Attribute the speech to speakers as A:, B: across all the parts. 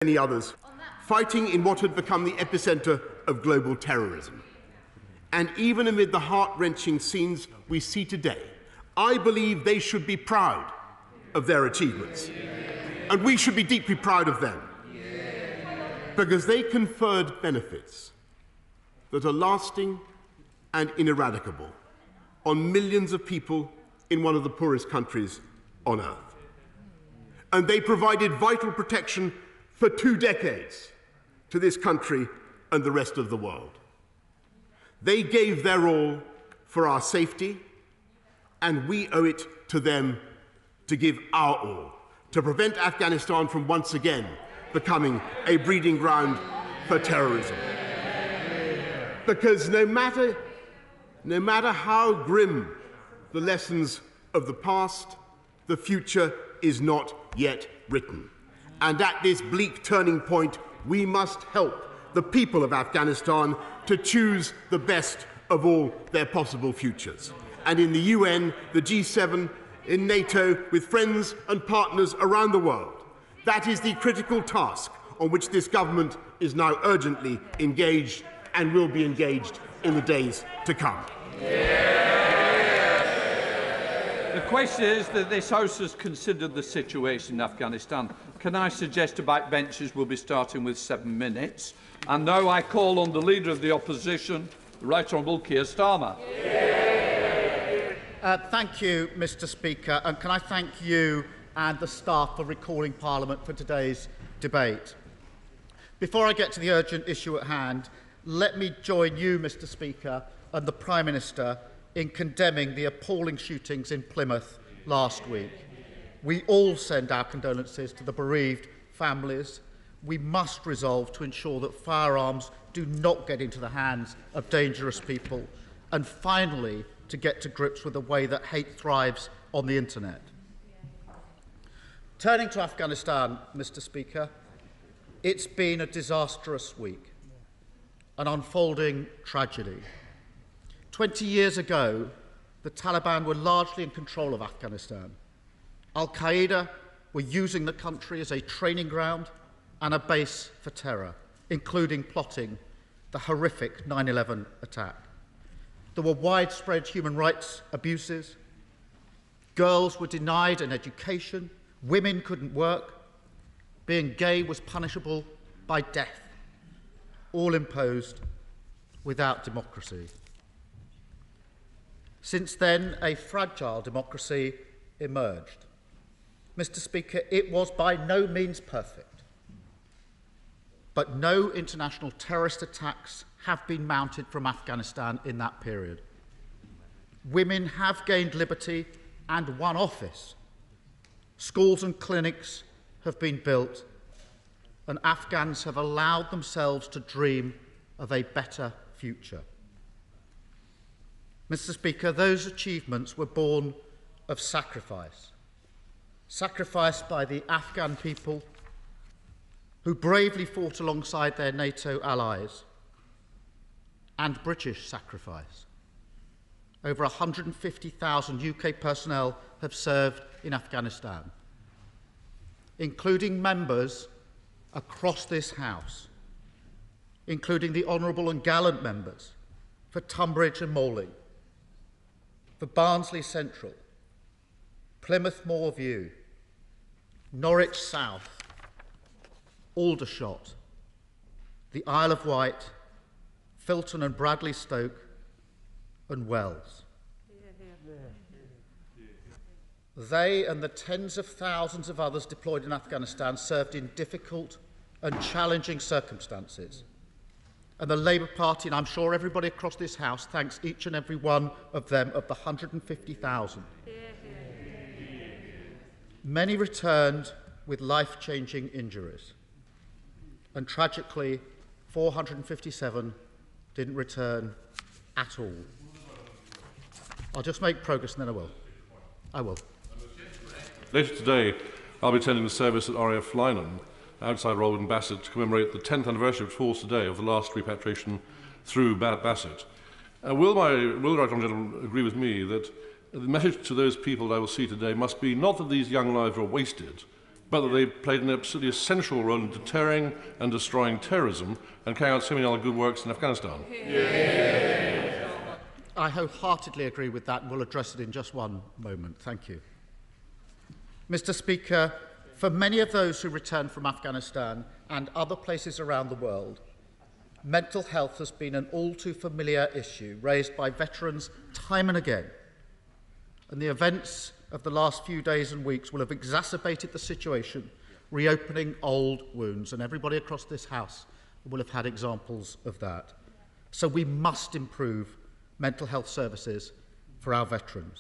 A: many others, fighting in what had become the epicenter of global terrorism. And even amid the heart-wrenching scenes we see today, I believe they should be proud of their achievements. And we should be deeply proud of them, because they conferred benefits that are lasting and ineradicable on millions of people in one of the poorest countries on earth. And they provided vital protection for 2 decades to this country and the rest of the world. They gave their all for our safety, and we owe it to them to give our all to prevent Afghanistan from once again becoming a breeding ground for terrorism. Because no matter how grim the lessons of the past, the future is not yet written. And at this bleak turning point, we must help the people of Afghanistan to choose the best of all their possible futures. And in the UN, the G7, in NATO, with friends and partners around the world, that is the critical task on which this government is now urgently engaged and will be engaged in the days to come.
B: The question is that this House has considered the situation in Afghanistan. Can I suggest the backbenchers will be starting with 7 minutes? And now I call on the Leader of the Opposition, the Right Honourable Keir Starmer.
C: Thank you, Mr Speaker, and can I thank you and the staff for recalling Parliament for today's debate. Before I get to the urgent issue at hand, let me join you, Mr Speaker, and the Prime Minister in condemning the appalling shootings in Plymouth last week. We all send our condolences to the bereaved families. We must resolve to ensure that firearms do not get into the hands of dangerous people, and finally to get to grips with the way that hate thrives on the internet. Turning to Afghanistan, Mr Speaker, it's been a disastrous week, an unfolding tragedy. 20 years ago, the Taliban were largely in control of Afghanistan. Al-Qaeda were using the country as a training ground and a base for terror, including plotting the horrific 9/11 attack. There were widespread human rights abuses. Girls were denied an education. Women couldn't work. Being gay was punishable by death, all imposed without democracy. Since then, a fragile democracy emerged. Mr Speaker, it was by no means perfect, but no international terrorist attacks have been mounted from Afghanistan in that period. Women have gained liberty and one office. Schools and clinics have been built, and Afghans have allowed themselves to dream of a better future. Mr Speaker, those achievements were born of sacrifice. Sacrifice by the Afghan people who bravely fought alongside their NATO allies, and British sacrifice. Over 150,000 UK personnel have served in Afghanistan, including members across this House, including the honourable and gallant members for Tunbridge and Malling, for Barnsley Central, Plymouth Moorview, Norwich South, Aldershot, the Isle of Wight, Filton and Bradley Stoke, and Wells. They and the tens of thousands of others deployed in Afghanistan served in difficult and challenging circumstances. And the Labour Party, and I'm sure everybody across this House, thanks each and every one of them, of the 150,000. Many returned with life-changing injuries. And tragically, 457 didn't return at all. I'll just make progress and then I will.
D: Later today, I'll be attending the service at RAF Lynham, outside Rolwyn Bassett, to commemorate the 10th anniversary, which falls today, of the last repatriation through Bassett. Will the Right Honourable Gentleman agree with me that the message to those people that I will see today must be not that these young lives are wasted, but that they played an absolutely essential role in deterring and destroying terrorism and carrying out so many other good works in Afghanistan.
C: I wholeheartedly agree with that and will address it in just one moment. Thank you. Mr. Speaker, for many of those who return from Afghanistan and other places around the world, mental health has been an all too familiar issue raised by veterans time and again. And the events of the last few days and weeks will have exacerbated the situation, reopening old wounds, and everybody across this House will have had examples of that. So we must improve mental health services for our veterans.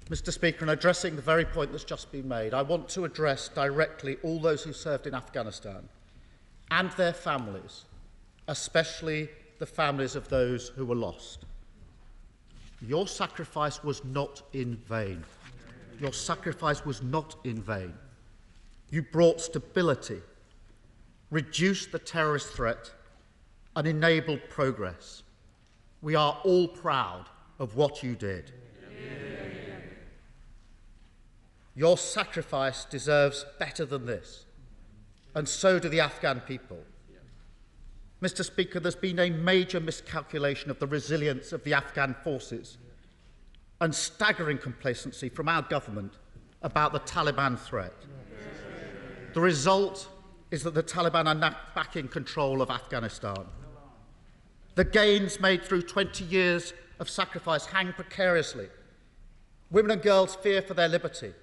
C: Mr. Speaker, in addressing the very point that's just been made, I want to address directly all those who served in Afghanistan and their families, especially the families of those who were lost. Your sacrifice was not in vain. Your sacrifice was not in vain. You brought stability, reduced the terrorist threat, and enabled progress. We are all proud of what you did. Your sacrifice deserves better than this, and so do the Afghan people. Mr. Speaker, there's been a major miscalculation of the resilience of the Afghan forces and staggering complacency from our government about the Taliban threat. The result is that the Taliban are now back in control of Afghanistan. The gains made through 20 years of sacrifice hang precariously. Women and girls fear for their liberty.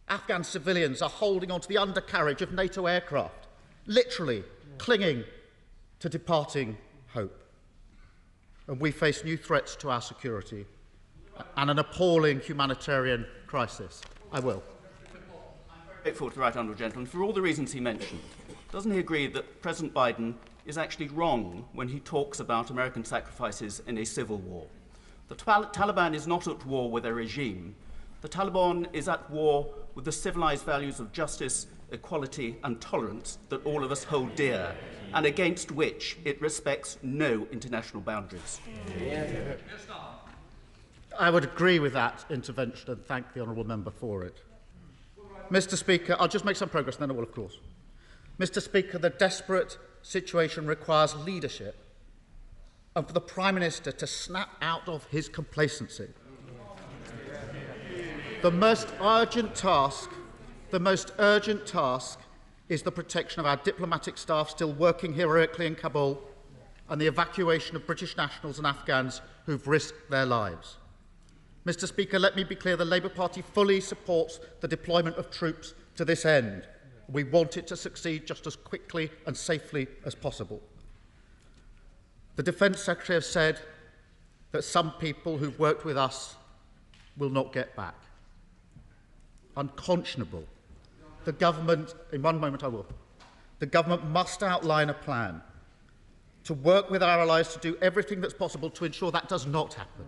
C: Afghan civilians are holding onto the undercarriage of NATO aircraft, literally clinging to departing hope. And we face new threats to our security and an appalling humanitarian crisis. I will.
E: Grateful to the right honourable gentleman for all the reasons he mentioned. Doesn't he agree that President Biden is actually wrong when he talks about American sacrifices in a civil war? The Taliban is not at war with a regime. The Taliban is at war with the civilised values of justice, equality and tolerance that all of us hold dear, and against which it respects no international boundaries.
C: I would agree with that intervention and thank the honourable member for it. Mr. Speaker, I'll just make some progress and then I will, of course. Mr. Speaker, the desperate situation requires leadership and for the Prime Minister to snap out of his complacency. The most urgent task is the protection of our diplomatic staff still working heroically in Kabul and the evacuation of British nationals and Afghans who've risked their lives. Mr. Speaker, let me be clear, the Labour Party fully supports the deployment of troops to this end. We want it to succeed just as quickly and safely as possible. The Defence Secretary has said that some people who've worked with us will not get back. Unconscionable. The government, in one moment I will, the government must outline a plan to work with our allies to do everything that's possible to ensure that does not happen.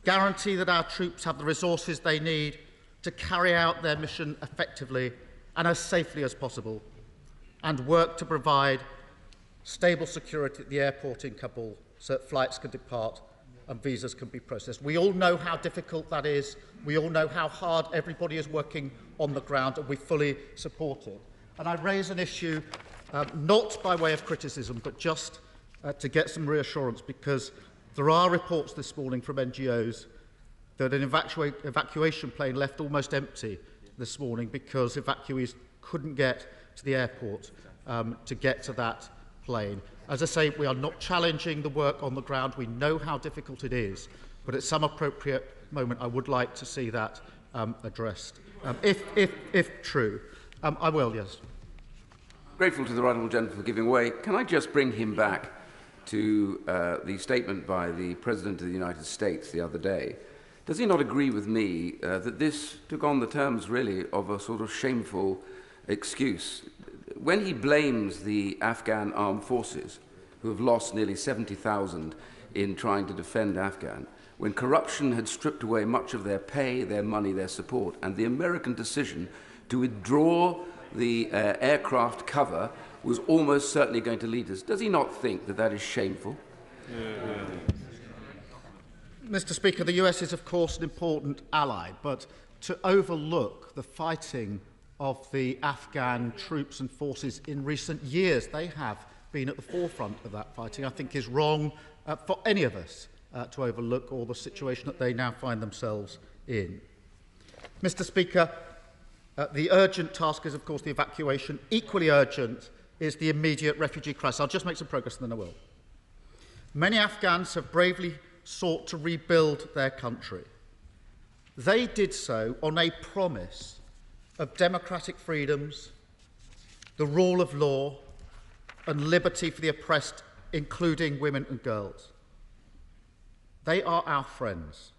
C: Guarantee that our troops have the resources they need to carry out their mission effectively and as safely as possible, and work to provide stable security at the airport in Kabul so that flights can depart and visas can be processed. We all know how difficult that is. We all know how hard everybody is working on the ground, and we fully support it. And I raise an issue not by way of criticism, but just to get some reassurance, because there are reports this morning from NGOs that an evacuation plane left almost empty this morning because evacuees couldn't get to the airport to get to that plane. As I say, we are not challenging the work on the ground. We know how difficult it is, but at some appropriate moment I would like to see that addressed. If true. I will, yes.
F: Grateful to the right honourable gentleman for giving way. Can I just bring him back to the statement by the President of the United States the other day? Does he not agree with me that this took on the terms, really, of a sort of shameful excuse? When he blames the Afghan armed forces, who have lost nearly 70,000 in trying to defend Afghan, when corruption had stripped away much of their pay, their money, their support, and the American decision to withdraw the aircraft cover was almost certainly going to lead us, does he not think that that is shameful?
C: Mr. Speaker, the US is, of course, an important ally, but to overlook the fighting of the Afghan troops and forces in recent years. They have been at the forefront of that fighting, I think is wrong for any of us to overlook all the situation that they now find themselves in. Mr. Speaker, the urgent task is, of course, the evacuation. Equally urgent is the immediate refugee crisis. I'll just make some progress and then I will. Many Afghans have bravely sought to rebuild their country. They did so on a promise of democratic freedoms, the rule of law, and liberty for the oppressed, including women and girls. They are our friends,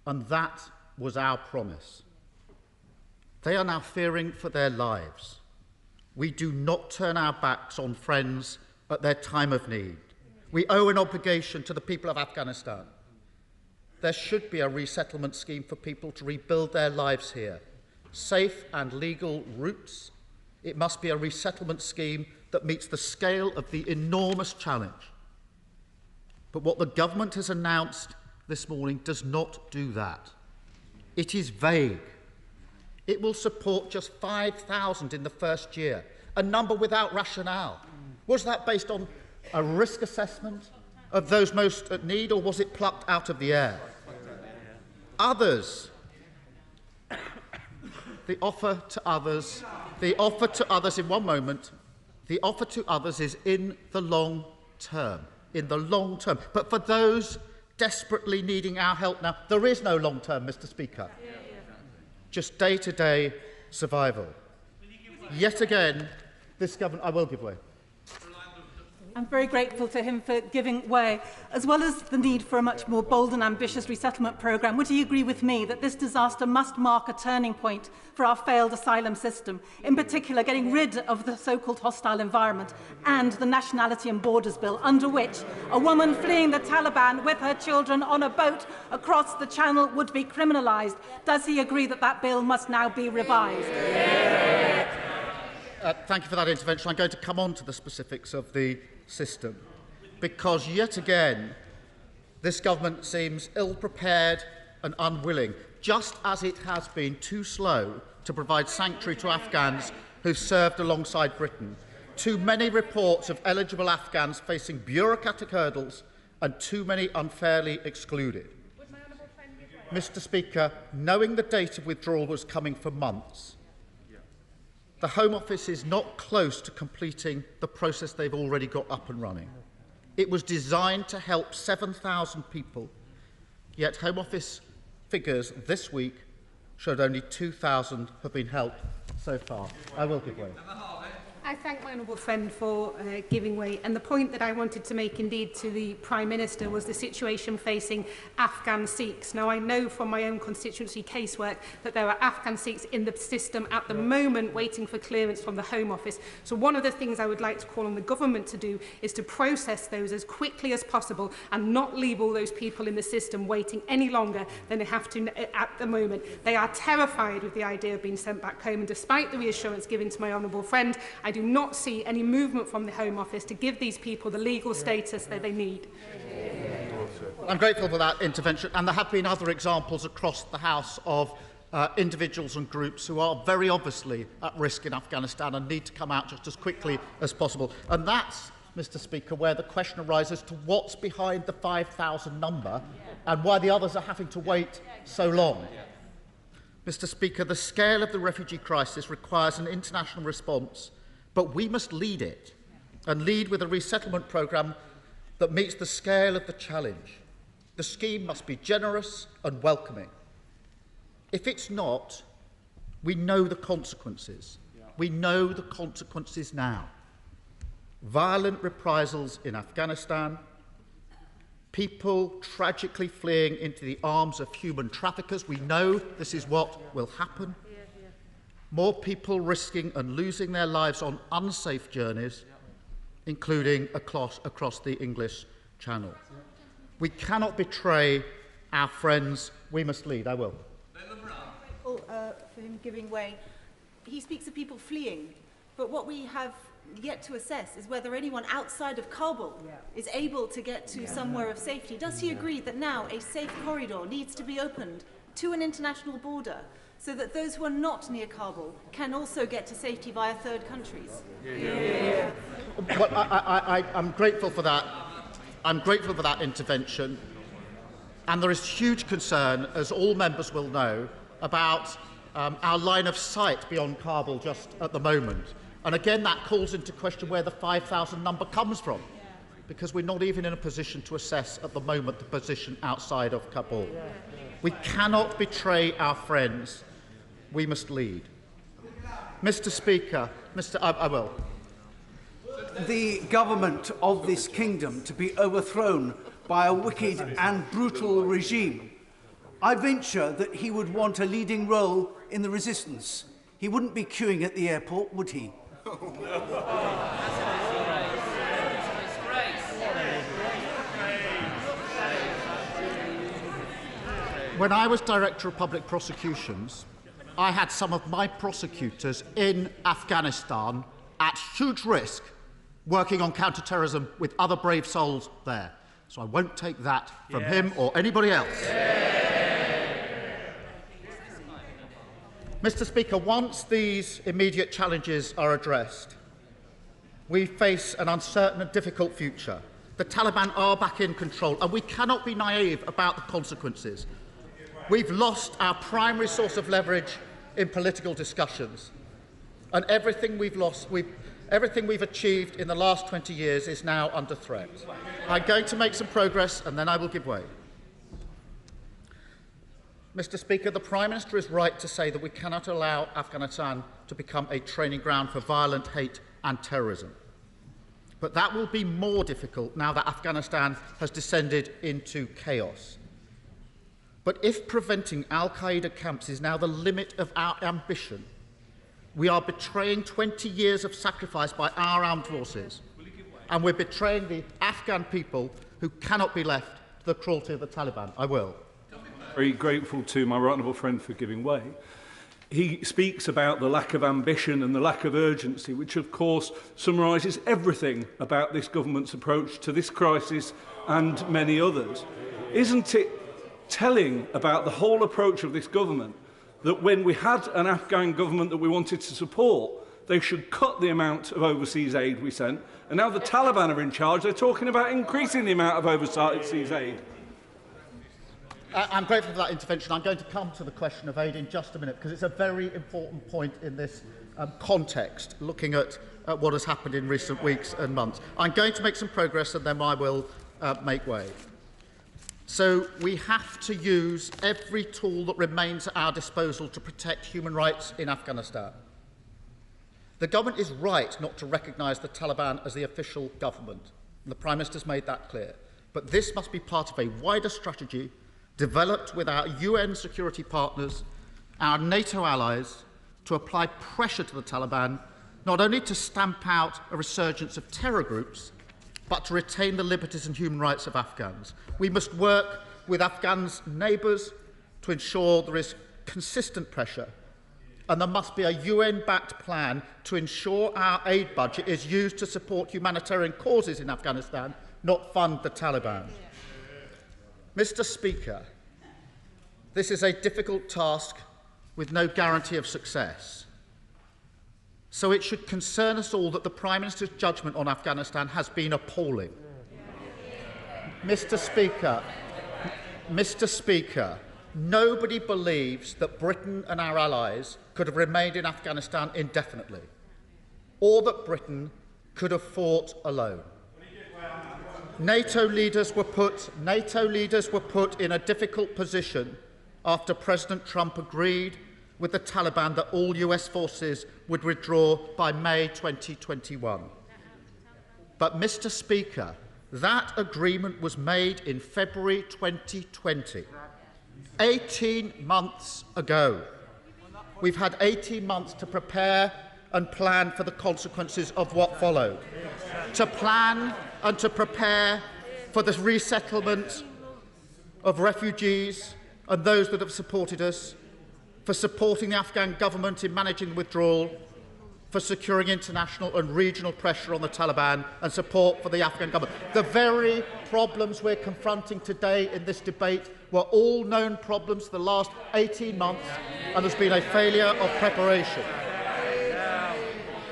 C: and that was our promise. They are now fearing for their lives. We do not turn our backs on friends at their time of need. We owe an obligation to the people of Afghanistan. There should be a resettlement scheme for people to rebuild their lives here. Safe and legal routes. It must be a resettlement scheme that meets the scale of the enormous challenge. But what the government has announced this morning does not do that. It is vague. It will support just 5,000 in the first year, a number without rationale. Was that based on a risk assessment of those most at need, or was it plucked out of the air? Others, the offer to others in one moment, the offer to others is in the long term, But for those desperately needing our help now, there is no long term, Mr. Speaker. Just day-to-day survival. Yet again, this government... I will give way.
G: I'm very grateful to him for giving way, as well as the need for a much more bold and ambitious resettlement programme. Would he agree with me that this disaster must mark a turning point for our failed asylum system, in particular getting rid of the so-called hostile environment and the Nationality and Borders Bill, under which a woman fleeing the Taliban with her children on a boat across the Channel would be criminalised? Does he agree that that bill must now be revised?
C: Thank you for that intervention. I'm going to come on to the specifics of the system, because yet again this government seems ill-prepared and unwilling, just as it has been too slow to provide sanctuary to Afghans who've served alongside Britain. Too many reports of eligible Afghans facing bureaucratic hurdles and too many unfairly excluded. Mr. Speaker, knowing the date of withdrawal was coming for months, the Home Office is not close to completing the process they've already got up and running. It was designed to help 7,000 people, yet Home Office figures this week showed only 2,000 have been helped so far. I will give way.
H: I thank my honourable friend for giving way, and the point that I wanted to make indeed to the Prime Minister was the situation facing Afghan Sikhs. Now, I know from my own constituency casework that there are Afghan Sikhs in the system at the moment waiting for clearance from the Home Office. So one of the things I would like to call on the government to do is to process those as quickly as possible and not leave all those people in the system waiting any longer than they have to at the moment. They are terrified with the idea of being sent back home, and despite the reassurance given to my honourable friend, I do not see any movement from the Home Office to give these people the legal status that they need.
C: I'm grateful for that intervention, and there have been other examples across the House of individuals and groups who are very obviously at risk in Afghanistan and need to come out just as quickly as possible. And that's, Mr. Speaker, where the question arises to what's behind the 5,000 number and why the others are having to wait so long. Mr. Speaker, the scale of the refugee crisis requires an international response, but we must lead it, and lead with a resettlement programme that meets the scale of the challenge. The scheme must be generous and welcoming. If it's not, we know the consequences. We know the consequences now. Violent reprisals in Afghanistan, people tragically fleeing into the arms of human traffickers. We know this is what will happen. More people risking and losing their lives on unsafe journeys, including across the English Channel. We cannot betray our friends. We must lead. I will.
G: For him giving way. He speaks of people fleeing, but what we have yet to assess is whether anyone outside of Kabul is able to get to somewhere of safety. Does he agree that now a safe corridor needs to be opened
I: to an international border so that those who are not near Kabul can also get to safety via third countries?
C: Well, I'm grateful for that. I'm grateful for that intervention. And there is huge concern, as all members will know, about our line of sight beyond Kabul just at the moment. And again, that calls into question where the 5,000 number comes from, because we're not even in a position to assess at the moment the position outside of Kabul. We cannot betray our friends. We must lead. Mr. Speaker, I will.
J: The government of this kingdom to be overthrown by a wicked and brutal regime. I venture that he would want a leading role in the resistance. He wouldn't be queuing at the airport, would he?
C: When I was Director of Public Prosecutions, I had some of my prosecutors in Afghanistan at huge risk working on counter-terrorism with other brave souls there. So I won't take that from him or anybody else. Mr. Speaker, once these immediate challenges are addressed, we face an uncertain and difficult future. The Taliban are back in control, and we cannot be naive about the consequences. We've lost our primary source of leverage in political discussions, and everything we've achieved in the last 20 years is now under threat. I'm going to make some progress, and then I will give way. Mr. Speaker, the Prime Minister is right to say that we cannot allow Afghanistan to become a training ground for violent hate and terrorism. But that will be more difficult now that Afghanistan has descended into chaos. But if preventing al-Qaeda camps is now the limit of our ambition, we are betraying 20 years of sacrifice by our armed forces, and we're betraying the Afghan people who cannot be left to the cruelty of the Taliban. I will.
K: Very grateful to my right honourable friend for giving way. He speaks about the lack of ambition and the lack of urgency, which of course summarises everything about this government's approach to this crisis and many others. Isn't it telling about the whole approach of this government that when we had an Afghan government that we wanted to support, they should cut the amount of overseas aid we sent, and now the Taliban are in charge, they're talking about increasing the amount of overseas aid?
C: I'm grateful for that intervention. I'm going to come to the question of aid in just a minute, because it's a very important point in this context, looking at what has happened in recent weeks and months. I'm going to make some progress, and then I will make way. So we have to use every tool that remains at our disposal to protect human rights in Afghanistan. The government is right not to recognise the Taliban as the official government, and the Prime Minister has made that clear. But this must be part of a wider strategy developed with our UN security partners, our NATO allies, to apply pressure to the Taliban, not only to stamp out a resurgence of terror groups, but to retain the liberties and human rights of Afghans. We must work with Afghans' neighbours to ensure there is consistent pressure, and there must be a UN-backed plan to ensure our aid budget is used to support humanitarian causes in Afghanistan, not fund the Taliban. Mr. Speaker, this is a difficult task with no guarantee of success. So it should concern us all that the Prime Minister's judgment on Afghanistan has been appalling. Mr. Speaker, nobody believes that Britain and our allies could have remained in Afghanistan indefinitely, or that Britain could have fought alone. NATO leaders were put in a difficult position after President Trump agreed with the Taliban that all US forces would withdraw by May 2021. But, Mr. Speaker, that agreement was made in February 2020, 18 months ago. We've had 18 months to prepare and plan for the consequences of what followed, to plan and to prepare for the resettlement of refugees and those that have supported us, for supporting the Afghan government in managing the withdrawal, for securing international and regional pressure on the Taliban and support for the Afghan government. The very problems we're confronting today in this debate were all known problems for the last 18 months, and there's been a failure of preparation.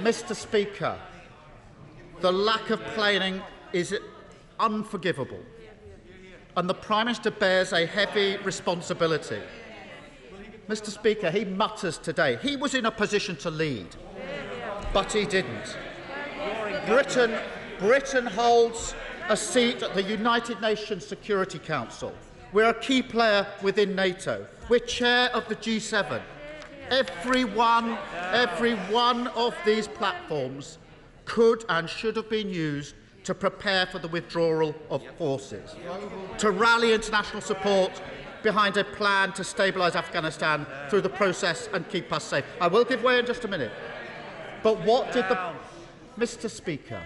C: Mr. Speaker, the lack of planning is unforgivable, and the Prime Minister bears a heavy responsibility. Mr. Speaker, he mutters today. He was in a position to lead, but he didn't. Britain holds a seat at the United Nations Security Council. We're a key player within NATO. We're chair of the G7. Every one of these platforms could and should have been used to prepare for the withdrawal of forces, to rally international support behind a plan to stabilise Afghanistan through the process and keep us safe. I will give way in just a minute. But what did the... Mr. Speaker,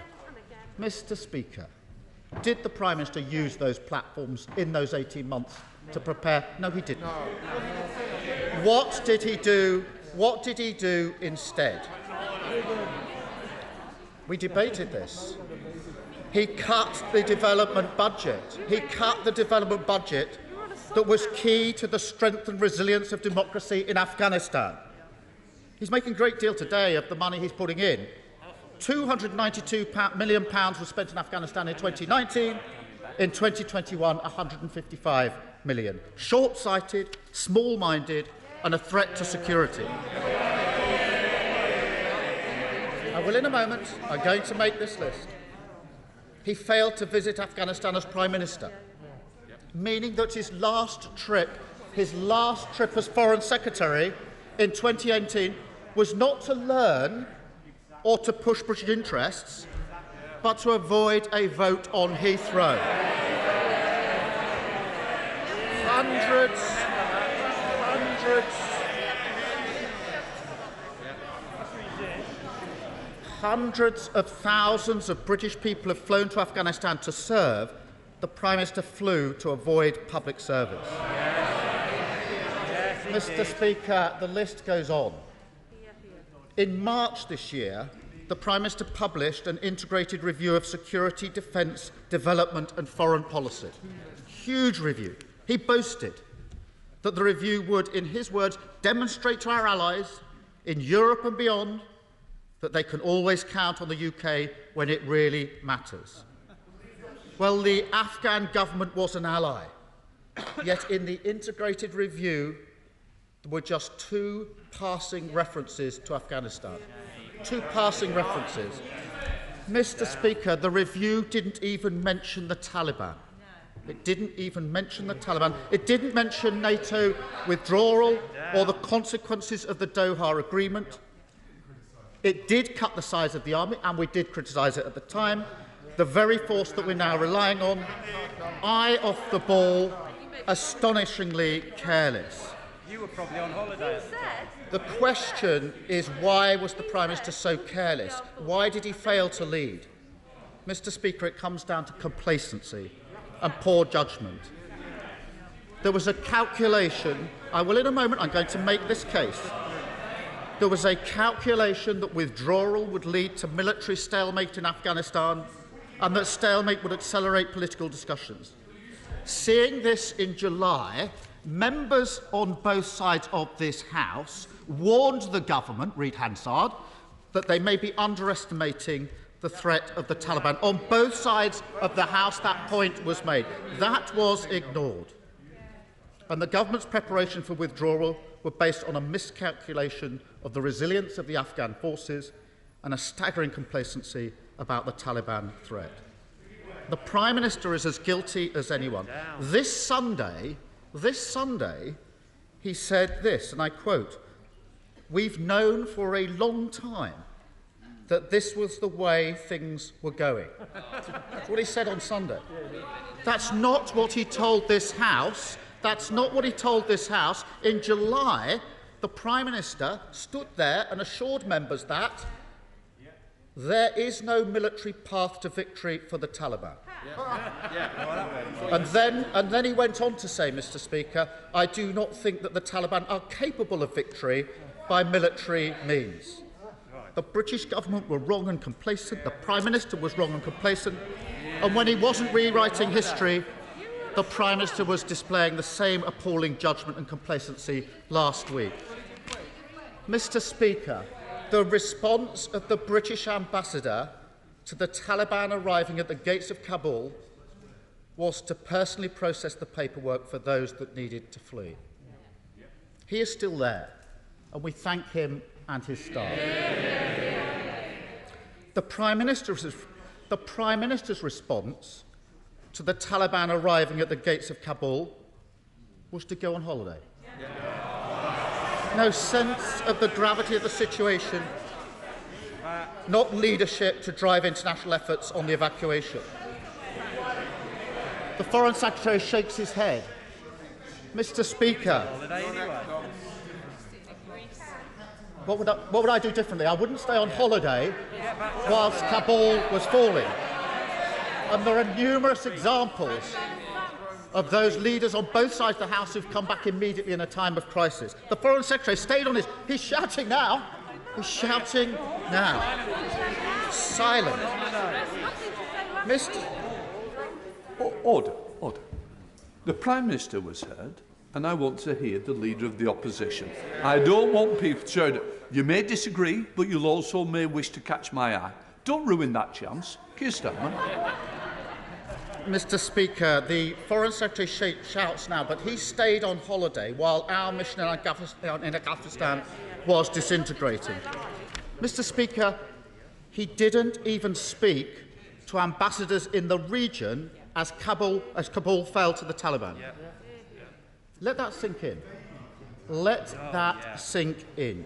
C: did the Prime Minister use those platforms in those 18 months to prepare? No, he didn't. What did he do? What did he do instead? We debated this. He cut the development budget. He cut the development budget that was key to the strength and resilience of democracy in Afghanistan. He's making a great deal today of the money he's putting in. £292 million was spent in Afghanistan in 2019. In 2021, £155 million. Short-sighted, small-minded, and a threat to security. I will in a moment. I'm going to make this list. He failed to visit Afghanistan as Prime Minister, meaning that his last trip as Foreign Secretary in 2018 was not to learn or to push British interests, but to avoid a vote on Heathrow. Hundreds of thousands of British people have flown to Afghanistan to serve. The Prime Minister flew to avoid public service. Mr. Speaker, the list goes on. In March this year, the Prime Minister published an integrated review of security, defence, development and foreign policy. Huge review. He boasted that the review would, in his words, demonstrate to our allies in Europe and beyond that they can always count on the UK when it really matters. Well, the Afghan government was an ally, yet in the integrated review there were just 2 passing references to Afghanistan. 2 passing references. Mr. Speaker, the review didn't even mention the Taliban. It didn't even mention the Taliban. It didn't mention NATO withdrawal or the consequences of the Doha Agreement. It did cut the size of the army, and we did criticise it at the time. The very force that we're now relying on, eye off the ball, astonishingly careless.
L: You were probably on holiday.
C: The question is, why was the Prime Minister so careless? Why did he fail to lead? Mr. Speaker, it comes down to complacency and poor judgment. There was a calculation. I will in a moment, I'm going to make this case. There was a calculation that withdrawal would lead to military stalemate in Afghanistan and that stalemate would accelerate political discussions. Seeing this in July, members on both sides of this House warned the government, read Hansard, that they may be underestimating the threat of the Taliban. On both sides of the House, that point was made. That was ignored. And the government's preparation for withdrawal were based on a miscalculation of the resilience of the Afghan forces and a staggering complacency about the Taliban threat. The Prime Minister is as guilty as anyone. This Sunday, he said this, and I quote, "We've known for a long time that this was the way things were going." That's what he said on Sunday. That's not what he told this House. That's not what he told this House. In July, the Prime Minister stood there and assured members that there is no military path to victory for the Taliban. And then he went on to say, Mr. Speaker, "I do not think that the Taliban are capable of victory by military means." the British government were wrong and complacent, the Prime Minister was wrong and complacent, and when he wasn't rewriting history, the Prime Minister was displaying the same appalling judgment and complacency last week. Mr. Speaker, the response of the British ambassador to the Taliban arriving at the gates of Kabul was to personally process the paperwork for those that needed to flee. He is still there, and we thank him and his staff. The Prime Minister's response to the Taliban arriving at the gates of Kabul was to go on holiday. No sense of the gravity of the situation, not leadership to drive international efforts on the evacuation. The Foreign Secretary shakes his head. Mr. Speaker, what would I do differently? I wouldn't stay on holiday whilst Kabul was falling. And there are numerous examples of those leaders on both sides of the House who've come back immediately in a time of crisis. The Foreign Secretary stayed on his... He's shouting now. He's shouting now. Silent. Mr.
B: Order. The Prime Minister was heard, and I want to hear the Leader of the Opposition. I don't want people to show that you may disagree, but you'll also may wish to catch my eye. Don't ruin that chance. Keir Starmer.
C: Mr. Speaker, the Foreign Secretary shouts now, but he stayed on holiday while our mission in Afghanistan was disintegrating. Mr. Speaker, he didn't even speak to ambassadors in the region as Kabul fell to the Taliban. Let that sink in. Let that sink in.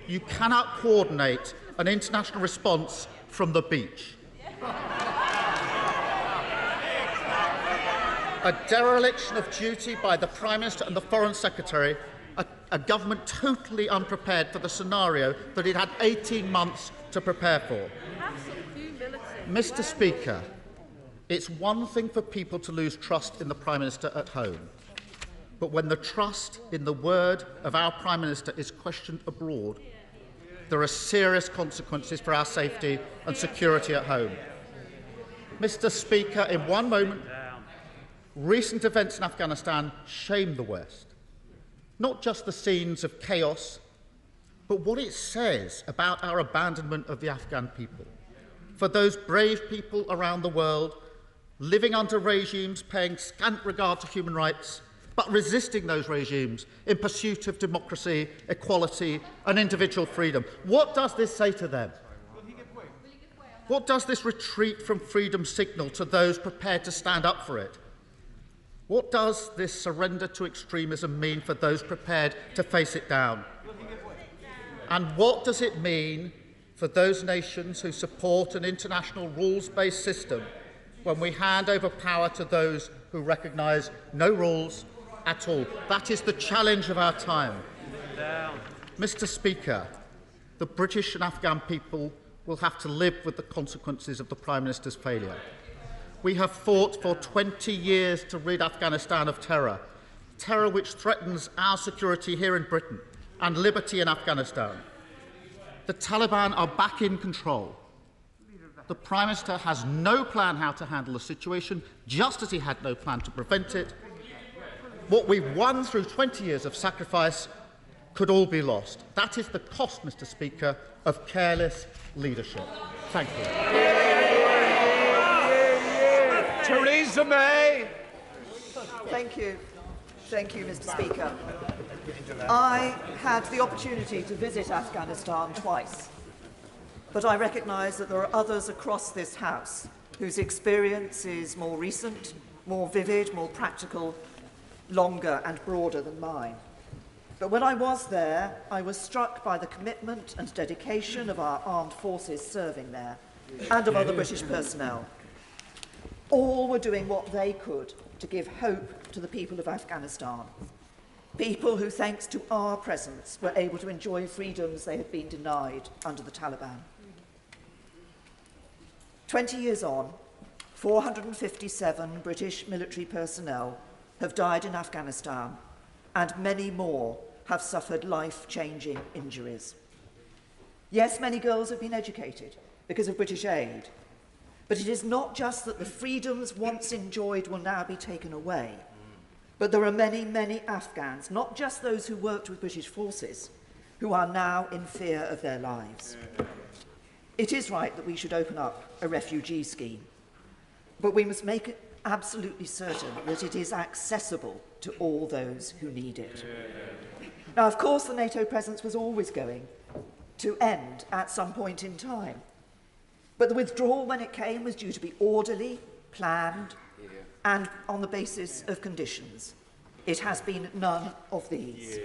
C: You cannot coordinate an international response from the beach. A dereliction of duty by the Prime Minister and the Foreign Secretary, a government totally unprepared for the scenario that it had 18 months to prepare for. Mr. Speaker, it's one thing for people to lose trust in the Prime Minister at home, but when the trust in the word of our Prime Minister is questioned abroad, there are serious consequences for our safety and security at home. Mr. Speaker, in one moment, recent events in Afghanistan shame the West. Not just the scenes of chaos, but what it says about our abandonment of the Afghan people. For those brave people around the world living under regimes paying scant regard to human rights, but resisting those regimes in pursuit of democracy, equality and individual freedom. What does this say to them? What does this retreat from freedom signal to those prepared to stand up for it? What does this surrender to extremism mean for those prepared to face it down? And what does it mean for those nations who support an international rules-based system when we hand over power to those who recognise no rules at all? That is the challenge of our time. Mr. Speaker, the British and Afghan people will have to live with the consequences of the Prime Minister's failure. We have fought for 20 years to rid Afghanistan of terror, terror which threatens our security here in Britain and liberty in Afghanistan. The Taliban are back in control. The Prime Minister has no plan how to handle the situation, just as he had no plan to prevent it. What we've won through 20 years of sacrifice could all be lost. That is the cost, Mr. Speaker, of careless leadership. Thank you.
B: Theresa May.
M: Thank you. Thank you, Mr. Speaker. I had the opportunity to visit Afghanistan twice, but I recognise that there are others across this House whose experience is more recent, more vivid, more practical, longer and broader than mine. But when I was there, I was struck by the commitment and dedication of our armed forces serving there and of other British personnel. All were doing what they could to give hope to the people of Afghanistan, people who, thanks to our presence, were able to enjoy freedoms they had been denied under the Taliban. 20 years on, 457 British military personnel have died in Afghanistan, and many more have suffered life-changing injuries. Yes, many girls have been educated because of British aid. But it is not just that the freedoms once enjoyed will now be taken away, but there are many, many Afghans, not just those who worked with British forces, who are now in fear of their lives. It is right that we should open up a refugee scheme, but we must make it absolutely certain that it is accessible to all those who need it. Now, of course, the NATO presence was always going to end at some point in time, but the withdrawal, when it came, was due to be orderly, planned, and on the basis of conditions. It has been none of these.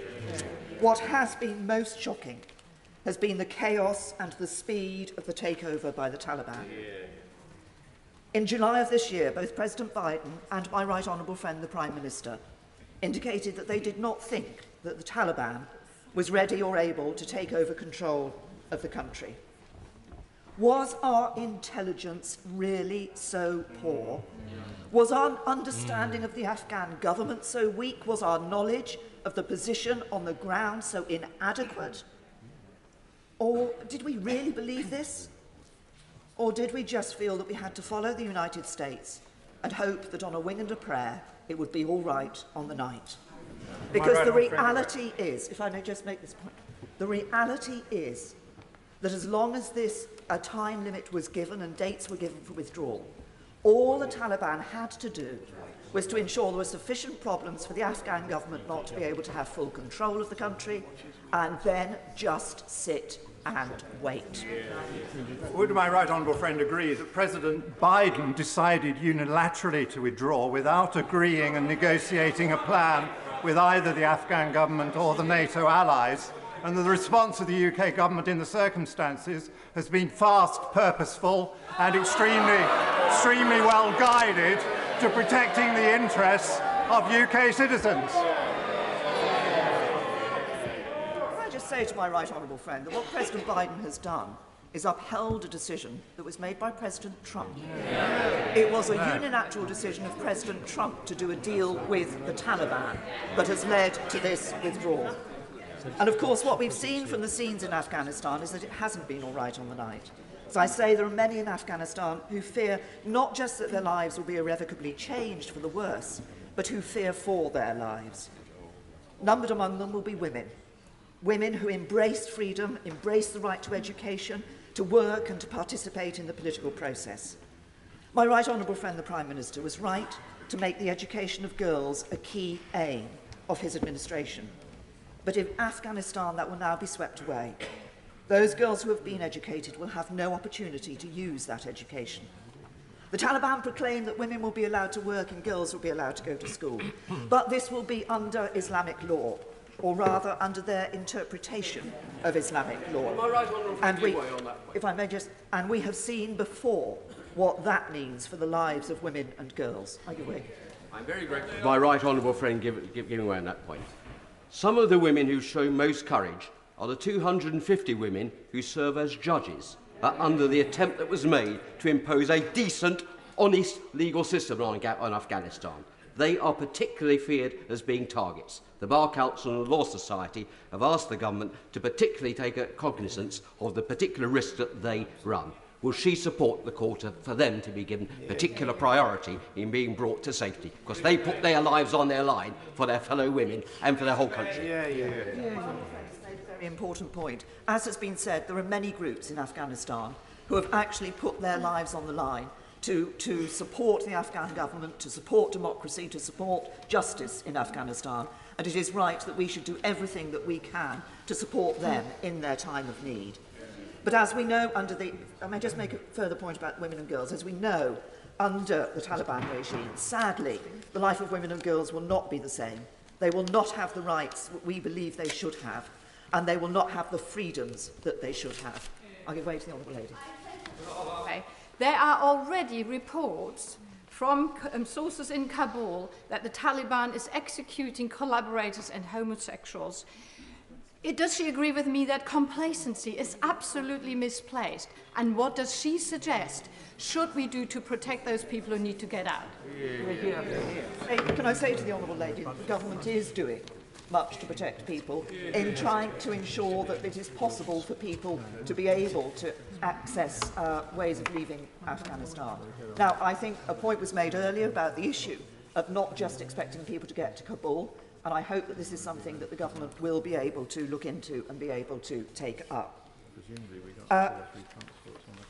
M: What has been most shocking has been the chaos and the speed of the takeover by the Taliban. In July of this year, both President Biden and my right honourable friend, the Prime Minister, indicated that they did not think that the Taliban was ready or able to take over control of the country. Was our intelligence really so poor? Was our understanding of the Afghan government so weak? Was our knowledge of the position on the ground so inadequate? Or did we really believe this? Or did we just feel that we had to follow the United States and hope that on a wing and a prayer it would be all right on the night? Because the reality is, if I may just make this point, the reality is that as long as a time limit was given and dates were given for withdrawal, all the Taliban had to do was to ensure there were sufficient problems for the Afghan government not to be able to have full control of the country, and then just sit and wait.
N: Would my right honourable friend agree that President Biden decided unilaterally to withdraw without agreeing and negotiating a plan with either the Afghan government or the NATO allies, and that the response of the UK government in the circumstances has been fast, purposeful and extremely well guided to protecting the interests of UK citizens?
M: Can I just say to my right honourable friend that what President Biden has done is upheld a decision that was made by President Trump. It was a unilateral decision of President Trump to do a deal with the Taliban that has led to this withdrawal. And of course, what we've seen from the scenes in Afghanistan is that it hasn't been all right on the night. As I say, there are many in Afghanistan who fear not just that their lives will be irrevocably changed for the worse, but who fear for their lives. Numbered among them will be women. Women who embrace freedom, embrace the right to education, to work and to participate in the political process. My right honourable friend, the Prime Minister, was right to make the education of girls a key aim of his administration. But in Afghanistan, that will now be swept away. Those girls who have been educated will have no opportunity to use that education. The Taliban proclaim that women will be allowed to work and girls will be allowed to go to school. But this will be under Islamic law, or rather under their interpretation of Islamic law. And we have seen before what that means for the lives of women and girls. Are you aware?
O: I'm very grateful to my right honourable friend giving way on that point. Some of the women who show most courage are the 250 women who serve as judges under the attempt that was made to impose a decent, honest legal system on Afghanistan. They are particularly feared as being targets. The Bar Council and the Law Society have asked the government to particularly take cognizance of the particular risks that they run. Will she support the court for them to be given particular priority in being brought to safety? Because they put their lives on their line for their fellow women and for their whole country.
M: Very important point. As has been said, there are many groups in Afghanistan who have actually put their lives on the line to support the Afghan government, to support democracy, to support justice in Afghanistan. And it is right that we should do everything that we can to support them in their time of need. But as we know, I may just make a further point about women and girls. As we know, under the Taliban regime, sadly, the life of women and girls will not be the same. They will not have the rights that we believe they should have, and they will not have the freedoms that they should have. I'll give way to the Honourable Lady.
P: Okay. There are already reports from sources in Kabul that the Taliban is executing collaborators and homosexuals. Does she agree with me that complacency is absolutely misplaced? And what does she suggest should we do to protect those people who need to get out?
M: Can I say to the Honourable Lady that the government is doing much to protect people in trying to ensure that it is possible for people to be able to access ways of leaving Afghanistan. Now, I think a point was made earlier about the issue of not just expecting people to get to Kabul, and I hope that this is something that the government will be able to look into and be able to take up.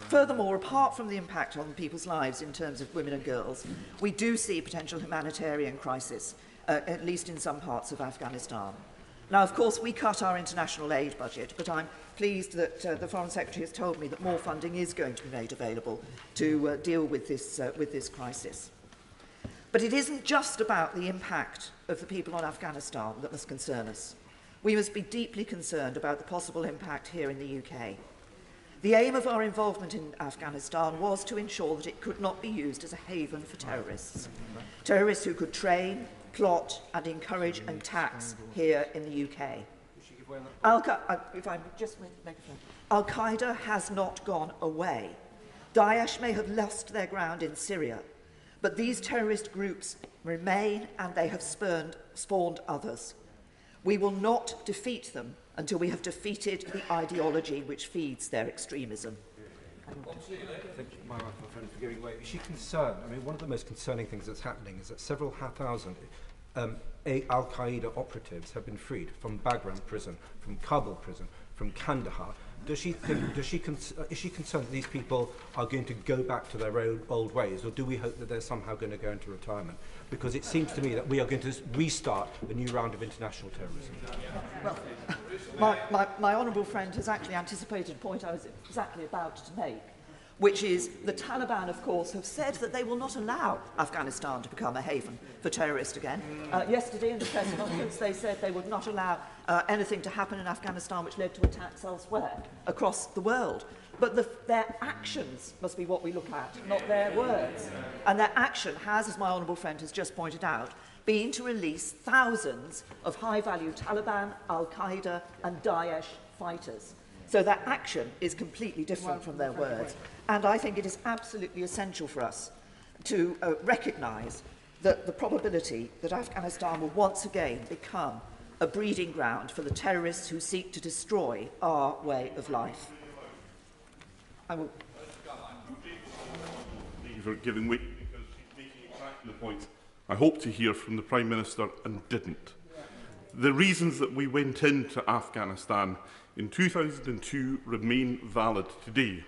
M: Furthermore, apart from the impact on people's lives in terms of women and girls, we do see potential humanitarian crisis, at least in some parts of Afghanistan. Now, of course, we cut our international aid budget, but I'm pleased that the Foreign Secretary has told me that more funding is going to be made available to deal with this crisis. But it isn't just about the impact of the people on Afghanistan that must concern us. We must be deeply concerned about the possible impact here in the UK. The aim of our involvement in Afghanistan was to ensure that it could not be used as a haven for terrorists. Terrorists who could train, plot and encourage attacks here in the UK. Al-Qaeda has not gone away. Daesh may have lost their ground in Syria, but these terrorist groups remain and they have spawned others. We will not defeat them until we have defeated the ideology which feeds their extremism.
Q: Thank my friend for giving way. Is she concerned? I mean, one of the most concerning things that's happening is that several thousand Al-Qaeda operatives have been freed from Bagram prison, from Kabul prison, from Kandahar. Is she concerned that these people are going to go back to their old ways, or do we hope that they're somehow going to go into retirement? Because it seems to me that we are going to restart a new round of international terrorism.
M: Well, my honourable friend has actually anticipated a point I was exactly about to make, which is the Taliban, of course, have said that they will not allow Afghanistan to become a haven for terrorists again. Yesterday in the press conference, they said they would not allow anything to happen in Afghanistan which led to attacks elsewhere across the world. But their actions must be what we look at, not their words. And their action has, as my honourable friend has just pointed out, been to release thousands of high-value Taliban, Al-Qaeda and Daesh fighters. So their action is completely different from their words. And I think it is absolutely essential for us to recognise that the probability that Afghanistan will once again become a breeding ground for the terrorists who seek to destroy our way of life.
R: Thank you for giving way, because she's making exactly the point I hoped to hear from the Prime Minister and didn't. The reasons that we went into Afghanistan in 2002 remain valid today.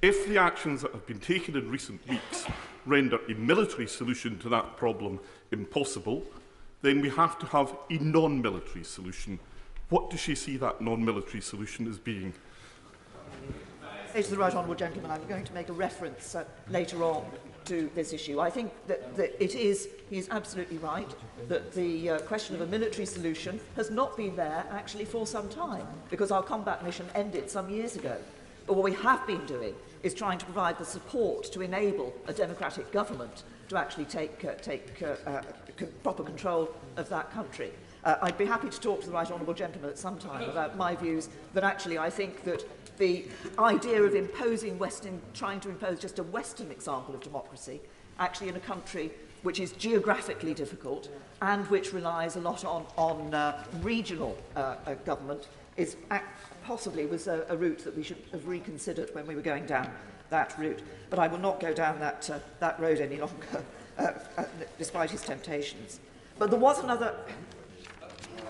R: If the actions that have been taken in recent weeks render a military solution to that problem impossible, then we have to have a non-military solution. What does she see that non-military solution as being?
M: To the right honourable gentleman, I'm going to make a reference later on to this issue. I think that he is absolutely right that the question of a military solution has not been there actually for some time, because our combat mission ended some years ago. But what we have been doing is trying to provide the support to enable a democratic government to actually take proper control of that country. I'd be happy to talk to the right honourable gentleman at some time about my views, but actually I think that the idea of trying to impose just a Western example of democracy, actually in a country which is geographically difficult and which relies a lot on regional government, is possibly was a route that we should have reconsidered when we were going down that route. But I will not go down that road any longer, despite his temptations. But there was another...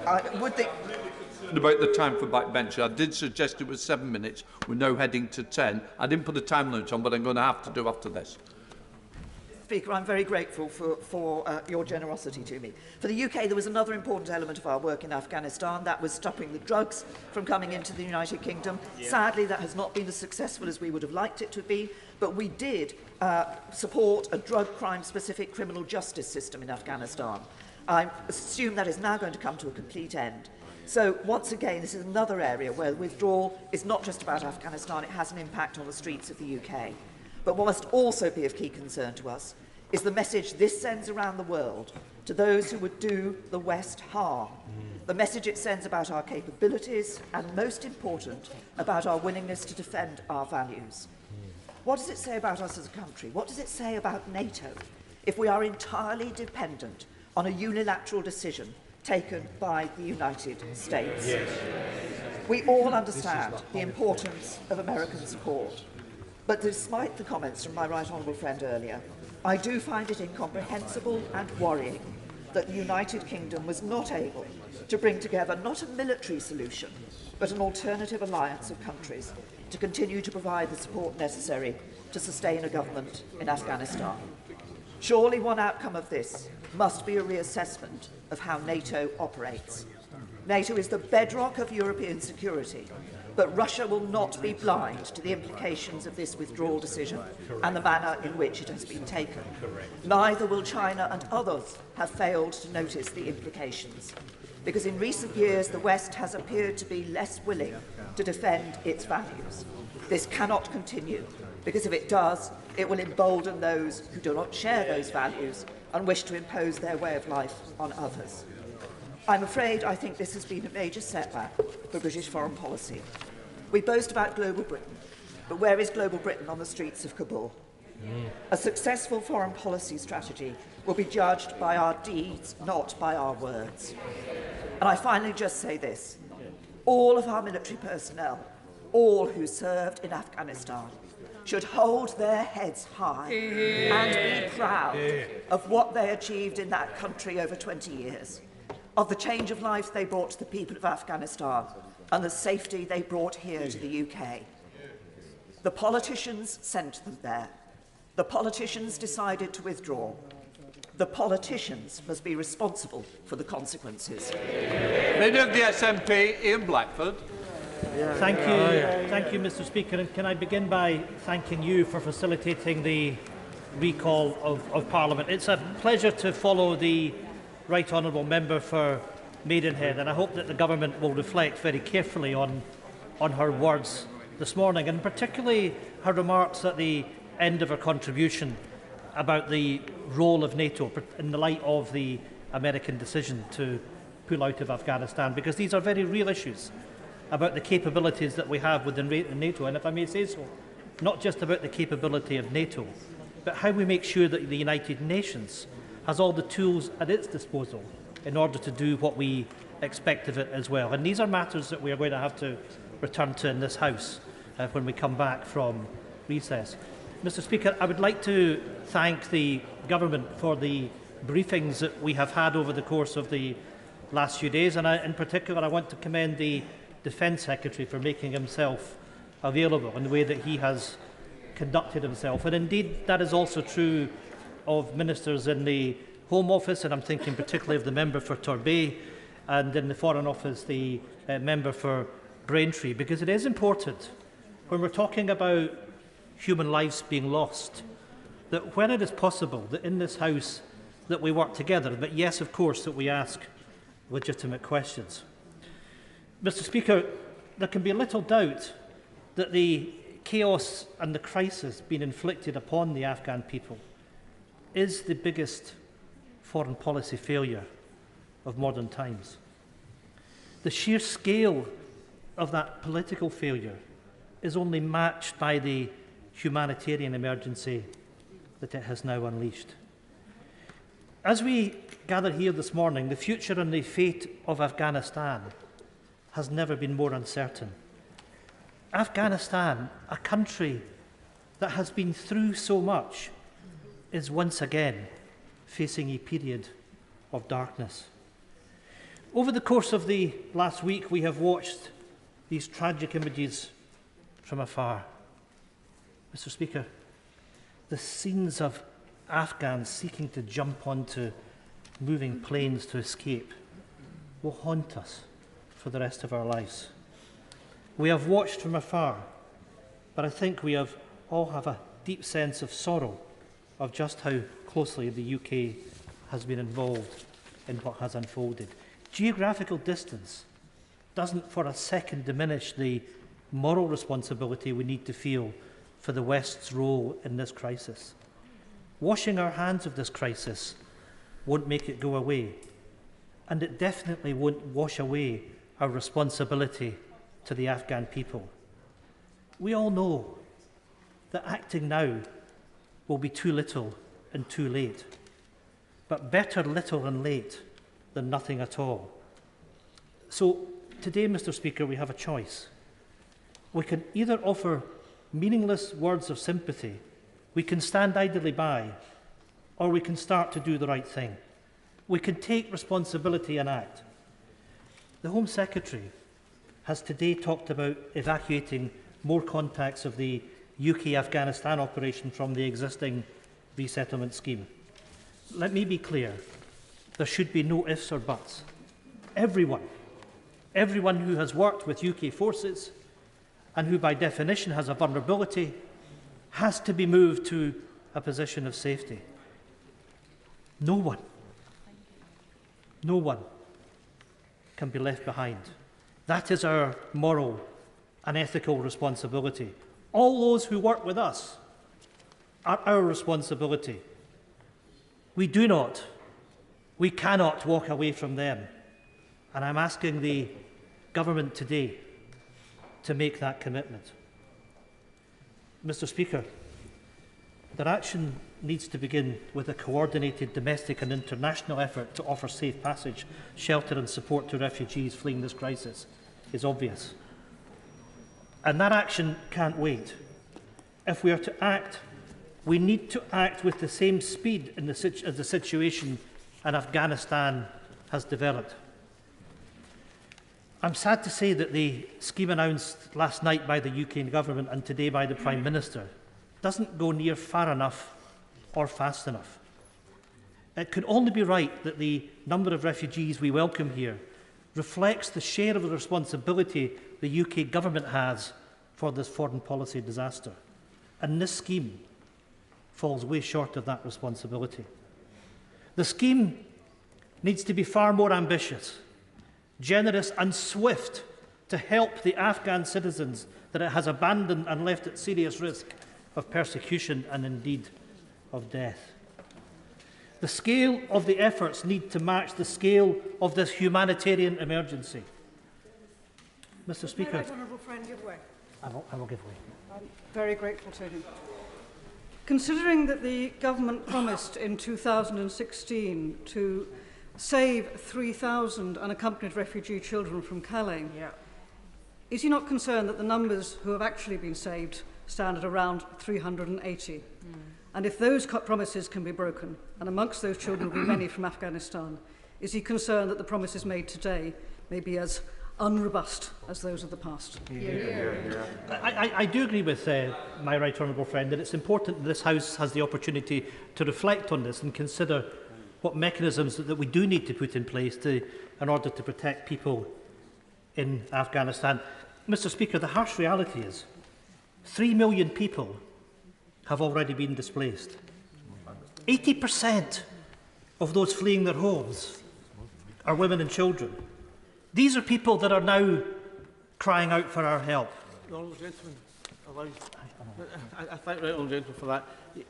B: About the time for backbencher, I did suggest it was 7 minutes. We're now heading to 10. I didn't put a time limit on, but I'm going to have to do after this.
M: Speaker, I'm very grateful for your generosity to me. For the UK, there was another important element of our work in Afghanistan. That was stopping the drugs from coming into the United Kingdom. Yeah. Sadly, that has not been as successful as we would have liked it to be, but we did support a drug crime-specific criminal justice system in Afghanistan. I assume that is now going to come to a complete end. So, once again, this is another area where withdrawal is not just about Afghanistan, it has an impact on the streets of the UK. But what must also be of key concern to us is the message this sends around the world to those who would do the West harm. The message it sends about our capabilities and, most important, about our willingness to defend our values. What does it say about us as a country? What does it say about NATO if we are entirely dependent on a unilateral decision taken by the United States. Yes. We all understand the importance of American support, but despite the comments from my right honourable friend earlier, I do find it incomprehensible and worrying that the United Kingdom was not able to bring together not a military solution, but an alternative alliance of countries to continue to provide the support necessary to sustain a government in Afghanistan. Surely one outcome of this must be a reassessment of how NATO operates. NATO is the bedrock of European security, but Russia will not be blind to the implications of this withdrawal decision and the manner in which it has been taken. Neither will China and others have failed to notice the implications, because in recent years the West has appeared to be less willing to defend its values. This cannot continue, because if it does, it will embolden those who do not share those values and wish to impose their way of life on others. I'm afraid I think this has been a major setback for British foreign policy. We boast about global Britain, but where is global Britain on the streets of Kabul? A successful foreign policy strategy will be judged by our deeds, not by our words. And I finally just say this. All of our military personnel, all who served in Afghanistan, should hold their heads high and be proud of what they achieved in that country over 20 years, of the change of life they brought to the people of Afghanistan and the safety they brought here to the UK. The politicians sent them there. The politicians decided to withdraw. The politicians must be responsible for the consequences.
B: Leader of the SNP, Ian Blackford.
S: Thank you, Mr. Speaker. And can I begin by thanking you for facilitating the recall of Parliament. It's a pleasure to follow the Right Honourable Member for Maidenhead, and I hope that the Government will reflect very carefully on her words this morning, and particularly her remarks at the end of her contribution about the role of NATO in the light of the American decision to pull out of Afghanistan, because these are very real issues about the capabilities that we have within NATO, and if I may say so, not just about the capability of NATO, but how we make sure that the United Nations has all the tools at its disposal in order to do what we expect of it as well. And these are matters that we are going to have to return to in this House when we come back from recess. Mr. Speaker, I would like to thank the Government for the briefings that we have had over the course of the last few days, and in particular I want to commend the Defence Secretary for making himself available in the way that he has conducted himself. And indeed that is also true of ministers in the Home Office, and I'm thinking particularly of the member for Torbay, and in the Foreign Office the member for Braintree, because it is important when we're talking about human lives being lost that when it is possible that in this House that we work together, but yes, of course, that we ask legitimate questions. Mr. Speaker, there can be little doubt that the chaos and the crisis being inflicted upon the Afghan people is the biggest foreign policy failure of modern times. The sheer scale of that political failure is only matched by the humanitarian emergency that it has now unleashed. As we gather here this morning, the future and the fate of Afghanistan has never been more uncertain. Afghanistan, a country that has been through so much, is once again facing a period of darkness. Over the course of the last week, we have watched these tragic images from afar. Mr. Speaker, the scenes of Afghans seeking to jump onto moving planes to escape will haunt us for the rest of our lives. We have watched from afar, but I think we all have a deep sense of sorrow of just how closely the UK has been involved in what has unfolded. Geographical distance doesn't for a second diminish the moral responsibility we need to feel for the West's role in this crisis. Washing our hands of this crisis won't make it go away, and it definitely won't wash away our responsibility to the Afghan people. We all know that acting now will be too little and too late, but better little and late than nothing at all. So today, Mr. Speaker, we have a choice. We can either offer meaningless words of sympathy, we can stand idly by, or we can start to do the right thing. We can take responsibility and act. The Home Secretary has today talked about evacuating more contacts of the UK-Afghanistan operation from the existing resettlement scheme. Let me be clear, there should be no ifs or buts. Everyone who has worked with UK forces and who by definition has a vulnerability has to be moved to a position of safety. No one can be left behind. That is our moral and ethical responsibility. All those who work with us are our responsibility. We cannot walk away from them. And I'm asking the government today to make that commitment. Mr. Speaker, their action needs to begin with a coordinated domestic and international effort to offer safe passage, shelter and support to refugees fleeing this crisis is obvious. And that action can't wait. If we are to act, we need to act with the same speed as the situation in Afghanistan has developed. I'm sad to say that the scheme announced last night by the UK government and today by the Prime Minister doesn't go near far enough or fast enough. It could only be right that the number of refugees we welcome here reflects the share of the responsibility the UK government has for this foreign policy disaster. And this scheme falls way short of that responsibility. The scheme needs to be far more ambitious, generous and swift to help the Afghan citizens that it has abandoned and left at serious risk of persecution and indeed of death. The scale of the efforts need to match the scale of this humanitarian emergency. Mr. Speaker,
T: Honourable friend, give way.
S: I will give way.
T: I'm very grateful to him. Considering that the government promised in 2016 to save 3,000 unaccompanied refugee children from Calais, is he not concerned that the numbers who have actually been saved stand at around 380? And if those promises can be broken, and amongst those children will be many from Afghanistan, is he concerned that the promises made today may be as unrobust as those of the past?
S: I do agree with my right honourable friend that it's important that this House has the opportunity to reflect on this and consider what mechanisms that we do need to put in place in order to protect people in Afghanistan. Mr. Speaker, the harsh reality is 3 million people have already been displaced. 80% of those fleeing their homes are women and children. These are people that are now crying out for our help.
U: The honourable gentleman, I thank the honourable gentleman for that.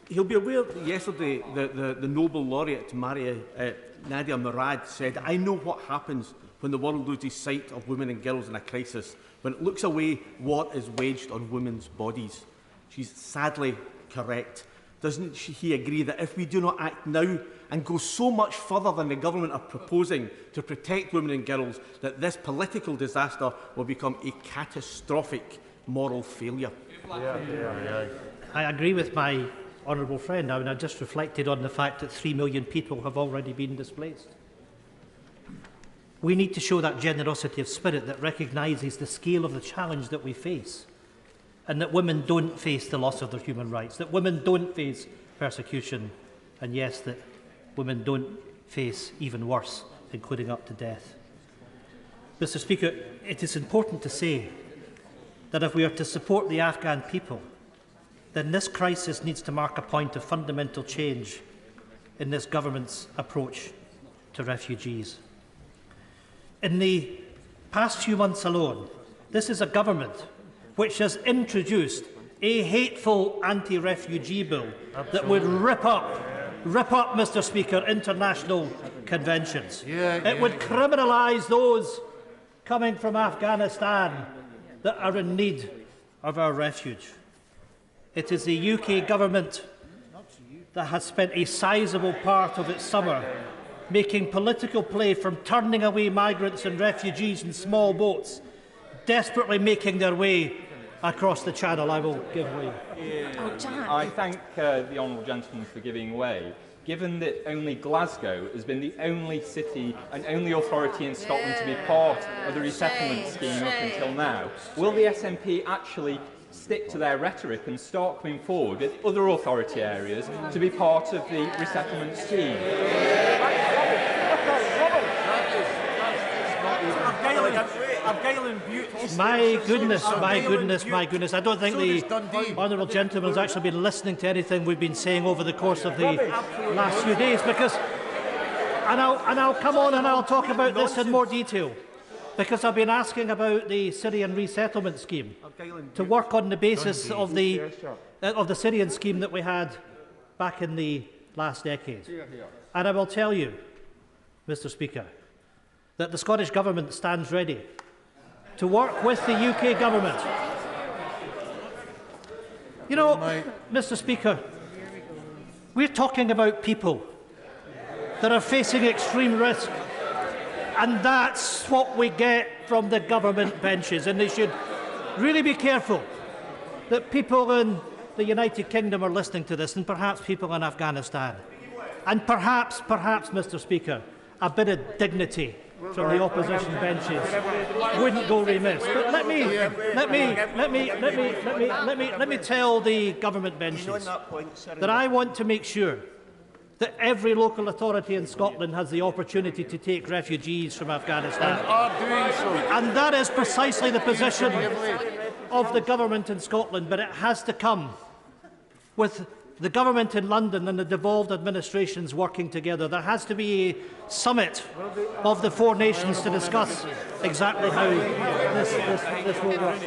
U: He'll be aware that yesterday the Nobel laureate Nadia Murad said, "I know what happens when the world loses sight of women and girls in a crisis, when it looks away what is waged on women's bodies." She's sadly correct. Doesn't he agree that if we do not act now and go so much further than the government are proposing to protect women and girls, that this political disaster will become a catastrophic moral failure?
S: I agree with my honourable friend. I just reflected on the fact that 3 million people have already been displaced. We need to show that generosity of spirit that recognises the scale of the challenge that we face, and that women don't face the loss of their human rights, that women don't face persecution, and yes, that women don't face even worse, including up to death. Mr. Speaker, it is important to say that if we are to support the Afghan people, then this crisis needs to mark a point of fundamental change in this government's approach to refugees. In the past few months alone, this is a government which has introduced a hateful anti-refugee bill that would rip up, Mr. Speaker, international conventions. It would criminalise those coming from Afghanistan that are in need of our refuge. It is the UK government that has spent a sizable part of its summer making political play from turning away migrants and refugees in small boats, desperately making their way across the Channel. I will give way.
A: I thank the honourable gentleman for giving way. Given that only Glasgow has been the only city and only authority in Scotland to be part of the resettlement scheme up until now, will the SNP actually stick to their rhetoric and start coming forward with other authority areas to be part of the resettlement scheme?
S: My goodness. I don't think the honourable gentleman has actually been listening to anything we've been saying over the course of the last few days, because, and I'll come on and I'll talk about this in more detail, because I've been asking about the Syrian resettlement scheme to work on the basis of the Syrian scheme that we had back in the last decade. And I will tell you, Mr. Speaker, that the Scottish Government stands ready to work with the UK Government. You know, Mr. Speaker, we're talking about people that are facing extreme risk, and that's what we get from the government benches, and they should really be careful that people in the United Kingdom are listening to this, and perhaps people in Afghanistan. And perhaps, Mr. Speaker, a bit of dignity from the opposition benches wouldn't go remiss. But let me tell the government benches that I want to make sure that every local authority in Scotland has the opportunity to take refugees from Afghanistan. And that is precisely the position of the government in Scotland, but it has to come with the government in London and the devolved administrations working together. There has to be a summit of the four nations to discuss exactly how this will work.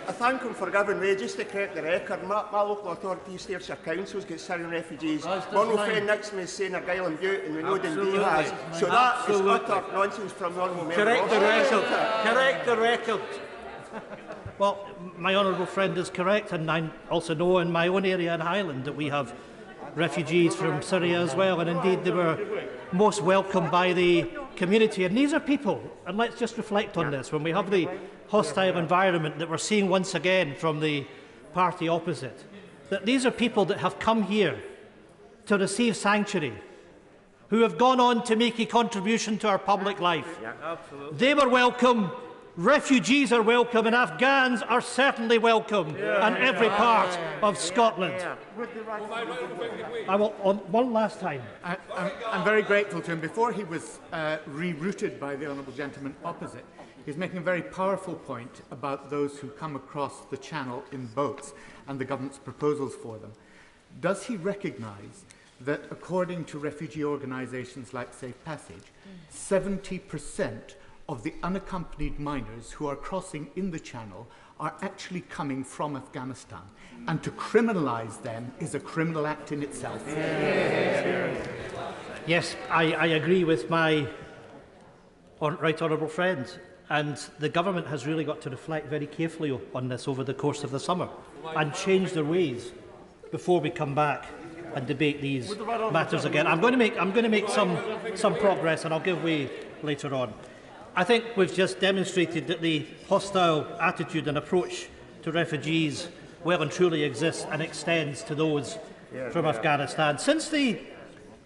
V: I thank him for giving way. Just to correct the record, my local authority, East Ayrshire Council's got Syrian refugees. One of friend next to me is saying Argyll and Bute, and we know Dundee has. So that is utter nonsense from the honourable member.
S: Correct the record. Correct the record. Well, my honourable friend is correct, and I also know in my own area in Highland that we have refugees from Syria as well, and indeed they were most welcomed by the community. And these are people, and let's just reflect on this, when we have the hostile environment that we're seeing once again from the party opposite, that these are people that have come here to receive sanctuary, who have gone on to make a contribution to our public life. They were welcome. Refugees are welcome, and Afghans are certainly welcome in every part of Scotland. I will, one last time.
W: I'm very grateful to him. Before he was rerouted by the honourable gentleman opposite, he's making a very powerful point about those who come across the Channel in boats and the government's proposals for them. Does he recognise that, according to refugee organisations like Safe Passage, 70% of the unaccompanied minors who are crossing in the Channel are actually coming from Afghanistan, and to criminalise them is a criminal act in itself?
S: Yes, I agree with my right honourable friend, and the government has really got to reflect very carefully on this over the course of the summer and change their ways before we come back and debate these matters again. I'm going to make some progress, and I'll give way later on. I think we've just demonstrated that the hostile attitude and approach to refugees well and truly exists and extends to those from Afghanistan. Since the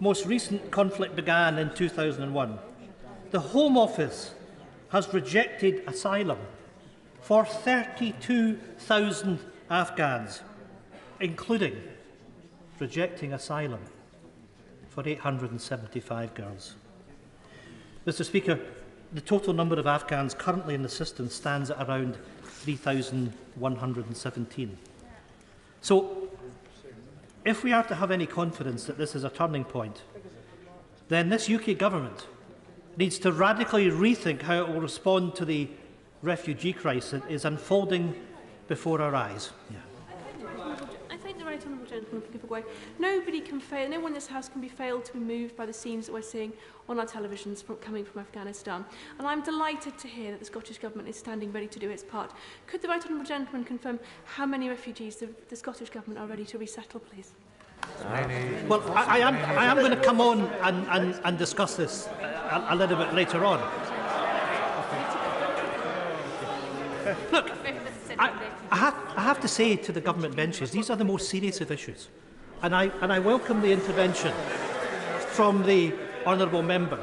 S: most recent conflict began in 2001, the Home Office has rejected asylum for 32,000 Afghans, including rejecting asylum for 875 girls. Mr. Speaker, the total number of Afghans currently in the system stands at around 3,117. So, if we are to have any confidence that this is a turning point, then this UK government needs to radically rethink how it will respond to the refugee crisis that is unfolding before our eyes.
X: I thank the right honourable gentleman for giving way. Nobody can fail, no one in this House can be failed to be moved by the scenes that we're seeing on our televisions coming from Afghanistan. And I'm delighted to hear that the Scottish Government is standing ready to do its part. Could the right honourable gentleman confirm how many refugees the Scottish Government are ready to resettle, please?
S: Well, I am going to come on and discuss this a little bit later on. Look, I have to say to the government benches, these are the most serious of issues. And I welcome the intervention from the honourable member.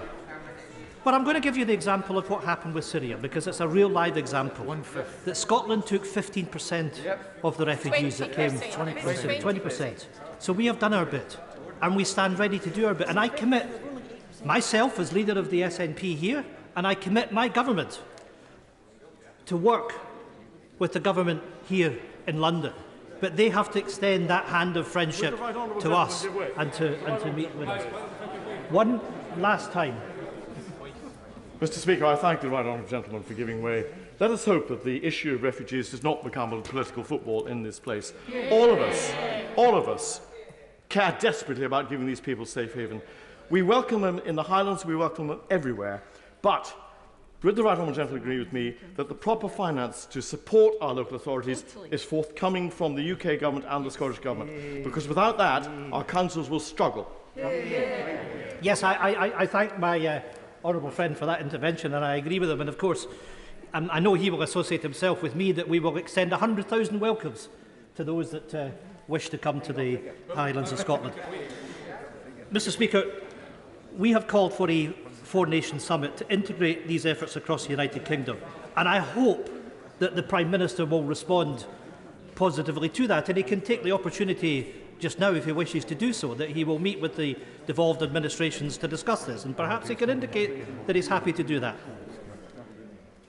S: But I'm going to give you the example of what happened with Syria, because it's a real live example. That Scotland took 15% of the refugees that came from Syria. 20%. So we have done our bit, and we stand ready to do our bit. And I commit myself as leader of the SNP here, and I commit my government to work with the government here in London. But they have to extend that hand of friendship to us and to meet with us. One last time.
D: Mr. Speaker, I thank the right honourable gentleman for giving way. Let us hope that the issue of refugees does not become a political football in this place. All of us care desperately about giving these people safe haven. We welcome them in the Highlands, we welcome them everywhere. But would the right honourable gentleman agree with me that the proper finance to support our local authorities is forthcoming from the UK government and the Scottish government? Because without that, our councils will struggle.
S: Yes, I thank my honourable friend for that intervention, and I agree with him. And of course, I know he will associate himself with me that we will extend 100,000 welcomes to those that wish to come to the Highlands of Scotland. Mr. Speaker, we have called for a four-nation summit to integrate these efforts across the United Kingdom, and I hope that the Prime Minister will respond positively to that, and he can take the opportunity just now, if he wishes to do so, that he will meet with the devolved administrations to discuss this, and perhaps he can indicate that he's happy to do that.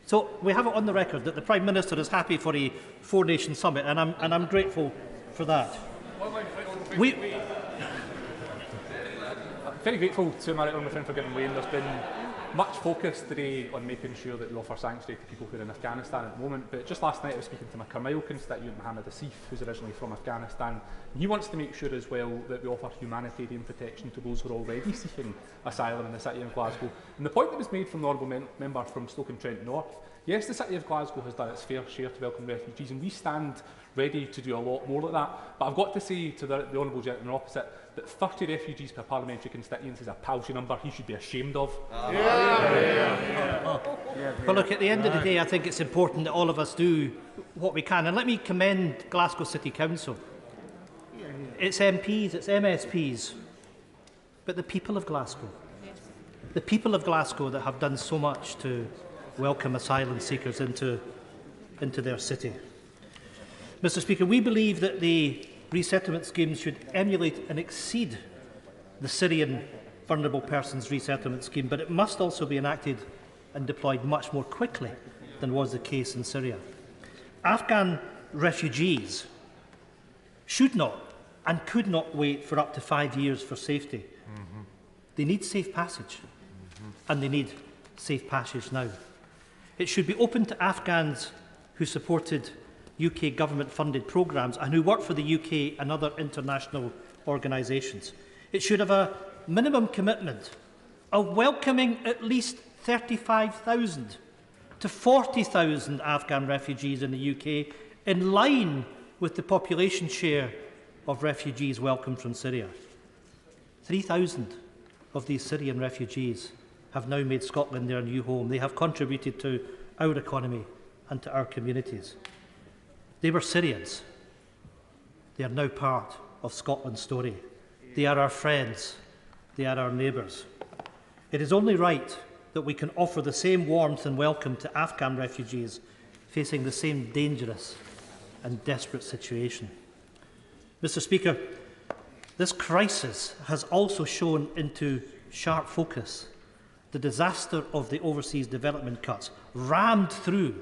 S: So we have it on the record that the Prime Minister is happy for a four-nation summit, and I'm grateful for that.
E: Very grateful to my honourable friend for giving way. There's been much focus today on making sure that we offer sanctuary to people who are in Afghanistan at the moment, but just last night I was speaking to my Carmyle constituent Mohammed Asif, who's originally from Afghanistan. He wants to make sure as well that we offer humanitarian protection to those who are already seeking asylum in the city of Glasgow. And the point that was made from the honourable member from Stoke-on-Trent North, yes, the city of Glasgow has done its fair share to welcome refugees, and we stand ready to do a lot more like that. But I've got to say to the honourable gentleman opposite that 30 refugees per parliamentary constituency is a paltry number he should be ashamed of.
S: Well, look, at the end of the day, I think it's important that all of us do what we can. And let me commend Glasgow City Council. It's MPs, it's MSPs, but the people of Glasgow. The people of Glasgow that have done so much to welcome asylum seekers into their city. Mr. Speaker, we believe that the resettlement schemes should emulate and exceed the Syrian Vulnerable Persons Resettlement Scheme, but it must also be enacted and deployed much more quickly than was the case in Syria. Afghan refugees should not and could not wait for up to 5 years for safety. They need safe passage, and they need safe passage now. It should be open to Afghans who supported UK government-funded programmes and who work for the UK and other international organisations. It should have a minimum commitment of welcoming at least 35,000 to 40,000 Afghan refugees in the UK, in line with the population share of refugees welcomed from Syria. 3,000 of these Syrian refugees have now made Scotland their new home. They have contributed to our economy and to our communities. They were Syrians. They are now part of Scotland's story. They are our friends. They are our neighbours. It is only right that we can offer the same warmth and welcome to Afghan refugees facing the same dangerous and desperate situation. Mr. Speaker, this crisis has also shown into sharp focus the disaster of the overseas development cuts rammed through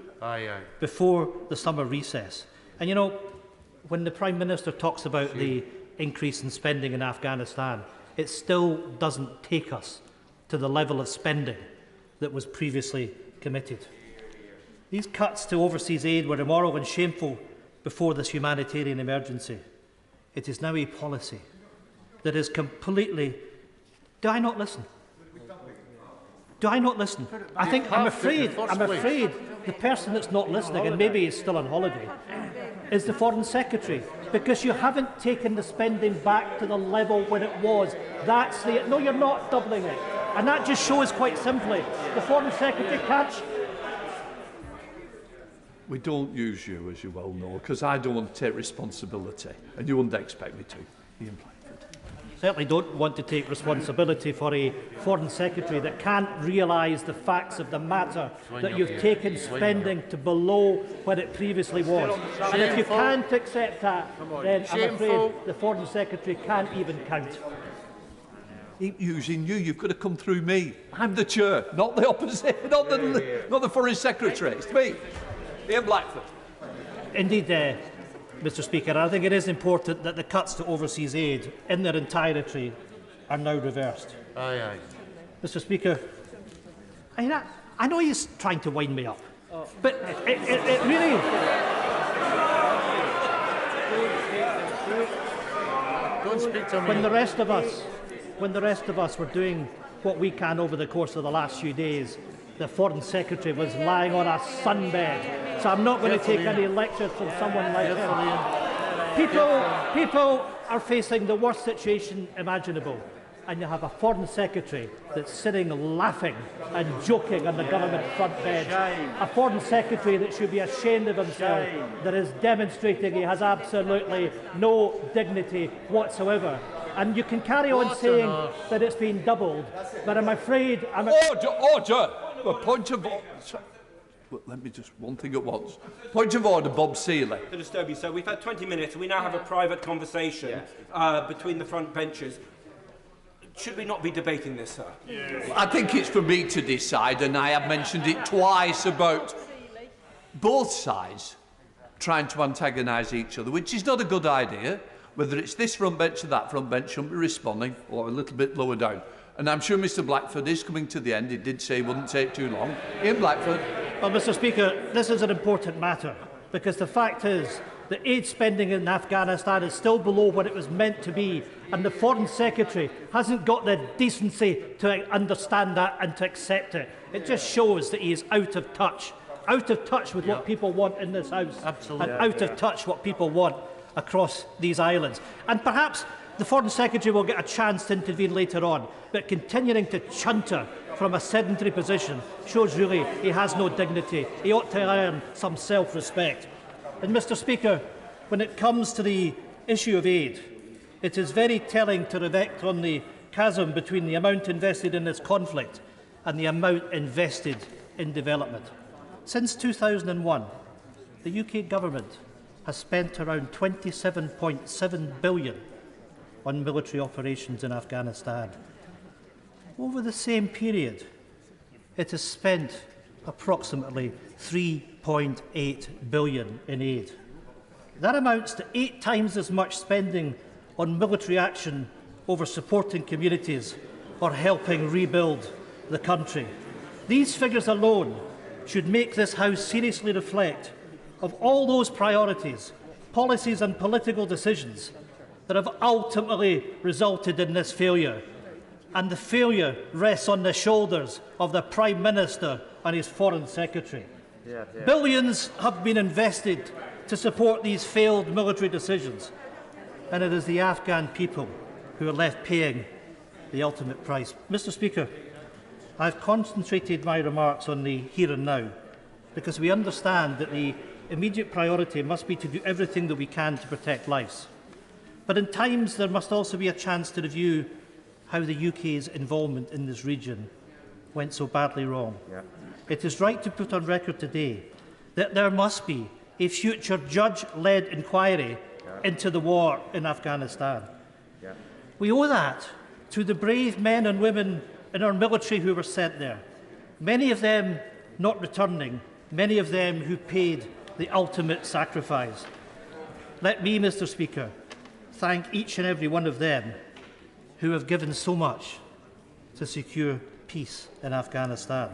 S: before the summer recess. And you know, when the Prime Minister talks about the increase in spending in Afghanistan, it still doesn't take us to the level of spending that was previously committed. These cuts to overseas aid were immoral and shameful before this humanitarian emergency. It is now a policy that is completely... Do I not listen? Do I not listen? I'm afraid the person that's not listening, and maybe is still on holiday, is the Foreign Secretary, because you haven't taken the spending back to the level when it was. That's the... No, you're not doubling it. And that just shows quite simply the Foreign Secretary can't...
B: We don't use you, as you well know, because I don't want to take responsibility, and you wouldn't expect me to. Ian Blackford.
S: Certainly don't want to take responsibility for a Foreign Secretary that can't realise the facts of the matter, that you've taken spending to below what it previously was. And if you can't accept that, then I'm afraid the Foreign Secretary can't even count.
B: Using you, you've got to come through me. I'm the chair, not the opposite, not the Foreign Secretary. It's me. Ian Blackford.
S: Indeed, Mr. Speaker, I think it is important that the cuts to overseas aid in their entirety are now reversed.
C: Aye, aye. Mr.
S: Speaker, I know he's trying to wind me up, but it really...
C: Don't speak to me.
S: When the rest of us were doing what we can over the course of the last few days, the Foreign Secretary was lying on a sunbed. So I'm not going to take any lectures from someone like him. People are facing the worst situation imaginable, and you have a Foreign Secretary that's sitting laughing and joking on the government front bench. A Foreign Secretary that should be ashamed of himself, that is demonstrating he has absolutely no dignity whatsoever. And you can carry on saying that it's been doubled, but I'm afraid...
B: Order! A point of order. Well, let me just one thing at once. Point of order, Bob Seeley.
L: To disturb you, sir, we've had 20 minutes and we now have a private conversation between the front benches. Should we not be debating this, sir?
B: I think it's for me to decide, and I have mentioned it twice about both sides trying to antagonise each other, which is not a good idea. Whether it's this front bench or that front bench shouldn't be responding, or a little bit lower down. And I'm sure Mr Blackford is coming to the end. He did say it wouldn't take too long. Ian Blackford.
S: Well, Mr Speaker, this is an important matter, because the fact is that aid spending in Afghanistan is still below what it was meant to be, and the Foreign Secretary hasn't got the decency to understand that and to accept it. It just shows that he is out of touch with what people want in this House, and out of touch what people want across these islands. And perhaps the Foreign Secretary will get a chance to intervene later on, but continuing to chunter from a sedentary position shows really he has no dignity. He ought to earn some self-respect. And Mr Speaker, when it comes to the issue of aid, it is very telling to reflect on the chasm between the amount invested in this conflict and the amount invested in development. Since 2001, the UK Government has spent around £27.7 billion on military operations in Afghanistan. Over the same period, it has spent approximately £3.8 billion in aid. That amounts to 8 times as much spending on military action over supporting communities or helping rebuild the country. These figures alone should make this House seriously reflect of all those priorities, policies and political decisions that have ultimately resulted in this failure. And the failure rests on the shoulders of the Prime Minister and his Foreign Secretary. Billions have been invested to support these failed military decisions, and it is the Afghan people who are left paying the ultimate price. Mr Speaker, I have concentrated my remarks on the here and now because we understand that the immediate priority must be to do everything that we can to protect lives. But in times there must also be a chance to review how the UK's involvement in this region went so badly wrong. It is right to put on record today that there must be a future judge-led inquiry into the war in Afghanistan. We owe that to the brave men and women in our military who were sent there, many of them not returning, many of them who paid the ultimate sacrifice. Let me, Mr Speaker, thank each and every one of them who have given so much to secure peace in Afghanistan.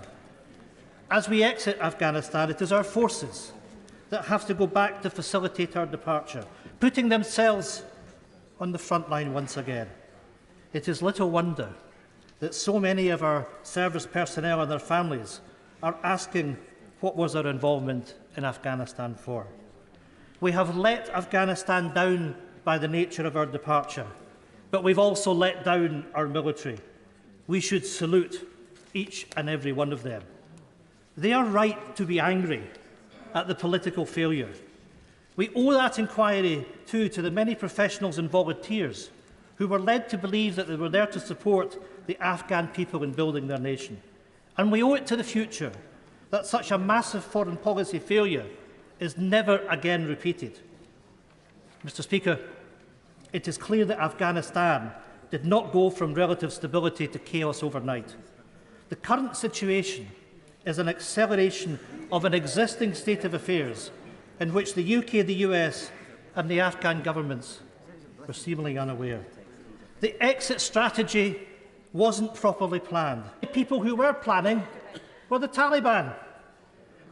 S: As we exit Afghanistan, it is our forces that have to go back to facilitate our departure, putting themselves on the front line once again. It is little wonder that so many of our service personnel and their families are asking what was our involvement in Afghanistan for. We have let Afghanistan down by the nature of our departure, but we've also let down our military. We should salute each and every one of them. They are right to be angry at the political failure. We owe that inquiry too to the many professionals and volunteers who were led to believe that they were there to support the Afghan people in building their nation. And we owe it to the future that such a massive foreign policy failure is never again repeated. Mr. Speaker, it is clear that Afghanistan did not go from relative stability to chaos overnight. The current situation is an acceleration of an existing state of affairs in which the UK, the US and the Afghan governments were seemingly unaware. The exit strategy wasn't properly planned. The people who were planning were the Taliban.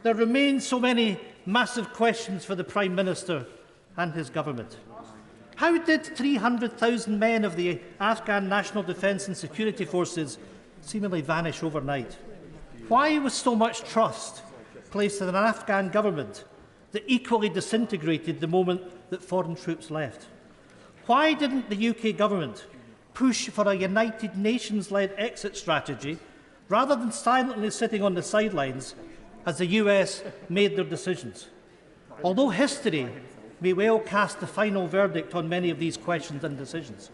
S: There remain so many massive questions for the Prime Minister and his government. How did 300,000 men of the Afghan National Defence and Security Forces seemingly vanish overnight? Why was so much trust placed in an Afghan government that equally disintegrated the moment that foreign troops left? Why didn't the UK government push for a United Nations-led exit strategy rather than silently sitting on the sidelines as the US made their decisions? Although history may well cast the final verdict on many of these questions and decisions,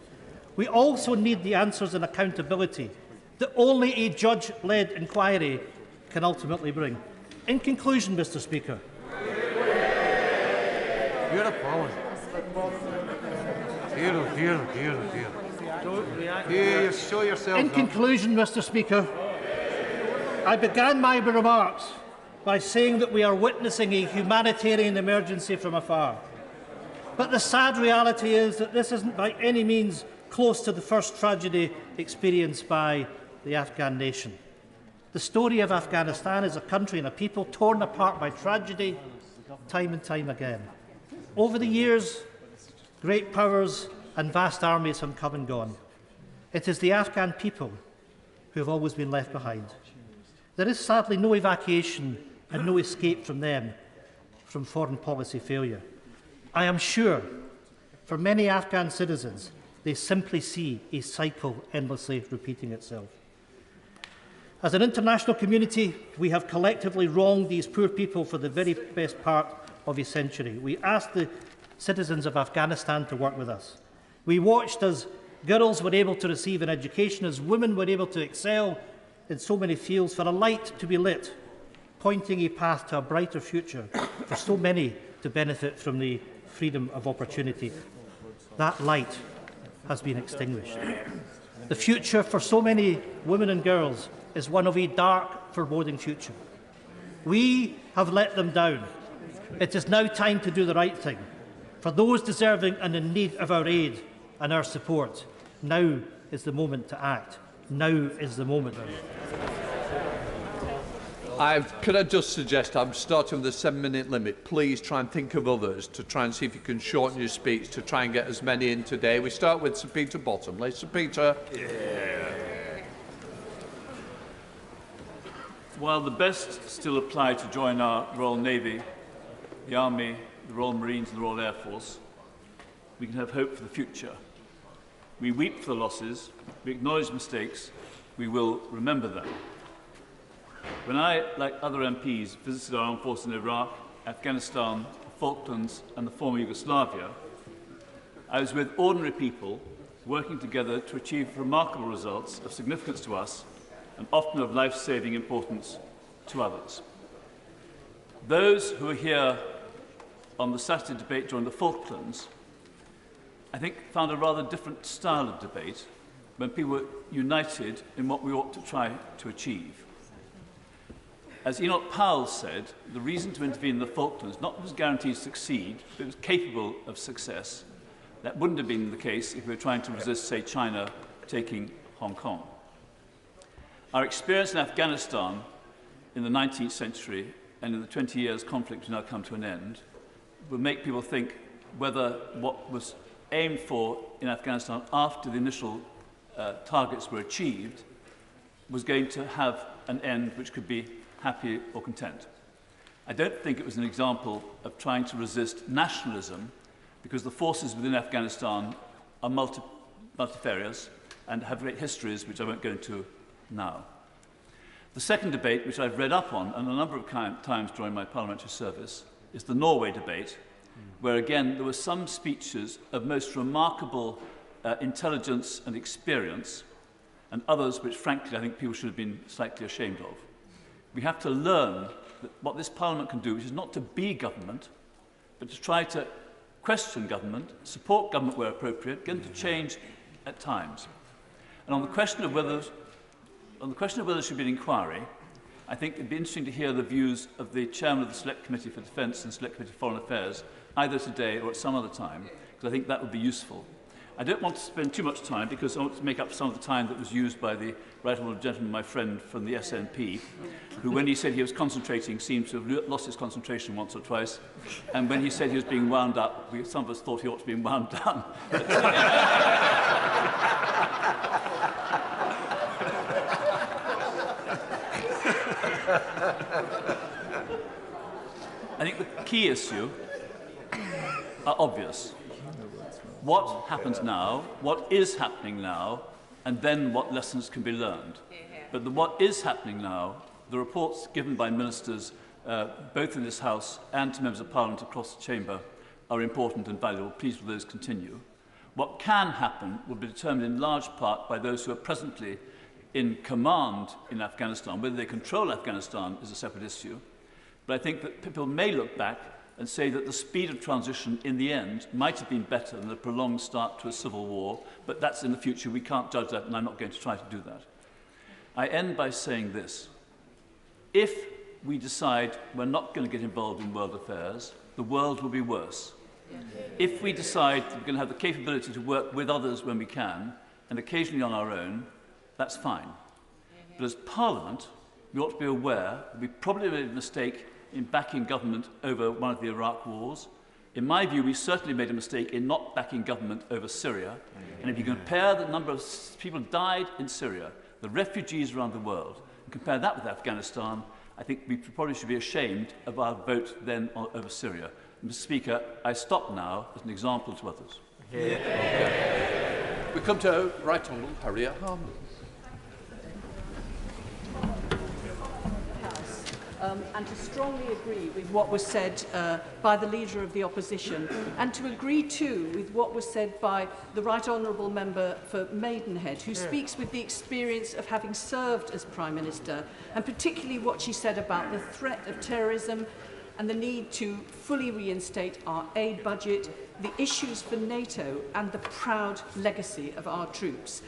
S: we also need the answers and accountability that only a judge-led inquiry can ultimately bring. In conclusion, Mr. Speaker,
F: you're appalling. Here, show yourself.
S: In conclusion, Mr. Speaker, I began my remarks by saying that we are witnessing a humanitarian emergency from afar. But the sad reality is that this isn't by any means close to the first tragedy experienced by the Afghan nation. The story of Afghanistan is a country and a people torn apart by tragedy time and time again. Over the years, great powers and vast armies have come and gone. It is the Afghan people who have always been left behind. There is sadly no evacuation and no escape from them from foreign policy failure. I am sure for many Afghan citizens, they simply see a cycle endlessly repeating itself. As an international community, we have collectively wronged these poor people for the very best part of a century. We asked the citizens of Afghanistan to work with us. We watched as girls were able to receive an education, as women were able to excel in so many fields, for a light to be lit, pointing a path to a brighter future for so many to benefit from the freedom of opportunity. That light has been extinguished. The future for so many women and girls is one of a dark, foreboding future. We have let them down. It is now time to do the right thing. For those deserving and in need of our aid and our support, now is the moment to act. Now is the moment.
B: Could I just suggest, I'm starting with a 7-minute limit. Please try and think of others to try and see if you can shorten your speech to try and get as many in today. We start with Sir Peter Bottomley. Sir Peter.
G: While the best still apply to join our Royal Navy, the Army, the Royal Marines and the Royal Air Force, we can have hope for the future. We weep for the losses, we acknowledge mistakes, we will remember them. When I, like other MPs, visited our armed forces in Iraq, Afghanistan, the Falklands and the former Yugoslavia, I was with ordinary people working together to achieve remarkable results of significance to us and often of life-saving importance to others. Those who are here on the Saturday debate during the Falklands, I think, found a rather different style of debate when people were united in what we ought to try to achieve. As Enoch Powell said, the reason to intervene in the Falklands not was guaranteed to succeed, but it was capable of success. That wouldn't have been the case if we were trying to resist, say, China taking Hong Kong. Our experience in Afghanistan in the 19th century and in the 20 years conflict has now come to an end will make people think whether what was aimed for in Afghanistan after the initial targets were achieved was going to have an end which could be happy or content. I don't think it was an example of trying to resist nationalism, because the forces within Afghanistan are multifarious and have great histories, which I won't go into now. The second debate, which I've read up on and a number of times during my parliamentary service, is the Norway debate, where again there were some speeches of most remarkable intelligence and experience, and others which frankly I think people should have been slightly ashamed of. We have to learn that what this Parliament can do, which is not to be government, but to try to question government, support government where appropriate, get them to change at times. And on the question of whether there should be an inquiry, I think it would be interesting to hear the views of the Chairman of the Select Committee for Defence and Select Committee for Foreign Affairs, either today or at some other time, because I think that would be useful. I don't want to spend too much time, because I want to make up some of the time that was used by the right honourable gentleman, my friend from the SNP, who, when he said he was concentrating, seems to have lost his concentration once or twice. And when he said he was being wound up, some of us thought he ought to be wound down. I think the key issue are obvious. What happens now, what is happening now, and then what lessons can be learned. But what is happening now, the reports given by ministers, both in this House and to members of Parliament across the chamber, are important and valuable. Please will those continue. What can happen will be determined in large part by those who are presently in command in Afghanistan. Whether they control Afghanistan is a separate issue. But I think that people may look back and say that the speed of transition in the end might have been better than a prolonged start to a civil war, but that's in the future. We can't judge that, and I'm not going to try to do that. I end by saying this. If we decide we're not going to get involved in world affairs, the world will be worse. If we decide that we're going to have the capability to work with others when we can, and occasionally on our own, that's fine. But as Parliament, we ought to be aware that we probably made a mistake in backing government over one of the Iraq wars. In my view, we certainly made a mistake in not backing government over Syria. And if you compare the number of people who died in Syria, the refugees around the world, and compare that with Afghanistan, I think we probably should be ashamed of our vote then over Syria. Mr. Speaker, I stop now as an example to others.
B: We come to Right Honourable Harriet Harman.
H: And to strongly agree with what was said by the Leader of the Opposition, and to agree too with what was said by the Right Honourable Member for Maidenhead, who speaks with the experience of having served as Prime Minister, and particularly what she said about the threat of terrorism and the need to fully reinstate our aid budget, the issues for NATO and the proud legacy of our troops.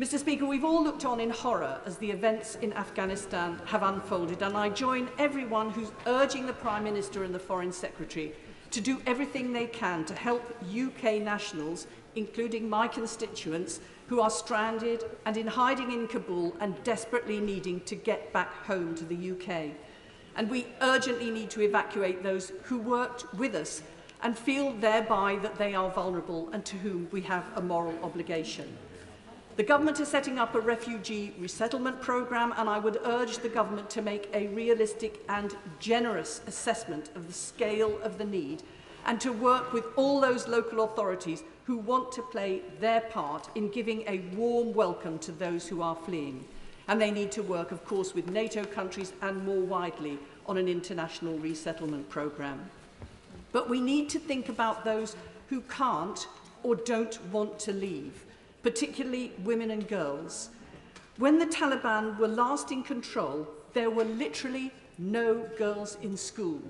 H: Mr. Speaker, we've all looked on in horror as the events in Afghanistan have unfolded, and I join everyone who's urging the Prime Minister and the Foreign Secretary to do everything they can to help UK nationals, including my constituents, who are stranded and in hiding in Kabul and desperately needing to get back home to the UK. And we urgently need to evacuate those who worked with us and feel thereby that they are vulnerable and to whom we have a moral obligation. The government is setting up a refugee resettlement programme, and I would urge the government to make a realistic and generous assessment of the scale of the need, and to work with all those local authorities who want to play their part in giving a warm welcome to those who are fleeing. And they need to work, of course, with NATO countries and more widely on an international resettlement programme. But we need to think about those who can't or don't want to leave, particularly women and girls. When the Taliban were last in control, there were literally no girls in school.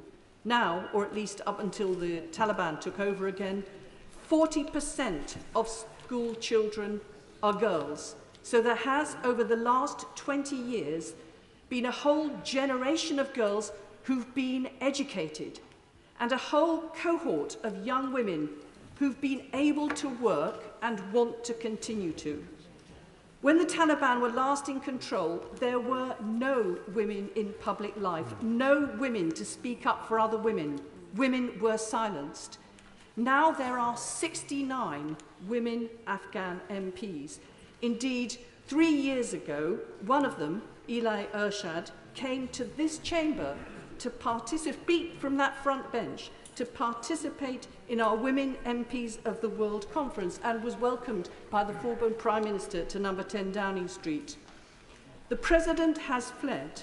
H: Now, or at least up until the Taliban took over again, 40% of school children are girls. So there has, over the last 20 years, been a whole generation of girls who've been educated, and a whole cohort of young women who've been able to work and want to continue to. When the Taliban were last in control, there were no women in public life, no women to speak up for other women. Women were silenced. Now there are 69 women Afghan MPs. Indeed, 3 years ago, one of them, Eli Ershad, came to this chamber to participate from that front bench, to participate in our Women MPs of the World Conference, and was welcomed by the former Prime Minister to number 10 Downing Street. The President has fled,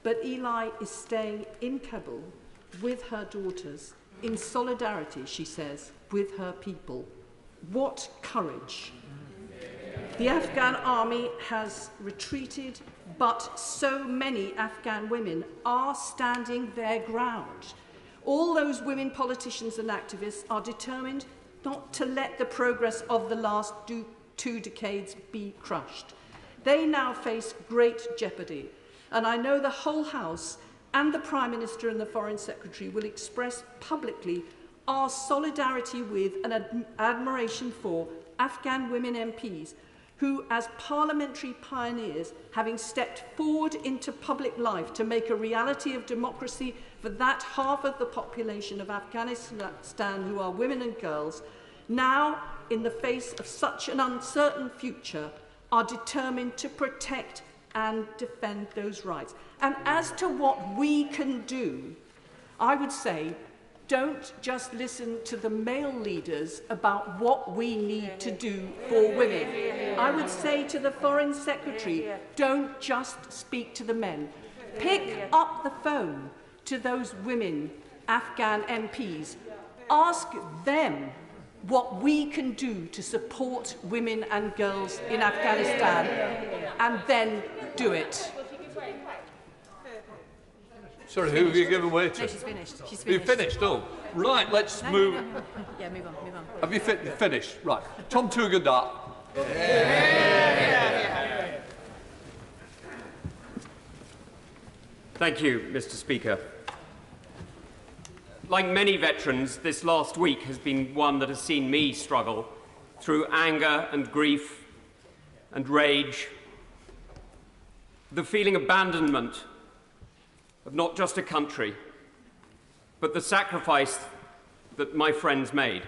H: but Eli is staying in Kabul with her daughters, in solidarity, she says, with her people. What courage! The Afghan army has retreated, but so many Afghan women are standing their ground. All those women politicians and activists are determined not to let the progress of the last 2 decades be crushed. They now face great jeopardy, and I know the whole House and the Prime Minister and the Foreign Secretary will express publicly our solidarity with and admiration for Afghan women MPs who, as parliamentary pioneers, having stepped forward into public life to make a reality of democracy for that half of the population of Afghanistan who are women and girls, now, in the face of such an uncertain future, are determined to protect and defend those rights. And as to what we can do, I would say, don't just listen to the male leaders about what we need to do for women. I would say to the Foreign Secretary, don't just speak to the men. Pick up the phone to those women, Afghan MPs. Ask them what we can do to support women and girls in Afghanistan, and then do it.
B: Sorry, who have you given way to?
P: No, she's finished. She's
B: You finished? Oh, right, let's move.
P: Yeah, move on, move on.
B: Have you finished? Right. Tom Tugendhat.
I: Thank you, Mr. Speaker. Like many veterans, this last week has been one that has seen me struggle through anger and grief and rage, the feeling of abandonment of not just a country, but the sacrifice that my friends made.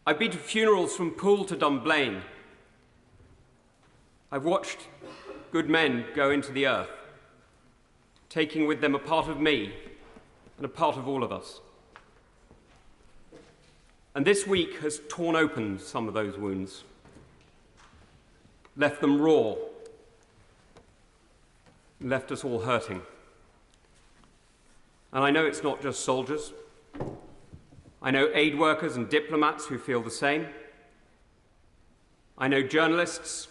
I: I've been to funerals from Poole to Dunblane. I've watched good men go into the earth, taking with them a part of me and a part of all of us. And this week has torn open some of those wounds, left them raw, left us all hurting. And I know it's not just soldiers. I know aid workers and diplomats who feel the same. I know journalists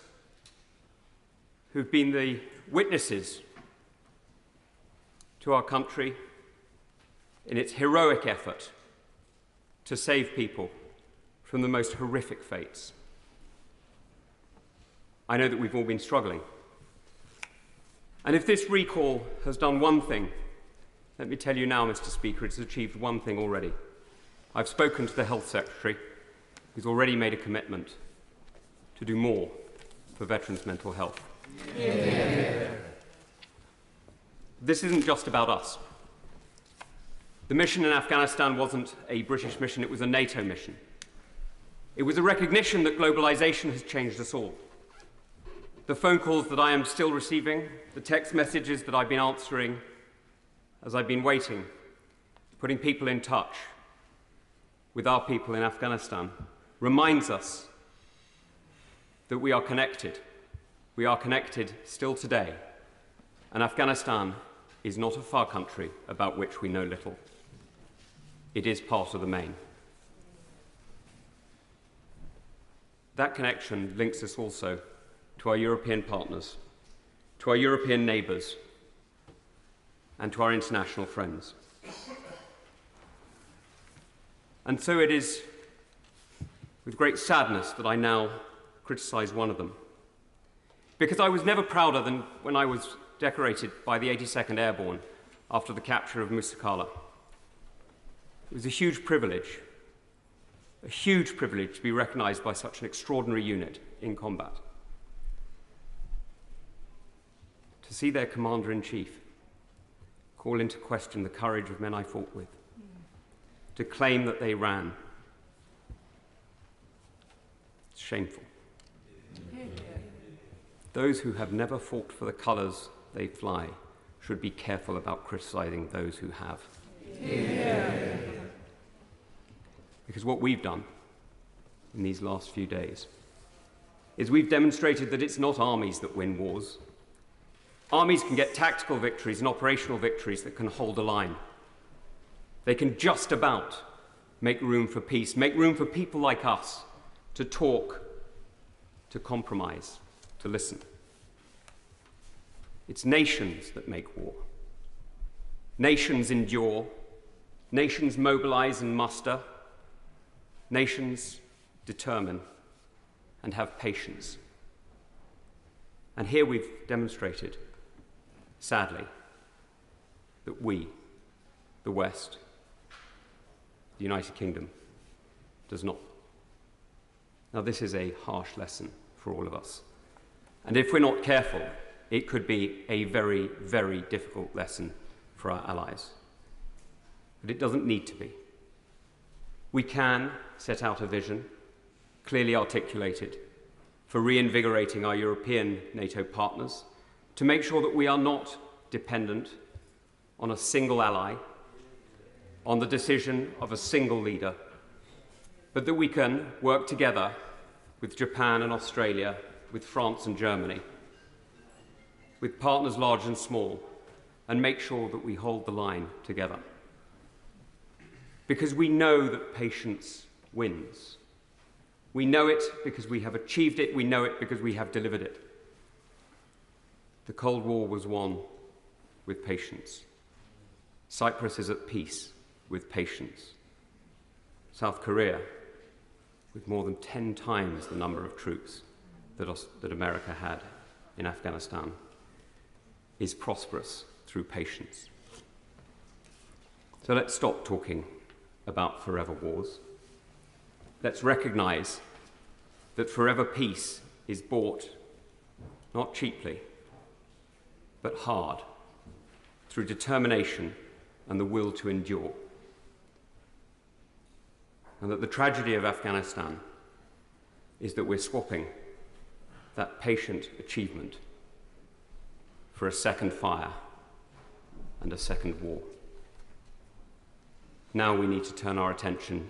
I: who've been the witnesses to our country in its heroic effort to save people from the most horrific fates. I know that we've all been struggling. And if this recall has done one thing, let me tell you now, Mr. Speaker, it's achieved one thing already. I've spoken to the Health Secretary, who's already made a commitment to do more for veterans' mental health. Yeah. This isn't just about us. The mission in Afghanistan wasn't a British mission, it was a NATO mission. It was a recognition that globalization has changed us all. The phone calls that I am still receiving, the text messages that I've been answering as I've been waiting, putting people in touch with our people in Afghanistan, reminds us that we are connected. We are connected still today, and Afghanistan is not a far country about which we know little. It is part of the main. That connection links us also to our European partners, to our European neighbours, and to our international friends. And so it is with great sadness that I now criticise one of them, because I was never prouder than when I was decorated by the 82nd Airborne after the capture of Musakala. It was a huge privilege to be recognised by such an extraordinary unit in combat. To see their Commander-in-Chief call into question the courage of men I fought with, to claim that they ran. It's shameful. Those who have never fought for the colours they fly should be careful about criticising those who have.
P: Yeah.
I: Because what we've done in these last few days is we've demonstrated that it's not armies that win wars. Armies can get tactical victories and operational victories that can hold a line. They can just about make room for peace, make room for people like us to talk, to compromise, to listen. It's nations that make war. Nations endure. Nations mobilize and muster. Nations determine and have patience. And here we've demonstrated, sadly, that we, the West, the United Kingdom, does not. Now, this is a harsh lesson for all of us. And if we're not careful, it could be a very, very difficult lesson for our allies. But it doesn't need to be. We can set out a vision, clearly articulated, for reinvigorating our European NATO partners, to make sure that we are not dependent on a single ally, on the decision of a single leader, but that we can work together with Japan and Australia, with France and Germany, with partners large and small, and make sure that we hold the line together. Because we know that patience wins. We know it because we have achieved it. We know it because we have delivered it. The Cold War was won with patience. Cyprus is at peace with patience. South Korea, with more than 10 times the number of troops that America had in Afghanistan, is prosperous through patience. So let's stop talking about forever wars. Let's recognize that forever peace is bought not cheaply, but hard, through determination and the will to endure. And that the tragedy of Afghanistan is that we're swapping that patient achievement for a second fire and a second war. Now we need to turn our attention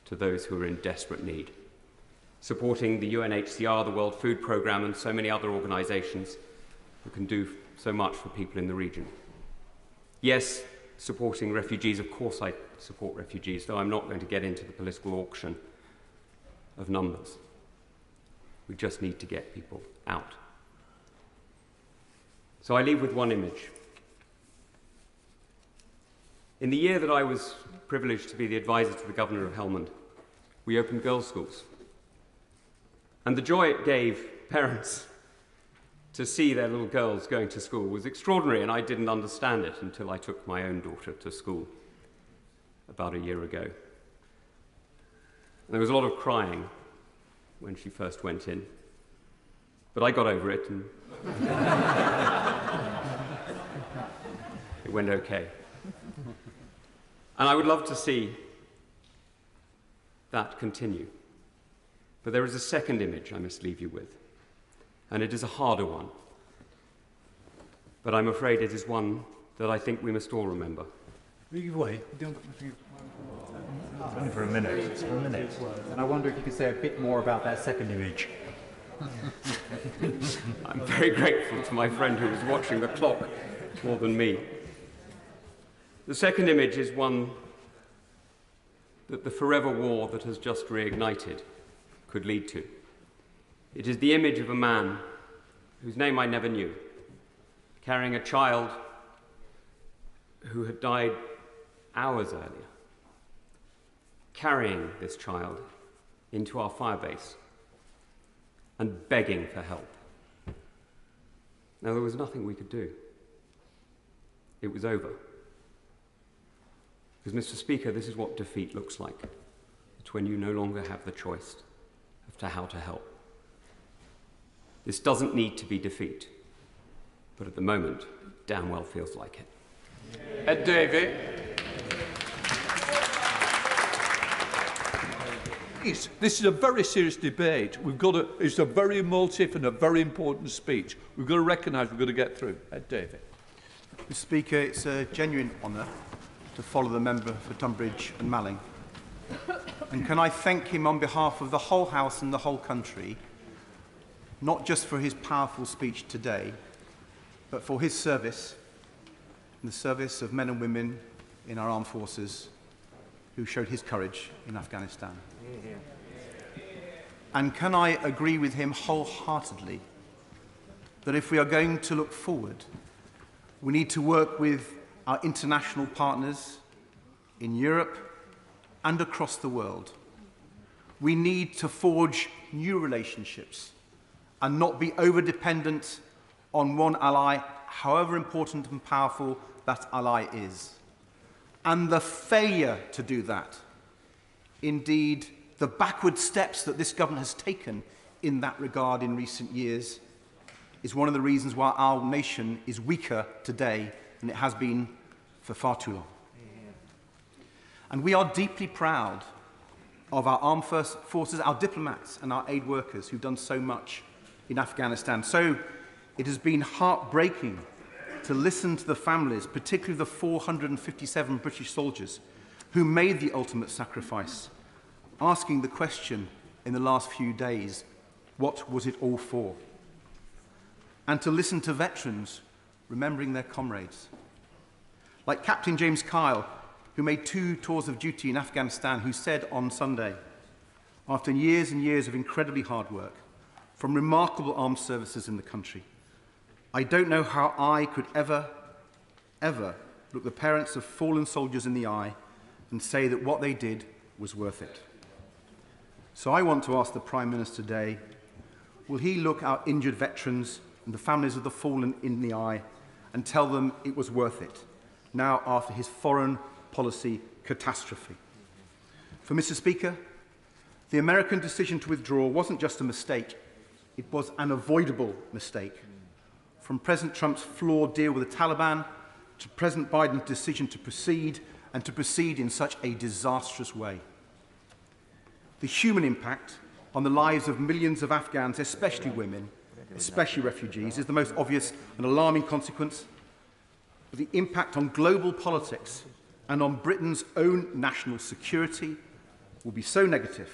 I: to those who are in desperate need, supporting the UNHCR, the World Food Programme, and so many other organisations who can do so much for people in the region. Yes, supporting refugees, of course I support refugees, though I'm not going to get into the political auction of numbers. We just need to get people out. So I leave with one image. In the year that I was privileged to be the advisor to the Governor of Helmand, we opened girls' schools. And the joy it gave parents to see their little girls going to school was extraordinary, and I didn't understand it until I took my own daughter to school about a year ago. And there was a lot of crying when she first went in, but I got over it and it went okay. And I would love to see that continue. But there is a second image I must leave you with, and it is a harder one. But I'm afraid it is one that I think we must all remember.
J: Only for a minute. It's for a minute. And I wonder if you could say a bit more about that second image.
I: I'm very grateful to my friend who was watching the clock more than me. The second image is one that the forever war that has just reignited could lead to. It is the image of a man whose name I never knew, carrying a child who had died hours earlier, carrying this child into our firebase and begging for help. Now, there was nothing we could do. It was over. Because, Mr. Speaker, this is what defeat looks like. It's when you no longer have the choice as to how to help. This doesn't need to be defeat, but at the moment, it damn well feels like it.
B: Ed Davey. This is a very serious debate. It's a very emotive and a very important speech. We've got to recognise we've got to get through. Ed Davey.
F: Mr. Speaker, it's a genuine honour to follow the member for Tunbridge and Malling. And can I thank him on behalf of the whole House and the whole country, not just for his powerful speech today, but for his service, and the service of men and women in our armed forces who showed his courage in Afghanistan. And can I agree with him wholeheartedly that if we are going to look forward, we need to work with our international partners in Europe and across the world. We need to forge new relationships and not be over-dependent on one ally, however important and powerful that ally is. And the failure to do that, indeed the backward steps that this government has taken in that regard in recent years, is one of the reasons why our nation is weaker today than it has been for far too long. And we are deeply proud of our armed forces, our diplomats and our aid workers who've done so much in Afghanistan. So it has been heartbreaking to listen to the families, particularly the 457 British soldiers who made the ultimate sacrifice, asking the question in the last few days, what was it all for? And to listen to veterans remembering their comrades. Like Captain James Kyle, who made 2 tours of duty in Afghanistan, who said on Sunday, after years and years of incredibly hard work, from remarkable armed services in the country, I don't know how I could ever look the parents of fallen soldiers in the eye and say that what they did was worth it. So I want to ask the Prime Minister today, will he look our injured veterans and the families of the fallen in the eye and tell them it was worth it, now after his foreign policy catastrophe? For Mr. Speaker, the American decision to withdraw wasn't just a mistake, it was an avoidable mistake. From President Trump's flawed deal with the Taliban to President Biden's decision to proceed, and to proceed in such a disastrous way. The human impact on the lives of millions of Afghans, especially women, especially refugees, is the most obvious and alarming consequence. But the impact on global politics and on Britain's own national security will be so negative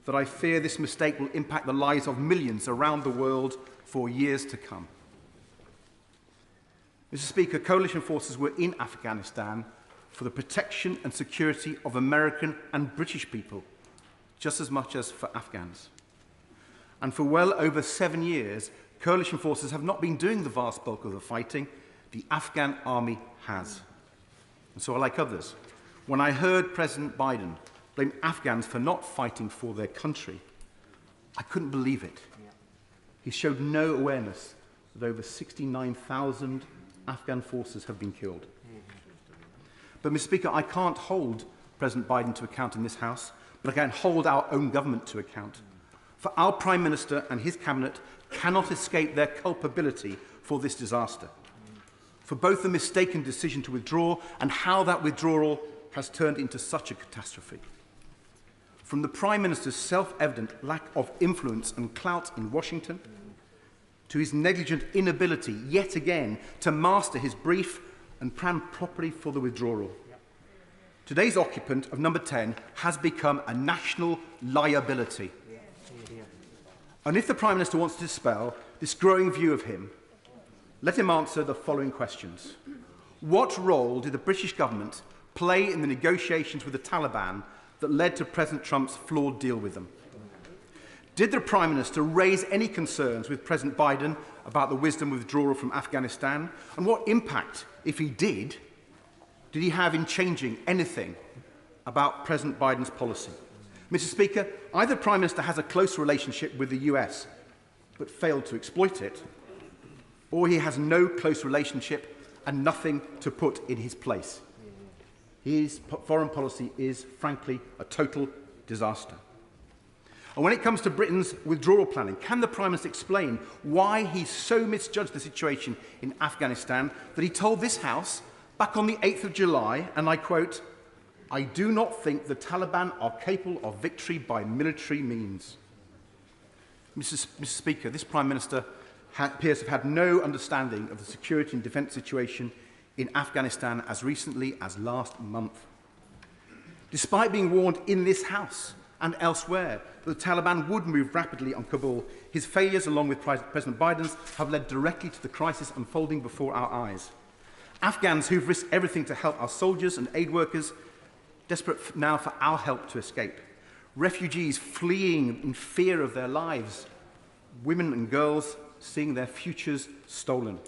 F: that I fear this mistake will impact the lives of millions around the world for years to come. Mr. Speaker, coalition forces were in Afghanistan for the protection and security of American and British people, just as much as for Afghans. And for well over 7 years, coalition forces have not been doing the vast bulk of the fighting. The Afghan army has. And so, like others, when I heard President Biden blame Afghans for not fighting for their country, I couldn't believe it. He showed no awareness that over 69,000 Afghan forces have been killed. But, Mr. Speaker, I can't hold President Biden to account in this House, but I can hold our own government to account. For our Prime Minister and his Cabinet cannot escape their culpability for this disaster, for both the mistaken decision to withdraw and how that withdrawal has turned into such a catastrophe. From the Prime Minister's self-evident lack of influence and clout in Washington, to his negligent inability, yet again, to master his brief and plan properly for the withdrawal. Today's occupant of number 10 has become a national liability. And if the Prime Minister wants to dispel this growing view of him, let him answer the following questions. What role did the British government play in the negotiations with the Taliban that led to President Trump's flawed deal with them? Did the Prime Minister raise any concerns with President Biden about the wisdom of withdrawal from Afghanistan? And what impact, if he did he have in changing anything about President Biden's policy? Mr. Speaker, either the Prime Minister has a close relationship with the US but failed to exploit it, or he has no close relationship and nothing to put in his place. His foreign policy is, frankly, a total disaster. And when it comes to Britain's withdrawal planning, can the Prime Minister explain why he so misjudged the situation in Afghanistan that he told this House back on the 8th of July, and I quote, "I do not think the Taliban are capable of victory by military means." Mr. Speaker, this Prime Minister appears to have had no understanding of the security and defence situation in Afghanistan as recently as last month. Despite being warned in this House and elsewhere that the Taliban would move rapidly on Kabul, his failures, along with President Biden's, have led directly to the crisis unfolding before our eyes. Afghans who've risked everything to help our soldiers and aid workers, desperate now for our help to escape. Refugees fleeing in fear of their lives. Women and girls seeing their futures stolen.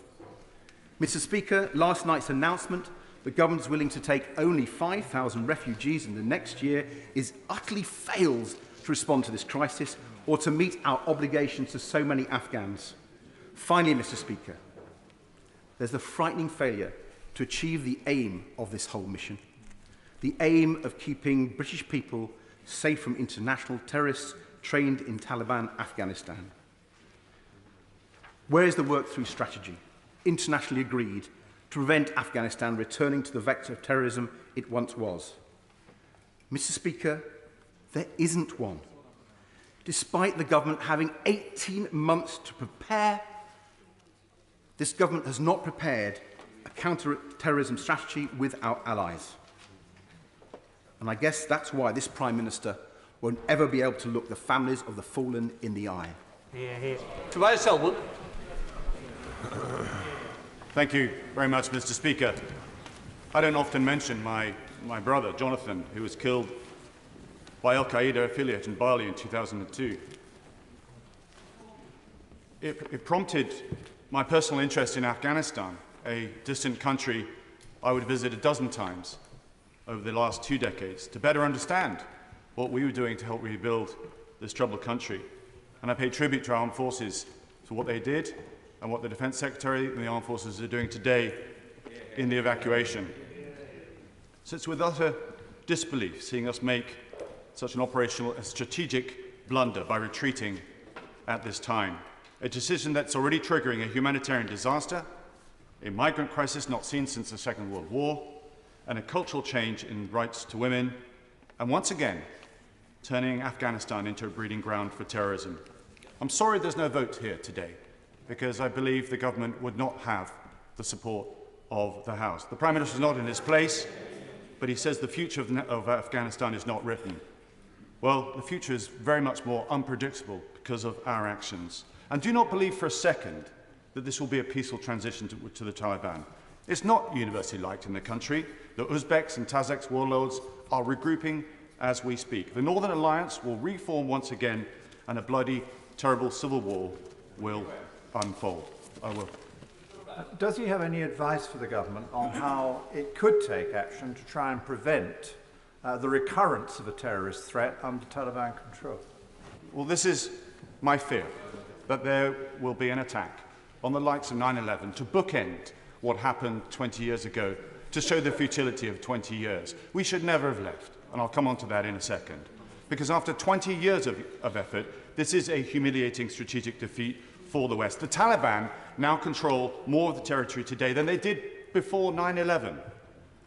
F: Mr. Speaker, last night's announcement the government is willing to take only 5,000 refugees in the next year utterly fails to respond to this crisis or to meet our obligations to so many Afghans. Finally, Mr. Speaker, there's the frightening failure to achieve the aim of this whole mission, the aim of keeping British people safe from international terrorists trained in Taliban Afghanistan. Where is the work-through strategy, internationally agreed, to prevent Afghanistan returning to the vector of terrorism it once was? Mr. Speaker, there isn't one. Despite the government having 18 months to prepare, this government has not prepared a counter-terrorism strategy with our allies. And I guess that's why this Prime Minister won't ever be able to look the families of the fallen in the eye.
K: Tobias Selwood. Thank you very much, Mr. Speaker. I don't often mention my brother, Jonathan, who was killed by Al-Qaeda affiliate in Bali in 2002. It prompted my personal interest in Afghanistan, a distant country I would visit a dozen times over the last 2 decades, to better understand what we were doing to help rebuild this troubled country. And I pay tribute to our armed forces for what they did and what the Defence Secretary and the armed forces are doing today in the evacuation. So it's with utter disbelief seeing us make such an operational and strategic blunder by retreating at this time. A decision that's already triggering a humanitarian disaster, a migrant crisis not seen since the Second World War, and a cultural change in rights to women, and once again, turning Afghanistan into a breeding ground for terrorism. I'm sorry there's no vote here today, because I believe the government would not have the support of the House. The Prime Minister is not in his place, but he says the future of Afghanistan is not written. Well, the future is very much more unpredictable because of our actions. And do not believe for a second that this will be a peaceful transition to the Taliban. It's not universally liked in the country. The Uzbeks and Tajiks warlords are regrouping as we speak. The Northern Alliance will reform once again, and a bloody, terrible civil war will unfold. I will.
J: Does he have any advice for the government on how it could take action to try and prevent the recurrence of a terrorist threat under Taliban control?
K: Well, this is my fear, that there will be an attack on the likes of 9/11 to bookend what happened 20 years ago, to show the futility of 20 years. We should never have left, and I'll come on to that in a second. Because after 20 years of effort, this is a humiliating strategic defeat for the West. The Taliban now control more of the territory today than they did before 9/11.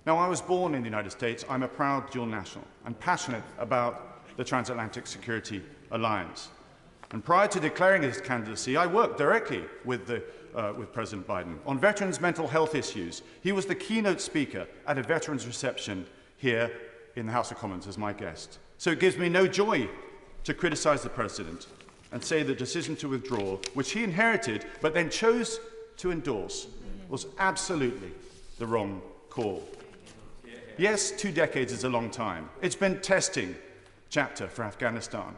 K: Now, I was born in the United States. I'm a proud dual national and passionate about the Transatlantic Security Alliance. And prior to declaring his candidacy, I worked directly with President Biden on veterans' mental health issues. He was the keynote speaker at a veterans' reception here in the House of Commons as my guest. So it gives me no joy to criticize the president and say the decision to withdraw, which he inherited but then chose to endorse, was absolutely the wrong call. Yes, 2 decades is a long time. It's been a testing chapter for Afghanistan.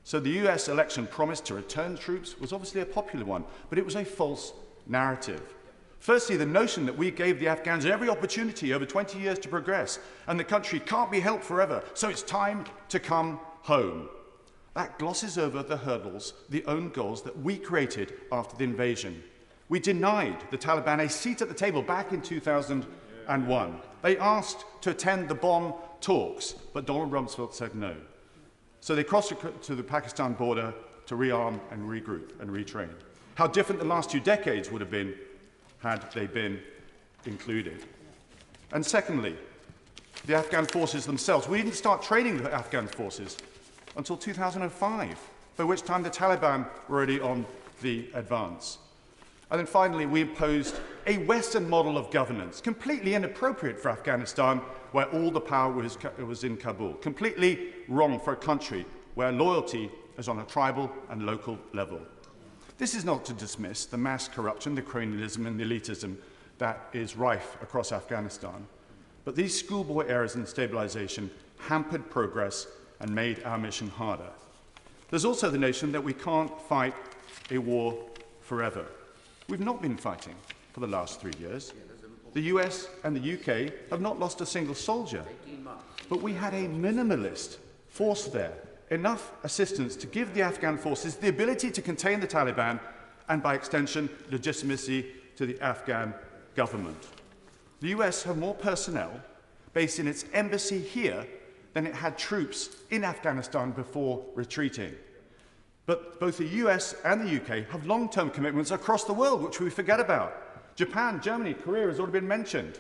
K: So the US election promise to return troops was obviously a popular one, but it was a false narrative. Firstly, the notion that we gave the Afghans every opportunity over 20 years to progress, and the country can't be helped forever, so it's time to come home. That glosses over the hurdles, the own goals that we created after the invasion. We denied the Taliban a seat at the table back in 2001. They asked to attend the bomb talks, but Donald Rumsfeld said no. So they crossed to the Pakistan border to rearm and regroup and retrain. How different the last 2 decades would have been had they been included. And secondly, the Afghan forces themselves. We didn't start training the Afghan forces until 2005, by which time the Taliban were already on the advance. And then finally, we imposed a Western model of governance, completely inappropriate for Afghanistan, where all the power was in Kabul. Completely wrong for a country where loyalty is on a tribal and local level. This is not to dismiss the mass corruption, the cronyism and the elitism that is rife across Afghanistan. But these schoolboy errors in stabilization hampered progress and made our mission harder. There's also the notion that we can't fight a war forever. We've not been fighting for the last 3 years. The US and the UK have not lost a single soldier. But we had a minimalist force there, enough assistance to give the Afghan forces the ability to contain the Taliban and, by extension, legitimacy to the Afghan government. The US have more personnel based in its embassy here than it had troops in Afghanistan before retreating. But both the US and the UK have long-term commitments across the world, which we forget about. Japan, Germany, Korea has already been mentioned.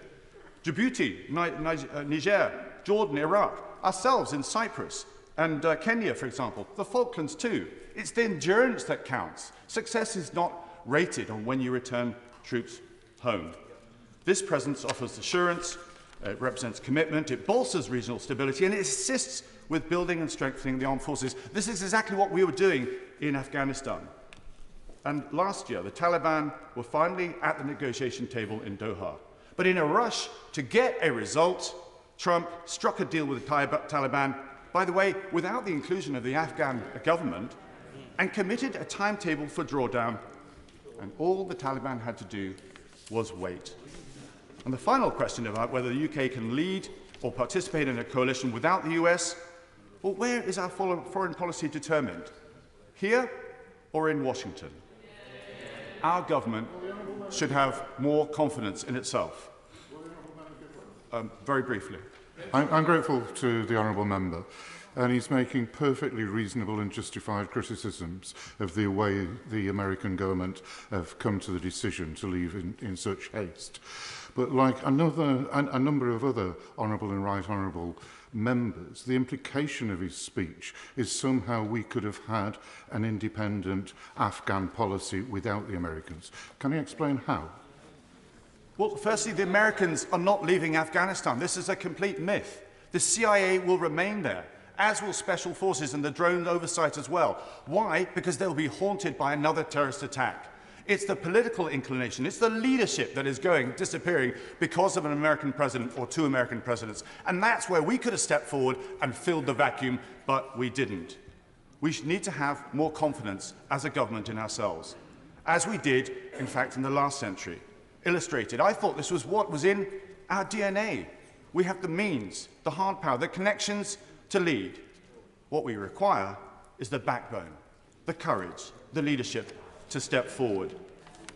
K: Djibouti, Niger, Jordan, Iraq, ourselves in Cyprus, and Kenya, for example, the Falklands too. It's the endurance that counts. Success is not rated on when you return troops home. This presence offers assurance, it represents commitment, it bolsters regional stability, and it assists with building and strengthening the armed forces. This is exactly what we were doing in Afghanistan. And last year, the Taliban were finally at the negotiation table in Doha. But in a rush to get a result, Trump struck a deal with the Taliban, by the way, without the inclusion of the Afghan government, and committed a timetable for drawdown. And all the Taliban had to do was wait. And the final question about whether the UK can lead or participate in a coalition without the US, well, where is our foreign policy determined? Here or in Washington? Our government should have more confidence in itself. Very briefly.
N: I'm grateful to the honourable member, and he's making perfectly reasonable and justified criticisms of the way the American government have come to the decision to leave in such haste. But like a number of other honourable and right honourable members, the implication of his speech is somehow we could have had an independent Afghan policy without the Americans. Can he explain how?
K: Well, firstly, the Americans are not leaving Afghanistan. This is a complete myth. The CIA will remain there, as will special forces and the drone oversight as well. Why? Because they'll be haunted by another terrorist attack. It's the political inclination, it's the leadership that is disappearing because of an American president or two American presidents. And that's where we could have stepped forward and filled the vacuum, but we didn't. We need to have more confidence as a government in ourselves, as we did, in fact, in the last century. Illustrated, I thought this was what was in our DNA. We have the means, the hard power, the connections to lead. What we require is the backbone, the courage, the leadership to step forward.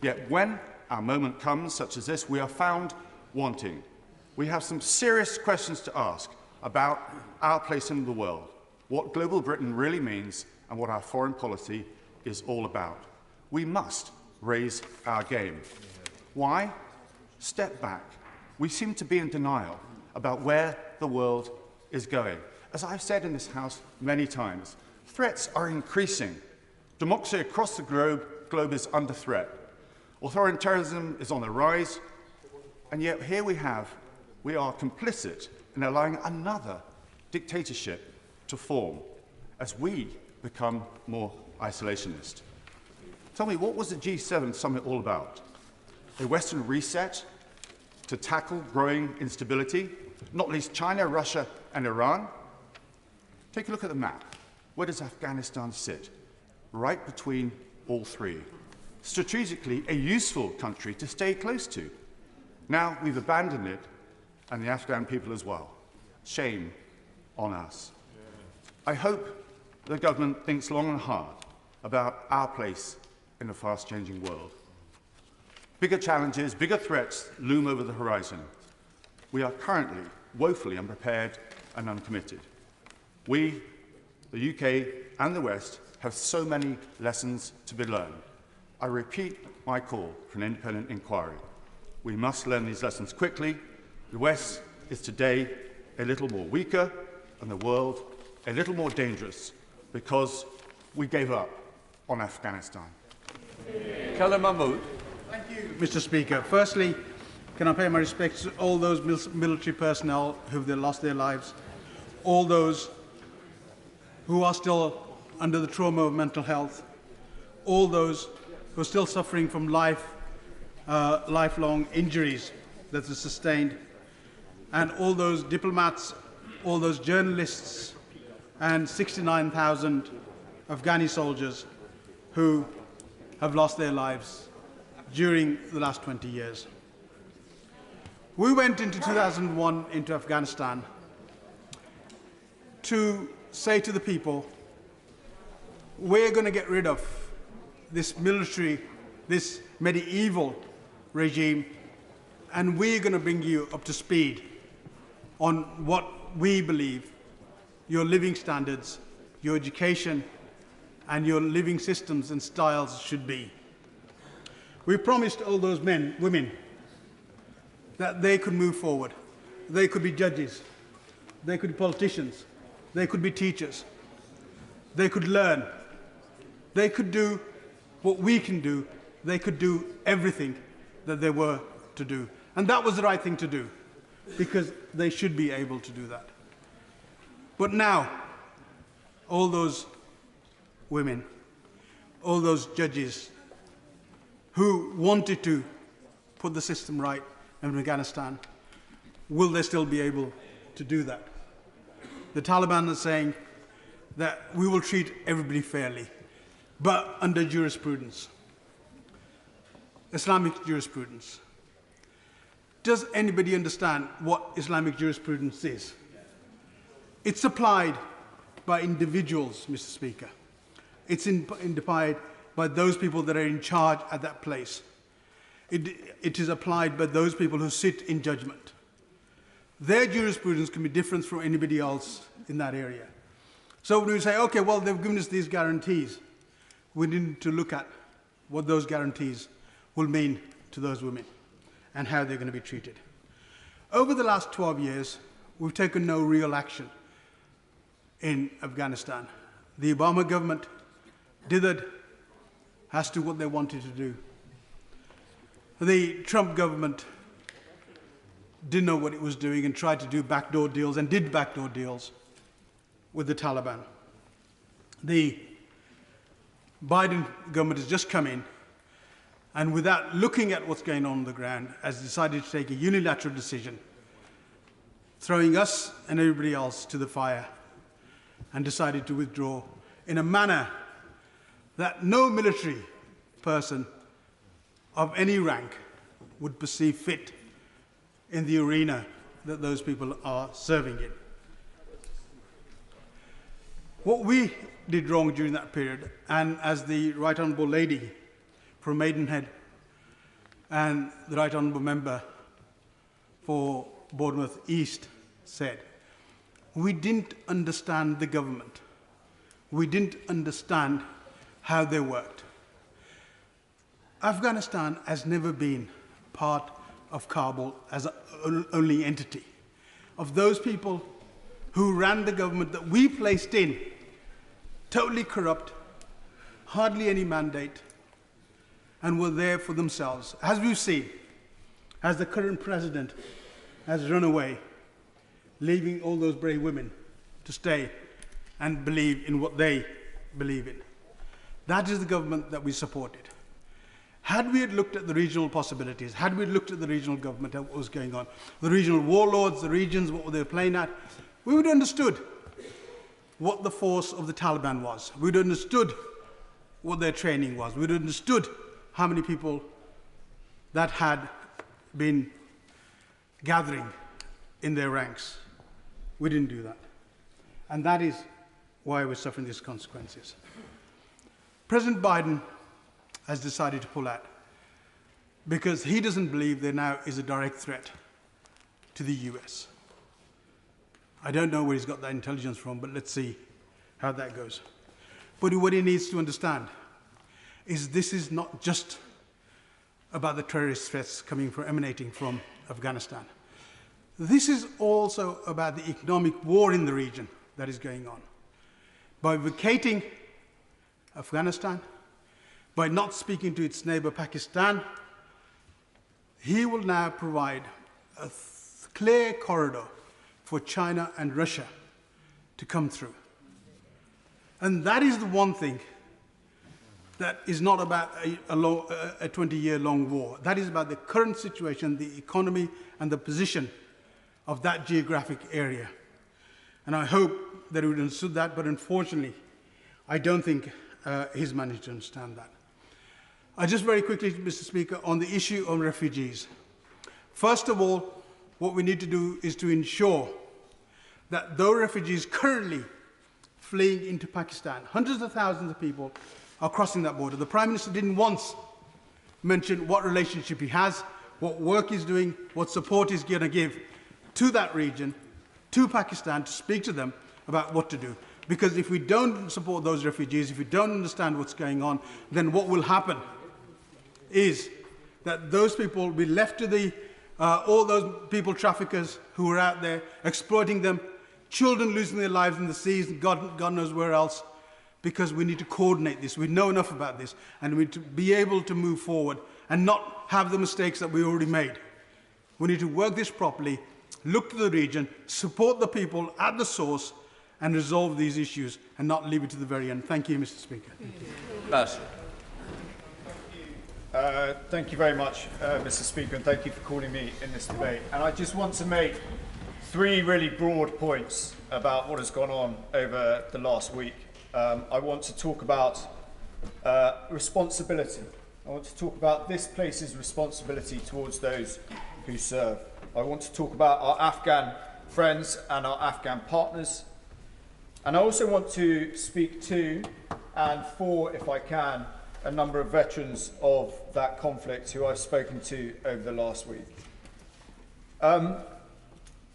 K: Yet when our moment comes, such as this, we are found wanting. We have some serious questions to ask about our place in the world, what global Britain really means, and what our foreign policy is all about. We must raise our game. Why? Step back. We seem to be in denial about where the world is going. As I've said in this House many times, threats are increasing. Democracy across the globe is under threat. Authoritarianism is on the rise, and yet here we are complicit in allowing another dictatorship to form as we become more isolationist. Tell me, what was the G7 summit all about? A Western reset to tackle growing instability, not least China, Russia, and Iran? Take a look at the map. Where does Afghanistan sit? Right between all three. Strategically, a useful country to stay close to. Now we've abandoned it, and the Afghan people as well. Shame on us. I hope the government thinks long and hard about our place in a fast-changing world. Bigger challenges, bigger threats loom over the horizon. We are currently woefully unprepared and uncommitted. We, the UK and the West, have so many lessons to be learned. I repeat my call for an independent inquiry. We must learn these lessons quickly. The West is today a little more weaker and the world a little more dangerous because we gave up on Afghanistan.
B: Mahmood.
M: Thank you, Mr. Speaker. Firstly, can I pay my respects to all those military personnel who've lost their lives, all those who are still under the trauma of mental health, all those who are still suffering from lifelong injuries that are sustained, and all those diplomats, all those journalists, and 69,000 Afghani soldiers who have lost their lives during the last 20 years. We went into 2001 into Afghanistan to say to the people, we're going to get rid of this military, this medieval regime, and we're going to bring you up to speed on what we believe your living standards, your education, and your living systems and styles should be. We promised all those women, that they could move forward. They could be judges. They could be politicians. They could be teachers. They could learn. They could do what we can do. They could do everything that they were to do. And that was the right thing to do, because they should be able to do that. But now, all those women, all those judges who wanted to put the system right in Afghanistan, will they still be able to do that? The Taliban are saying that we will treat everybody fairly, but under jurisprudence, Islamic jurisprudence. Does anybody understand what Islamic jurisprudence is? It's applied by individuals, Mr. Speaker. It's applied by those people that are in charge at that place. It is applied by those people who sit in judgment. Their jurisprudence can be different from anybody else in that area. So when we say, okay, well, they've given us these guarantees, we need to look at what those guarantees will mean to those women and how they're going to be treated. Over the last 12 years, we've taken no real action in Afghanistan. The Obama government dithered as to what they wanted to do. The Trump government didn't know what it was doing and tried to do backdoor deals and did backdoor deals with the Taliban. The Biden government has just come in and, without looking at what's going on the ground, has decided to take a unilateral decision, throwing us and everybody else to the fire, and decided to withdraw in a manner that no military person of any rank would perceive fit in the arena that those people are serving in. What we did wrong during that period, and as the Right Honourable Lady from Maidenhead and the Right Honourable Member for Bournemouth East said, we didn't understand the government. We didn't understand how they worked. Afghanistan has never been part of Kabul as an only entity. Of those people who ran the government that we placed in, totally corrupt, hardly any mandate, and were there for themselves. As we've seen, as the current president has run away, leaving all those brave women to stay and believe in what they believe in. That is the government that we supported. Had we looked at the regional possibilities, had we looked at the regional government and what was going on, the regional warlords, the regions, what they were playing at, we would have understood what the force of the Taliban was. We would have understood what their training was. We would have understood how many people that had been gathering in their ranks. We didn't do that. And that is why we're suffering these consequences. President Biden has decided to pull out because he doesn't believe there now is a direct threat to the US. I don't know where he's got that intelligence from, but let's see how that goes. But what he needs to understand is this is not just about the terrorist threats emanating from Afghanistan. This is also about the economic war in the region that is going on. By vacating Afghanistan, by not speaking to its neighbor Pakistan, he will now provide a clear corridor for China and Russia to come through. And that is the one thing that is not about a 20-year-long war. That is about the current situation, the economy, and the position of that geographic area. And I hope that he would understood that, but unfortunately, I don't think he's managed to understand that. Just very quickly, Mr. Speaker, on the issue of refugees. First of all, what we need to do is to ensure that those refugees currently fleeing into Pakistan, hundreds of thousands of people are crossing that border. The Prime Minister didn't once mention what relationship he has, what work he's doing, what support he's going to give to that region, to Pakistan, to speak to them about what to do. Because if we don't support those refugees, if we don't understand what's going on, then what will happen is that those people will be left to all those people traffickers who are out there exploiting them, children losing their lives in the seas, and God knows where else, because we need to coordinate this. We know enough about this, and we need to be able to move forward and not have the mistakes that we already made. We need to work this properly, look to the region, support the people at the source, and resolve these issues, and not leave it to the very end. Thank you, Mr. Speaker.
O: Thank you very much, Mr. Speaker, and thank you for calling me in this debate. And I just want to make three really broad points about what has gone on over the last week. I want to talk about responsibility. I want to talk about this place's responsibility towards those who serve. I want to talk about our Afghan friends and our Afghan partners. And I also want to speak to and for, if I can, a number of veterans of that conflict who I've spoken to over the last week.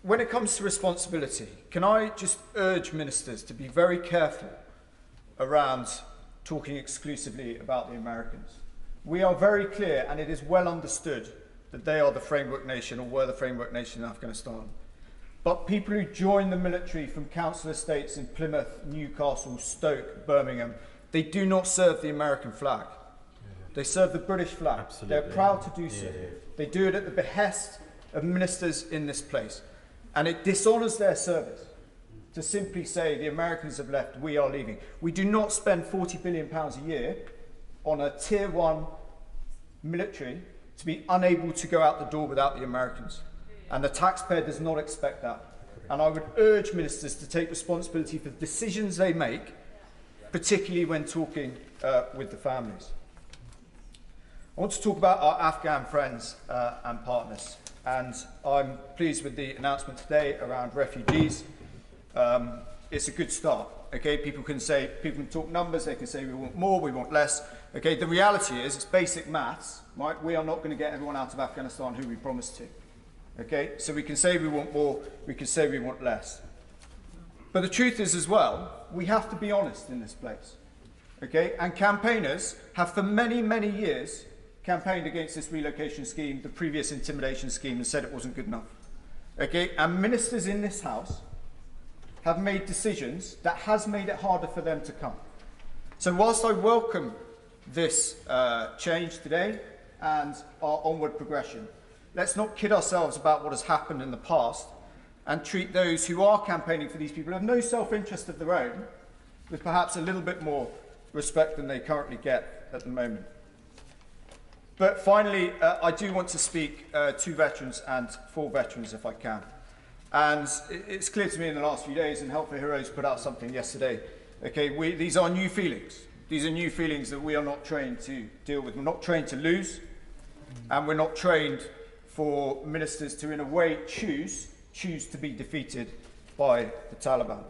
O: When it comes to responsibility, can I just urge ministers to be very careful around talking exclusively about the Americans? We are very clear, and it is well understood, that they are the framework nation, or were the framework nation in Afghanistan. But people who join the military from council estates in Plymouth, Newcastle, Stoke, Birmingham, they do not serve the American flag. They serve the British flag. Absolutely. They're proud to do so. Yeah. They do it at the behest of ministers in this place. And it dishonours their service to simply say the Americans have left, we are leaving. We do not spend £40 billion a year on a tier 1 military to be unable to go out the door without the Americans. And the taxpayer does not expect that. And I would urge ministers to take responsibility for the decisions they make, particularly when talking with the families. I want to talk about our Afghan friends and partners. And I'm pleased with the announcement today around refugees. It's a good start. Okay, people can talk numbers, they can say we want more, we want less. Okay, the reality is, it's basic maths, right? We are not going to get everyone out of Afghanistan who we promised to. Okay, so we can say we want more, we can say we want less. But the truth is as well, we have to be honest in this place. Okay, and campaigners have for many, many years campaigned against this relocation scheme, the previous intimidation scheme, and said it wasn't good enough. Okay, and ministers in this House have made decisions that has made it harder for them to come. So whilst I welcome this change today and our onward progression, let's not kid ourselves about what has happened in the past and treat those who are campaigning for these people who have no self-interest of their own with perhaps a little bit more respect than they currently get at the moment. But finally, I do want to speak to veterans and for veterans if I can. And it's clear to me in the last few days, and Help for Heroes put out something yesterday, okay, these are new feelings. These are new feelings that we are not trained to deal with. We're not trained to lose, and we're not trained for ministers to, in a way, choose to be defeated by the Taliban.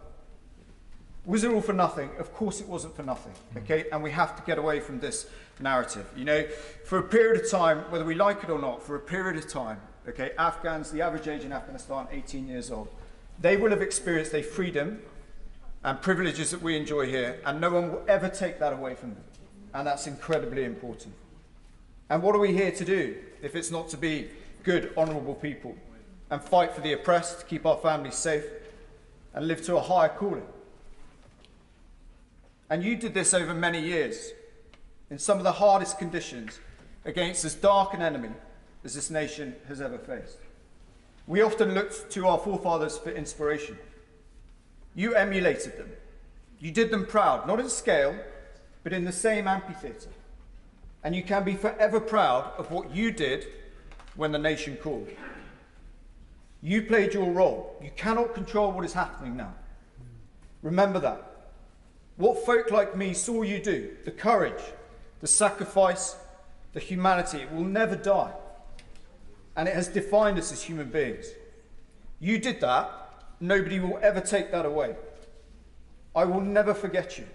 O: Was it all for nothing? Of course it wasn't for nothing, okay? And we have to get away from this narrative. You know, for a period of time, whether we like it or not, for a period of time, okay, Afghans, the average age in Afghanistan, 18 years old, they will have experienced a freedom and privileges that we enjoy here, and no one will ever take that away from them. And that's incredibly important. And what are we here to do if it's not to be good, honourable people and fight for the oppressed, keep our families safe, and live to a higher calling? And you did this over many years, in some of the hardest conditions, against as dark an enemy as this nation has ever faced. We often looked to our forefathers for inspiration. You emulated them. You did them proud, not in scale, but in the same amphitheatre. And you can be forever proud of what you did when the nation called. You played your role. You cannot control what is happening now. Remember that. What folk like me saw you do, the courage, the sacrifice, the humanity, it will never die. And it has defined us as human beings. You did that. Nobody will ever take that away. I will never forget you.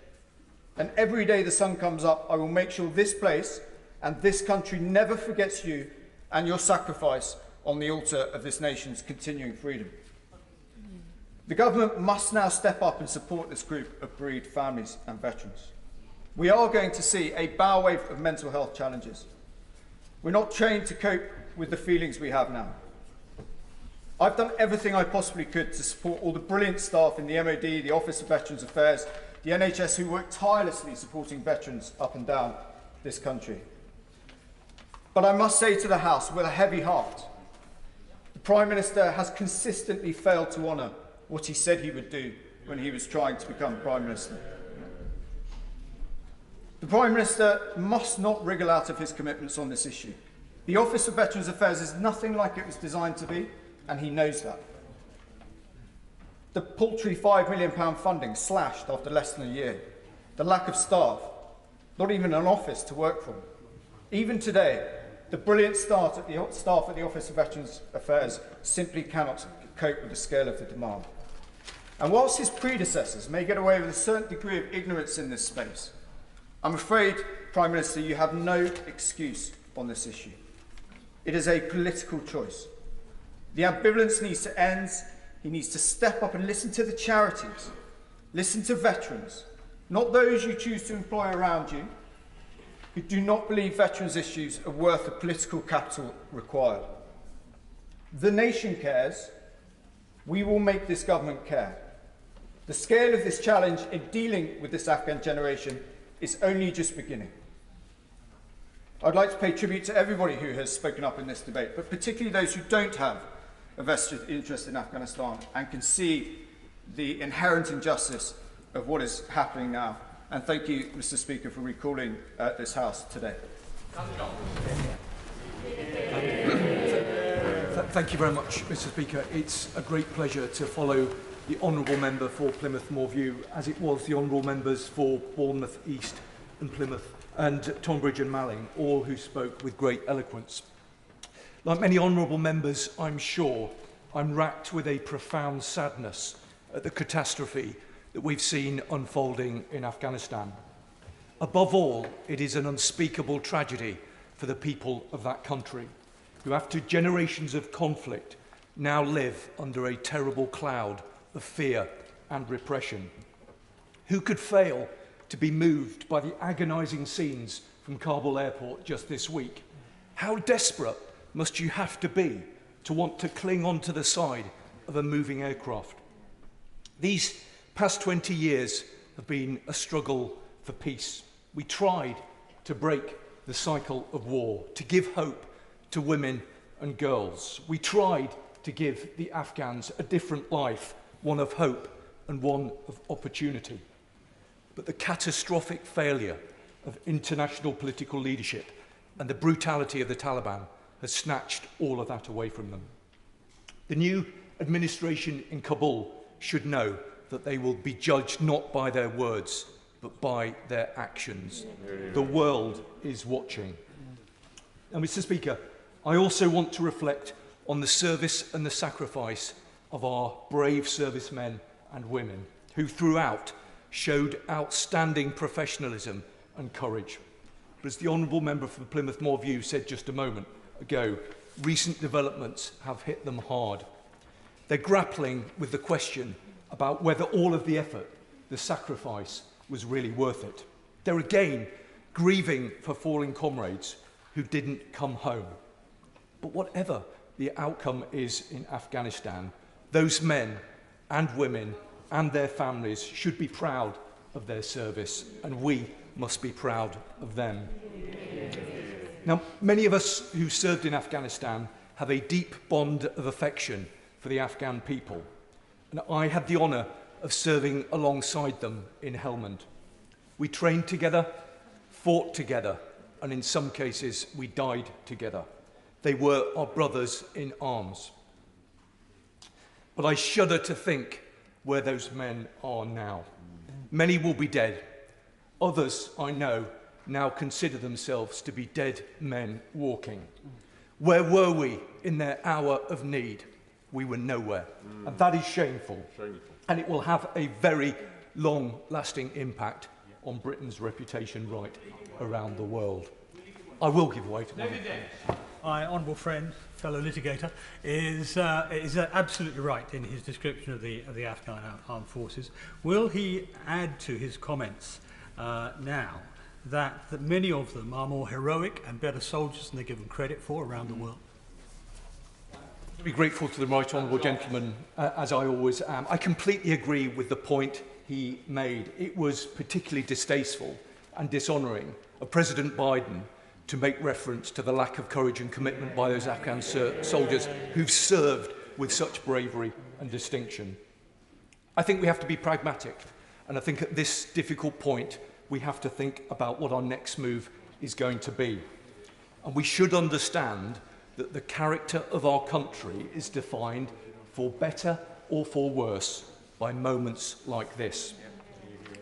O: And every day the sun comes up, I will make sure this place and this country never forgets you and your sacrifice on the altar of this nation's continuing freedom. The government must now step up and support this group of bereaved families and veterans. We are going to see a bow wave of mental health challenges. We're not trained to cope with the feelings we have now. I've done everything I possibly could to support all the brilliant staff in the MOD, the Office of Veterans Affairs, the NHS who work tirelessly supporting veterans up and down this country. But I must say to the House with a heavy heart, the Prime Minister has consistently failed to honour what he said he would do when he was trying to become Prime Minister. The Prime Minister must not wriggle out of his commitments on this issue. The Office of Veterans Affairs is nothing like it was designed to be, and he knows that. The paltry £5 million funding slashed after less than a year. The lack of staff, not even an office to work from. Even today, the brilliant staff at the Office of Veterans Affairs simply cannot cope with the scale of the demand. And whilst his predecessors may get away with a certain degree of ignorance in this space, I'm afraid, Prime Minister, you have no excuse on this issue. It is a political choice. The ambivalence needs to end. He needs to step up and listen to the charities, listen to veterans, not those you choose to employ around you, who do not believe veterans' issues are worth the political capital required. The nation cares. We will make this government care. The scale of this challenge in dealing with this Afghan generation is only just beginning. I'd like to pay tribute to everybody who has spoken up in this debate, but particularly those who don't have a vested interest in Afghanistan and can see the inherent injustice of what is happening now. And thank you, Mr. Speaker, for recalling this House today.
Q: Thank you very much, Mr. Speaker. It's a great pleasure to follow the honourable member for Plymouth Moorview, as it was the honourable members for Bournemouth East and Plymouth and Tonbridge and Malling, all who spoke with great eloquence. Like many honourable members, I'm sure, I'm racked with a profound sadness at the catastrophe that we've seen unfolding in Afghanistan. Above all, it is an unspeakable tragedy for the people of that country, who after generations of conflict now live under a terrible cloud of fear and repression. Who could fail to be moved by the agonising scenes from Kabul airport just this week? How desperate must you have to be to want to cling onto the side of a moving aircraft? These past 20 years have been a struggle for peace. We tried to break the cycle of war, to give hope to women and girls. We tried to give the Afghans a different life, one of hope and one of opportunity. But the catastrophic failure of international political leadership and the brutality of the Taliban has snatched all of that away from them. The new administration in Kabul should know that they will be judged not by their words, but by their actions. The world is watching. And Mr. Speaker, I also want to reflect on the service and the sacrifice of our brave servicemen and women who throughout showed outstanding professionalism and courage. But as the honourable member from Plymouth Moorview said just a moment ago, recent developments have hit them hard. They're grappling with the question about whether all of the effort, the sacrifice, was really worth it. They're again grieving for fallen comrades who didn't come home. But whatever the outcome is in Afghanistan, those men and women and their families should be proud of their service, and we must be proud of them. Now, many of us who served in Afghanistan have a deep bond of affection for the Afghan people, and I had the honour of serving alongside them in Helmand. We trained together, fought together, and in some cases we died together. They were our brothers in arms. But I shudder to think where those men are now. Many will be dead. Others, I know, now consider themselves to be dead men walking. Where were we in their hour of need? We were nowhere. And that is shameful. And it will have a very long-lasting impact on Britain's reputation right around the world. I will give way to my
A: My honourable friend, fellow litigator, is absolutely right in his description of the Afghan armed forces. Will he add to his comments now that many of them are more heroic and better soldiers than they're given credit for around the world?
Q: I'll be grateful to the right honourable gentleman, as I always am. I completely agree with the point he made. It was particularly distasteful and dishonouring of President Biden to make reference to the lack of courage and commitment by those Afghan soldiers who've served with such bravery and distinction. I think we have to be pragmatic, and I think at this difficult point we have to think about what our next move is going to be. And we should understand that the character of our country is defined, for better or for worse, by moments like this.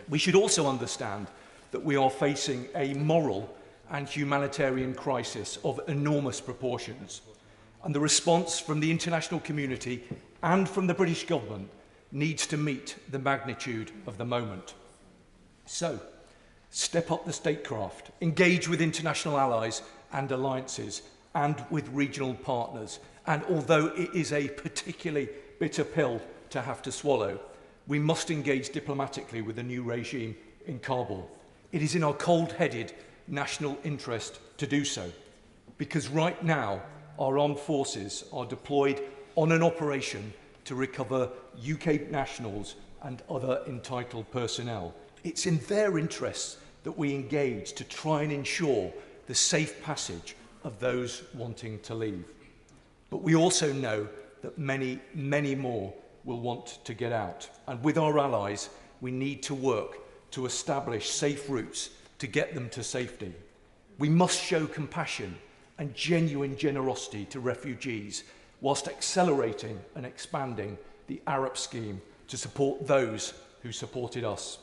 Q: We should also understand that we are facing a moral and humanitarian crisis of enormous proportions, and the response from the international community and from the British government needs to meet the magnitude of the moment. So, step up the statecraft, engage with international allies and alliances, and with regional partners. And although it is a particularly bitter pill to have to swallow, we must engage diplomatically with the new regime in Kabul. It is in our cold-headed national interest to do so, because right now our armed forces are deployed on an operation to recover UK nationals and other entitled personnel. It's in their interests that we engage to try and ensure the safe passage of those wanting to leave. But we also know that many, many more will want to get out. And with our allies, we need to work to establish safe routes to get them to safety. We must show compassion and genuine generosity to refugees, whilst accelerating and expanding the Arab scheme to support those who supported us.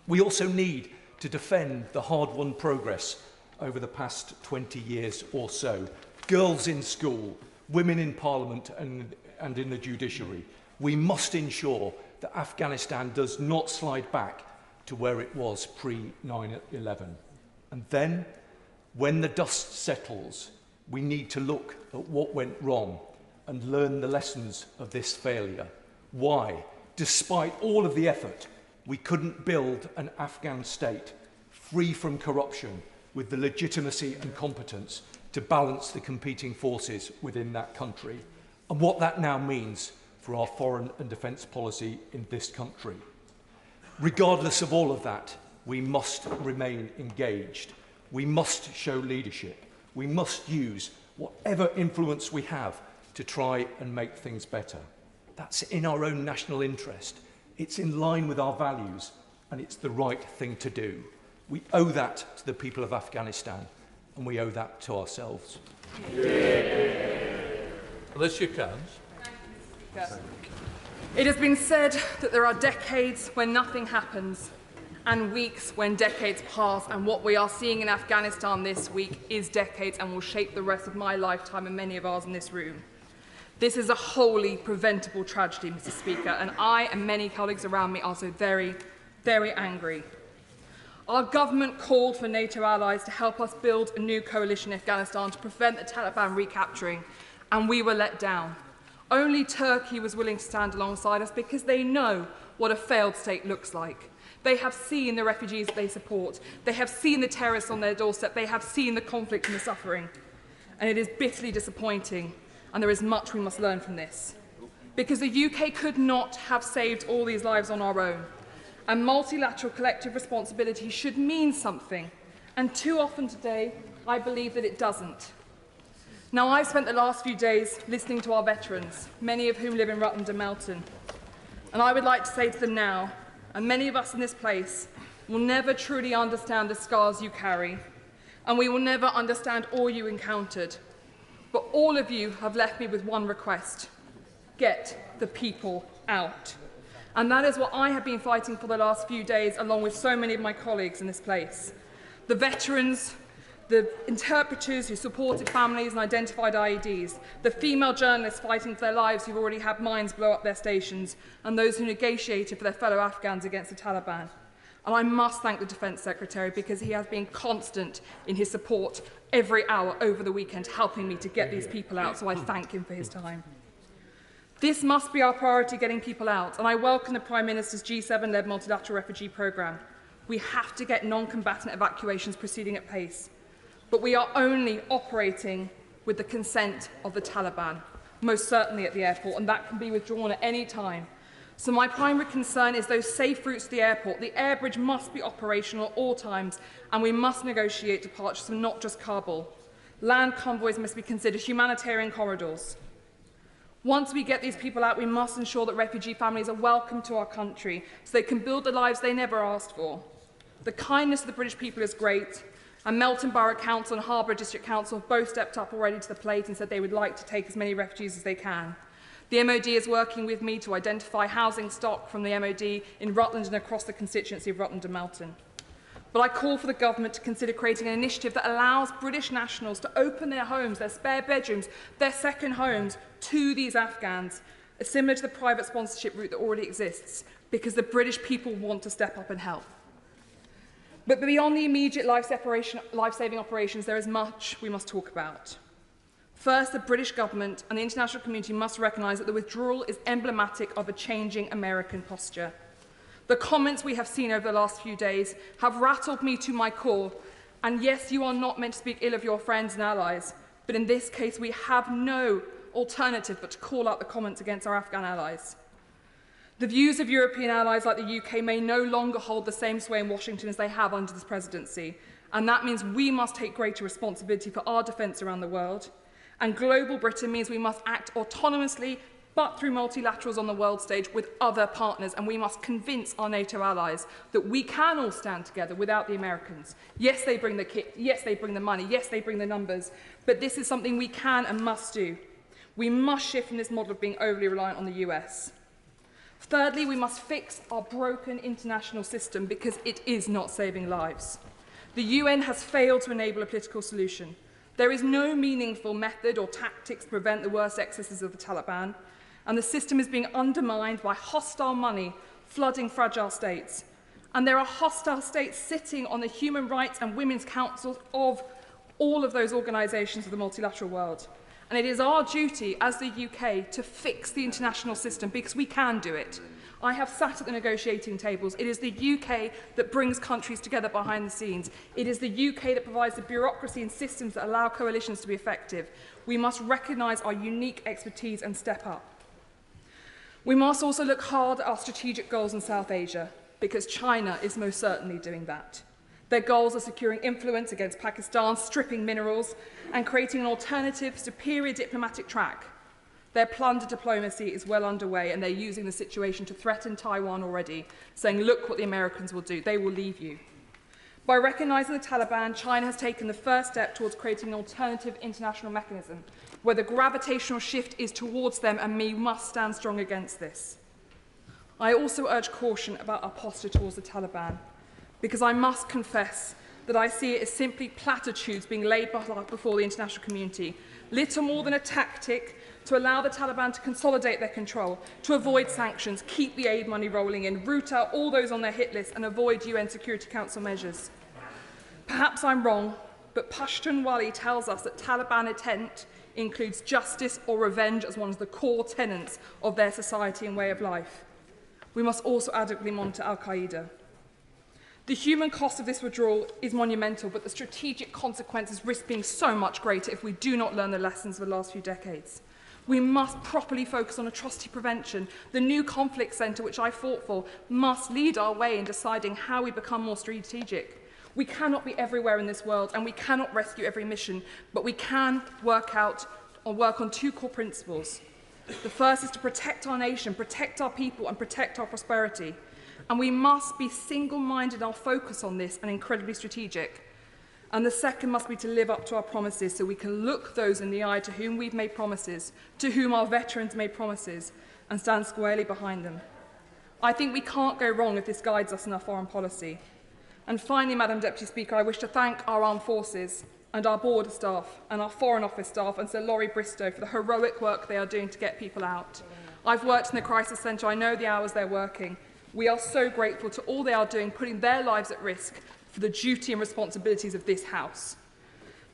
Q: We also need to defend the hard-won progress over the past 20 years or so. Girls in school, women in Parliament and in the judiciary. We must ensure that Afghanistan does not slide back to where it was pre-9/11. And then, when the dust settles, we need to look at what went wrong and learn the lessons of this failure. Why, despite all of the effort, we couldn't build an Afghan state free from corruption, with the legitimacy and competence to balance the competing forces within that country, and what that now means for our foreign and defence policy in this country. Regardless of all of that, we must remain engaged. We must show leadership. We must use whatever influence we have to try and make things better. That's in our own national interest. It's in line with our values, and it's the right thing to do. We owe that to the people of Afghanistan, and we owe that to ourselves.
B: Alicia Cairns.
R: It has been said that there are decades when nothing happens and weeks when decades pass, and what we are seeing in Afghanistan this week is decades and will shape the rest of my lifetime and many of ours in this room. This is a wholly preventable tragedy, Mr. Speaker, and I and many colleagues around me are so very, very angry. Our government called for NATO allies to help us build a new coalition in Afghanistan to prevent the Taliban recapturing, and we were let down. Only Turkey was willing to stand alongside us because they know what a failed state looks like. They have seen the refugees that they support. They have seen the terrorists on their doorstep. They have seen the conflict and the suffering. And it is bitterly disappointing, and there is much we must learn from this. Because the UK could not have saved all these lives on our own. And multilateral collective responsibility should mean something. And too often today, I believe that it doesn't. Now, I've spent the last few days listening to our veterans, many of whom live in Rutland and Melton. And I would like to say to them now, and many of us in this place will never truly understand the scars you carry, and we will never understand all you encountered. But all of you have left me with one request: get the people out. And that is what I have been fighting for the last few days, along with so many of my colleagues in this place. The veterans, the interpreters who supported families and identified IEDs, the female journalists fighting for their lives who've already had mines blow up their stations, and those who negotiated for their fellow Afghans against the Taliban. And I must thank the Defence Secretary, because he has been constant in his support every hour over the weekend, helping me to get these people out, so I thank him for his time. This must be our priority, getting people out, and I welcome the Prime Minister's G7-led multilateral refugee programme. We have to get non-combatant evacuations proceeding at pace. But we are only operating with the consent of the Taliban, most certainly at the airport, and that can be withdrawn at any time. So my primary concern is those safe routes to the airport. The air bridge must be operational at all times, and we must negotiate departures from not just Kabul. Land convoys must be considered humanitarian corridors. Once we get these people out, we must ensure that refugee families are welcome to our country so they can build the lives they never asked for. The kindness of the British people is great, and Melton Borough Council and Harbour District Council have both stepped up already to the plate and said they would like to take as many refugees as they can. The MOD is working with me to identify housing stock from the MOD in Rutland and across the constituency of Rutland and Melton. But I call for the government to consider creating an initiative that allows British nationals to open their homes, their spare bedrooms, their second homes to these Afghans, similar to the private sponsorship route that already exists, because the British people want to step up and help. But beyond the immediate life-saving operations, there is much we must talk about. First, the British government and the international community must recognise that the withdrawal is emblematic of a changing American posture. The comments we have seen over the last few days have rattled me to my core, and yes, you are not meant to speak ill of your friends and allies, but in this case we have no alternative but to call out the comments against our Afghan allies. The views of European allies like the UK may no longer hold the same sway in Washington as they have under this presidency, and that means we must take greater responsibility for our defence around the world. And global Britain means we must act autonomously, but through multilaterals on the world stage with other partners, and we must convince our NATO allies that we can all stand together without the Americans. Yes, they bring the kit, yes, they bring the money, yes, they bring the numbers, but this is something we can and must do. We must shift from this model of being overly reliant on the US. Thirdly, we must fix our broken international system because it is not saving lives. The UN has failed to enable a political solution. There is no meaningful method or tactics to prevent the worst excesses of the Taliban, and the system is being undermined by hostile money flooding fragile states. And there are hostile states sitting on the human rights and women's councils of all of those organisations of the multilateral world. And it is our duty as the UK to fix the international system because we can do it. I have sat at the negotiating tables. It is the UK that brings countries together behind the scenes. It is the UK that provides the bureaucracy and systems that allow coalitions to be effective. We must recognise our unique expertise and step up. We must also look hard at our strategic goals in South Asia, because China is most certainly doing that. Their goals are securing influence against Pakistan, stripping minerals, and creating an alternative, superior diplomatic track. Their plunder diplomacy is well underway, and they're using the situation to threaten Taiwan already, saying, look what the Americans will do. They will leave you. By recognising the Taliban, China has taken the first step towards creating an alternative international mechanism, where the gravitational shift is towards them, and we must stand strong against this. I also urge caution about our posture towards the Taliban, because I must confess that I see it as simply platitudes being laid before the international community, little more than a tactic to allow the Taliban to consolidate their control, to avoid sanctions, keep the aid money rolling in, root out all those on their hit list and avoid UN Security Council measures. Perhaps I'm wrong, but Pashtunwali tells us that Taliban intent includes justice or revenge as one of the core tenets of their society and way of life. We must also adequately monitor al-Qaeda. The human cost of this withdrawal is monumental, but the strategic consequences risk being so much greater if we do not learn the lessons of the last few decades. We must properly focus on atrocity prevention. The new conflict centre, which I fought for, must lead our way in deciding how we become more strategic. We cannot be everywhere in this world, and we cannot rescue every mission, but we can work on two core principles. The first is to protect our nation, protect our people, and protect our prosperity. And we must be single-minded in our focus on this and incredibly strategic. And the second must be to live up to our promises so we can look those in the eye to whom we've made promises, to whom our veterans made promises, and stand squarely behind them. I think we can't go wrong if this guides us in our foreign policy. And finally, Madam Deputy Speaker, I wish to thank our armed forces and our border staff and our Foreign Office staff and Sir Laurie Bristow for the heroic work they are doing to get people out. I've worked in the crisis centre, I know the hours they're working. We are so grateful to all they are doing, putting their lives at risk for the duty and responsibilities of this House.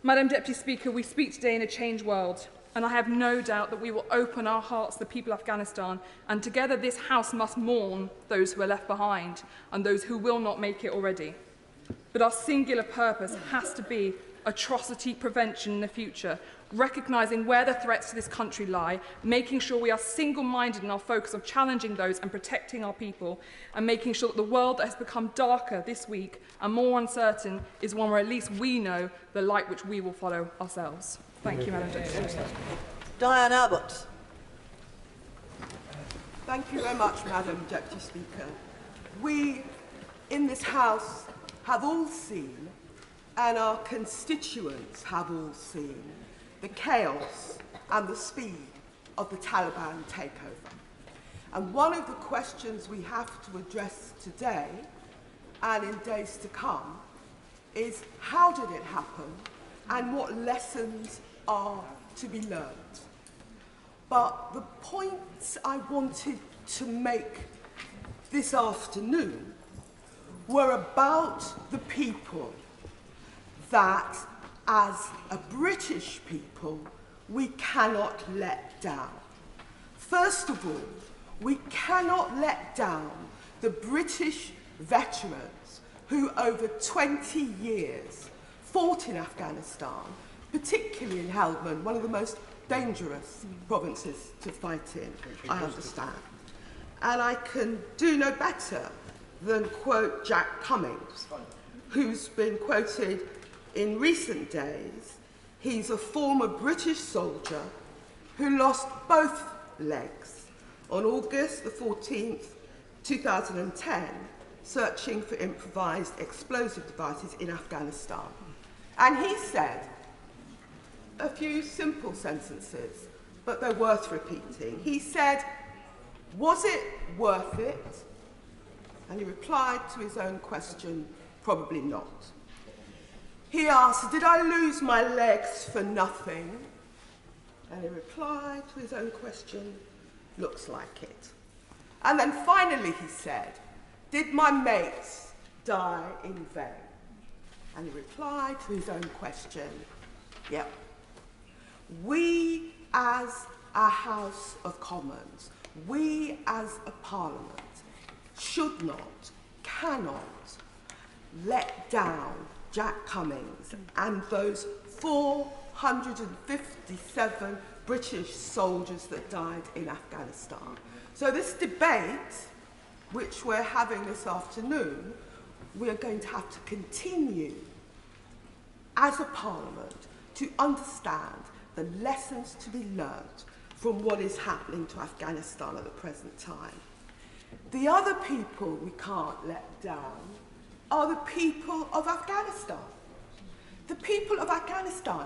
R: Madam Deputy Speaker, we speak today in a changed world, and I have no doubt that we will open our hearts to the people of Afghanistan, and together this House must mourn those who are left behind and those who will not make it already. But our singular purpose has to be atrocity prevention in the future, recognising where the threats to this country lie, making sure we are single-minded in our focus of challenging those and protecting our people, and making sure that the world that has become darker this week and more uncertain is one where at least we know the light which we will follow ourselves. Thank you, Madam Deputy.
T: Diane Abbott. Thank you very much, Madam Deputy Speaker. We in this House have all seen, and our constituents have all seen, the chaos and the speed of the Taliban takeover. And one of the questions we have to address today and in days to come is how did it happen and what lessons are to be learned. But the points I wanted to make this afternoon were about the people that, as a British people, we cannot let down. First of all, we cannot let down the British veterans who over 20 years fought in Afghanistan, particularly in Helmand, one of the most dangerous provinces to fight in, I understand. And I can do no better than quote Jack Cummings, who's been quoted in recent days. He's a former British soldier who lost both legs on August the 14th, 2010, searching for improvised explosive devices in Afghanistan. And he said a few simple sentences, but they're worth repeating. He said, "Was it worth it?" And he replied to his own question, probably not. He asked, "Did I lose my legs for nothing?" And he replied to his own question, "Looks like it." And then finally he said, "Did my mates die in vain?" And he replied to his own question, "Yep." We as a House of Commons, we as a Parliament, should not, cannot let down Jack Cummings and those 457 British soldiers that died in Afghanistan. So this debate, which we're having this afternoon, we are going to have to continue as a Parliament to understand the lessons to be learnt from what is happening to Afghanistan at the present time. The other people we can't let down are the people of Afghanistan. The people of Afghanistan.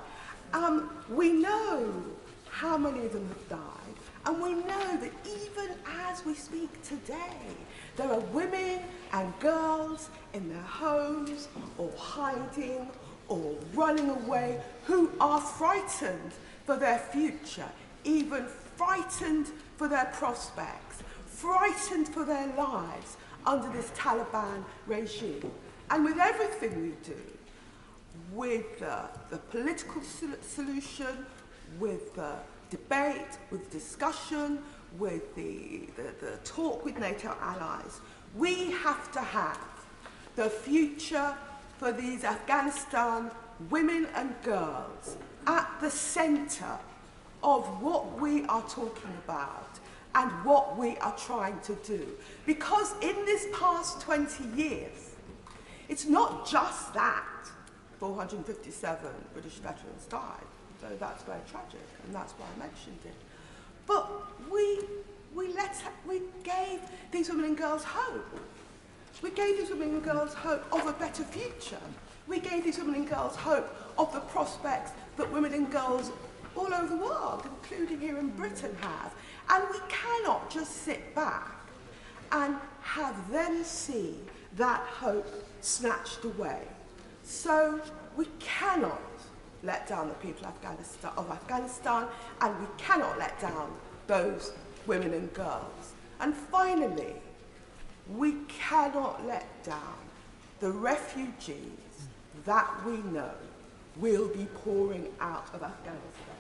T: We know how many of them have died, and we know that even as we speak today, there are women and girls in their homes or hiding or running away who are frightened for their future, even frightened for their prospects, frightened for their lives under this Taliban regime. And with everything we do, with the political solution, with the debate, with discussion, with the talk with NATO allies, we have to have the future for these Afghanistan women and girls at the centre of what we are talking about and what we are trying to do. Because in this past 20 years, It's not just that 457 British veterans died, though that's very tragic, and that's why I mentioned it. But we gave these women and girls hope. We gave these women and girls hope of a better future. We gave these women and girls hope of the prospects that women and girls all over the world, including here in Britain, have. And we cannot just sit back and have them see that hope snatched away. So we cannot let down the people of Afghanistan, and we cannot let down those women and girls. And finally, we cannot let down the refugees that we know will be pouring out of Afghanistan.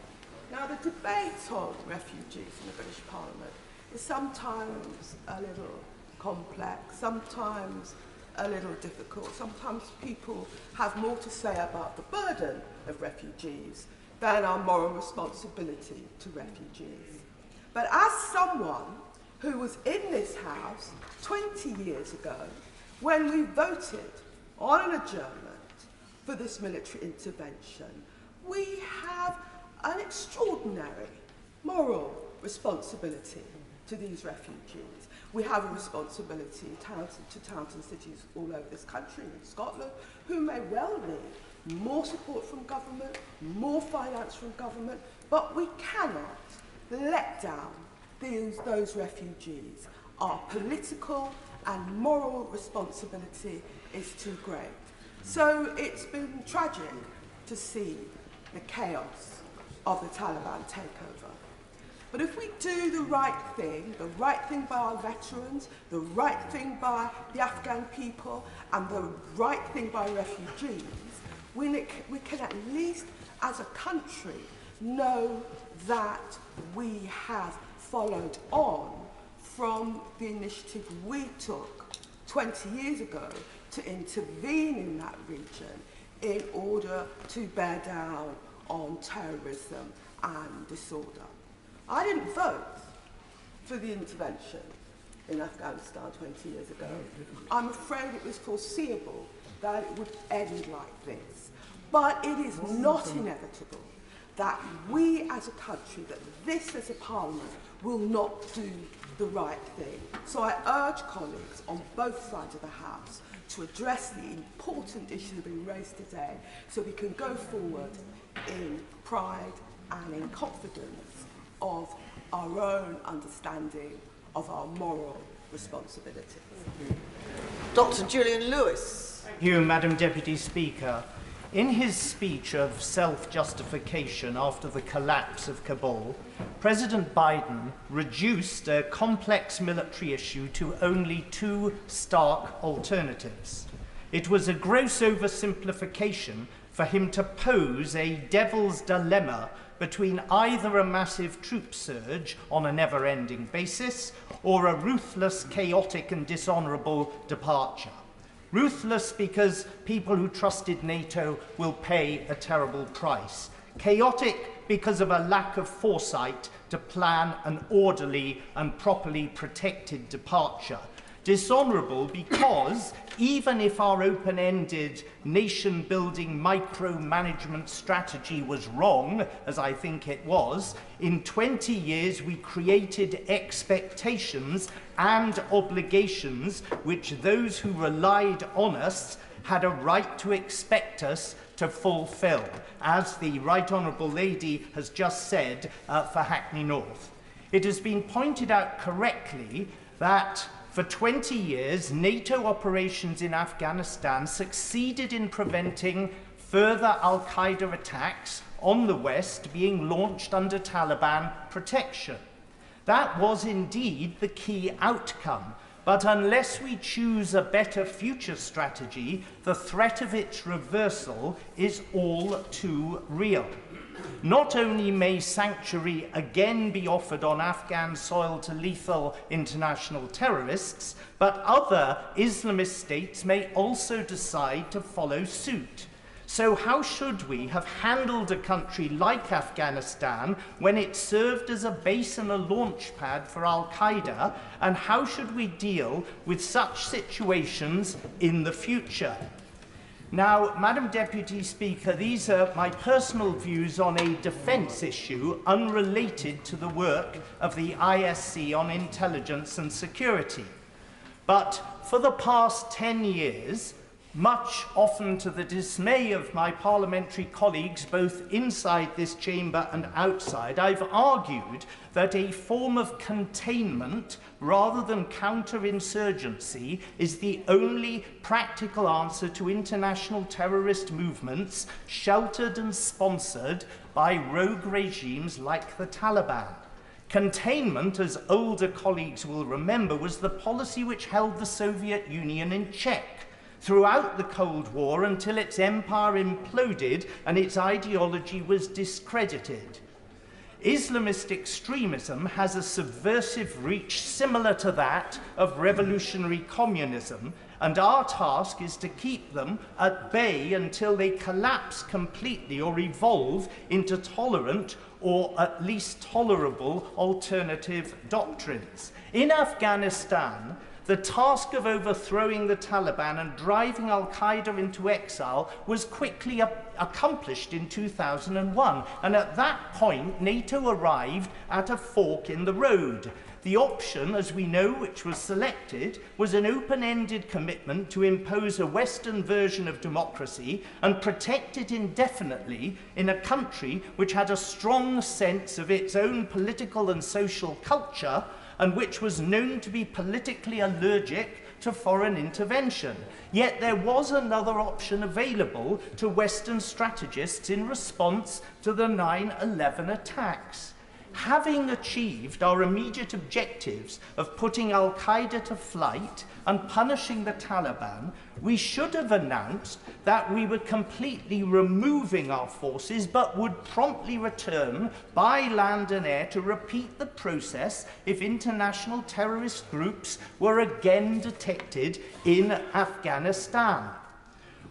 T: Now, the debate on refugees in the British Parliament is sometimes a little complex, sometimes a little difficult. Sometimes people have more to say about the burden of refugees than our moral responsibility to refugees. But as someone who was in this House 20 years ago when we voted on an adjournment for this military intervention, we have an extraordinary moral responsibility to these refugees. We have a responsibility to towns and cities all over this country, in Scotland, who may well need more support from government, more finance from government, but we cannot let down those refugees. Our political and moral responsibility is too great. So it's been tragic to see the chaos of the Taliban takeover. But if we do the right thing by our veterans, the right thing by the Afghan people, and the right thing by refugees, we can at least, as a country, know that we have followed on from the initiative we took 20 years ago to intervene in that region in order to bear down on terrorism and disorder. I didn't vote for the intervention in Afghanistan 20 years ago. I'm afraid it was foreseeable that it would end like this. But it is not inevitable that we as a country, that this as a parliament, will not do the right thing. So I urge colleagues on both sides of the House to address the important issues that have been raised today so we can go forward in pride and in confidence of our own understanding of our moral responsibilities.
U: Dr. Julian Lewis.
V: Thank you, Madam Deputy Speaker. In his speech of self-justification after the collapse of Kabul, President Biden reduced a complex military issue to only two stark alternatives. It was a gross oversimplification for him to pose a devil's dilemma between either a massive troop surge on a never-ending basis or a ruthless, chaotic and dishonourable departure. Ruthless because people who trusted NATO will pay a terrible price. Chaotic because of a lack of foresight to plan an orderly and properly protected departure. Dishonourable because even if our open-ended nation-building micromanagement strategy was wrong, as I think it was, in 20 years we created expectations and obligations which those who relied on us had a right to expect us to fulfil, as the Right Honourable Lady has just said for Hackney North. It has been pointed out correctly that for 20 years, NATO operations in Afghanistan succeeded in preventing further al-Qaeda attacks on the West being launched under Taliban protection. That was indeed the key outcome, but unless we choose a better future strategy, the threat of its reversal is all too real. Not only may sanctuary again be offered on Afghan soil to lethal international terrorists, but other Islamist states may also decide to follow suit. So how should we have handled a country like Afghanistan when it served as a base and a launch pad for al-Qaeda, and how should we deal with such situations in the future? Now, Madam Deputy Speaker, these are my personal views on a defence issue unrelated to the work of the ISC on intelligence and security. But for the past 10 years, much often to the dismay of my parliamentary colleagues both inside this chamber and outside, I've argued that a form of containment rather than counterinsurgency is the only practical answer to international terrorist movements sheltered and sponsored by rogue regimes like the Taliban. Containment, as older colleagues will remember, was the policy which held the Soviet Union in check throughout the Cold War until its empire imploded and its ideology was discredited. Islamist extremism has a subversive reach similar to that of revolutionary communism, and our task is to keep them at bay until they collapse completely or evolve into tolerant or at least tolerable alternative doctrines. In Afghanistan, the task of overthrowing the Taliban and driving al-Qaeda into exile was quickly accomplished in 2001, and at that point NATO arrived at a fork in the road. The option, as we know, which was selected, was an open-ended commitment to impose a Western version of democracy and protect it indefinitely in a country which had a strong sense of its own political and social culture and which was known to be politically allergic to foreign intervention. Yet there was another option available to Western strategists in response to the 9/11 attacks. Having achieved our immediate objectives of putting al-Qaeda to flight and punishing the Taliban, we should have announced that we were completely removing our forces but would promptly return by land and air to repeat the process if international terrorist groups were again detected in Afghanistan.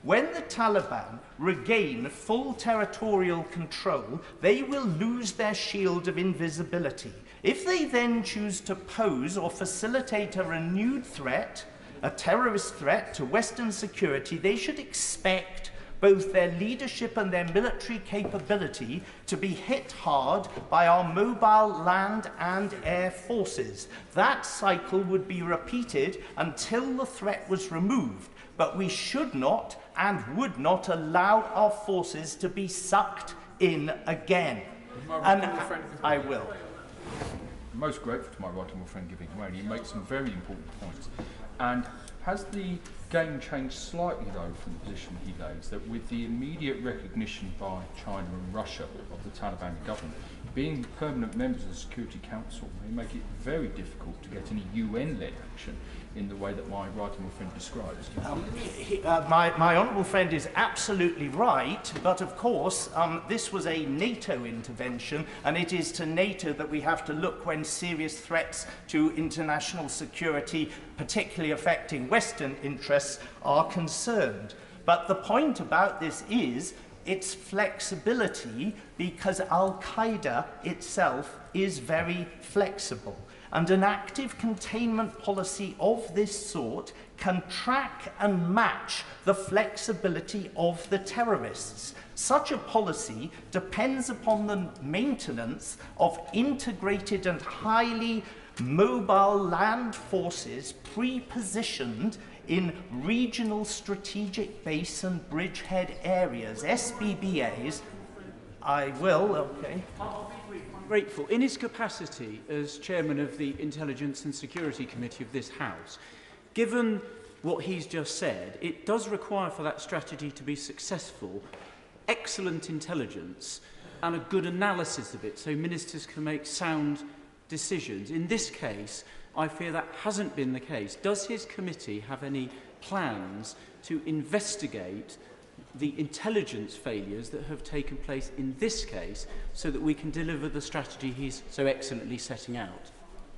V: When the Taliban regain full territorial control, they will lose their shield of invisibility. If they then choose to pose or facilitate a renewed threat, a terrorist threat to Western security, they should expect both their leadership and their military capability to be hit hard by our mobile land and air forces. That cycle would be repeated until the threat was removed, but we should not and would not allow our forces to be sucked in again. And I will.
D: I'm most grateful to my right honourable friend giving way, and he makes some very important points. And has the game changed slightly, though, from the position he lays, that with the immediate recognition by China and Russia of the Taliban government, being permanent members of the Security Council may make it very difficult to get any UN-led action in the way that my right honourable friend describes?
V: My honourable friend is absolutely right, but of course this was a NATO intervention, and it is to NATO that we have to look when serious threats to international security, particularly affecting Western interests, are concerned. But the point about this is its flexibility, because al-Qaeda itself is very flexible. And an active containment policy of this sort can track and match the flexibility of the terrorists. Such a policy depends upon the maintenance of integrated and highly mobile land forces pre-positioned in regional strategic base and bridgehead areas, SBBAs. I will, okay.
E: Grateful. In his capacity as chairman of the Intelligence and Security Committee of this House, given what he's just said, it does require for that strategy to be successful excellent intelligence and a good analysis of it so ministers can make sound decisions. In this case, I fear that hasn't been the case. Does his committee have any plans to investigate the intelligence failures that have taken place in this case so that we can deliver the strategy he's so excellently setting out?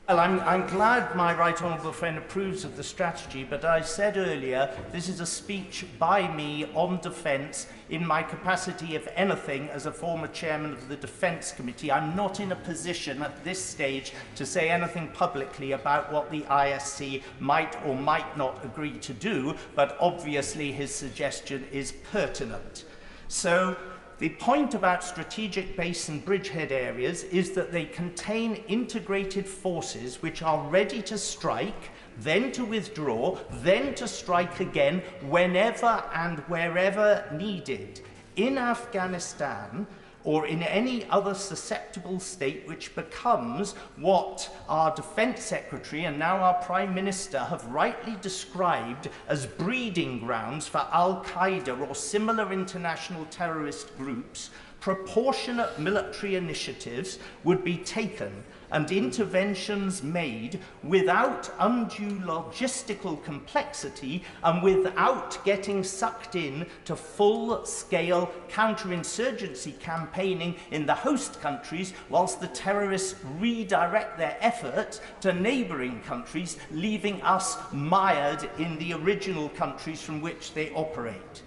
V: Well, I'm glad my right honourable friend approves of the strategy, but I said earlier this is a speech by me on defence in my capacity, if anything, as a former chairman of the Defence Committee. I'm not in a position at this stage to say anything publicly about what the ISC might or might not agree to do, but obviously his suggestion is pertinent. So, the point about strategic base and bridgehead areas is that they contain integrated forces which are ready to strike, then to withdraw, then to strike again whenever and wherever needed. In Afghanistan, or in any other susceptible state which becomes what our Defence Secretary and now our Prime Minister have rightly described as breeding grounds for Al-Qaeda or similar international terrorist groups, proportionate military initiatives would be taken and interventions made without undue logistical complexity and without getting sucked in to full-scale counterinsurgency campaigning in the host countries whilst the terrorists redirect their effort to neighbouring countries, leaving us mired in the original countries from which they operate.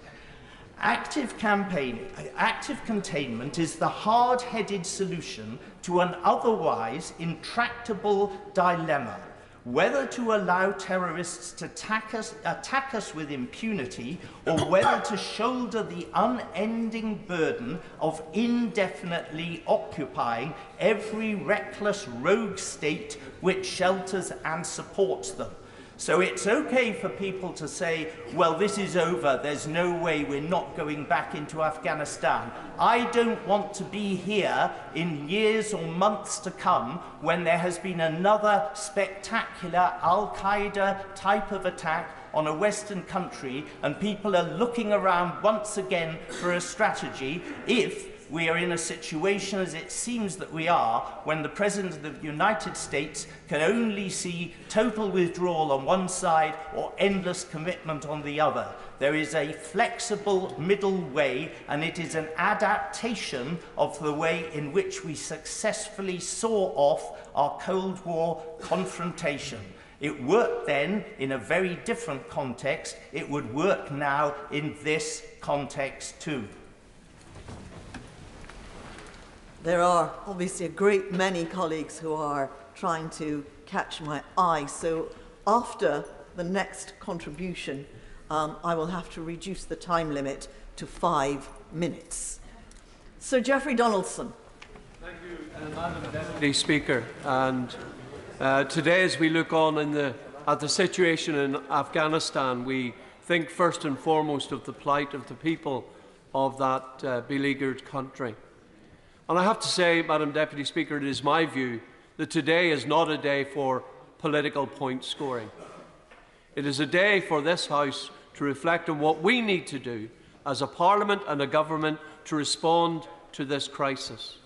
V: Active containment is the hard-headed solution to an otherwise intractable dilemma, whether to allow terrorists to attack us with impunity or whether to shoulder the unending burden of indefinitely occupying every reckless rogue state which shelters and supports them. So it's okay for people to say, well, this is over, there's no way, we're not going back into Afghanistan. I don't want to be here in years or months to come when there has been another spectacular Al-Qaeda type of attack on a Western country and people are looking around once again for a strategy if we are in a situation, as it seems that we are, when the President of the United States can only see total withdrawal on one side or endless commitment on the other. There is a flexible middle way, and it is an adaptation of the way in which we successfully saw off our Cold War confrontation. It worked then in a very different context. It would work now in this context too.
U: There are obviously a great many colleagues who are trying to catch my eye, so after the next contribution, I will have to reduce the time limit to 5 minutes. Sir Geoffrey Donaldson.
C: Thank you, Madam Deputy Speaker. And today, as we look on at the situation in Afghanistan, we think first and foremost of the plight of the people of that beleaguered country. And I have to say, Madam Deputy Speaker, it is my view that today is not a day for political point scoring. It is a day for this House to reflect on what we need to do as a Parliament and a government to respond to this crisis.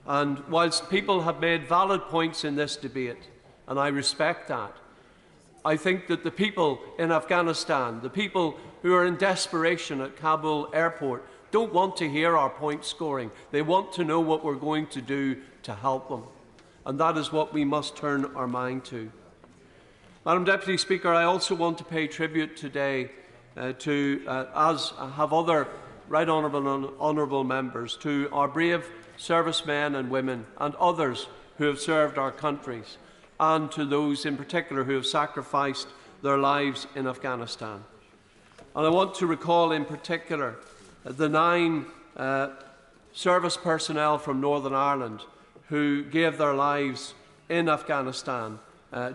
C: And whilst people have made valid points in this debate, and I respect that, I think that the people in Afghanistan, the people who are in desperation at Kabul airport, don't want to hear our point scoring. They want to know what we're going to do to help them. And that is what we must turn our mind to. Madam Deputy Speaker, I also want to pay tribute today as have other right honourable and honourable members, to our brave servicemen and women and others who have served our countries, and to those in particular who have sacrificed their lives in Afghanistan. And I want to recall in particular the 9 service personnel from Northern Ireland who gave their lives in Afghanistan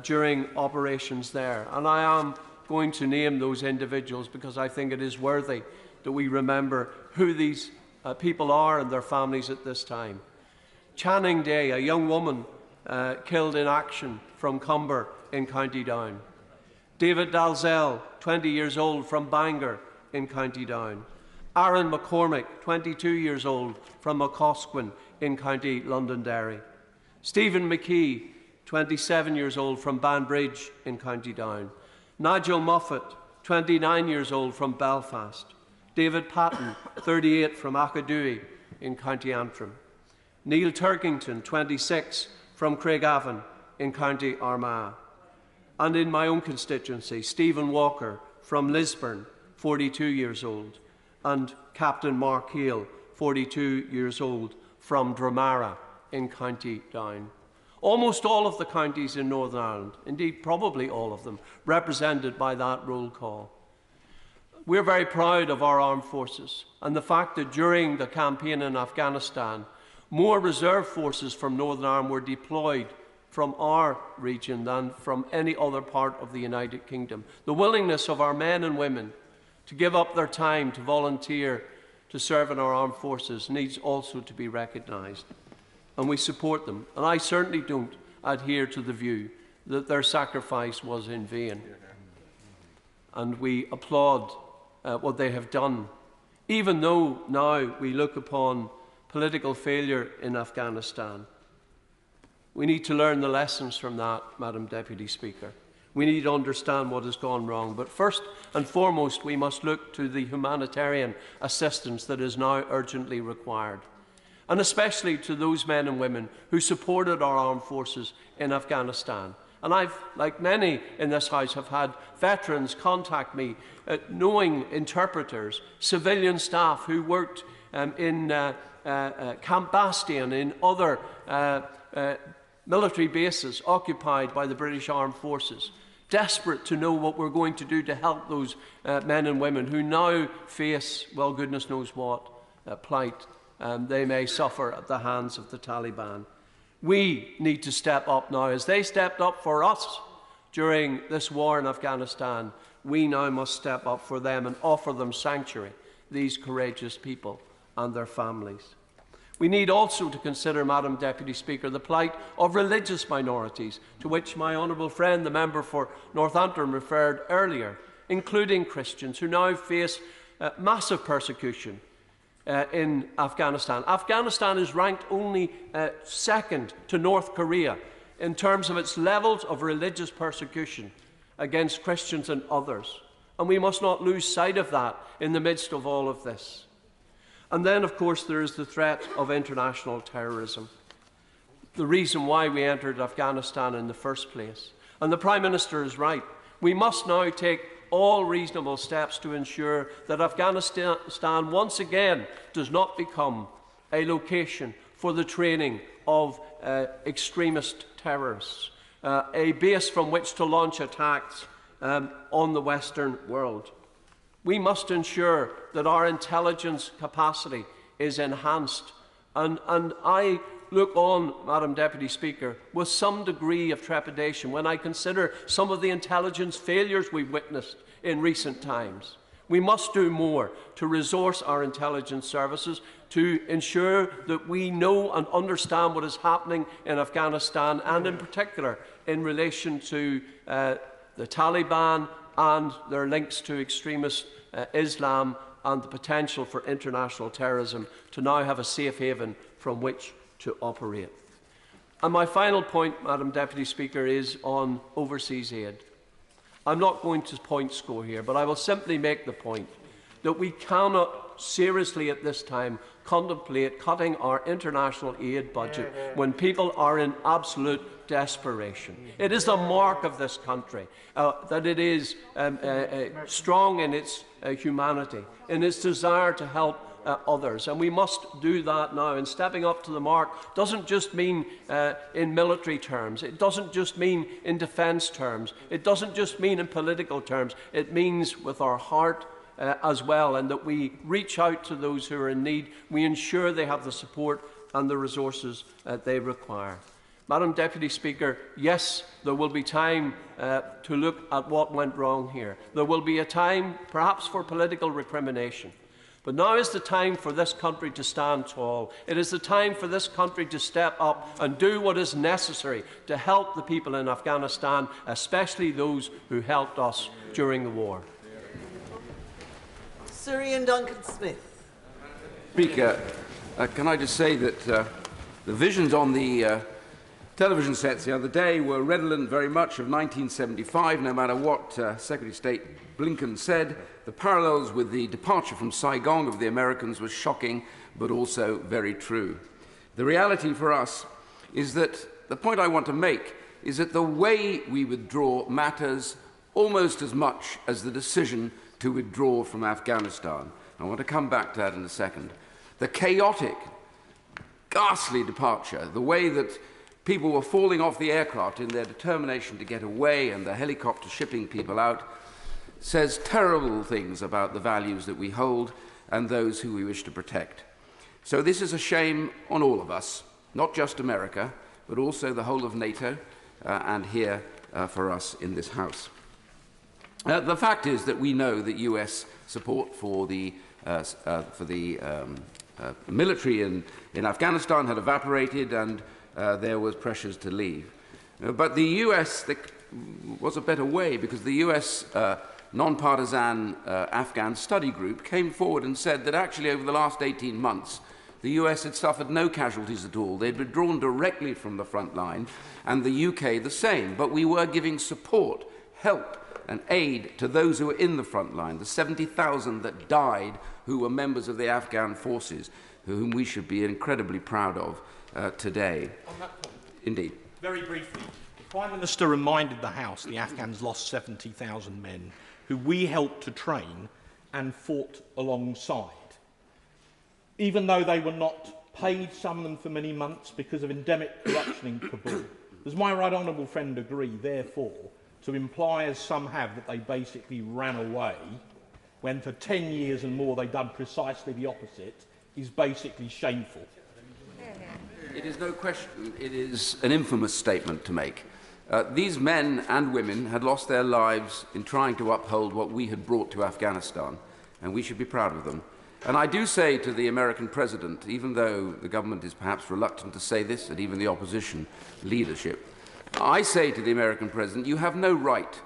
C: during operations there. And I am going to name those individuals because I think it is worthy that we remember who these people are and their families at this time. Channing Day, a young woman killed in action from Cumber in County Down. David Dalzell, 20 years old, from Bangor in County Down. Aaron McCormick, 22 years old, from McCosquin in County Londonderry. Stephen McKee, 27 years old, from Banbridge in County Down. Nigel Moffat, 29 years old, from Belfast. David Patton, 38, from Achadooey in County Antrim. Neil Turkington, 26, from Craigavon in County Armagh. And in my own constituency, Stephen Walker from Lisburn, 42 years old, and Captain Mark Hale, 42 years old, from Dramara in County Down. Almost all of the counties in Northern Ireland, indeed probably all of them, represented by that roll call. We're very proud of our armed forces and the fact that during the campaign in Afghanistan, more reserve forces from Northern Ireland were deployed from our region than from any other part of the United Kingdom. The willingness of our men and women to give up their time to volunteer to serve in our armed forces needs also to be recognised. And we support them. And I certainly don't adhere to the view that their sacrifice was in vain. And we applaud what they have done, even though now we look upon political failure in Afghanistan. We need to learn the lessons from that, Madam Deputy Speaker. We need to understand what has gone wrong. But first and foremost, we must look to the humanitarian assistance that is now urgently required, and especially to those men and women who supported our armed forces in Afghanistan. And I've, like many in this House, have had veterans contact me, knowing interpreters, civilian staff who worked in Camp Bastion, in other military bases occupied by the British Armed Forces, desperate to know what we're going to do to help those men and women who now face, well, goodness knows what plight they may suffer at the hands of the Taliban. We need to step up now. As they stepped up for us during this war in Afghanistan, we now must step up for them and offer them sanctuary, these courageous people and their families. We need also to consider, Madam Deputy Speaker, the plight of religious minorities, to which my honourable friend, the member for Northampton, referred earlier, including Christians who now face massive persecution in Afghanistan. Afghanistan is ranked only second to North Korea in terms of its levels of religious persecution against Christians and others. And we must not lose sight of that in the midst of all of this. And then, of course, there is the threat of international terrorism, the reason why we entered Afghanistan in the first place. And the Prime Minister is right. We must now take all reasonable steps to ensure that Afghanistan once again does not become a location for the training of extremist terrorists, a base from which to launch attacks on the Western world. We must ensure that our intelligence capacity is enhanced. And I look on, Madam Deputy Speaker, with some degree of trepidation when I consider some of the intelligence failures we've witnessed in recent times. We must do more to resource our intelligence services to ensure that we know and understand what is happening in Afghanistan, and in particular in relation to the Taliban and their links to extremist Islam and the potential for international terrorism, to now have a safe haven from which to operate. And my final point, Madam Deputy Speaker, is on overseas aid. I'm not going to point score here, but I will simply make the point that we cannot seriously at this time contemplate cutting our international aid budget when people are in absolute desperation. It is the mark of this country that it is strong in its humanity, in its desire to help others, and we must do that now. And stepping up to the mark doesn't just mean in military terms, it doesn't just mean in defence terms, it doesn't just mean in political terms, it means with our heart as well, and that we reach out to those who are in need, we ensure they have the support and the resources they require. Madam Deputy Speaker, yes, there will be time to look at what went wrong here. There will be a time, perhaps, for political recrimination. But now is the time for this country to stand tall. It is the time for this country to step up and do what is necessary to help the people in Afghanistan, especially those who helped us during the war.
U: Sir Ian Duncan-Smith.
L: Speaker, can I just say that the visions on the television sets the other day were redolent very much of 1975, no matter what Secretary of State Blinken said. The parallels with the departure from Saigon of the Americans was shocking, but also very true. The reality for us is that the point I want to make is that the way we withdraw matters almost as much as the decision to withdraw from Afghanistan. I want to come back to that in a second. The chaotic, ghastly departure, the way that people were falling off the aircraft in their determination to get away and the helicopter shipping people out, says terrible things about the values that we hold and those who we wish to protect. So this is a shame on all of us, not just America, but also the whole of NATO and here for us in this House. The fact is that we know that US support for the military in Afghanistan had evaporated and there was pressures to leave. But the US, there was a better way, because the US non-partisan Afghan study group came forward and said that actually over the last 18 months, the US had suffered no casualties at all. They'd withdrawn directly from the front line, and the UK the same. But we were giving support, help, and aid to those who were in the front line, the 70,000 that died who were members of the Afghan forces, whom we should be incredibly proud of today.
G: On that point,
L: indeed.
G: Very briefly, the Prime Minister reminded the House the Afghans lost 70,000 men who we helped to train and fought alongside. Even though they were not paid, some of them for many months, because of endemic corruption in Kabul. Does my right honourable friend agree, therefore, to imply, as some have, that they basically ran away, when for 10 years and more they've done precisely the opposite, is basically shameful?
L: It is no question, it is an infamous statement to make. These men and women had lost their lives in trying to uphold what we had brought to Afghanistan, and we should be proud of them. And I do say to the American president, even though the government is perhaps reluctant to say this, and even the opposition leadership, I say to the American president, you have no right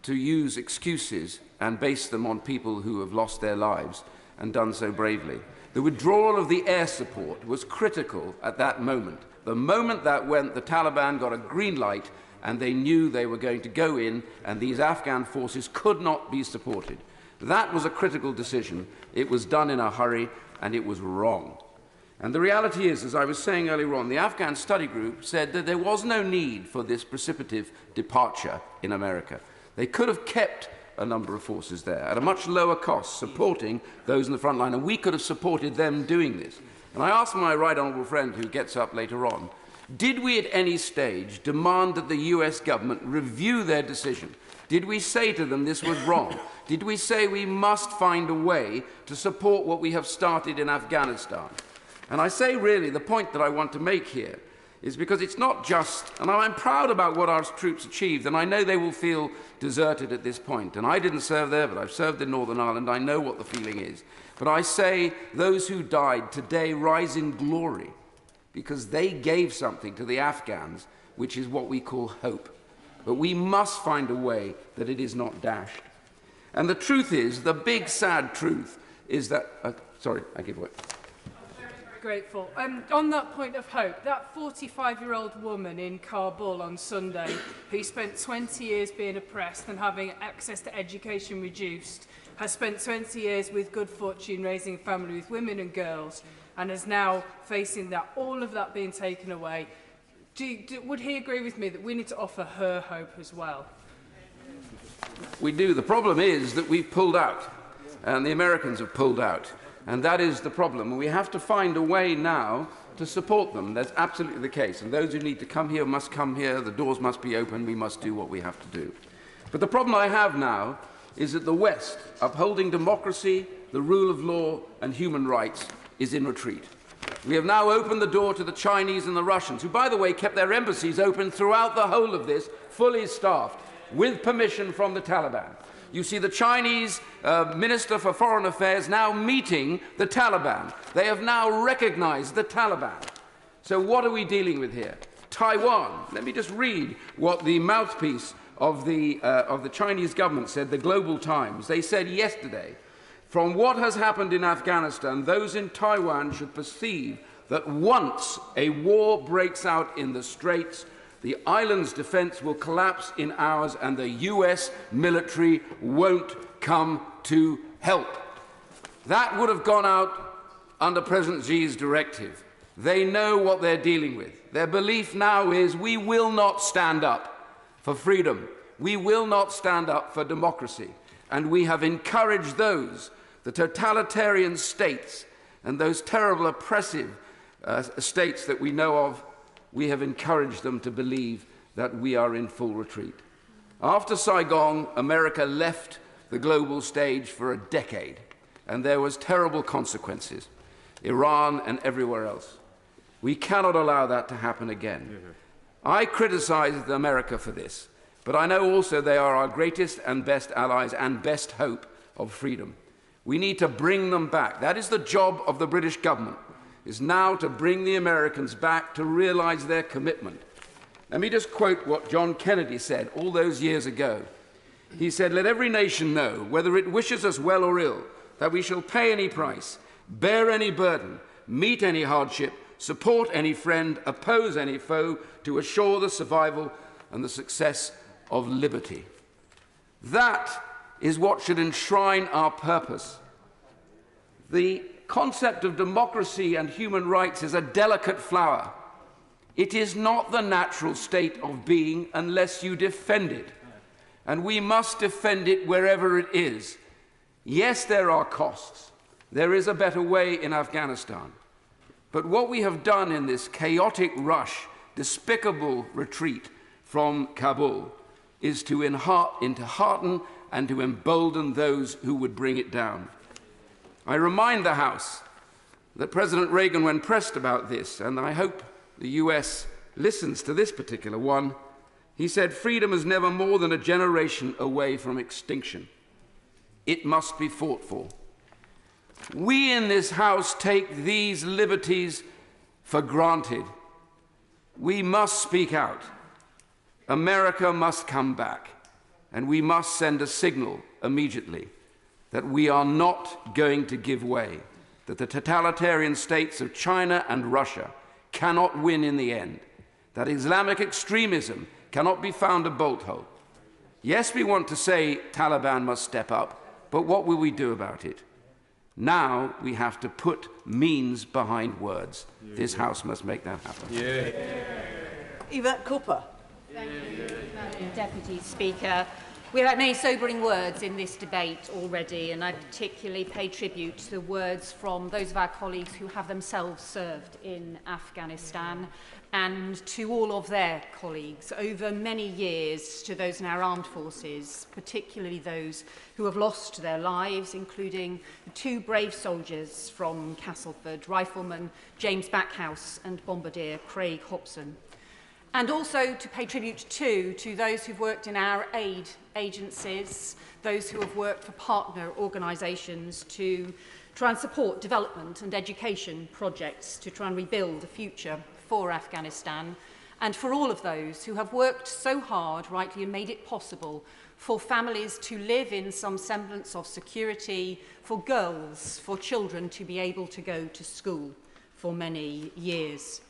L: to use excuses and base them on people who have lost their lives and done so bravely. The withdrawal of the air support was critical at that moment. The moment that went, the Taliban got a green light and they knew they were going to go in and these Afghan forces could not be supported. That was a critical decision. It was done in a hurry and it was wrong. And the reality is, as I was saying earlier on, the Afghan study group said that there was no need for this precipitative departure in America. They could have kept a number of forces there at a much lower cost, supporting those in the front line, and we could have supported them doing this. And I asked my right honourable friend who gets up later on, did we at any stage demand that the US government review their decision? Did we say to them this was wrong? Did we say we must find a way to support what we have started in Afghanistan? And I say really the point that I want to make here is because it's not just, and I'm proud about what our troops achieved, and I know they will feel deserted at this point. And I didn't serve there, but I've served in Northern Ireland. I know what the feeling is. But I say those who died today rise in glory because they gave something to the Afghans, which is what we call hope. But we must find a way that it is not dashed. And the truth is, the big sad truth is that, sorry, I give way.
R: Grateful. On that point of hope, that 45-year-old woman in Kabul on Sunday who spent 20 years being oppressed and having access to education reduced, has spent 20 years with good fortune raising a family with women and girls, and is now facing that, all of that being taken away. Would he agree with me that we need to offer her hope as well?
L: We do. The problem is that we've pulled out, and the Americans have pulled out. And that is the problem. And we have to find a way now to support them. That's absolutely the case. And those who need to come here must come here. The doors must be open. We must do what we have to do. But the problem I have now is that the West, upholding democracy, the rule of law, and human rights, is in retreat. We have now opened the door to the Chinese and the Russians, who, by the way, kept their embassies open throughout the whole of this, fully staffed, with permission from the Taliban. You see the Chinese Minister for Foreign Affairs now meeting the Taliban. They have now recognized the Taliban. So what are we dealing with here? Taiwan. Let me just read what the mouthpiece of the Chinese government said, the Global Times. They said yesterday, from what has happened in Afghanistan, those in Taiwan should perceive that once a war breaks out in the Straits, the island's defense will collapse in hours and the US military won't come to help. That would have gone out under President Xi's directive. They know what they're dealing with. Their belief now is we will not stand up for freedom. We will not stand up for democracy. And we have encouraged those, the totalitarian states and those terrible oppressive states that we know of, we have encouraged them to believe that we are in full retreat. After Saigon, America left the global stage for a decade, and there was terrible consequences. Iran and everywhere else. We cannot allow that to happen again. I criticize America for this, but I know also they are our greatest and best allies and best hope of freedom. We need to bring them back. That is the job of the British government, is now to bring the Americans back to realize their commitment. Let me just quote what John Kennedy said all those years ago. He said, "Let every nation know, whether it wishes us well or ill, that we shall pay any price, bear any burden, meet any hardship, support any friend, oppose any foe, to assure the survival and the success of liberty." That is what should enshrine our purpose. The concept of democracy and human rights is a delicate flower. It is not the natural state of being unless you defend it. And we must defend it wherever it is. Yes, there are costs. There is a better way in Afghanistan. But what we have done in this chaotic rush, despicable retreat from Kabul, is to hearten and to embolden those who would bring it down. I remind the House that President Reagan, when pressed about this, and I hope the US listens to this particular one, he said, "Freedom is never more than a generation away from extinction. It must be fought for." We in this House take these liberties for granted. We must speak out. America must come back, and we must send a signal immediately that we are not going to give way, that the totalitarian states of China and Russia cannot win in the end, that Islamic extremism cannot be found a bolt hole. Yes, we want to say Taliban must step up, but what will we do about it? Now we have to put means behind words. This House must make that happen.
U: Yvette Cooper.
H: Thank you, Madam Deputy Speaker. We've had many sobering words in this debate already, and I particularly pay tribute to the words from those of our colleagues who have themselves served in Afghanistan, and to all of their colleagues over many years, to those in our armed forces, particularly those who have lost their lives, including the two brave soldiers from Castleford, Rifleman James Backhouse and Bombardier Craig Hobson. And also to pay tribute to those who've worked in our aid agencies, those who have worked for partner organisations to try and support development and education projects to try and rebuild a future for Afghanistan, and for all of those who have worked so hard, rightly, and made it possible for families to live in some semblance of security, for girls, for children to be able to go to school for many years.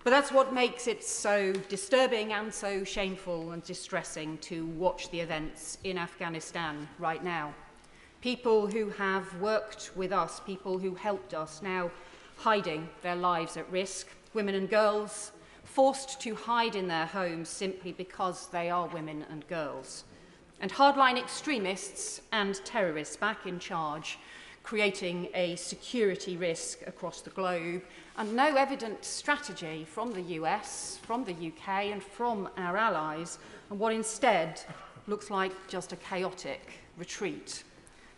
H: But that's what makes it so disturbing and so shameful and distressing to watch the events in Afghanistan right now. People who have worked with us, people who helped us, now hiding their lives at risk, women and girls forced to hide in their homes simply because they are women and girls, and hardline extremists and terrorists back in charge, creating a security risk across the globe, and no evident strategy from the US, from the UK, and from our allies, and what instead looks like just a chaotic retreat.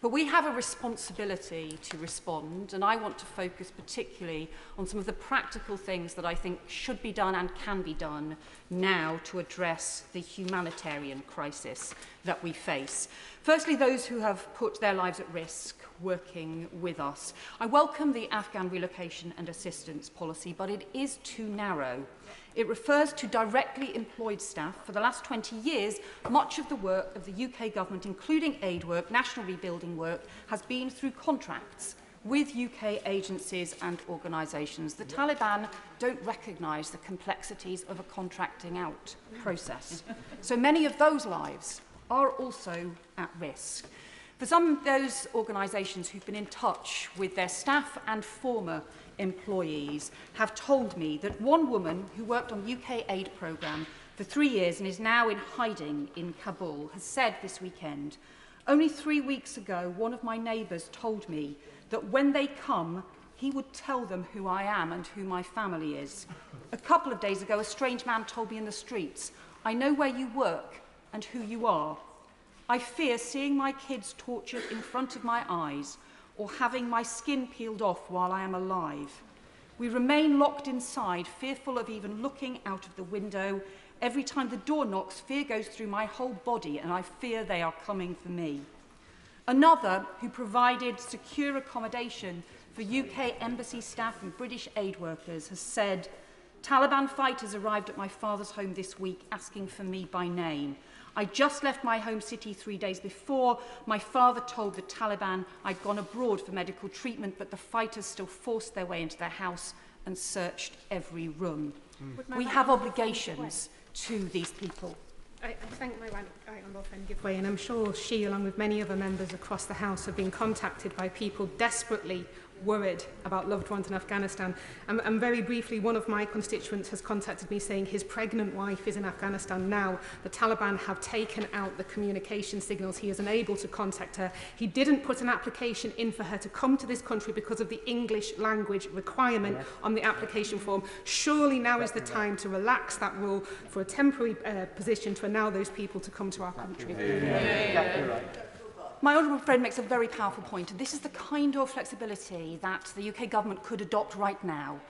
H: But we have a responsibility to respond, and I want to focus particularly on some of the practical things that I think should be done and can be done now to address the humanitarian crisis that we face. Firstly, those who have put their lives at risk working with us. I welcome the Afghan relocation and assistance policy, but it is too narrow. It refers to directly employed staff. For the last 20 years, much of the work of the UK government, including aid work, national rebuilding work, has been through contracts with UK agencies and organisations. The Taliban don't recognise the complexities of a contracting out process. So many of those lives are also at risk. For some of those organisations who've been in touch with their staff and former employees have told me that one woman who worked on the UK aid programme for 3 years and is now in hiding in Kabul has said this weekend, "Only 3 weeks ago, one of my neighbours told me that when they come, he would tell them who I am and who my family is. A couple of days ago, a strange man told me in the streets, 'I know where you work and who you are.' I fear seeing my kids tortured in front of my eyes or having my skin peeled off while I am alive. We remain locked inside, fearful of even looking out of the window. Every time the door knocks, fear goes through my whole body, and I fear they are coming for me." Another, who provided secure accommodation for UK embassy staff and British aid workers, has said, "Taliban fighters arrived at my father's home this week asking for me by name. I just left my home city 3 days before. My father told the Taliban I'd gone abroad for medical treatment, but the fighters still forced their way into their house and searched every room." We have obligations to these people.
P: I thank my honourable friend give way, and I'm sure she, along with many other members across the House, have been contacted by people desperately worried about loved ones in Afghanistan. And very briefly, one of my constituents has contacted me saying his pregnant wife is in Afghanistan now. The Taliban have taken out the communication signals. He is unable to contact her. He didn't put an application in for her to come to this country because of the English language requirement on the application form. Surely now is the time to relax that rule for a temporary position to allow those people to come to our country.
H: My honourable friend makes a very powerful point, and this is the kind of flexibility that the UK government could adopt right now.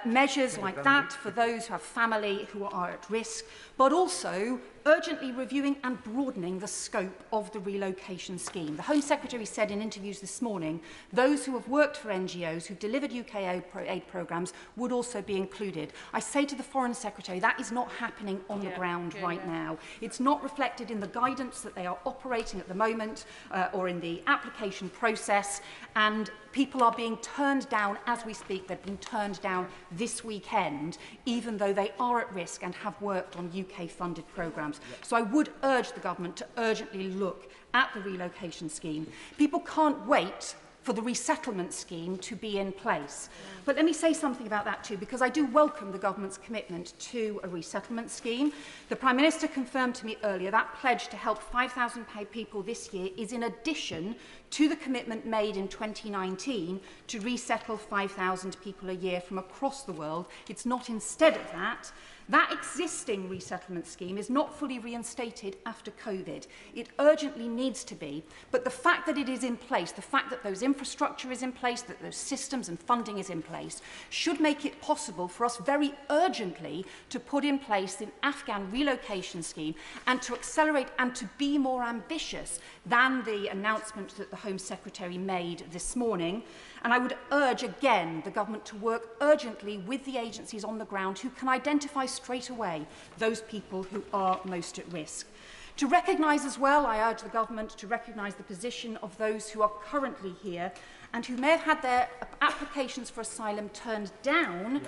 H: Measures like that for those who have family who are at risk, but also urgently reviewing and broadening the scope of the relocation scheme. The Home Secretary said in interviews this morning those who have worked for NGOs who delivered UK aid programmes would also be included. I say to the Foreign Secretary that is not happening on the ground right now. It's not reflected in the guidance that they are operating at the moment or in the application process, and people are being turned down as we speak. They've been turned down this weekend, even though they are at risk and have worked on UK-funded programmes. So I would urge the government to urgently look at the relocation scheme. People can't wait for the resettlement scheme to be in place. But let me say something about that too, because I do welcome the government's commitment to a resettlement scheme. The Prime Minister confirmed to me earlier that pledge to help 5,000 people this year is in addition to the commitment made in 2019 to resettle 5,000 people a year from across the world. It's not instead of that. That existing resettlement scheme is not fully reinstated after COVID. It urgently needs to be, but the fact that it is in place, the fact that those infrastructure is in place, that those systems and funding is in place, should make it possible for us very urgently to put in place an Afghan relocation scheme and to accelerate and to be more ambitious than the announcement that the Home Secretary made this morning. And I would urge again the government to work urgently with the agencies on the ground who can identify straight away those people who are most at risk. To recognise as well, I urge the government to recognise the position of those who are currently here and who may have had their applications for asylum turned down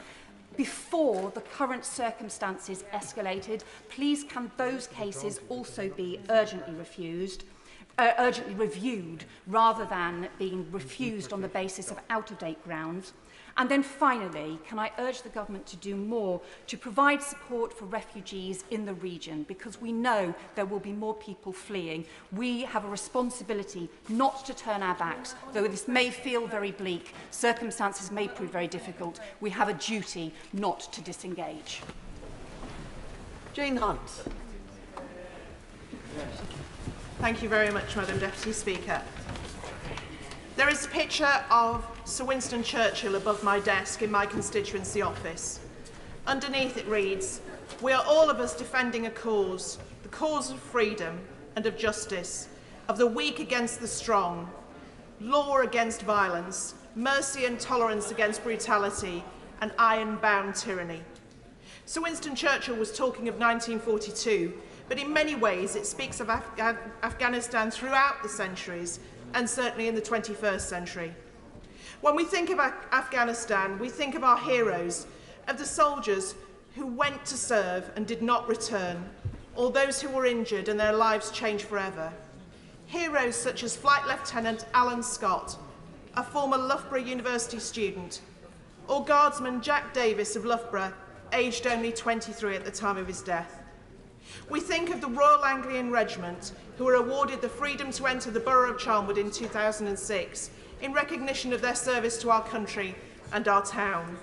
H: before the current circumstances escalated. Please can those cases also be urgently reviewed rather than being refused on the basis of out-of-date grounds. And then finally, can I urge the government to do more to provide support for refugees in the region, because we know there will be more people fleeing. We have a responsibility not to turn our backs. Though this may feel very bleak, circumstances may prove very difficult, we have a duty not to disengage.
U: Jane Hunt.
S: Thank you very much, Madam Deputy Speaker. There is a picture of Sir Winston Churchill above my desk in my constituency office. Underneath it reads, "We are all of us defending a cause, the cause of freedom and of justice, of the weak against the strong, law against violence, mercy and tolerance against brutality, and iron-bound tyranny." Sir Winston Churchill was talking of 1942, but in many ways it speaks of Afghanistan throughout the centuries, and certainly in the 21st century. When we think of Afghanistan, we think of our heroes, of the soldiers who went to serve and did not return, or those who were injured and their lives changed forever. Heroes such as Flight Lieutenant Alan Scott, a former Loughborough University student, or Guardsman Jack Davis of Loughborough, aged only 23 at the time of his death. We think of the Royal Anglian Regiment, who were awarded the freedom to enter the Borough of Charnwood in 2006 in recognition of their service to our country and our town.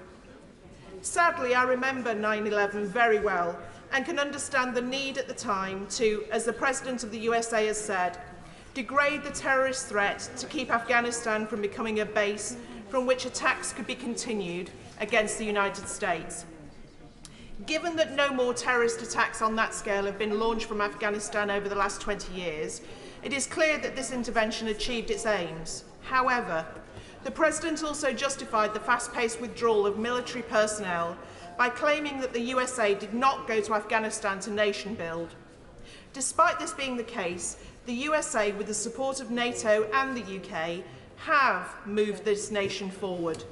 S: Sadly, I remember 9/11 very well and can understand the need at the time to, as the President of the USA has said, degrade the terrorist threat to keep Afghanistan from becoming a base from which attacks could be continued against the United States. Given that no more terrorist attacks on that scale have been launched from Afghanistan over the last 20 years, it is clear that this intervention achieved its aims. However, the President also justified the fast-paced withdrawal of military personnel by claiming that the USA did not go to Afghanistan to nation build. Despite this being the case, the USA, with the support of NATO and the UK, have moved this nation forward.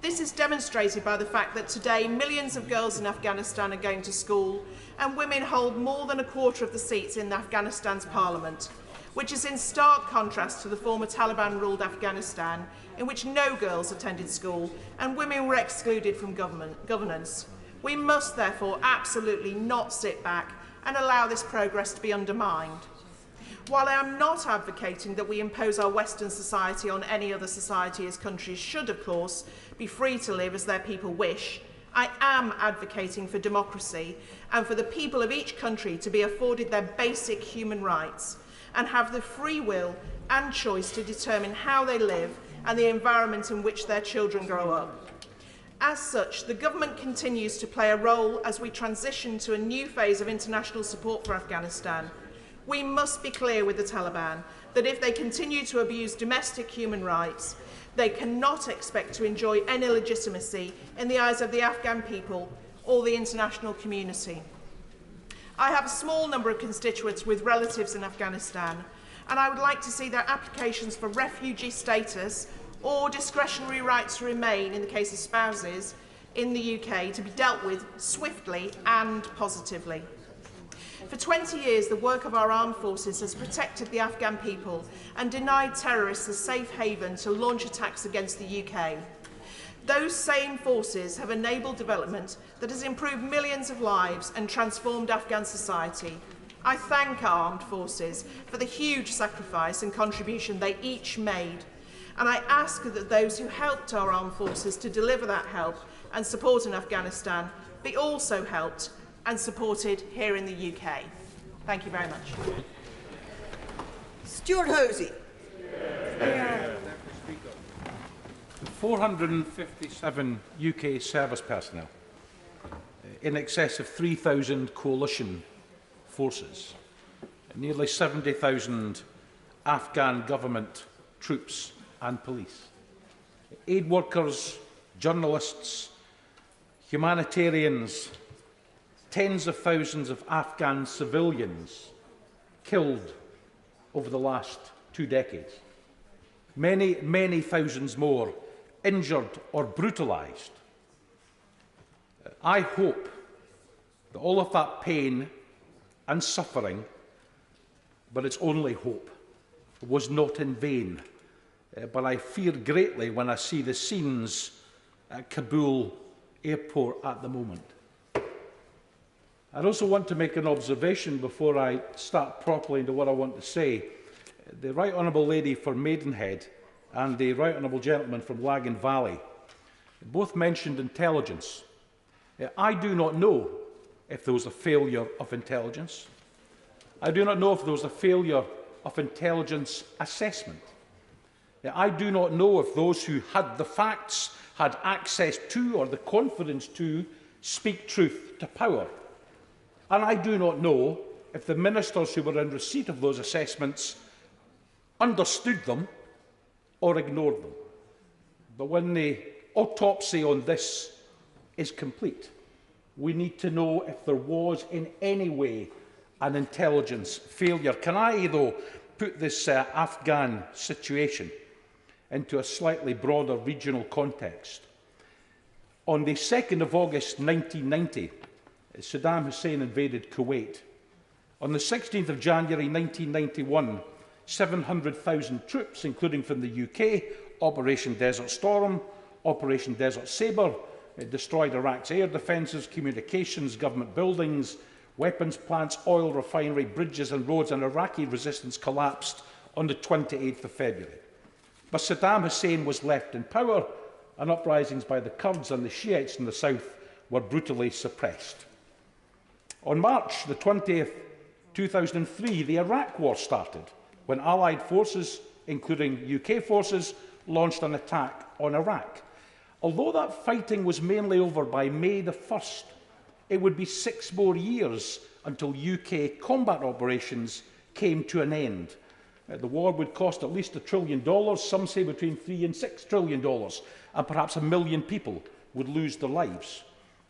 S: This is demonstrated by the fact that today millions of girls in Afghanistan are going to school and women hold more than a quarter of the seats in Afghanistan's parliament, which is in stark contrast to the former Taliban-ruled Afghanistan, in which no girls attended school and women were excluded from governance. We must therefore absolutely not sit back and allow this progress to be undermined. While I am not advocating that we impose our Western society on any other society, as countries should, of course, be free to live as their people wish, I am advocating for democracy and for the people of each country to be afforded their basic human rights and have the free will and choice to determine how they live and the environment in which their children grow up. As such, the government continues to play a role as we transition to a new phase of international support for Afghanistan. We must be clear with the Taliban that if they continue to abuse domestic human rights, they cannot expect to enjoy any legitimacy in the eyes of the Afghan people or the international community. I have a small number of constituents with relatives in Afghanistan, and I would like to see their applications for refugee status or discretionary rights to remain in the case of spouses in the UK to be dealt with swiftly and positively. For 20 years, the work of our armed forces has protected the Afghan people and denied terrorists a safe haven to launch attacks against the UK. Those same forces have enabled development that has improved millions of lives and transformed Afghan society. I thank our armed forces for the huge sacrifice and contribution they each made, and I ask that those who helped our armed forces to deliver that help and support in Afghanistan be also helped and supported here in the UK. Thank you very much.
U: Stuart Hosey.
G: 457 UK service personnel, in excess of 3,000 coalition forces, nearly 70,000 Afghan government troops and police, aid workers, journalists, humanitarians, tens of thousands of Afghan civilians killed over the last 2 decades. Many, many thousands more injured or brutalised. I hope that all of that pain and suffering, but it's only hope, was not in vain. But I fear greatly when I see the scenes at Kabul airport at the moment. I also want to make an observation before I start properly into what I want to say. The Right Honourable Lady for Maidenhead and the Right Honourable Gentleman from Lagan Valley both mentioned intelligence. I do not know if there was a failure of intelligence. I do not know if there was a failure of intelligence assessment. I do not know if those who had the facts had access to or the confidence to speak truth to power. And I do not know if the ministers who were in receipt of those assessments understood them or ignored them. But when the autopsy on this is complete, we need to know if there was in any way an intelligence failure. Can I, though, put this Afghan situation into a slightly broader regional context? On the 2nd of August 1990, Saddam Hussein invaded Kuwait. On the 16th of January 1991, 700,000 troops, including from the UK, Operation Desert Storm, Operation Desert Sabre. It destroyed Iraq's air defences, communications, government buildings, weapons plants, oil refinery, bridges and roads, and Iraqi resistance collapsed on the 28th of February. But Saddam Hussein was left in power, and uprisings by the Kurds and the Shiites in the south were brutally suppressed. On March the 20th, 2003, the Iraq War started, when Allied forces, including UK forces, launched an attack on Iraq. Although that fighting was mainly over by May the 1st, it would be 6 more years until UK combat operations came to an end. The war would cost at least $1 trillion, some say between $3 and $6 trillion, and perhaps 1 million people would lose their lives.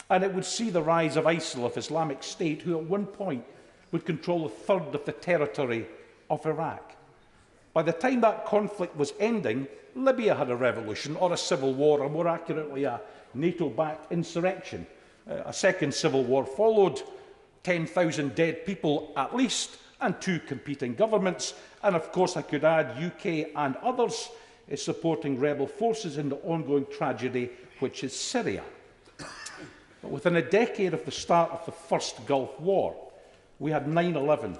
G: And it would see the rise of ISIL, of Islamic State, who at one point would control 1/3 of the territory of Iraq. By the time that conflict was ending, Libya had a revolution, or a civil war, or more accurately, a NATO-backed insurrection. A second civil war followed, 10,000 dead people at least, and 2 competing governments. And of course, I could add UK and others supporting rebel forces in the ongoing tragedy, which is Syria. But within a decade of the start of the first Gulf War, we had 9/11,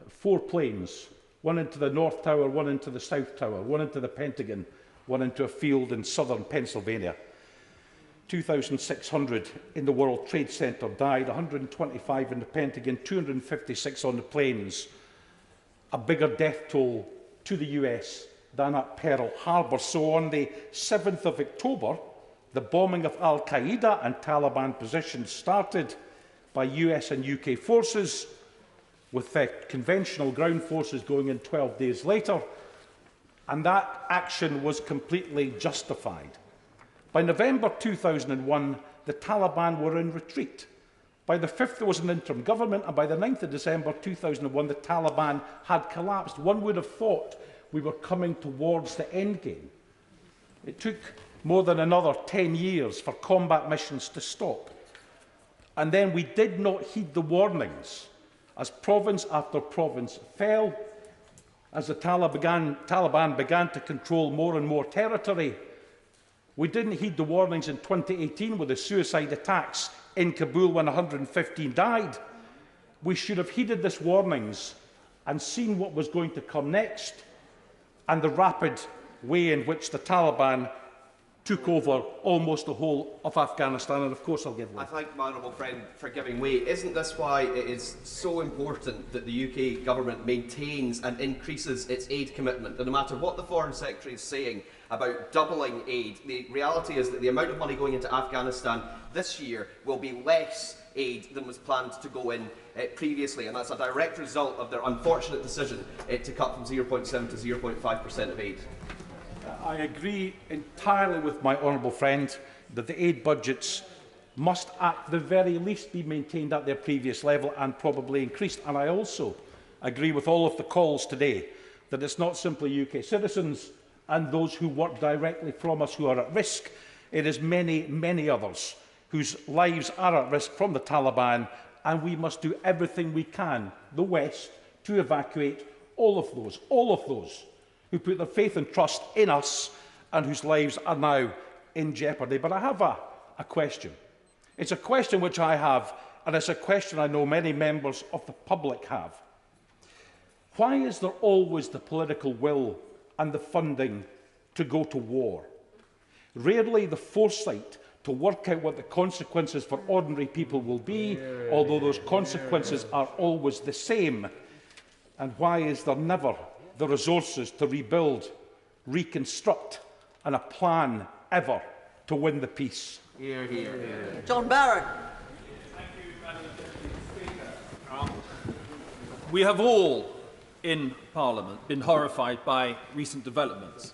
G: 4 planes, one into the North Tower, one into the South Tower, one into the Pentagon, one into a field in southern Pennsylvania. 2,600 in the World Trade Center died, 125 in the Pentagon, 256 on the planes. A bigger death toll to the US than at Pearl Harbor. So on the 7th of October, the bombing of Al-Qaeda and Taliban positions started by US and UK forces, with conventional ground forces going in 12 days later, and that action was completely justified. By November 2001, the Taliban were in retreat. By the 5th, there was an interim government, and by the 9th of December 2001, the Taliban had collapsed. One would have thought we were coming towards the end game. It took more than another 10 years for combat missions to stop. And then we did not heed the warnings as province after province fell, as the Taliban began to control more and more territory. We didn't heed the warnings in 2018 with the suicide attacks in Kabul when 115 died. We should have heeded these warnings and seen what was going to come next, and the rapid way in which the Taliban took over almost the whole of Afghanistan. And of course I'll give way.
F: I thank my honourable friend for giving way. Isn't this why it is so important that the UK government maintains and increases its aid commitment? And no matter what the Foreign Secretary is saying about doubling aid, the reality is that the amount of money going into Afghanistan this year will be less aid than was planned to go in previously, and that's a direct result of their unfortunate decision to cut from 0.7 to 0.5% of aid.
G: I agree entirely with my honourable friend that the aid budgets must at the very least be maintained at their previous level and probably increased. And I also agree with all of the calls today that it's not simply UK citizens and those who work directly from us who are at risk. It is many, many others whose lives are at risk from the Taliban, and we must do everything we can, the West, to evacuate all of those who put their faith and trust in us and whose lives are now in jeopardy. But I have a question. It's a question which I have, and it's a question I know many members of the public have. Why is there always the political will and the funding to go to war? Rarely the foresight to work out what the consequences for ordinary people will be, although those consequences are always the same. And why is there never the resources to rebuild, reconstruct, and a plan ever to win the peace?
F: Hear, hear, hear.
U: John Barrett.
I: Thank you, Madam Deputy Speaker. We have all in Parliament been horrified by recent developments,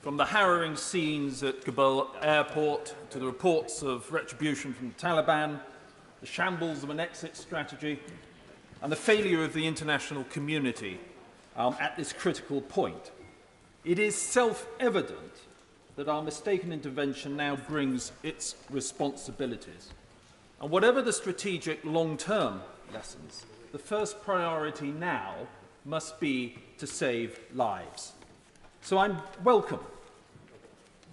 I: from the harrowing scenes at Kabul airport to the reports of retribution from the Taliban, the shambles of an exit strategy, and the failure of the international community at this critical point. It is self-evident that our mistaken intervention now brings its responsibilities. And whatever the strategic long-term lessons, the first priority now must be to save lives. So I welcome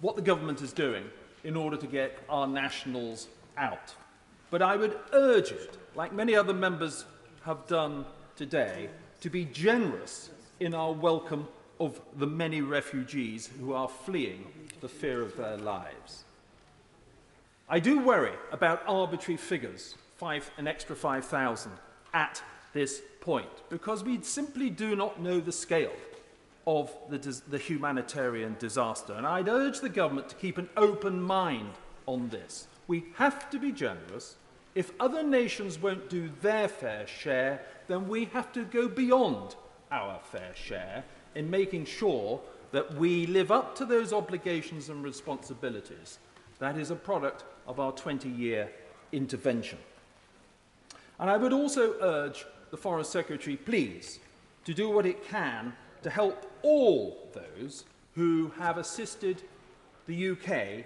I: what the government is doing in order to get our nationals out. But I would urge it, like many other members have done today, to be generous in our welcome of the many refugees who are fleeing the fear of their lives. I do worry about arbitrary figures, an extra 5,000, at this point, because we simply do not know the scale of the humanitarian disaster. And I'd urge the government to keep an open mind on this. We have to be generous. If other nations won't do their fair share, then we have to go beyond our fair share in making sure that we live up to those obligations and responsibilities. That is a product of our 20-year intervention. And I would also urge the Foreign Secretary, please, to do what it can to help all those who have assisted the UK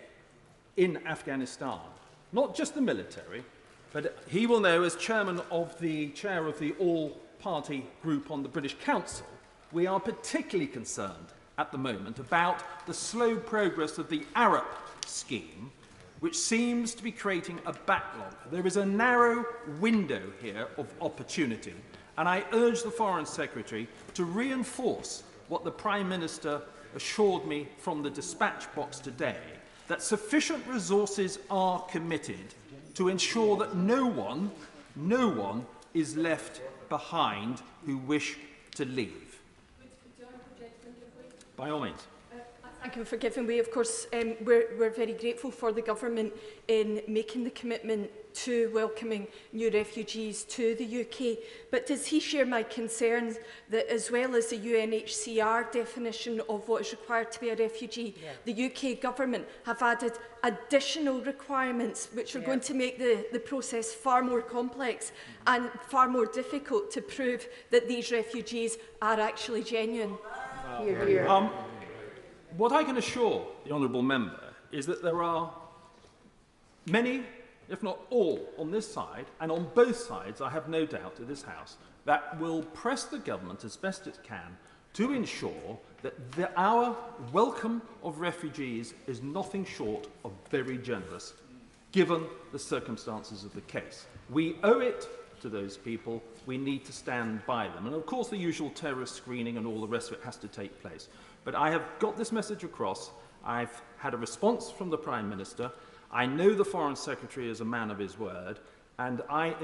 I: in Afghanistan. Not just the military, but he will know, as chair of the all-party group on the British Council, we are particularly concerned at the moment about the slow progress of the Arab scheme, which seems to be creating a backlog. There is a narrow window here of opportunity, and I urge the Foreign Secretary to reinforce what the Prime Minister assured me from the dispatch box today, that sufficient resources are committed to ensure that no one is left behind who wish to leave. By all means.
R: Thank you for giving way. Of course, we're very grateful for the government in making the commitment to welcoming new refugees to the UK. But does he share my concerns that, as well as the UNHCR definition of what is required to be a refugee, the UK government have added additional requirements which are going to make the process far more complex and far more difficult to prove that these refugees are actually genuine? Hear, hear.
I: What I can assure the honourable member is that there are many, if not all, on this side, and on both sides, I have no doubt, in this House, that will press the government as best it can to ensure that our welcome of refugees is nothing short of very generous, given the circumstances of the case. We owe it to those people. We need to stand by them. And of course, the usual terrorist screening and all the rest of it has to take place. But I have got this message across. I've had a response from the Prime Minister. I know the Foreign Secretary is a man of his word. And I,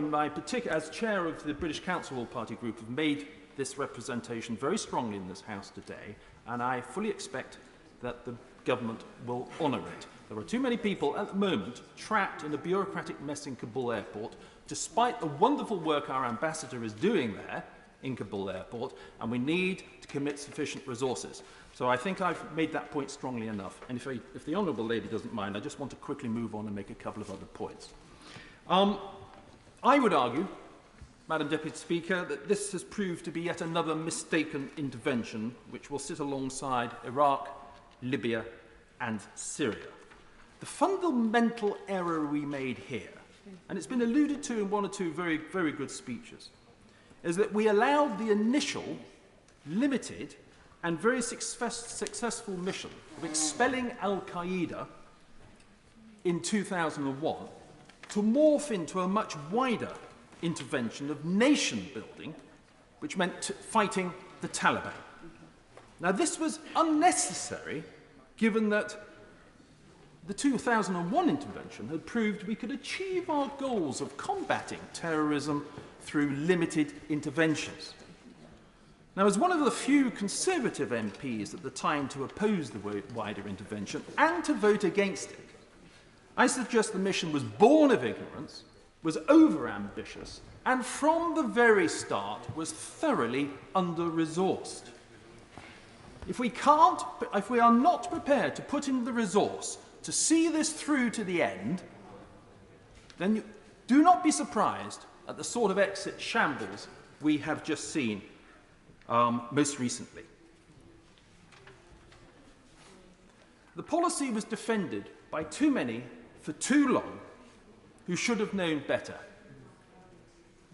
I: as chair of the British Council All-Party Group, have made this representation very strongly in this House today. And I fully expect that the government will honour it. There are too many people at the moment trapped in a bureaucratic mess in Kabul airport, despite the wonderful work our ambassador is doing there in Kabul airport, and we need to commit sufficient resources. So I think I've made that point strongly enough. And if the honourable lady doesn't mind, I just want to quickly move on and make a couple of other points. I would argue, Madam Deputy Speaker, that this has proved to be yet another mistaken intervention which will sit alongside Iraq, Libya and Syria. The fundamental error we made here, and it's been alluded to in one or two very, very good speeches, is that we allowed the initial, limited and very successful mission of expelling Al-Qaeda in 2001 to morph into a much wider intervention of nation building, which meant fighting the Taliban. Now, this was unnecessary, given that the 2001 intervention had proved we could achieve our goals of combating terrorism through limited interventions. Now, as one of the few Conservative MPs at the time to oppose the wider intervention and to vote against it, I suggest the mission was born of ignorance, was over-ambitious, and from the very start was thoroughly under-resourced. If we are not prepared to put in the resource to see this through to the end, then do not be surprised at the sort of exit shambles we have just seen most recently. The policy was defended by too many for too long who should have known better,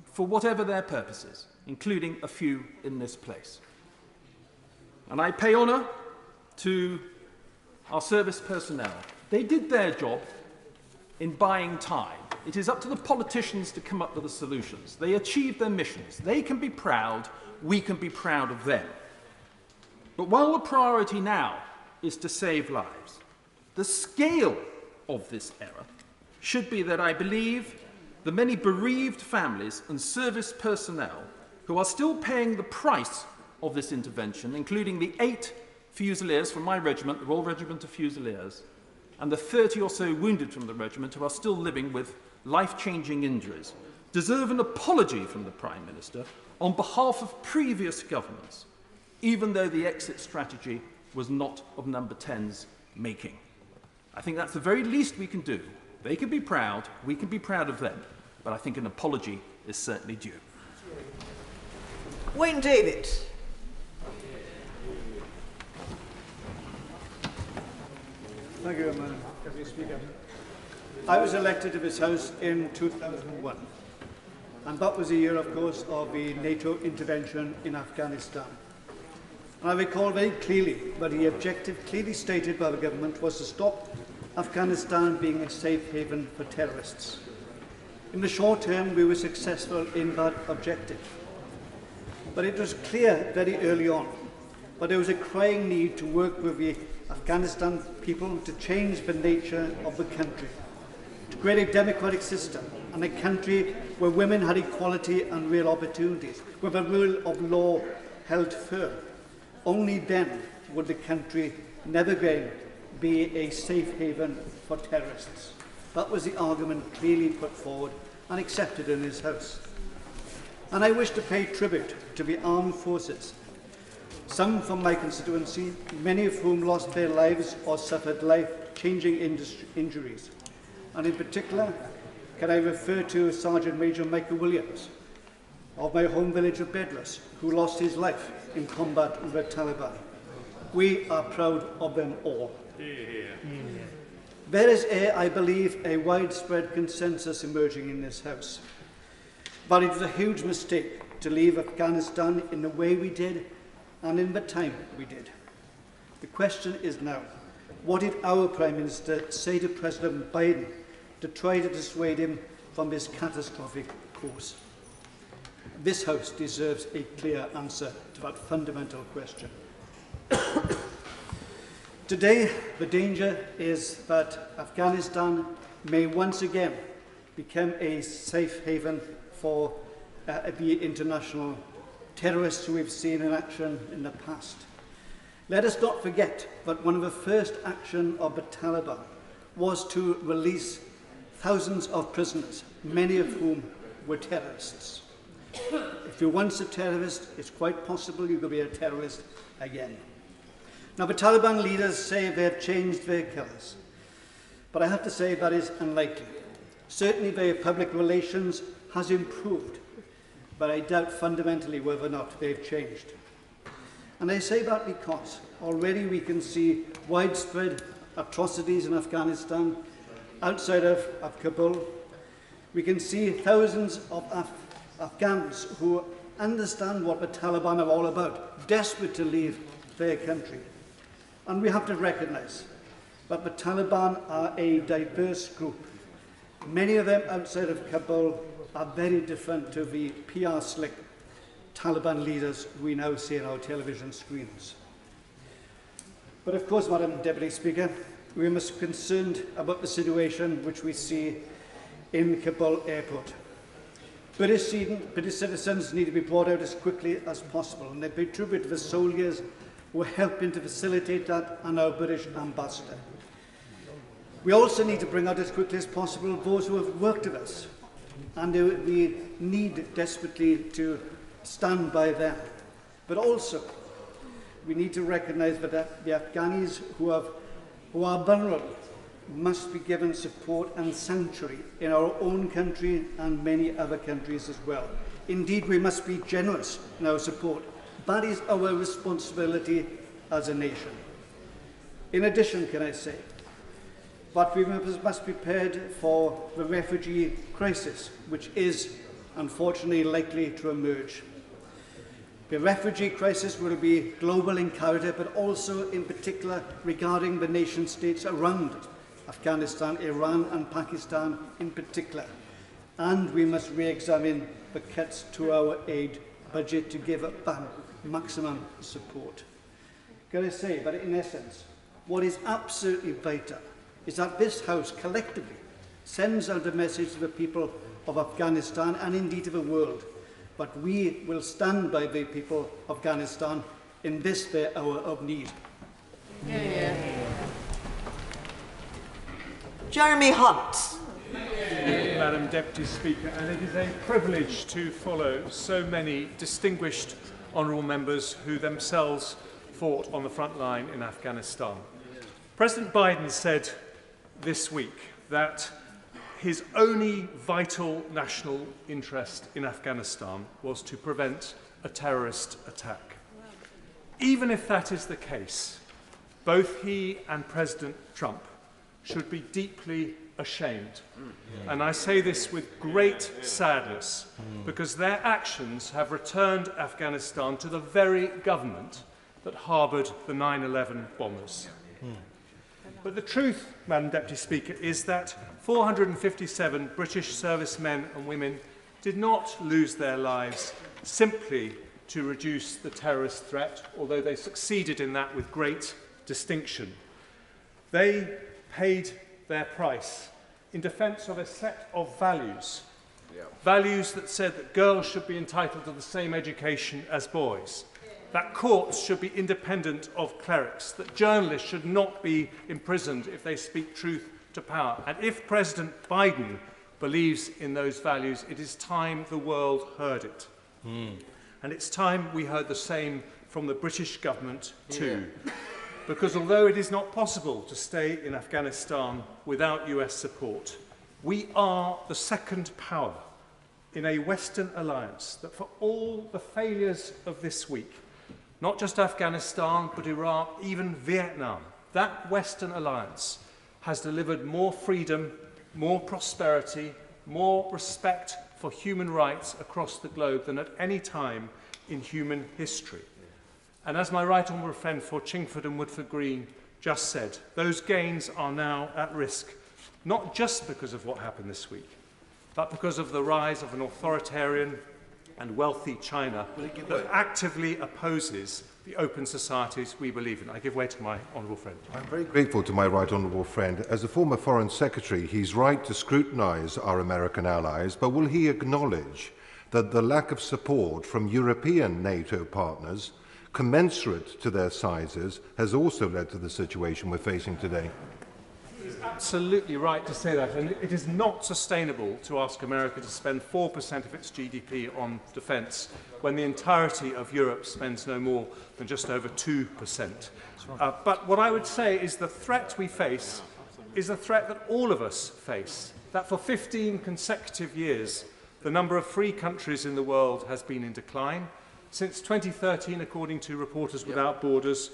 I: for whatever their purposes. including a few in this place. And I pay honour to our service personnel. They did their job in buying time. It is up to the politicians to come up with the solutions. They achieved their missions. They can be proud. We can be proud of them. But while the priority now is to save lives, the scale of this error should be that I believe the many bereaved families and service personnel who are still paying the price of this intervention, including the 8 Fusiliers from my regiment, the Royal Regiment of Fusiliers, and the 30 or so wounded from the regiment who are still living with life-changing injuries, deserve an apology from the Prime Minister on behalf of previous governments, even though the exit strategy was not of Number 10's making. I think that's the very least we can do. They can be proud, we can be proud of them, but I think an apology is certainly due.
U: Wayne David.
J: Thank you, Madam Deputy Speaker. I was elected to this House in 2001, and that was the year, of course, of the NATO intervention in Afghanistan. And I recall very clearly that the objective clearly stated by the government was to stop Afghanistan being a safe haven for terrorists. In the short term, we were successful in that objective. But it was clear very early on that there was a crying need to work with the Afghanistan people to change the nature of the country, to create a democratic system and a country where women had equality and real opportunities, where the rule of law held firm. Only then would the country never again be a safe haven for terrorists. That was the argument clearly put forward and accepted in this House. And I wish to pay tribute to the armed forces, some from my constituency, many of whom lost their lives or suffered life-changing injuries. And in particular, can I refer to Sergeant Major Michael Williams of my home village of Bedlas, who lost his life in combat with the Taliban. We are proud of them all. There is, I believe, a widespread consensus emerging in this House. But it was a huge mistake to leave Afghanistan in the way we did and in the time we did. The question is now, what did our Prime Minister say to President Biden to try to dissuade him from this catastrophic course? This House deserves a clear answer to that fundamental question. Today, the danger is that Afghanistan may once again become a safe haven for the international terrorists who we've seen in action in the past. Let us not forget that one of the first actions of the Taliban was to release thousands of prisoners, many of whom were terrorists. If you're once a terrorist, it's quite possible you could be a terrorist again. Now, the Taliban leaders say they have changed their colours, but I have to say that is unlikely. Certainly their public relations has improved, but I doubt fundamentally whether or not they've changed. And I say that because already we can see widespread atrocities in Afghanistan, outside of Kabul. We can see thousands of Afghans who understand what the Taliban are all about, desperate to leave their country. And we have to recognise that the Taliban are a diverse group. Many of them outside of Kabul are very different to the PR slick Taliban leaders we now see on our television screens. But of course, Madam Deputy Speaker, we must be concerned about the situation which we see in Kabul airport. British citizens need to be brought out as quickly as possible, and they pay tribute to the soldiers who are helping to facilitate that and our British ambassador. We also need to bring out as quickly as possible those who have worked with us, and we need desperately to stand by them. But also, we need to recognise that the Afghans who are vulnerable must be given support and sanctuary in our own country and many other countries as well. Indeed, we must be generous in our support. That is our responsibility as a nation. In addition, can I say, that we must be prepared for the refugee crisis, which is unfortunately likely to emerge. The refugee crisis will be global in character, but also in particular regarding the nation states around Afghanistan, Iran and Pakistan in particular. And we must re-examine the cuts to our aid budget to give it maximum support. Can I say, but in essence, what is absolutely vital is that this House collectively sends out a message to the people of Afghanistan and indeed to the world. But we will stand by the people of Afghanistan in this their hour of need.
U: Jeremy Hunt.
K: Madam Deputy Speaker, and it is a privilege to follow so many distinguished honourable members who themselves fought on the front line in Afghanistan. President Biden said this week that his only vital national interest in Afghanistan was to prevent a terrorist attack. Even if that is the case, both he and President Trump should be deeply ashamed. And I say this with great sadness, because their actions have returned Afghanistan to the very government that harboured the 9/11 bombers. But the truth, Madam Deputy Speaker, is that 457 British servicemen and women did not lose their lives simply to reduce the terrorist threat, although they succeeded in that with great distinction. They paid their price in defence of a set of values, values that said that girls should be entitled to the same education as boys, that courts should be independent of clerics, that journalists should not be imprisoned if they speak truth to power. And if President Biden believes in those values, it is time the world heard it. And it's time we heard the same from the British government too. Because although it is not possible to stay in Afghanistan without US support, we are the second power in a Western alliance that, for all the failures of this week, not just Afghanistan, but Iraq, even Vietnam, that Western alliance has delivered more freedom, more prosperity, more respect for human rights across the globe than at any time in human history. And as my right honourable friend for Chingford and Woodford Green just said, those gains are now at risk, not just because of what happened this week, but because of the rise of an authoritarian and wealthy China that actively opposes the open societies we believe in. I give way to my honourable friend.
N: I'm very grateful to my right honourable friend. As a former Foreign Secretary, he's right to scrutinise our American allies, but will he acknowledge that the lack of support from European NATO partners commensurate to their sizes has also led to the situation we're facing today?
K: He's absolutely right to say that, and it is not sustainable to ask America to spend 4% of its GDP on defence when the entirety of Europe spends no more than just over 2%. But what I would say is the threat we face is a threat that all of us face, that for 15 consecutive years the number of free countries in the world has been in decline. Since 2013, according to Reporters Without Borders,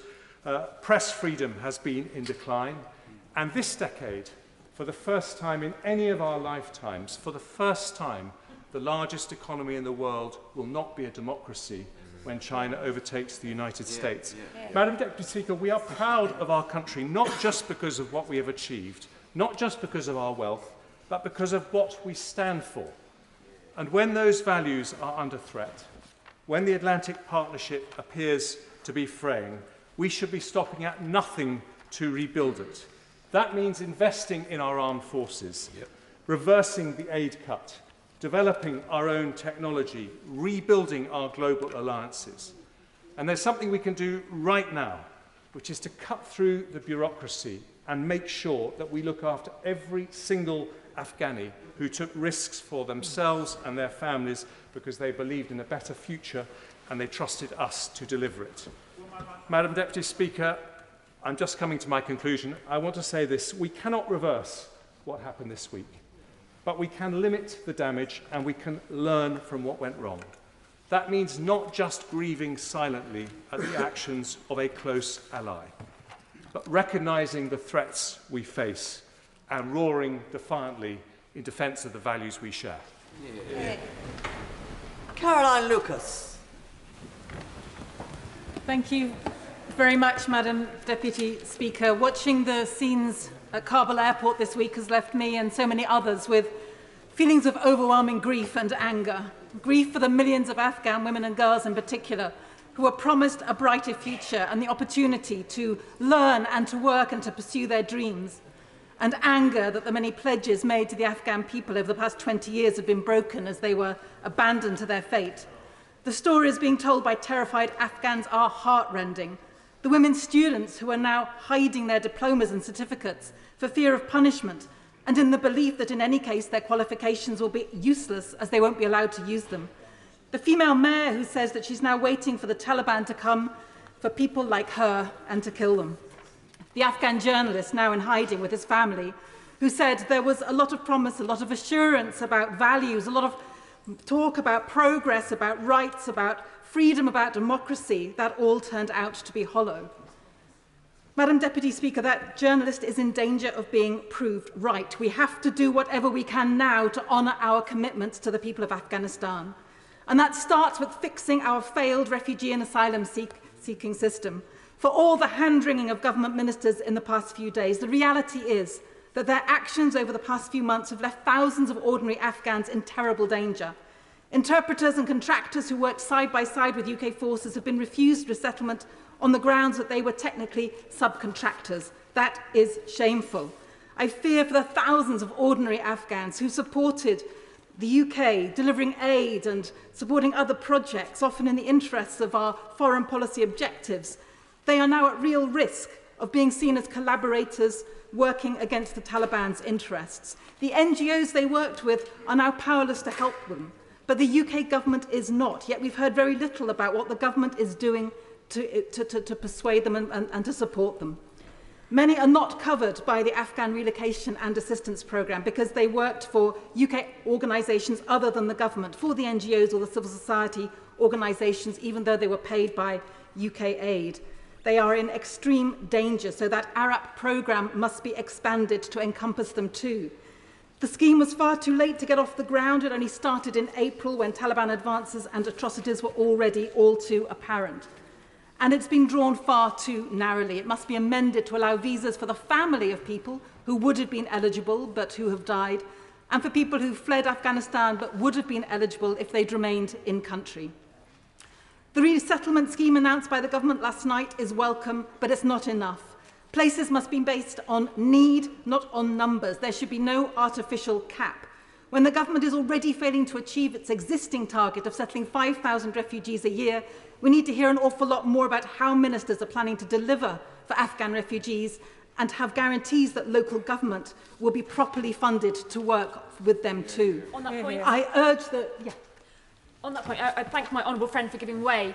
K: press freedom has been in decline. And this decade, for the first time in any of our lifetimes, for the first time, the largest economy in the world will not be a democracy when China overtakes the United States. Madam Deputy Speaker, we are proud of our country, not just because of what we have achieved, not just because of our wealth, but because of what we stand for. And when those values are under threat, when the Atlantic Partnership appears to be fraying, we should be stopping at nothing to rebuild it. That means investing in our armed forces, reversing the aid cut, developing our own technology, rebuilding our global alliances. And there's something we can do right now, which is to cut through the bureaucracy and make sure that we look after every single Afghani who took risks for themselves and their families because they believed in a better future and they trusted us to deliver it. Madam Deputy Speaker, I'm just coming to my conclusion. I want to say this. We cannot reverse what happened this week, but we can limit the damage and we can learn from what went wrong. That means not just grieving silently at the actions of a close ally, but recognising the threats we face and roaring defiantly in defence of the values we share.
U: Caroline Lucas.
M: Thank you very much, Madam Deputy Speaker. Watching the scenes at Kabul airport this week has left me and so many others with feelings of overwhelming grief and anger. Grief for the millions of Afghan women and girls in particular who were promised a brighter future and the opportunity to learn and to work and to pursue their dreams. And anger that the many pledges made to the Afghan people over the past 20 years have been broken as they were abandoned to their fate. The stories being told by terrified Afghans are heartrending. The women students who are now hiding their diplomas and certificates for fear of punishment and in the belief that in any case their qualifications will be useless as they won't be allowed to use them. The female mayor who says that she's now waiting for the Taliban to come for people like her and to kill them. The Afghan journalist now in hiding with his family who said there was a lot of promise, a lot of assurance about values, a lot of talk about progress, about rights, about freedom, about democracy. That all turned out to be hollow. Madam Deputy Speaker, that journalist is in danger of being proved right. We have to do whatever we can now to honour our commitments to the people of Afghanistan. And that starts with fixing our failed refugee and asylum seeking system. For all the hand-wringing of government ministers in the past few days, the reality is that their actions over the past few months have left thousands of ordinary Afghans in terrible danger. Interpreters and contractors who worked side by side with UK forces have been refused resettlement on the grounds that they were technically subcontractors. That is shameful. I fear for the thousands of ordinary Afghans who supported the UK, delivering aid and supporting other projects, often in the interests of our foreign policy objectives. They are now at real risk of being seen as collaborators working against the Taliban's interests. The NGOs they worked with are now powerless to help them, but the UK government is not. Yet we've heard very little about what the government is doing to persuade them and to support them. Many are not covered by the Afghan Relocation and Assistance Programme because they worked for UK organisations other than the government, for the NGOs or the civil society organisations, even though they were paid by UK aid. They are in extreme danger, so that ARAP programme must be expanded to encompass them too. The scheme was far too late to get off the ground. It only started in April when Taliban advances and atrocities were already all too apparent. And it's been drawn far too narrowly. It must be amended to allow visas for the family of people who would have been eligible but who have died, and for people who fled Afghanistan but would have been eligible if they'd remained in country. The resettlement scheme announced by the government last night is welcome, but it's not enough. Places must be based on need, not on numbers. There should be no artificial cap. When the government is already failing to achieve its existing target of settling 5,000 refugees a year, we need to hear an awful lot more about how ministers are planning to deliver for Afghan refugees and have guarantees that local government will be properly funded to work with them too.
O: On that point,
M: I urge that... Yeah.
O: On that point, I thank my honourable friend for giving way.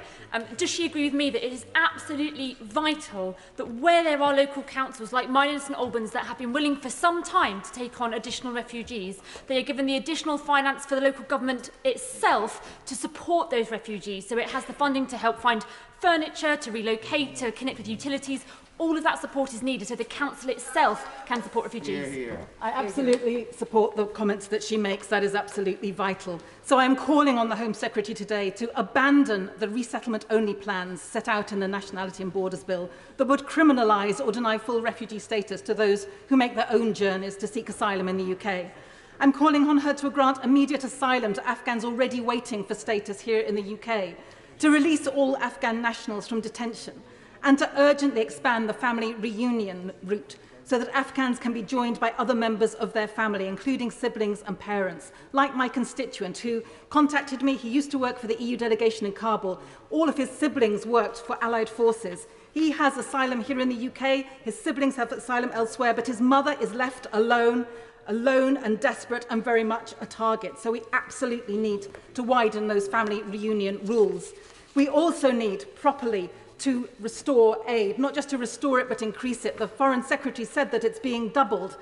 O: Does she agree with me that it is absolutely vital that where there are local councils like mine in St Albans that have been willing for some time to take on additional refugees, they are given the additional finance for the local government itself to support those refugees, so it has the funding to help find furniture, to relocate, to connect with utilities. All of that support is needed so the council itself can support refugees.
M: I absolutely support the comments that she makes. That is absolutely vital. So I am calling on the Home Secretary today to abandon the resettlement-only plans set out in the Nationality and Borders Bill that would criminalise or deny full refugee status to those who make their own journeys to seek asylum in the UK. I'm calling on her to grant immediate asylum to Afghans already waiting for status here in the UK, to release all Afghan nationals from detention, and to urgently expand the family reunion route so that Afghans can be joined by other members of their family, including siblings and parents, like my constituent who contacted me. He used to work for the EU delegation in Kabul. All of his siblings worked for Allied forces. He has asylum here in the UK, his siblings have asylum elsewhere, but his mother is left alone and desperate and very much a target. So we absolutely need to widen those family reunion rules. We also need properly to restore aid, not just to restore it, but increase it. The Foreign Secretary said that it's being doubled.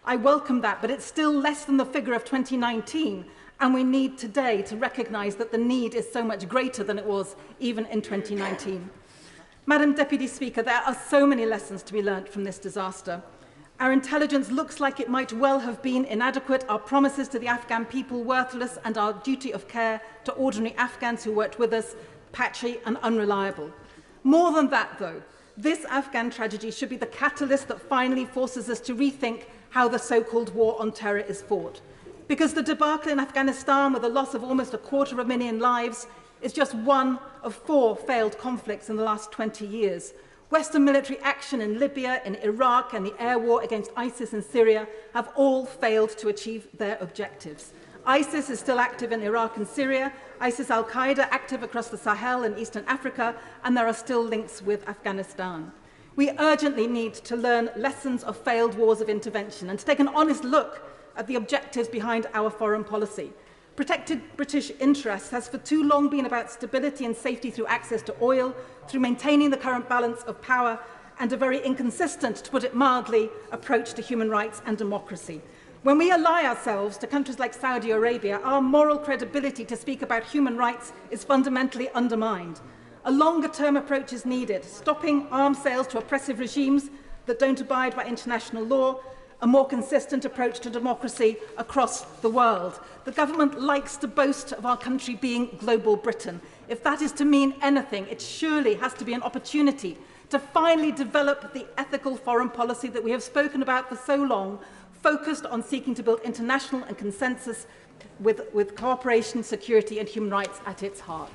M: I welcome that, but it's still less than the figure of 2019, and we need today to recognise that the need is so much greater than it was even in 2019. Madam Deputy Speaker, there are so many lessons to be learnt from this disaster. Our intelligence looks like it might well have been inadequate, our promises to the Afghan people worthless, and our duty of care to ordinary Afghans who worked with us patchy and unreliable. More than that, though, this Afghan tragedy should be the catalyst that finally forces us to rethink how the so-called war on terror is fought. Because the debacle in Afghanistan, with the loss of almost 250,000 lives, is just one of 4 failed conflicts in the last 20 years. Western military action in Libya, in Iraq, and the air war against ISIS in Syria have all failed to achieve their objectives. ISIS is still active in Iraq and Syria, ISIS al-Qaeda active across the Sahel and Eastern Africa, and there are still links with Afghanistan. We urgently need to learn lessons of failed wars of intervention and to take an honest look at the objectives behind our foreign policy. Protected British interests has for too long been about stability and safety through access to oil, through maintaining the current balance of power, and a very inconsistent, to put it mildly, approach to human rights and democracy. When we ally ourselves to countries like Saudi Arabia, our moral credibility to speak about human rights is fundamentally undermined. A longer-term approach is needed, stopping arms sales to oppressive regimes that don't abide by international law, a more consistent approach to democracy across the world. The government likes to boast of our country being global Britain. If that is to mean anything, it surely has to be an opportunity to finally develop the ethical foreign policy that we have spoken about for so long, focused on seeking to build international and consensus with cooperation, security and human rights at its heart.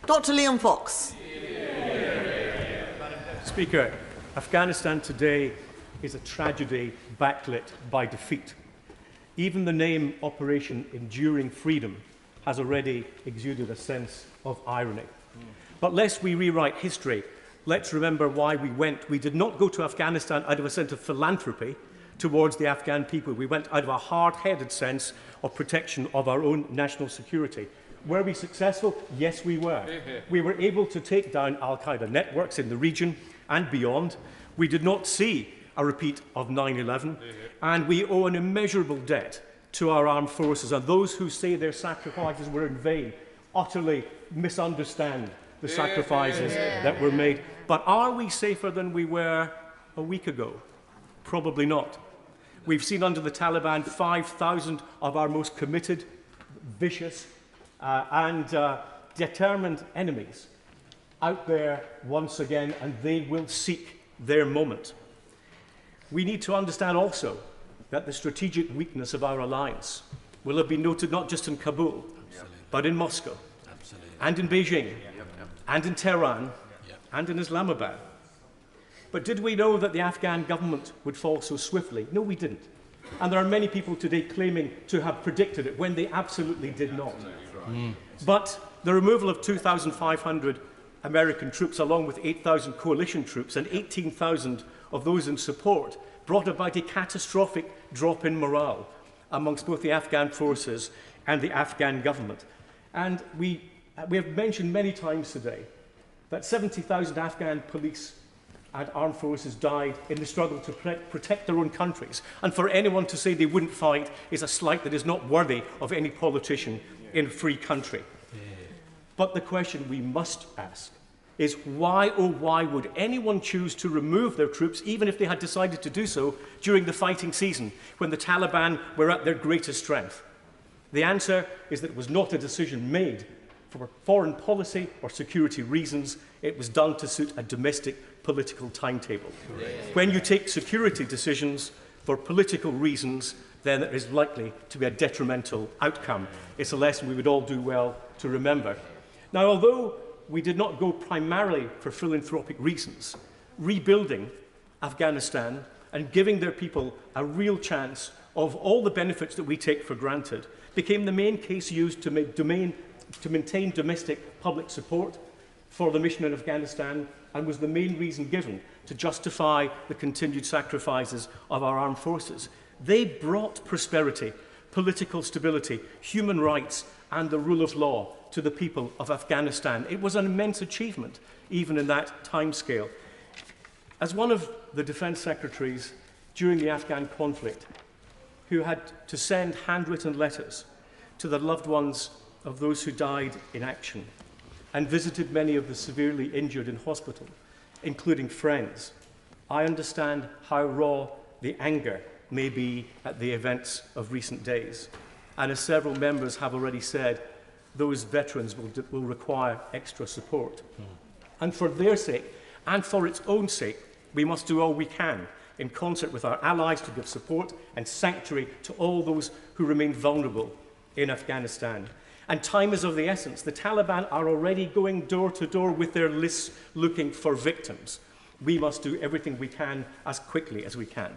U: Dr. Liam Fox.
A: Speaker, Afghanistan today is a tragedy backlit by defeat. Even the name Operation Enduring Freedom has already exuded a sense of irony. But lest we rewrite history, let's remember why we went. We did not go to Afghanistan out of a sense of philanthropy towards the Afghan people. We went out of a hard-headed sense of protection of our own national security. Were we successful? Yes, we were. We were able to take down al-Qaeda networks in the region and beyond. We did not see a repeat of 9/11, and we owe an immeasurable debt to our armed forces, and those who say their sacrifices were in vain utterly misunderstand the sacrifices that were made. But are we safer than we were a week ago? Probably not. We've seen under the Taliban 5,000 of our most committed, vicious and determined enemies out there once again, and they will seek their moment. We need to understand also that the strategic weakness of our alliance will have been noted not just in Kabul, but in Moscow, and in Beijing, and in Tehran, and in Islamabad. But did we know that the Afghan government would fall so swiftly? No, we didn't. And there are many people today claiming to have predicted it when they absolutely did not. But the removal of 2,500 American troops, along with 8,000 coalition troops and 18,000 of those in support, brought about a catastrophic drop in morale amongst both the Afghan forces and the Afghan government. And we have mentioned many times today that 70,000 Afghan police and armed forces died in the struggle to protect their own countries. And for anyone to say they wouldn't fight is a slight that is not worthy of any politician in a free country. But the question we must ask is why, oh why, would anyone choose to remove their troops, even if they had decided to do so during the fighting season, when the Taliban were at their greatest strength? The answer is that it was not a decision made for foreign policy or security reasons. It was done to suit a domestic political timetable. When you take security decisions for political reasons, then there is likely to be a detrimental outcome. It's a lesson we would all do well to remember. Now, although we did not go primarily for philanthropic reasons, rebuilding Afghanistan and giving their people a real chance of all the benefits that we take for granted became the main case used to maintain domestic public support for the mission in Afghanistan, and was the main reason given to justify the continued sacrifices of our armed forces. They brought prosperity, political stability, human rights, and the rule of law to the people of Afghanistan. It was an immense achievement, even in that timescale. As one of the defense secretaries during the Afghan conflict, who had to send handwritten letters to the loved ones of those who died in action, and visited many of the severely injured in hospital, including friends, I understand how raw the anger may be at the events of recent days. And as several members have already said, those veterans will require extra support. And for their sake, and for its own sake, we must do all we can in concert with our allies to give support and sanctuary to all those who remain vulnerable in Afghanistan. And time is of the essence. The Taliban are already going door to door with their lists looking for victims. We must do everything we can as quickly as we can.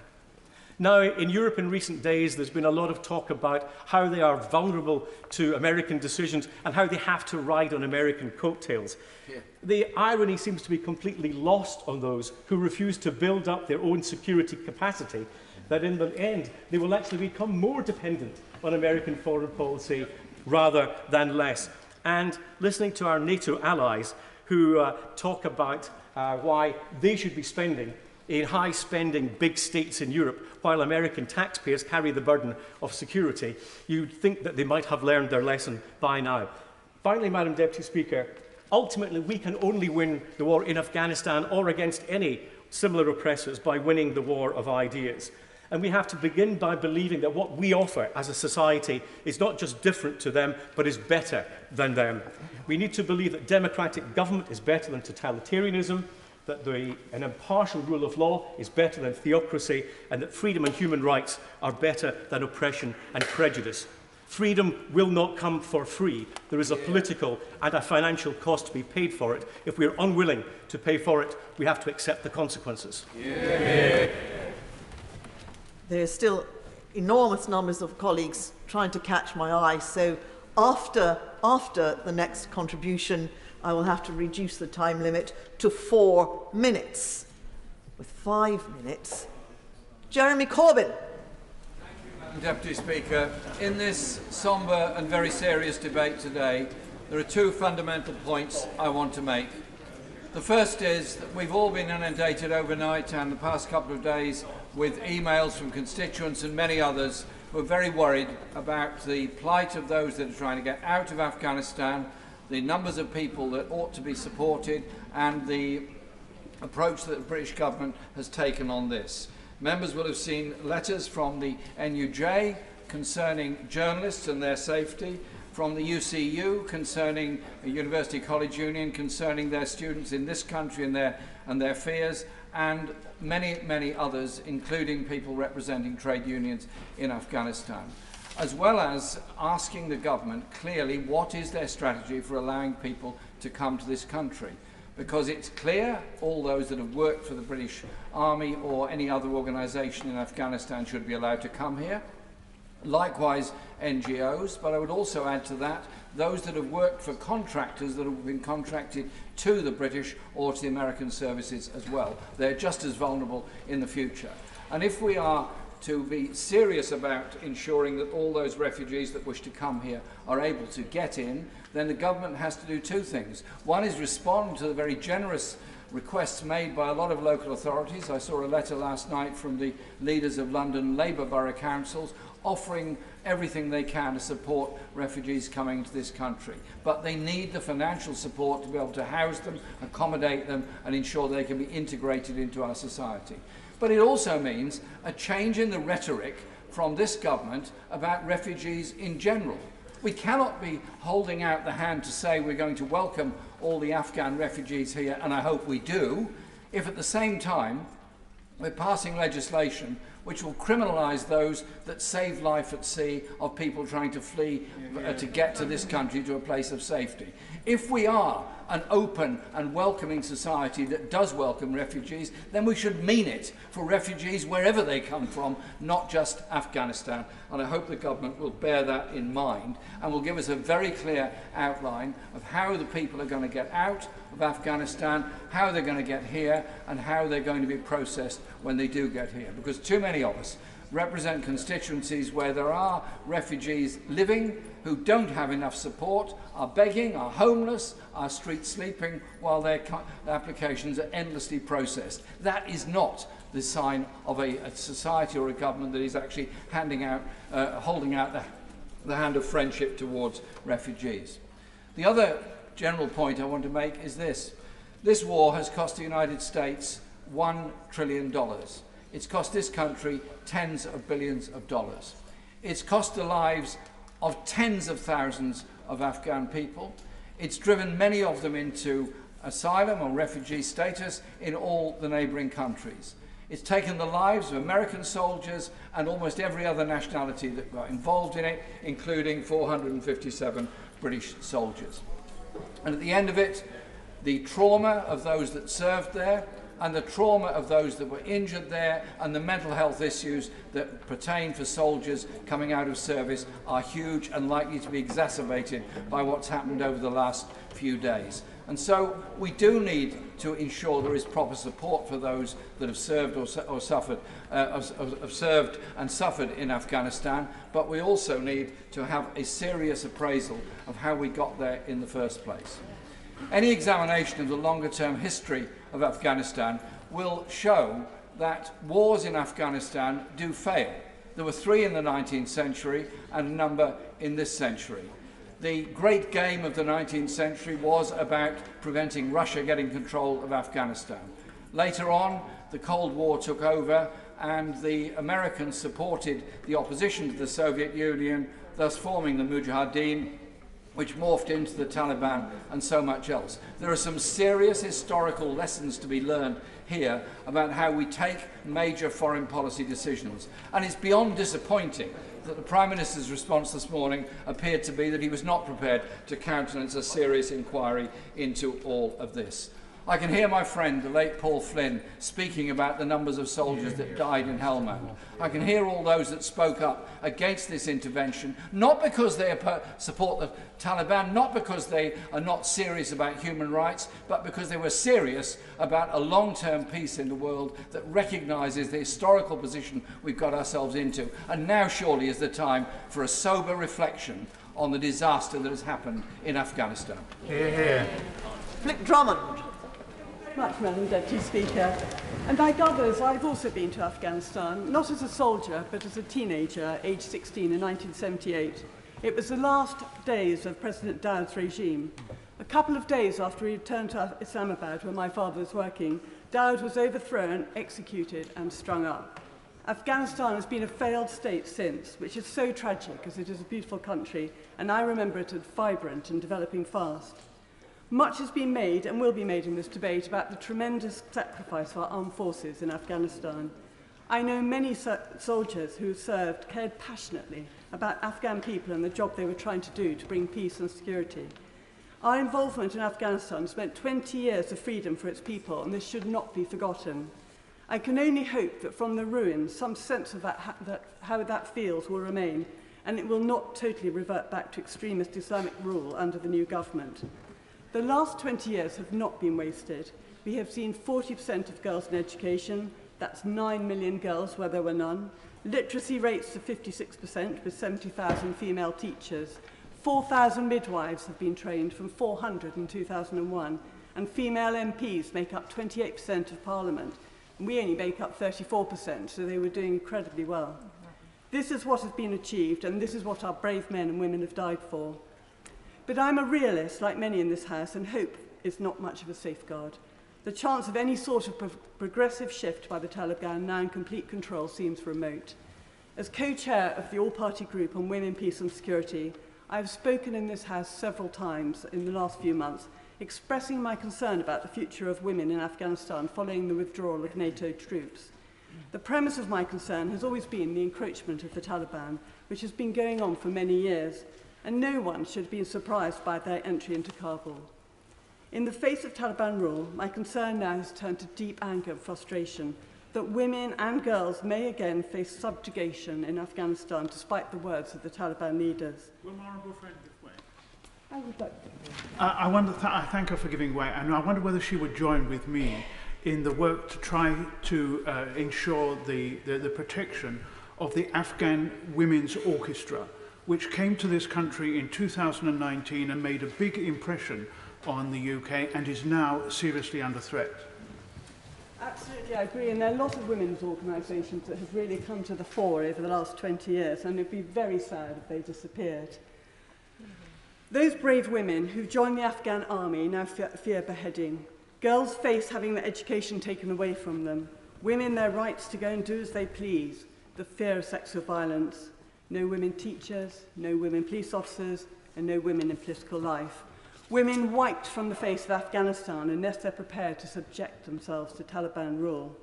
A: Now, in Europe in recent days, there's been a lot of talk about how they are vulnerable to American decisions and how they have to ride on American coattails. Yeah. The irony seems to be completely lost on those who refuse to build up their own security capacity, that in the end, they will actually become more dependent on American foreign policy rather than less. And listening to our NATO allies who talk about why they should be spending in high-spending big states in Europe, while American taxpayers carry the burden of security, you'd think that they might have learned their lesson by now. Finally, Madam Deputy Speaker, ultimately we can only win the war in Afghanistan or against any similar oppressors by winning the war of ideas. And we have to begin by believing that what we offer as a society is not just different to them, but is better than them. We need to believe that democratic government is better than totalitarianism, that an impartial rule of law is better than theocracy, and that freedom and human rights are better than oppression and prejudice. Freedom will not come for free. There is a political and a financial cost to be paid for it. If we are unwilling to pay for it, we have to accept the consequences.
U: There are still enormous numbers of colleagues trying to catch my eye, so after the next contribution, I will have to reduce the time limit to 4 minutes. With 5 minutes, Jeremy Corbyn.
B: Madam Deputy Speaker, in this sombre and very serious debate today, there are two fundamental points I want to make. The first is that we've all been inundated overnight and the past couple of days with emails from constituents and many others who are very worried about the plight of those that are trying to get out of Afghanistan, the numbers of people that ought to be supported, and the approach that the British government has taken on this. Members will have seen letters from the NUJ concerning journalists and their safety, from the UCU concerning a University College Union concerning their students in this country and their fears, and many, many others, including people representing trade unions in Afghanistan, as well as asking the government clearly what is their strategy for allowing people to come to this country. Because it's clear all those that have worked for the British Army or any other organisation in Afghanistan should be allowed to come here. Likewise, NGOs, but I would also add to that those that have worked for contractors that have been contracted to the British or to the American services as well. They're just as vulnerable in the future. And if we are to be serious about ensuring that all those refugees that wish to come here are able to get in, then the government has to do two things. One is respond to the very generous requests made by a lot of local authorities. I saw a letter last night from the leaders of London Labour Borough Councils offering everything they can to support refugees coming to this country. But they need the financial support to be able to house them, accommodate them, and ensure they can be integrated into our society. But it also means a change in the rhetoric from this government about refugees in general. We cannot be holding out the hand to say we're going to welcome all the Afghan refugees here, and I hope we do, if at the same time we're passing legislation which will criminalise those that save life at sea of people trying to flee to get to this country to a place of safety. If we are an open and welcoming society that does welcome refugees, then we should mean it for refugees wherever they come from, not just Afghanistan. And I hope the government will bear that in mind and will give us a very clear outline of how the people are going to get out of Afghanistan, how they're going to get here, and how they're going to be processed when they do get here. Because too many of us represent constituencies where there are refugees living who don't have enough support, are begging, are homeless, are street sleeping while their applications are endlessly processed. That is not the sign of a society or a government that is actually holding out the hand of friendship towards refugees. The other general point I want to make is this. This war has cost the United States $1 trillion. It's cost this country tens of billions of dollars. It's cost the lives of tens of thousands of Afghan people. It's driven many of them into asylum or refugee status in all the neighbouring countries. It's taken the lives of American soldiers and almost every other nationality that got involved in it, including 457 British soldiers. And at the end of it, the trauma of those that served there and the trauma of those that were injured there and the mental health issues that pertain for soldiers coming out of service are huge and likely to be exacerbated by what's happened over the last few days. And so we do need to ensure there is proper support for those that have served or suffered, have served and suffered in Afghanistan, but we also need to have a serious appraisal of how we got there in the first place. Any examination of the longer-term history of Afghanistan will show that wars in Afghanistan do fail. There were 3 in the 19th century and a number in this century. The great game of the 19th century was about preventing Russia getting control of Afghanistan. Later on, the Cold War took over and the Americans supported the opposition to the Soviet Union, thus forming the Mujahideen, which morphed into the Taliban and so much else. There are some serious historical lessons to be learned here about how we take major foreign policy decisions. And it's beyond disappointing that the Prime Minister's response this morning appeared to be that he was not prepared to countenance a serious inquiry into all of this. I can hear my friend, the late Paul Flynn, speaking about the numbers of soldiers that died in Helmand. I can hear all those that spoke up against this intervention, not because they support the Taliban, not because they are not serious about human rights, but because they were serious about a long-term peace in the world that recognises the historical position we've got ourselves into. And now surely is the time for a sober reflection on the disaster that has happened in Afghanistan.
Q: Hear, hear.
U: Flick Drummond.
T: Much, Madam Deputy Speaker. And like others, I've also been to Afghanistan, not as a soldier, but as a teenager, aged 16 in 1978. It was the last days of President Dowd's regime. A couple of days after he returned to Islamabad, where my father was working, Dowd was overthrown, executed, and strung up. Afghanistan has been a failed state since, which is so tragic, as it is a beautiful country, and I remember it as vibrant and developing fast. Much has been made and will be made in this debate about the tremendous sacrifice of our armed forces in Afghanistan. I know many soldiers who served cared passionately about Afghan people and the job they were trying to do to bring peace and security. Our involvement in Afghanistan spent 20 years of freedom for its people, and this should not be forgotten. I can only hope that from the ruins, some sense of how that feels will remain, and it will not totally revert back to extremist Islamic rule under the new government. The last 20 years have not been wasted. We have seen 40% of girls in education, that's 9 million girls where there were none. Literacy rates of 56% with 70,000 female teachers. 4,000 midwives have been trained from 400 in 2001, and female MPs make up 28% of Parliament. And we only make up 34%, so they were doing incredibly well. This is what has been achieved, and this is what our brave men and women have died for. But I'm a realist, like many in this House, and hope is not much of a safeguard. The chance of any sort of progressive shift by the Taliban now in complete control seems remote. As co-chair of the all-party group on women, peace and security, I have spoken in this House several times in the last few months, expressing my concern about the future of women in Afghanistan following the withdrawal of NATO troops. The premise of my concern has always been the encroachment of the Taliban, which has been going on for many years, and no one should have been surprised by their entry into Kabul. In the face of Taliban rule, my concern now has turned to deep anger and frustration that women and girls may again face subjugation in Afghanistan despite the words of the Taliban leaders.
K: Will my honourable friend give way?
T: I would like to.
K: I thank her for giving way, and I wonder whether she would join with me in the work to try to ensure the protection of the Afghan Women's Orchestra, which came to this country in 2019 and made a big impression on the UK and is now seriously under threat.
T: Absolutely, I agree. And there are a lot of women's organisations that have really come to the fore over the last 20 years, and it'd be very sad if they disappeared. Those brave women who joined the Afghan army now fear beheading. Girls face having their education taken away from them. Women their rights to go and do as they please. The fear of sexual violence. No women teachers, no women police officers, and no women in political life. Women wiped from the face of Afghanistan unless they're prepared to subject themselves to Taliban rule.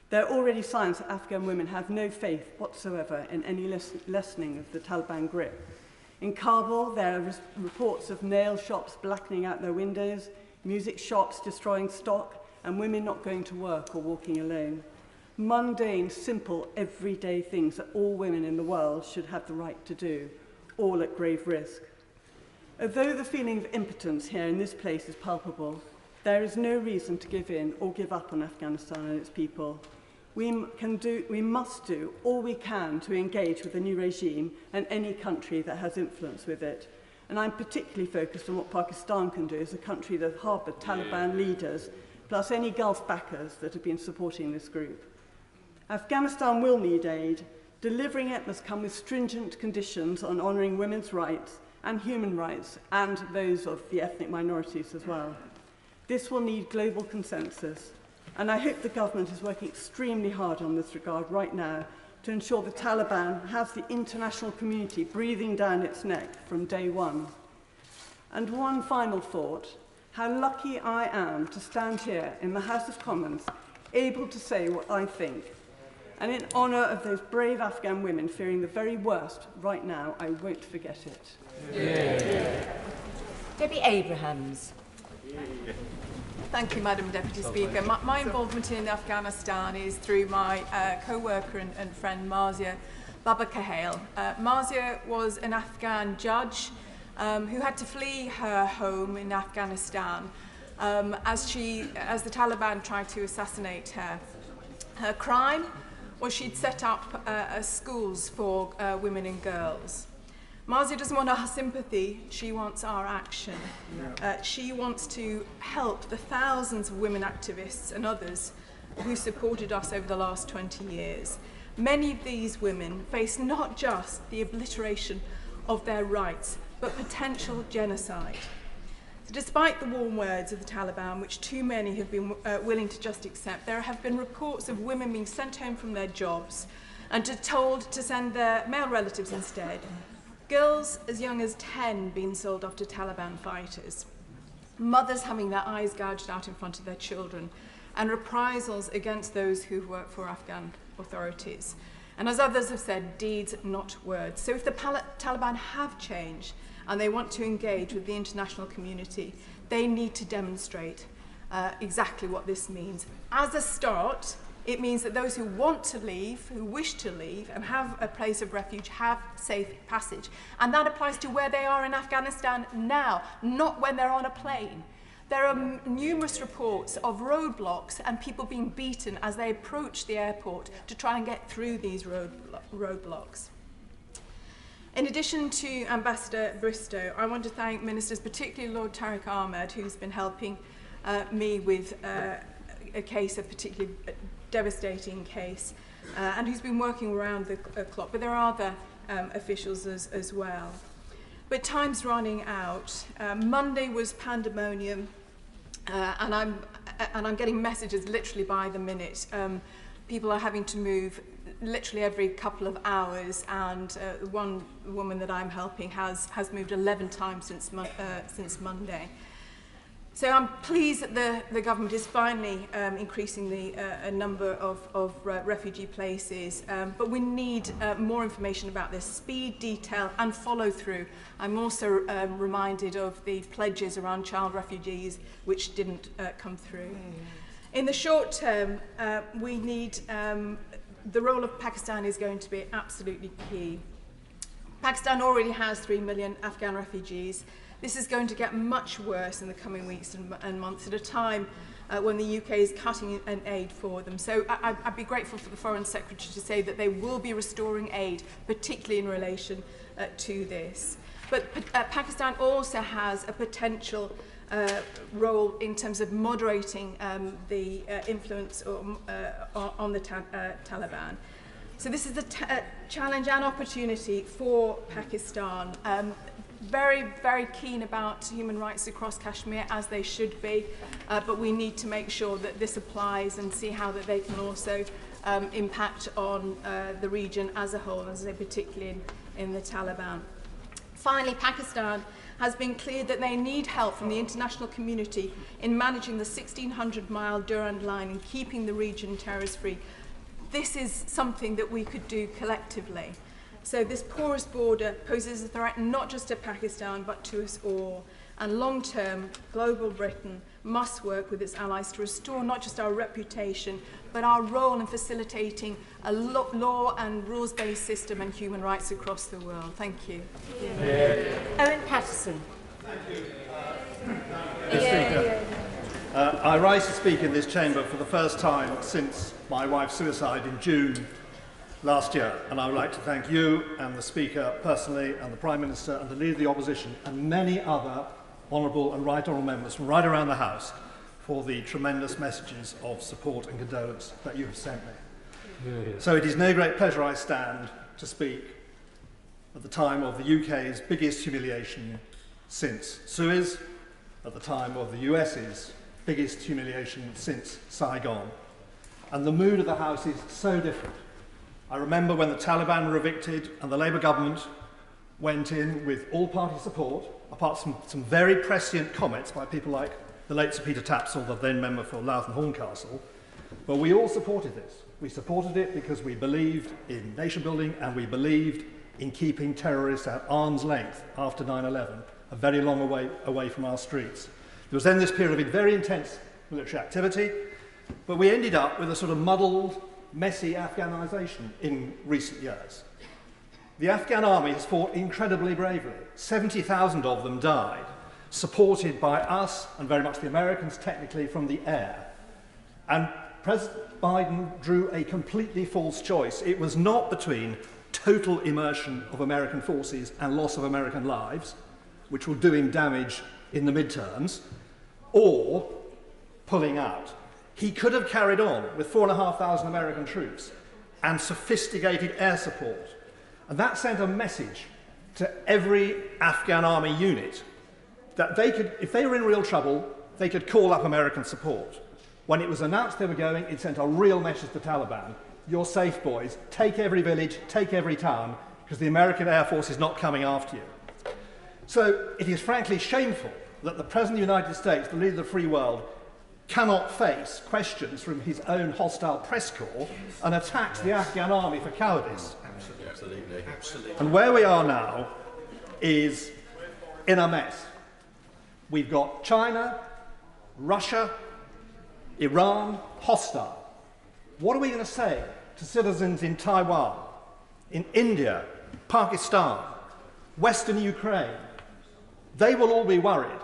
T: There are already signs that Afghan women have no faith whatsoever in any lessening of the Taliban grip. In Kabul, there are reports of nail shops blackening out their windows, music shops destroying stock, and women not going to work or walking alone. Mundane, simple, everyday things that all women in the world should have the right to do, all at grave risk. Although the feeling of impotence here in this place is palpable, there is no reason to give in or give up on Afghanistan and its people. We must do all we can to engage with the new regime and any country that has influence with it. And I'm particularly focused on what Pakistan can do as a country that harboured Taliban leaders, plus any Gulf backers that have been supporting this group. Afghanistan will need aid. Delivering it must come with stringent conditions on honouring women's rights and human rights, and those of the ethnic minorities as well. This will need global consensus, and I hope the government is working extremely hard on this regard right now to ensure the Taliban has the international community breathing down its neck from day one. And one final thought: how lucky I am to stand here in the House of Commons, able to say what I think. And in honour of those brave Afghan women fearing the very worst right now, I won't forget it.
D: Yeah. Debbie Abrahams.
R: Thank you, Madam Deputy Speaker. My involvement in Afghanistan is through my co-worker and friend Marzia Babakahale. Marzia was an Afghan judge who had to flee her home in Afghanistan as the Taliban tried to assassinate her. Her crime was she'd set up schools for women and girls. Marzia doesn't want our sympathy, she wants our action. She wants to help the thousands of women activists and others who supported us over the last 20 years. Many of these women face not just the obliteration of their rights, but potential genocide. So despite the warm words of the Taliban, which too many have been willing to just accept, there have been reports of women being sent home from their jobs and told to send their male relatives instead. Girls as young as 10 being sold off to Taliban fighters. Mothers having their eyes gouged out in front of their children, and reprisals against those who work for Afghan authorities. And as others have said, deeds, not words. So if the Taliban have changed and they want to engage with the international community, they need to demonstrate exactly what this means. As a start, it means that those who want to leave, who wish to leave and have a place of refuge have safe passage. And that applies to where they are in Afghanistan now, not when they're on a plane. There are numerous reports of roadblocks and people being beaten as they approach the airport to try and get through these roadblocks. In addition to Ambassador Bristow, I want to thank ministers, particularly Lord Tariq Ahmed, who's been helping me with a case, a particularly devastating case, and who's been working around the clock, but there are other officials as well. But time's running out. Monday was pandemonium, and I'm getting messages literally by the minute. People are having to move literally every couple of hours, and one woman that I'm helping has moved 11 times since Monday. So I'm pleased that the government is finally increasing the number of refugee places, but we need more information about this, speed, detail and follow through. I'm also reminded of the pledges around child refugees which didn't come through. In the short term, we need, the role of Pakistan is going to be absolutely key. Pakistan already has 3 million Afghan refugees. This is going to get much worse in the coming weeks and months at a time when the UK is cutting an aid for them. So I'd be grateful for the Foreign Secretary to say that they will be restoring aid, particularly in relation to this. But Pakistan also has a potential role in terms of moderating the influence on the Taliban. So this is a challenge and opportunity for Pakistan. Very, very keen about human rights across Kashmir, as they should be, but we need to make sure that this applies and see how that they can also impact on the region as a whole, as I say, particularly in the Taliban. Finally, Pakistan has been clear that they need help from the international community in managing the 1,600-mile Durand line and keeping the region terrorist-free. This is something that we could do collectively. So this porous border poses a threat not just to Pakistan, but to us all. And long-term, global Britain must work with its allies to restore not just our reputation, but our role in facilitating a law and rules-based system and human rights across the world. Thank you.
D: Owen Patterson.
E: I rise to speak in this chamber for the first time since my wife's suicide in June last year, and I would like to thank you and the Speaker personally, and the Prime Minister and the Leader of the Opposition, and many other honourable and right honourable members from right around the House for the tremendous messages of support and condolence that you have sent me. So it is no great pleasure I stand to speak at the time of the UK's biggest humiliation since Suez, at the time of the US's biggest humiliation since Saigon. And the mood of the House is so different. I remember when the Taliban were evicted and the Labour government went in with all-party support, apart from some very prescient comments by people like the late Sir Peter Tapsell, the then member for Louth and Horncastle. But we all supported this. We supported it because we believed in nation building and we believed in keeping terrorists at arm's length after 9/11, a very long way away from our streets. There was then this period of very intense military activity, but we ended up with a sort of muddled, messy Afghanisation in recent years. The Afghan army has fought incredibly bravely. 70,000 of them died, supported by us and very much the Americans technically from the air. And President Biden drew a completely false choice. It was not between total immersion of American forces and loss of American lives, which will do him damage in the midterms, or pulling out. He could have carried on with 4,500 American troops and sophisticated air support. And that sent a message to every Afghan army unit that they could, if they were in real trouble, they could call up American support. When it was announced they were going, it sent a real message to the Taliban. You're safe, boys. Take every village, take every town, because the American Air Force is not coming after you. So it is frankly shameful that the President of the United States, the leader of the free world, cannot face questions from his own hostile press corps and attacks the Afghan army for cowardice.
G: Absolutely. Absolutely.
E: And where we are now is in a mess. We've got China, Russia, Iran, hostile. What are we going to say to citizens in Taiwan, in India, Pakistan, Western Ukraine? They will all be worried.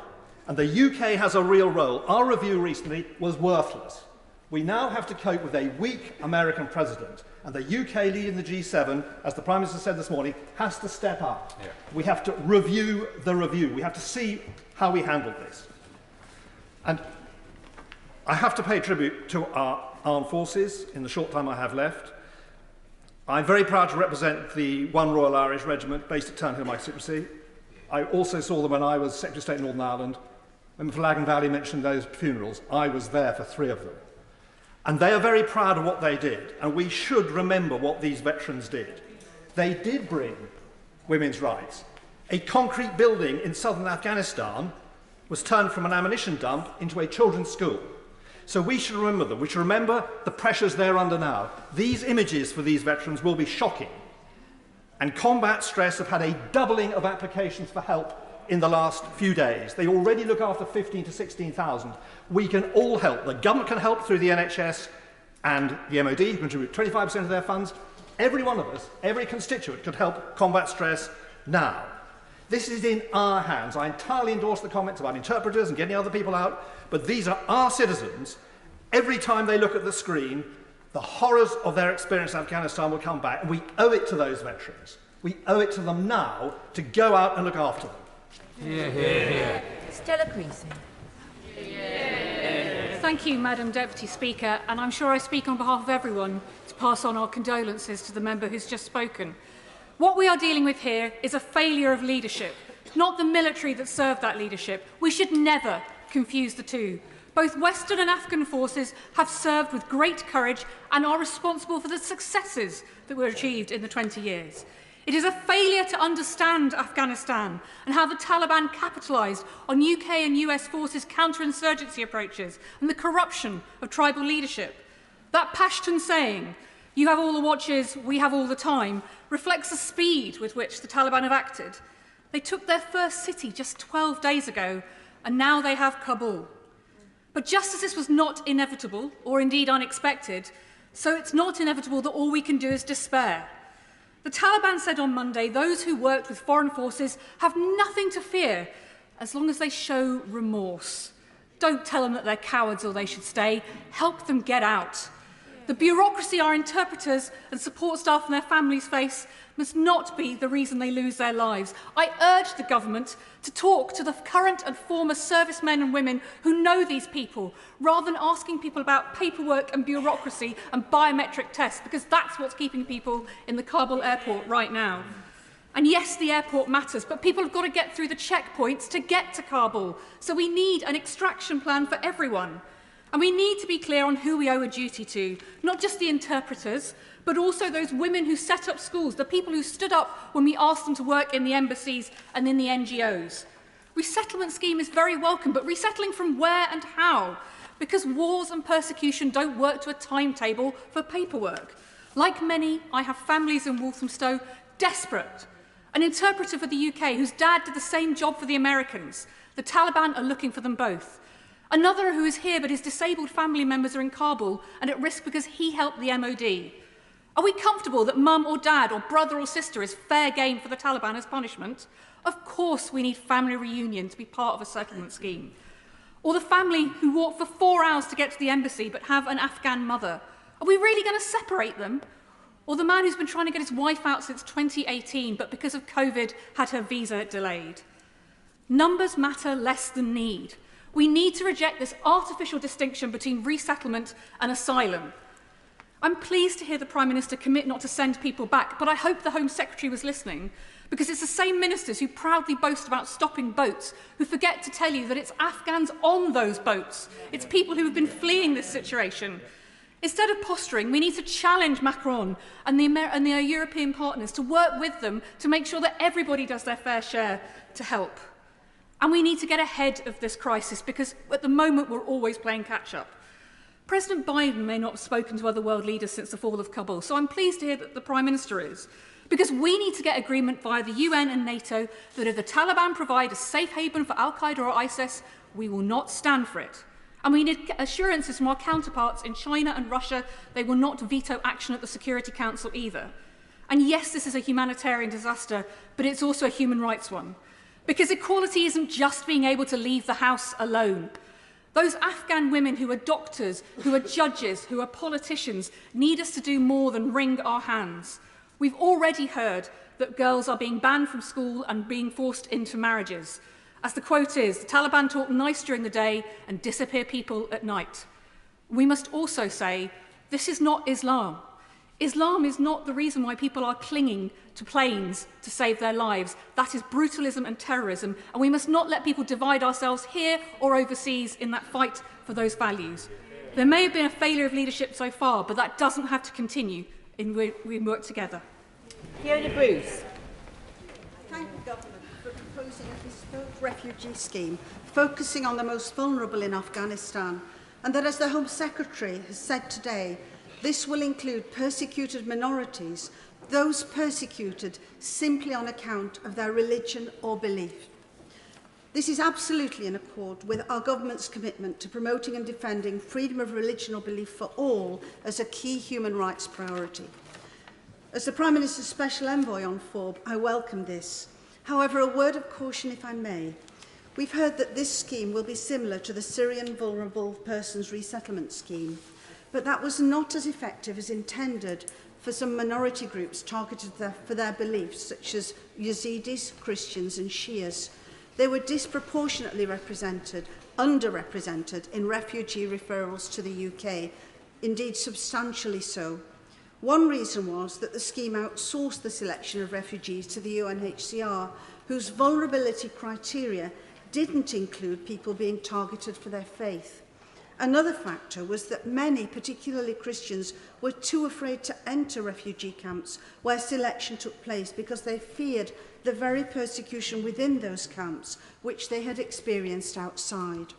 E: And the UK has a real role. Our review recently was worthless. We now have to cope with a weak American president. And the UK leading the G7, as the Prime Minister said this morning, has to step up. Yeah. We have to review the review. We have to see how we handle this. And I have to pay tribute to our armed forces in the short time I have left. I'm very proud to represent the 1 Royal Irish Regiment based at Turnhill, my constituency. I also saw them when I was Secretary of State in Northern Ireland. When Flanagan Valley mentioned those funerals, I was there for 3 of them. And they are very proud of what they did, and we should remember what these veterans did. They did bring women's rights. A concrete building in southern Afghanistan was turned from an ammunition dump into a children's school. So we should remember them. We should remember the pressures they're under now. These images for these veterans will be shocking. And combat stress have had a doubling of applications for help in the last few days. They already look after 15 to 16,000. We can all help. The government can help through the NHS and the MOD, who contribute 25% of their funds. Every one of us, every constituent could help combat stress now. This is in our hands. I entirely endorse the comments about interpreters and getting other people out, but these are our citizens. Every time they look at the screen, the horrors of their experience in Afghanistan will come back, and we owe it to those veterans. We owe it to them now to go out and look after them.
D: Stella Creasy.
H: Thank you, Madam Deputy Speaker, and I'm sure I speak on behalf of everyone to pass on our condolences to the member who's just spoken. What we are dealing with here is a failure of leadership, not the military that served that leadership. We should never confuse the two.
Q: Both Western and Afghan forces have served with great courage and are responsible for the successes that were achieved in the 20 years. It is a failure to understand Afghanistan and how the Taliban capitalised on UK and US forces' counterinsurgency approaches and the corruption of tribal leadership. That Pashtun saying, "You have all the watches, we have all the time," reflects the speed with which the Taliban have acted. They took their first city just 12 days ago, and now they have Kabul. But just as this was not inevitable, or indeed unexpected, so it's not inevitable that all we can do is despair. The Taliban said on Monday those who worked with foreign forces have nothing to fear as long as they show remorse. Don't tell them that they're cowards or they should stay. Help them get out. The bureaucracy our interpreters and support staff and their families face must not be the reason they lose their lives. I urge the government to talk to the current and former servicemen and women who know these people, rather than asking people about paperwork and bureaucracy and biometric tests, because that's what's keeping people in the Kabul airport right now. And yes, the airport matters, but people have got to get through the checkpoints to get to Kabul. So we need an extraction plan for everyone. And we need to be clear on who we owe a duty to, not just the interpreters, but also those women who set up schools, the people who stood up when we asked them to work in the embassies and in the NGOs. Resettlement scheme is very welcome, but resettling from where and how? Because wars and persecution don't work to a timetable for paperwork. Like many, I have families in Walthamstow desperate. An interpreter for the UK whose dad did the same job for the Americans. The Taliban are looking for them both. Another who is here but his disabled family members are in Kabul and at risk because he helped the MOD. Are we comfortable that mum or dad or brother or sister is fair game for the Taliban as punishment? Of course we need family reunion to be part of a settlement scheme. Or the family who walked for 4 hours to get to the embassy but have an Afghan mother. Are we really going to separate them? Or the man who's been trying to get his wife out since 2018 but because of COVID had her visa delayed? Numbers matter less than need. We need to reject this artificial distinction between resettlement and asylum. I'm pleased to hear the Prime Minister commit not to send people back, but I hope the Home Secretary was listening, because it's the same ministers who proudly boast about stopping boats who forget to tell you that it's Afghans on those boats. It's people who have been fleeing this situation. Instead of posturing, we need to challenge Macron and the European partners to work with them to make sure that everybody does their fair share to help. And we need to get ahead of this crisis because at the moment we're always playing catch-up. President Biden may not have spoken to other world leaders since the fall of Kabul, so I'm pleased to hear that the Prime Minister is. Because we need to get agreement via the UN and NATO that if the Taliban provide a safe haven for Al-Qaeda or ISIS, we will not stand for it. And we need assurances from our counterparts in China and Russia they will not veto action at the Security Council either. And yes, this is a humanitarian disaster, but it's also a human rights one. Because equality isn't just being able to leave the house alone. Those Afghan women who are doctors, who are judges, who are politicians, need us to do more than wring our hands. We've already heard that girls are being banned from school and being forced into marriages. As the quote is, the Taliban talk nice during the day and disappear people at night. We must also say, this is not Islam. Islam is not the reason why people are clinging to planes to save their lives. That is brutalism and terrorism, and we must not let people divide ourselves here or overseas in that fight for those values. There may have been a failure of leadership so far, but that doesn't have to continue. We work together.
D: Fiona Bruce. Thank the government for proposing a bespoke refugee scheme focusing on the most vulnerable in Afghanistan, and that, as the Home Secretary has said today, this will include persecuted minorities, those persecuted simply on account of their religion or belief. This is absolutely in accord with our government's commitment to promoting and defending freedom of religion or belief for all as a key human rights priority. As the Prime Minister's Special Envoy on FORB, I welcome this. However, a word of caution if I may. We've heard that this scheme will be similar to the Syrian Vulnerable Persons Resettlement Scheme, but that was not as effective as intended for some minority groups targeted for their beliefs, such as Yazidis, Christians and Shias. They were disproportionately underrepresented in refugee referrals to the UK, indeed substantially so. One reason was that the scheme outsourced the selection of refugees to the UNHCR, whose vulnerability criteria didn't include people being targeted for their faith. Another factor was that many, particularly Christians, were too afraid to enter refugee camps where selection took place because they feared the very persecution within those camps which they had experienced outside.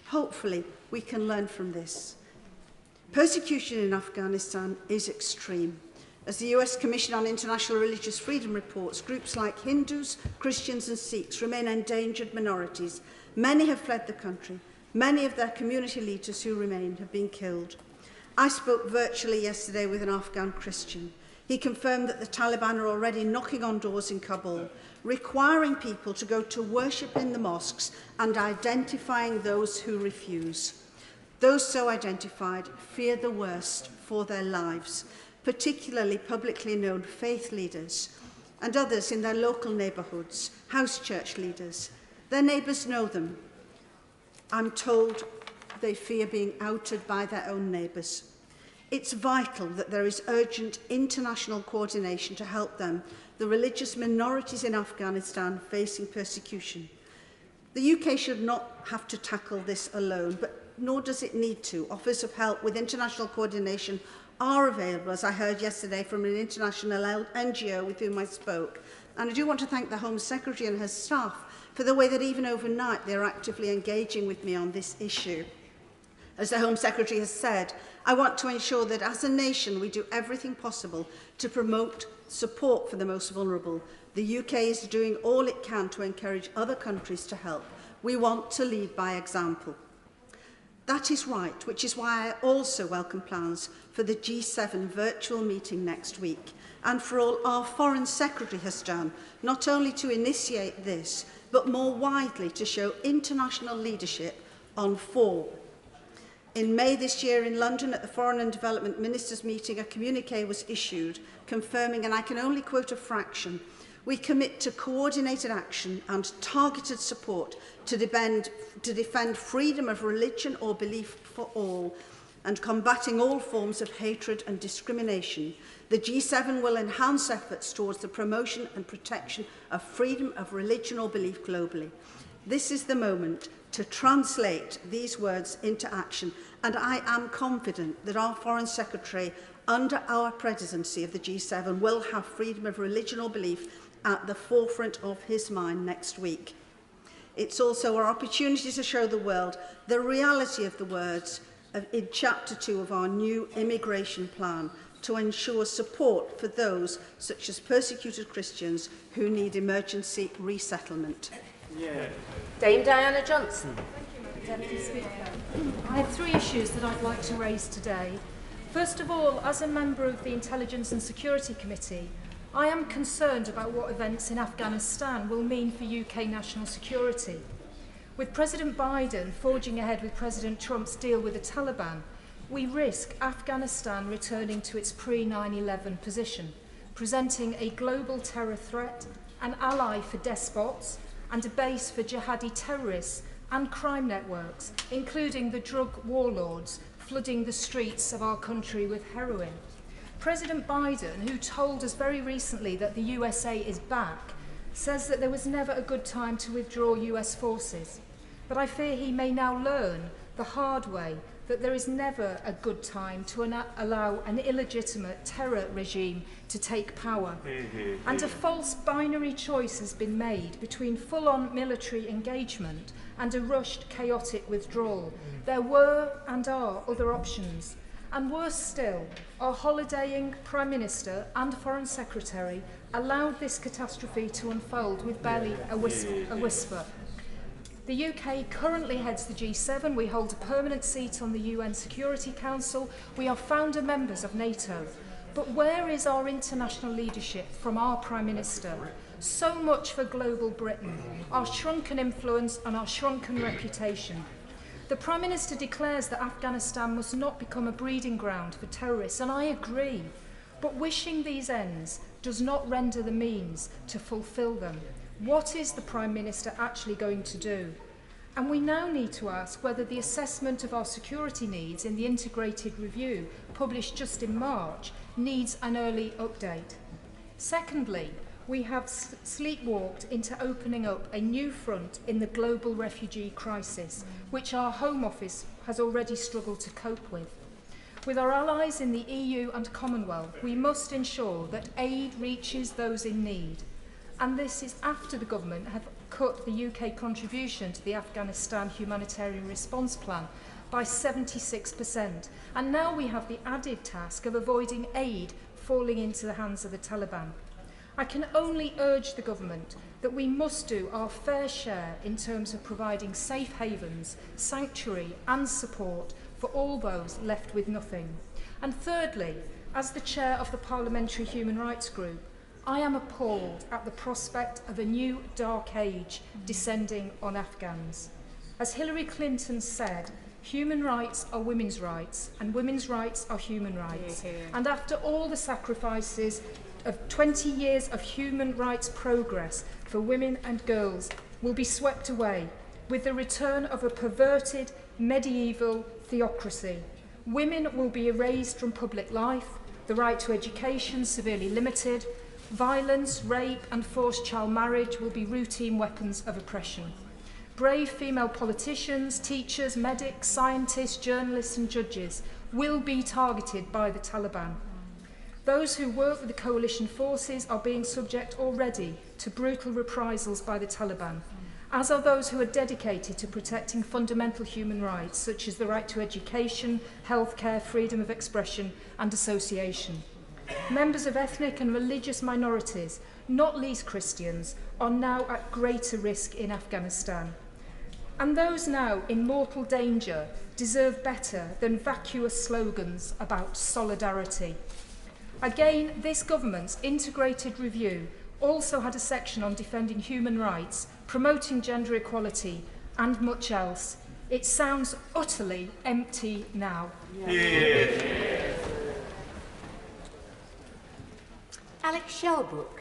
D: Hopefully, we can learn from this. Persecution in Afghanistan is extreme. As the US Commission on International Religious Freedom reports, groups like Hindus, Christians and Sikhs remain endangered minorities. Many have fled the country. Many of their community leaders who remain have been killed. I spoke virtually yesterday with an Afghan Christian. He confirmed that the Taliban are already knocking on doors in Kabul, requiring people to go to worship in the mosques and identifying those who refuse. Those so identified fear the worst for their lives, particularly publicly known faith leaders and others in their local neighbourhoods, house church leaders. Their neighbours know them. I'm told they fear being outed by their own neighbours. It's vital that there is urgent international coordination to help them, the religious minorities in Afghanistan facing persecution. The UK should not have to tackle this alone, but nor does it need to. Offers of help with international coordination are available, as I heard yesterday from an international NGO with whom I spoke. And I do want to thank the Home Secretary and her staff for the way that even overnight they're actively engaging with me on this issue. As the Home Secretary has said, I want to ensure that as a nation we do everything possible to promote support for the most vulnerable. The UK is doing all it can to encourage other countries to help. We want to lead by example. That is right, which is why I also welcome plans for the G7 virtual meeting next week, and for all our Foreign Secretary has done, not only to initiate this, but more widely to show international leadership on four. In May this year in London at the Foreign and Development Ministers meeting, a communiqué was issued confirming, and I can only quote a fraction, we commit to coordinated action and targeted support to defend freedom of religion or belief for all and combating all forms of hatred and discrimination. The G7 will enhance efforts towards the promotion and protection of freedom of religion or belief globally. This is the moment to translate these words into action, and I am confident that our Foreign Secretary, under our presidency of the G7, will have freedom of religion or belief at the forefront of his mind next week. It's also our opportunity to show the world the reality of the words in Chapter 2 of our new immigration plan to ensure support for those, such as persecuted Christians, who need emergency resettlement.
C: Yeah. Dame Diana Johnson.
O: Deputy Speaker, I have three issues that I'd like to raise today. First of all, as a member of the Intelligence and Security Committee, I am concerned about what events in Afghanistan will mean for UK national security. With President Biden forging ahead with President Trump's deal with the Taliban, we risk Afghanistan returning to its pre-9/11 position, presenting a global terror threat, an ally for despots, and a base for jihadi terrorists and crime networks, including the drug warlords flooding the streets of our country with heroin. President Biden, who told us very recently that the USA is back, says that there was never a good time to withdraw US forces. But I fear he may now learn the hard way that there is never a good time to allow an illegitimate terror regime to take power. And a false binary choice has been made between full-on military engagement and a rushed, chaotic withdrawal. There were and are other options. And worse still, our holidaying Prime Minister and Foreign Secretary allowed this catastrophe to unfold with barely a whisper. The UK currently heads the G7. We hold a permanent seat on the UN Security Council. We are founder members of NATO. But where is our international leadership from our Prime Minister? So much for global Britain, our shrunken influence and our shrunken reputation. The Prime Minister declares that Afghanistan must not become a breeding ground for terrorists, and I agree. But wishing these ends does not render the means to fulfil them. What is the Prime Minister actually going to do? And we now need to ask whether the assessment of our security needs in the integrated review, published just in March, needs an early update. Secondly,
L: we have sleepwalked into opening up a new front in the global refugee crisis, which our Home Office has already struggled to cope with. With our allies in the EU and Commonwealth, we must ensure that aid reaches those in need. And this is after the government have cut the UK contribution to the Afghanistan Humanitarian Response Plan by 76%. And now we have the added task of avoiding aid falling into the hands of the Taliban. I can only urge the government that we must do our fair share in terms of providing safe havens, sanctuary and support for all those left with nothing. And thirdly, as the chair of the Parliamentary Human Rights Group, I am appalled at the prospect of a new dark age descending on Afghans. As Hillary Clinton said, human rights are women's rights and women's rights are human rights. And after all the sacrifices of 20 years of human rights progress for women and girls will be swept away with the return of a perverted medieval theocracy. Women will be erased from public life, the right to education severely limited, violence, rape and forced child marriage will be routine weapons of oppression. Brave female politicians, teachers, medics, scientists, journalists and judges will be targeted by the Taliban. Those who work with the coalition forces are being subject already to brutal reprisals by the Taliban, as are those who are dedicated to protecting fundamental human rights, such as the right to education, healthcare, freedom of expression and association. Members of ethnic and religious minorities, not least Christians, are now at greater risk in Afghanistan. And those now in mortal danger deserve better than vacuous slogans about solidarity. Again, this government's integrated review also had a section on defending human rights, promoting gender equality and much else. It sounds utterly empty now.
C: Yeah. Alex Shelbrooke.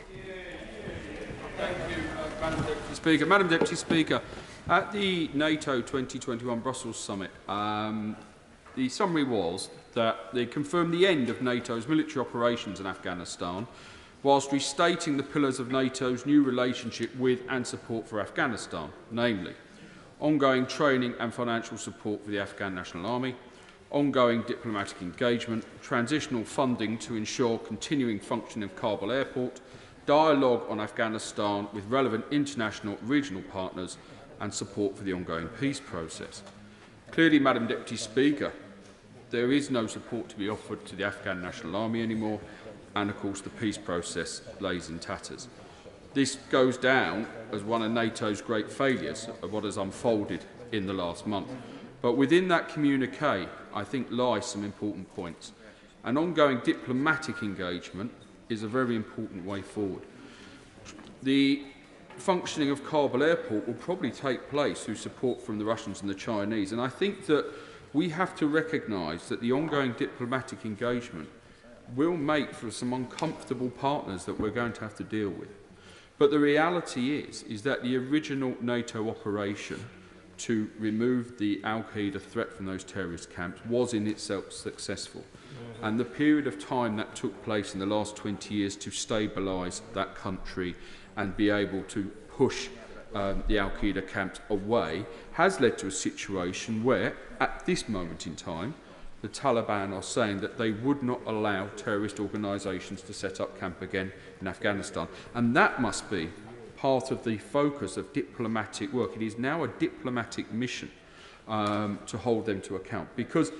V: Thank you, Madam Deputy Speaker. Madam Deputy Speaker, at the NATO 2021 Brussels Summit, the summary was that they confirmed the end of NATO's military operations in Afghanistan, whilst restating the pillars of NATO's new relationship with and support for Afghanistan, namely ongoing training and financial support for the Afghan National Army, ongoing diplomatic engagement, transitional funding to ensure continuing functioning of Kabul Airport, dialogue on Afghanistan with relevant international regional partners and support for the ongoing peace process. Clearly, Madam Deputy Speaker, there is no support to be offered to the Afghan National Army anymore, and of course the peace process lays in tatters. This goes down as one of NATO's great failures of what has unfolded in the last month. But within that communiqué, I think lie some important points. An ongoing diplomatic engagement is a very important way forward. The functioning of Kabul Airport will probably take place through support from the Russians and the Chinese, and I think that we have to recognise that the ongoing diplomatic engagement will make for some uncomfortable partners that we're going to have to deal with. But the reality is that the original NATO operation to remove the Al-Qaeda threat from those terrorist camps was in itself successful. And the period of time that took place in the last 20 years to stabilise that country and be able to push the Al-Qaeda camps away has led to a situation where, at this moment in time, the Taliban are saying that they would not allow terrorist organisations to set up camp again in Afghanistan. And that must be part of the focus of diplomatic work. It is now a diplomatic mission to hold them to account, because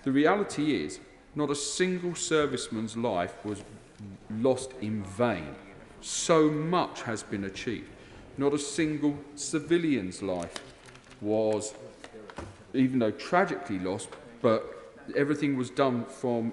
V: the reality is not a single serviceman's life was lost in vain. So much has been achieved. Not a single civilian's life was, even though tragically lost, but everything was done from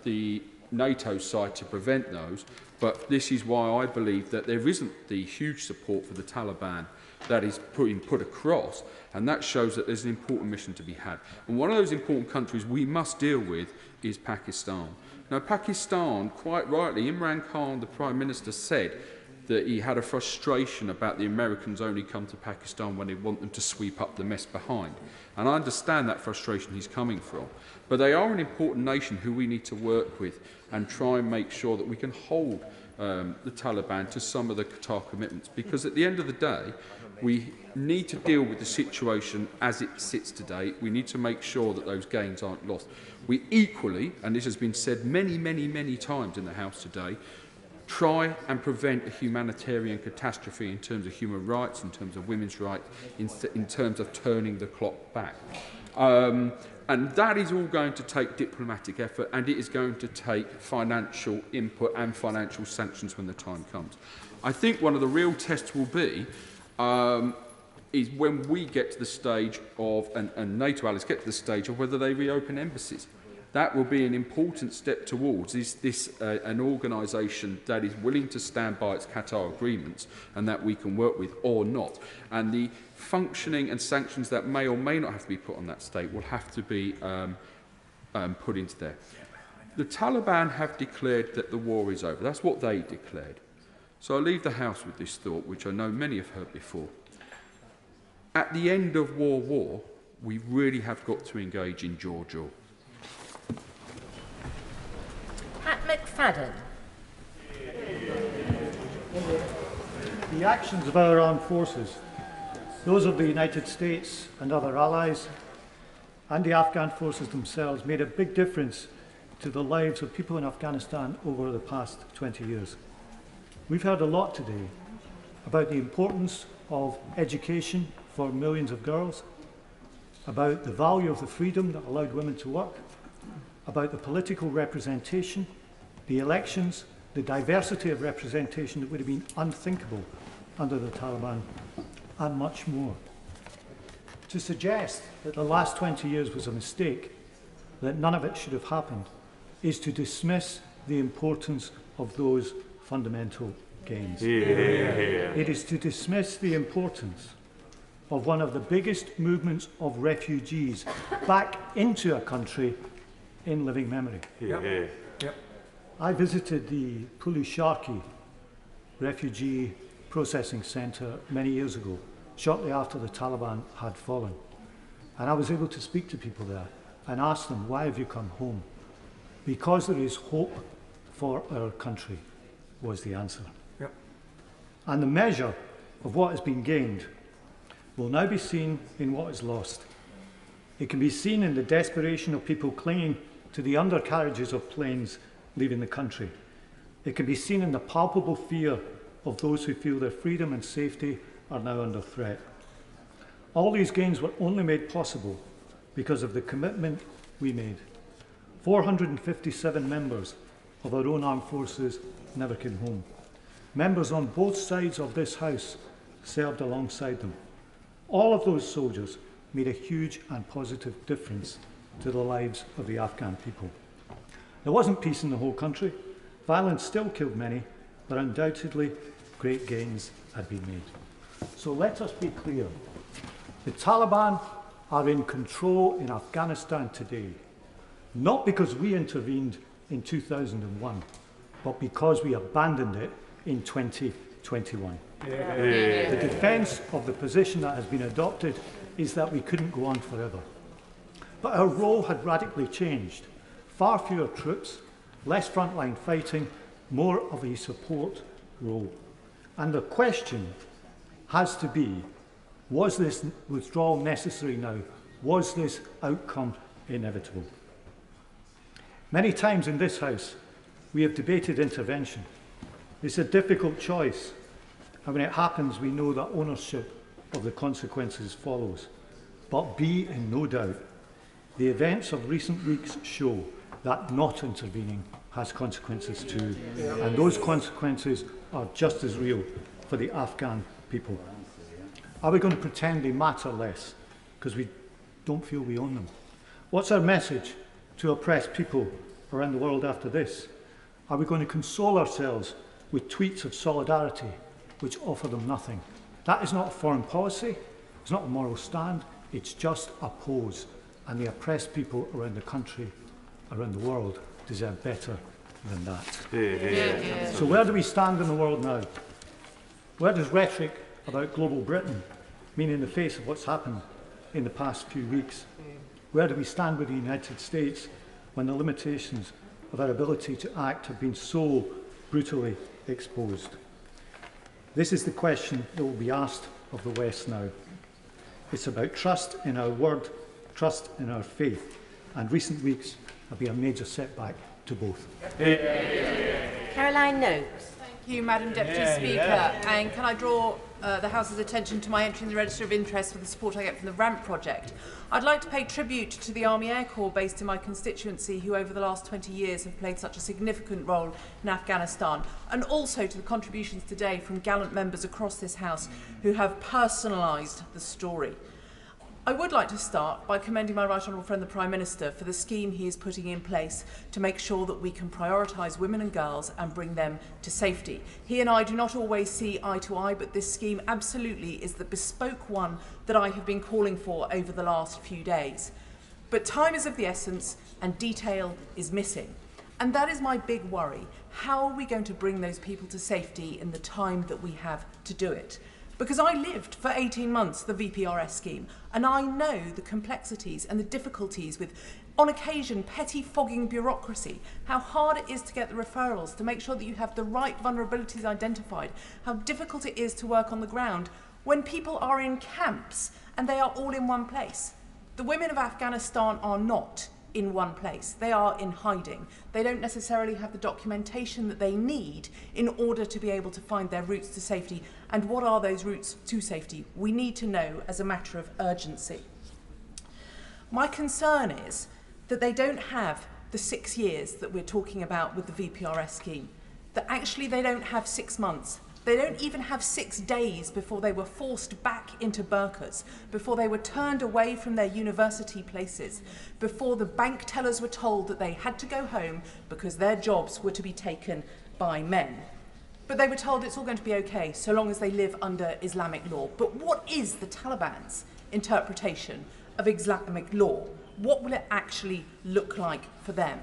V: the NATO side to prevent those. But this is why I believe that there isn't the huge support for the Taliban that is put across, and that shows that there's an important mission to be had. And one of those important countries we must deal with is Pakistan. Now, Pakistan, quite rightly, Imran Khan, the Prime Minister, said that he had a frustration about the Americans only come to Pakistan when they want them to sweep up the mess behind. And I understand that frustration he's coming from. But they are an important nation who we need to work with and try and make sure that we can hold the Taliban to some of the Qatar commitments. Because at the end of the day, we need to deal with the situation as it sits today. We need to make sure that those gains aren't lost. We equally, and this has been said many, many, many times in the House today, try and prevent a humanitarian catastrophe in terms of human rights, in terms of women's rights, in terms of turning the clock back. And that is all going to take diplomatic effort, and it is going to take financial input and financial sanctions when the time comes. I think one of the real tests will be is when we get to the stage of, and NATO allies get to the stage of whether they reopen embassies. That will be an important step towards an organisation that is willing to stand by its Qatar agreements and that we can work with or not. And the functioning and sanctions that may or may not have to be put on that state will have to be put into there. The Taliban have declared that the war is over. That's what they declared. So I'll leave the House with this thought, which I know many have heard before. At the end of war, we really have got to engage in jaw-jaw.
C: Pat McFadden.
E: The actions of our armed forces, those of the United States and other allies, and the Afghan forces themselves, made a big difference to the lives of people in Afghanistan over the past 20 years. We've heard a lot today about the importance of education for millions of girls, about the value of the freedom that allowed women to work, about the political representation, the elections, the diversity of representation that would have been unthinkable under the Taliban, and much more. To suggest that the last 20 years was a mistake, that none of it should have happened, is to dismiss the importance of those fundamental gains. It is to dismiss the importance of one of the biggest movements of refugees back into a country in living memory. I visited the Pulisharki refugee processing centre many years ago, shortly after the Taliban had fallen. And I was able to speak to people there and ask them, why have you come home? Because there is hope for our country, was the answer. And the measure of what has been gained will now be seen in what is lost. It can be seen in the desperation of people clinging to the undercarriages of planes leaving the country. It can be seen in the palpable fear of those who feel their freedom and safety are now under threat. All these gains were only made possible because of the commitment we made. 457 members of our own armed forces never came home. Members on both sides of this House served alongside them. All of those soldiers made a huge and positive difference to the lives of the Afghan people. There wasn't peace in the whole country. Violence still killed many, but undoubtedly great gains had been made. So let us be clear. The Taliban are in control in Afghanistan today, not because we intervened in 2001, but because we abandoned it in 2021. The defence of the position that has been adopted is that we couldn't go on forever. But our role had radically changed. Far fewer troops, less frontline fighting, more of a support role. And the question has to be, was this withdrawal necessary now? Was this outcome inevitable? Many times in this House, we have debated intervention. It's a difficult choice, and when it happens, we know that ownership of the consequences follows. But be in no doubt, the events of recent weeks show that not intervening has consequences too, and those consequences are just as real for the Afghan people. Are we going to pretend they matter less because we don't feel we own them? What's our message to oppressed people around the world after this? Are we going to console ourselves with tweets of solidarity which offer them nothing? That is not a foreign policy, it's not a moral stand, it's just a pose. And the oppressed people around the country, around the world, deserve better than that. So where do we stand in the world now?
P: Where does rhetoric about global Britain mean in the face of what's happened in the past few weeks? Where do we stand with the United States when the limitations of our ability to act have been so brutally exposed? This is the question that will be asked of the West now. It's about trust in our word, trust in our faith, and recent weeks have been a major setback to both.
C: Caroline Noakes.
S: Thank you, Madam Deputy Speaker. And can I draw the House's attention to my entry in the Register of Interest for the support I get from the RAMP project? I'd like to pay tribute to the Army Air Corps based in my constituency, who over the last 20 years have played such a significant role in Afghanistan, and also to the contributions today from gallant members across this House who have personalised the story. I would like to start by commending my right honourable friend the Prime Minister for the scheme he is putting in place to make sure that we can prioritise women and girls and bring them to safety. He and I do not always see eye to eye, but this scheme absolutely is the bespoke one that I have been calling for over the last few days. But time is of the essence and detail is missing. And that is my big worry. How are we going to bring those people to safety in the time that we have to do it? Because I lived for 18 months the VPRS scheme, and I know the complexities and the difficulties with, on occasion, petty-fogging bureaucracy, how hard it is to get the referrals, to make sure that you have the right vulnerabilities identified, how difficult it is to work on the ground when people are in camps and they are all in one place. The women of Afghanistan are not in one place. They are in hiding. They don't necessarily have the documentation that they need in order to be able to find their routes to safety. And what are those routes to safety? We need to know as a matter of urgency. My concern is that they don't have the 6 years that we're talking about with the VPRS scheme, that actually they don't have 6 months. They don't even have 6 days before they were forced back into burqas, before they were turned away from their university places, before the bank tellers were told that they had to go home because their jobs were to be taken by men. But they were told it's all going to be okay so long as they live under Islamic law. But what is the Taliban's interpretation of Islamic law? What will it actually look like for them?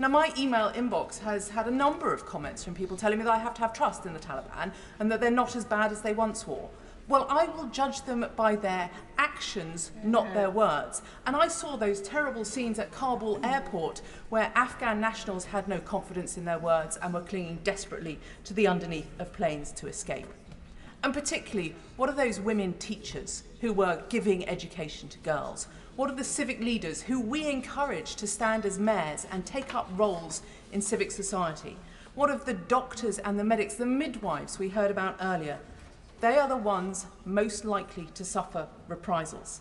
S: Now, my email inbox has had a number of comments from people telling me that I have to have trust in the Taliban and that they're not as bad as they once were. Well, I will judge them by their actions, not their words. And I saw those terrible scenes at Kabul airport where Afghan nationals had no confidence in their words and were clinging desperately to the underneath of planes to escape. And particularly, what are those women teachers who were giving education to girls? What are the civic leaders who we encourage to stand as mayors and take up roles in civic society? What of the doctors and the medics, the midwives we heard about earlier? They are the ones most likely to suffer reprisals.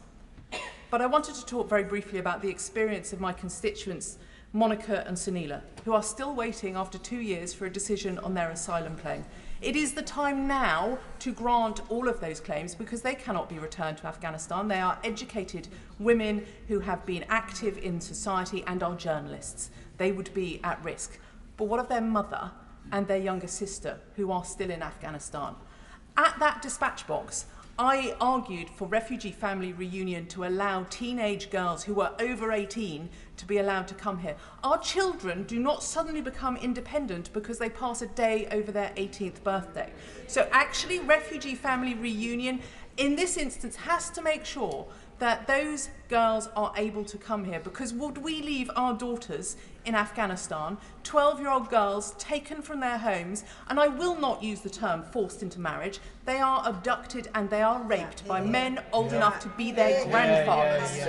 S: But I wanted to talk very briefly about the experience of my constituents, Monica and Sunila, who are still waiting after 2 years for a decision on their asylum claim. It is the time now to grant all of those claims because they cannot be returned to Afghanistan. They are educated women who have been active in society and are journalists. They would be at risk. But what of their mother and their younger sister who are still in Afghanistan? At that dispatch box, I argued for refugee family reunion to allow teenage girls who are over 18 to be allowed to come here. Our children do not suddenly become independent because they pass a day over their 18th birthday. So actually, refugee family reunion in this instance has to make sure that those girls are able to come here, because would we leave our daughters in Afghanistan, 12-year-old girls taken from their homes, and I will not use the term forced into marriage, they are abducted and they are raped by men old enough to be their grandfathers.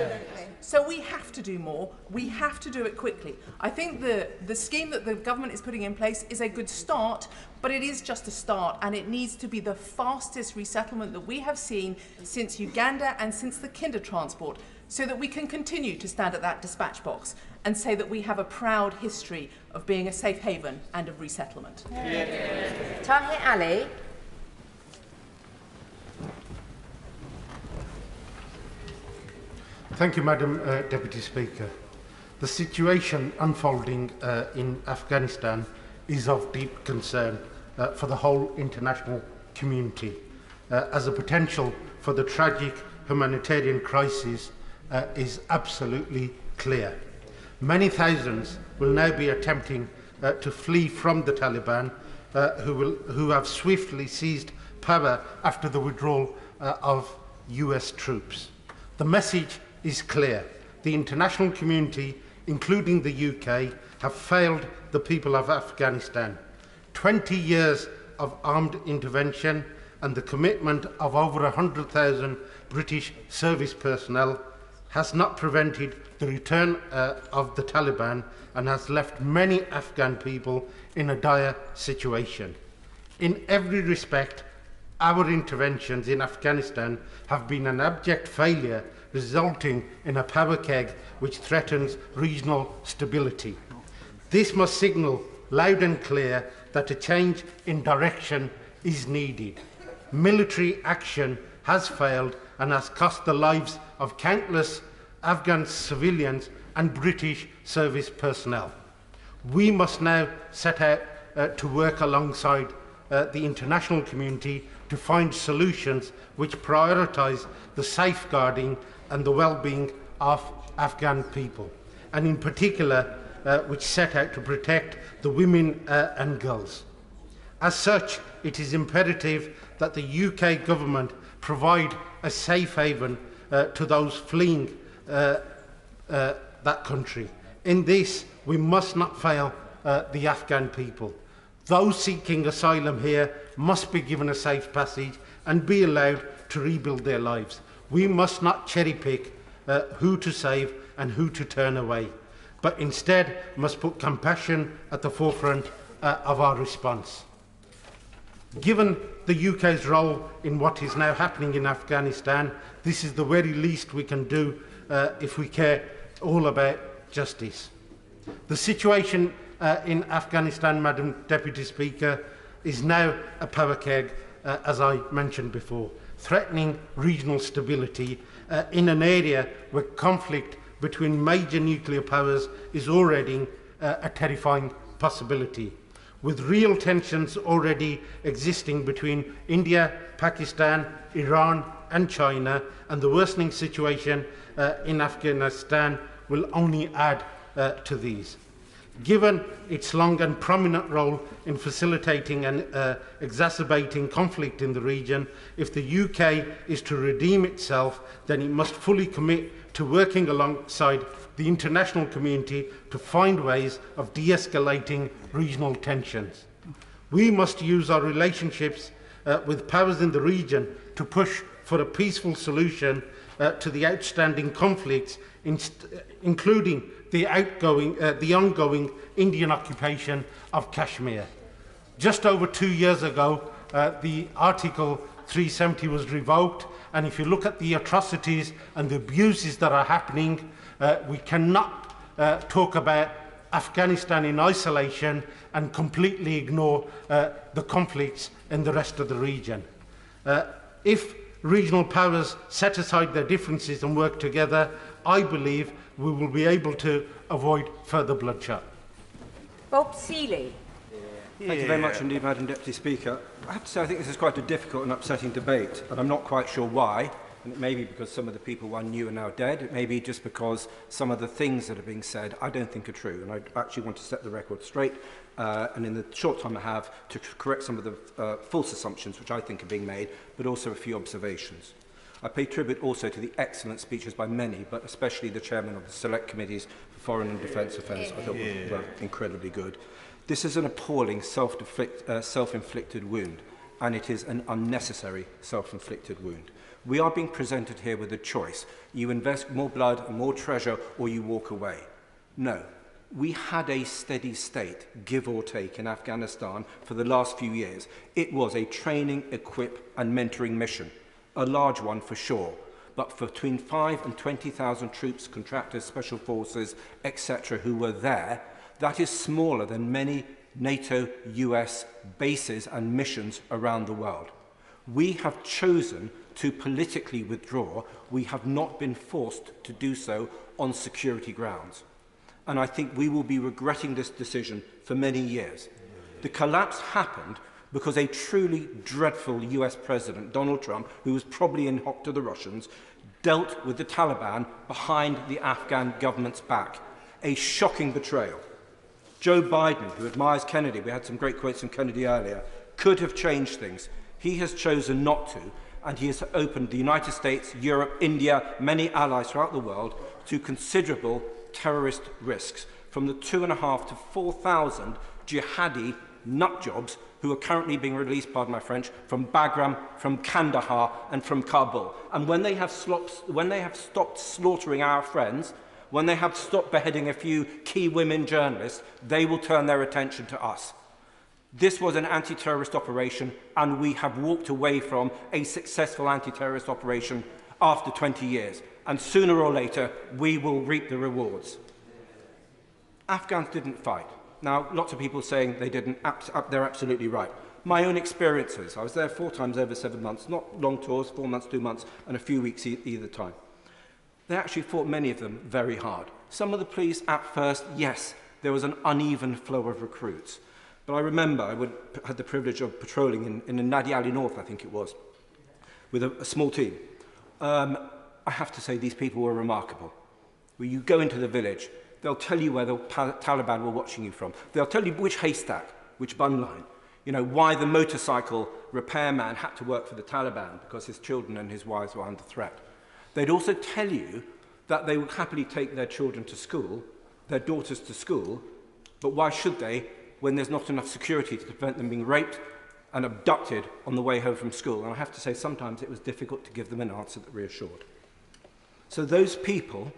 S: So we have to do more, we have to do it quickly. I think the scheme that the government is putting in place is a good start, but it is just a start, and it needs to be the fastest resettlement that we have seen since Uganda and since the kinder transport, so that we can continue to stand at that dispatch box and say that we have a proud history of being a safe haven and of resettlement.
C: Tahir Ali.
W: Thank you, Madam Deputy Speaker. The situation unfolding in Afghanistan is of deep concern for the whole international community, as the potential for the tragic humanitarian crisis is absolutely clear. Many thousands will now be attempting to flee from the Taliban, who have swiftly seized power after the withdrawal of US troops. The message is clear. The international community, including the UK, have failed the people of Afghanistan. 20 years of armed intervention and the commitment of over 100,000 British service personnel has not prevented the return of the Taliban and has left many Afghan people in a dire situation. In every respect, our interventions in Afghanistan have been an abject failure, resulting in a power keg which threatens regional stability. This must signal loud and clear that a change in direction is needed. Military action has failed and has cost the lives of countless Afghan civilians and British service personnel. We must now set out to work alongside the international community to find solutions which prioritise the safeguarding and the well-being of Afghan people, and in particular which set out to protect the women and girls. As such, it is imperative that the UK government provide a safe haven to those fleeing that country. In this, we must not fail the Afghan people. Those seeking asylum here must be given a safe passage and be allowed to rebuild their lives. We must not cherry-pick who to save and who to turn away, but instead must put compassion at the forefront of our response. Given the UK's role in what is now happening in Afghanistan, this is the very least we can do if we care all about justice. The situation in Afghanistan, Madam Deputy Speaker, is now a power keg, as I mentioned before, threatening regional stability in an area where conflict between major nuclear powers is already a terrifying possibility. With real tensions already existing between India, Pakistan, Iran and China, and the worsening situation in Afghanistan will only add to these. Given its long and prominent role in facilitating and exacerbating conflict in the region, if the UK is to redeem itself, then it must fully commit to working alongside the international community to find ways of de-escalating regional tensions. We must use our relationships with powers in the region to push for a peaceful solution to the outstanding conflicts, including the ongoing Indian occupation of Kashmir. Just over 2 years ago, the Article 370 was revoked, and if you look at the atrocities and the abuses that are happening, we cannot talk about Afghanistan in isolation and completely ignore the conflicts in the rest of the region. If regional powers set aside their differences and work together, I believe we will be able to avoid further bloodshed.
C: Bob Seeley.
F: Thank you very much indeed, Madam Deputy Speaker. I have to say I think this is quite a difficult and upsetting debate, and I'm not quite sure why. And it may be because some of the people one knew are now dead. It may be just because some of the things that are being said I don't think are true. And I actually want to set the record straight, and in the short time I have, to correct some of the false assumptions which I think are being made, but also a few observations. I pay tribute also to the excellent speeches by many, but especially the chairman of the Select Committees for Foreign and Defence Affairs. I thought were incredibly good. This is an appalling self-inflicted wound, and it is an unnecessary self-inflicted wound. We are being presented here with a choice. You invest more blood and more treasure, or you walk away. No. We had a steady state, give or take, in Afghanistan for the last few years. It was a training, equip and mentoring mission. A large one for sure, but for between 5,000 and 20,000 troops, contractors, special forces, etc., who were there, that is smaller than many NATO, US bases and missions around the world. We have chosen to politically withdraw. We have not been forced to do so on security grounds. And I think we will be regretting this decision for many years. The collapse happened because a truly dreadful US President, Donald Trump, who was probably in hock to the Russians, dealt with the Taliban behind the Afghan government's back. A shocking betrayal. Joe Biden, who admires Kennedy, we had some great quotes from Kennedy earlier, could have changed things. He has chosen not to, and he has opened the United States, Europe, India, many allies throughout the world to considerable terrorist risks, from the 2,500 to 4,000 jihadi nutjobs who are currently being released, pardon my French, from Bagram, from Kandahar and from Kabul. And when they have stopped slaughtering our friends, when they have stopped beheading a few key women journalists, they will turn their attention to us. This was an anti-terrorist operation, and we have walked away from a successful anti-terrorist operation after 20 years. And sooner or later, we will reap the rewards. Afghans didn't fight. Now, lots of people saying they didn't, they're absolutely right. My own experiences, I was there 4 times over 7 months, not long tours, 4 months, 2 months, and a few weeks either time. They actually fought, many of them, very hard. Some of the police, at first, yes, there was an uneven flow of recruits. But I remember I had the privilege of patrolling in Nadi Ali North, I think it was, with a small team. I have to say, these people were remarkable. When you go into the village, they'll tell you where the Taliban were watching you from. They'll tell you which haystack, which bun line, you know, why the motorcycle repairman had to work for the Taliban because his children and his wives were under threat. They'd also tell you that they would happily take their children to school, their daughters to school, but why should they when there's not enough security to prevent them being raped and abducted on the way home from school? And I have to say, sometimes it was difficult to give them an answer that reassured. So those people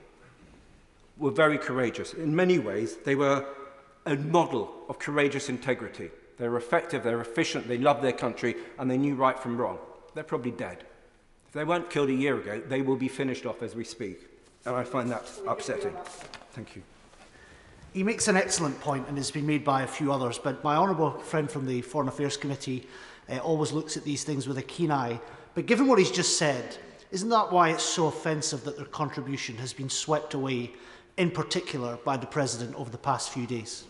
F: were very courageous. In many ways, they were a model of courageous integrity. They were effective, they were efficient, they loved their country, and they knew right from wrong. They're probably dead. If they weren't killed a year ago, they will be finished off as we speak. And I find that upsetting. Thank you.
I: He makes an excellent point, and it's been made by a few others, but my honourable friend from the Foreign Affairs Committee always looks at these things with a keen eye. But given what he's just said, isn't that why it's so offensive that their contribution has been swept away, in particular by the President over the past few days?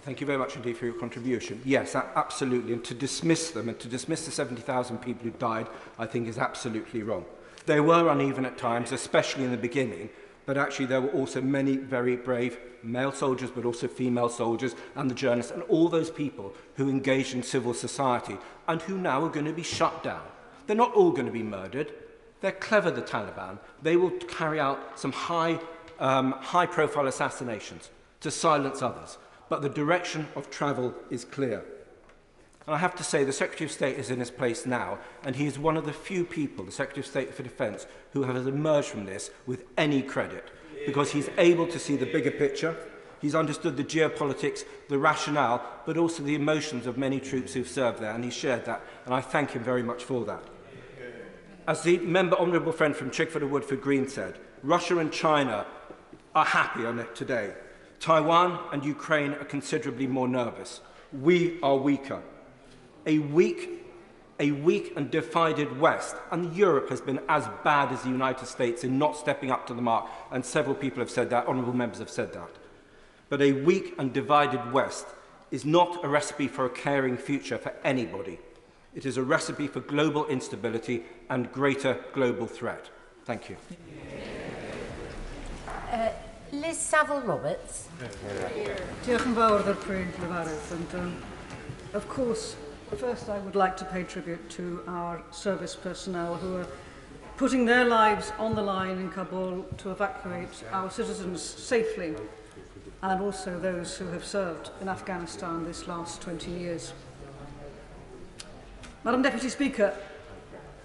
F: Thank you very much indeed for your contribution. Yes, absolutely. And to dismiss them and to dismiss the 70,000 people who died, I think is absolutely wrong. They were uneven at times, especially in the beginning, but actually there were also many very brave male soldiers, but also female soldiers and the journalists and all those people who engaged in civil society and who now are going to be shut down. They're not all going to be murdered. They're clever, the Taliban. They will carry out some high-profile assassinations to silence others. But the direction of travel is clear. And I have to say, the Secretary of State is in his place now, and he is one of the few people, the Secretary of State for Defence, who has emerged from this with any credit, because he's able to see the bigger picture. He's understood the geopolitics, the rationale, but also the emotions of many troops who've served there, and he shared that, and I thank him very much for that. As the honourable friend from Chigford-Woodford Green said, Russia and China are happy on it today. Taiwan and Ukraine are considerably more nervous. We are weaker. A weak and divided West, and Europe has been as bad as the United States in not stepping up to the mark, and several people have said that, honourable members have said that. But a weak and divided West is not a recipe for a caring future for anybody. It is a recipe for global instability and greater global threat. Thank you.
C: Liz Saville-Roberts.
J: Diolch yn fawr i'r pwynt lefarydd. And of course, first I would like to pay tribute to our service personnel who are putting their lives on the line in Kabul to evacuate our citizens safely, and also those who have served in Afghanistan this last 20 years. Madam Deputy Speaker,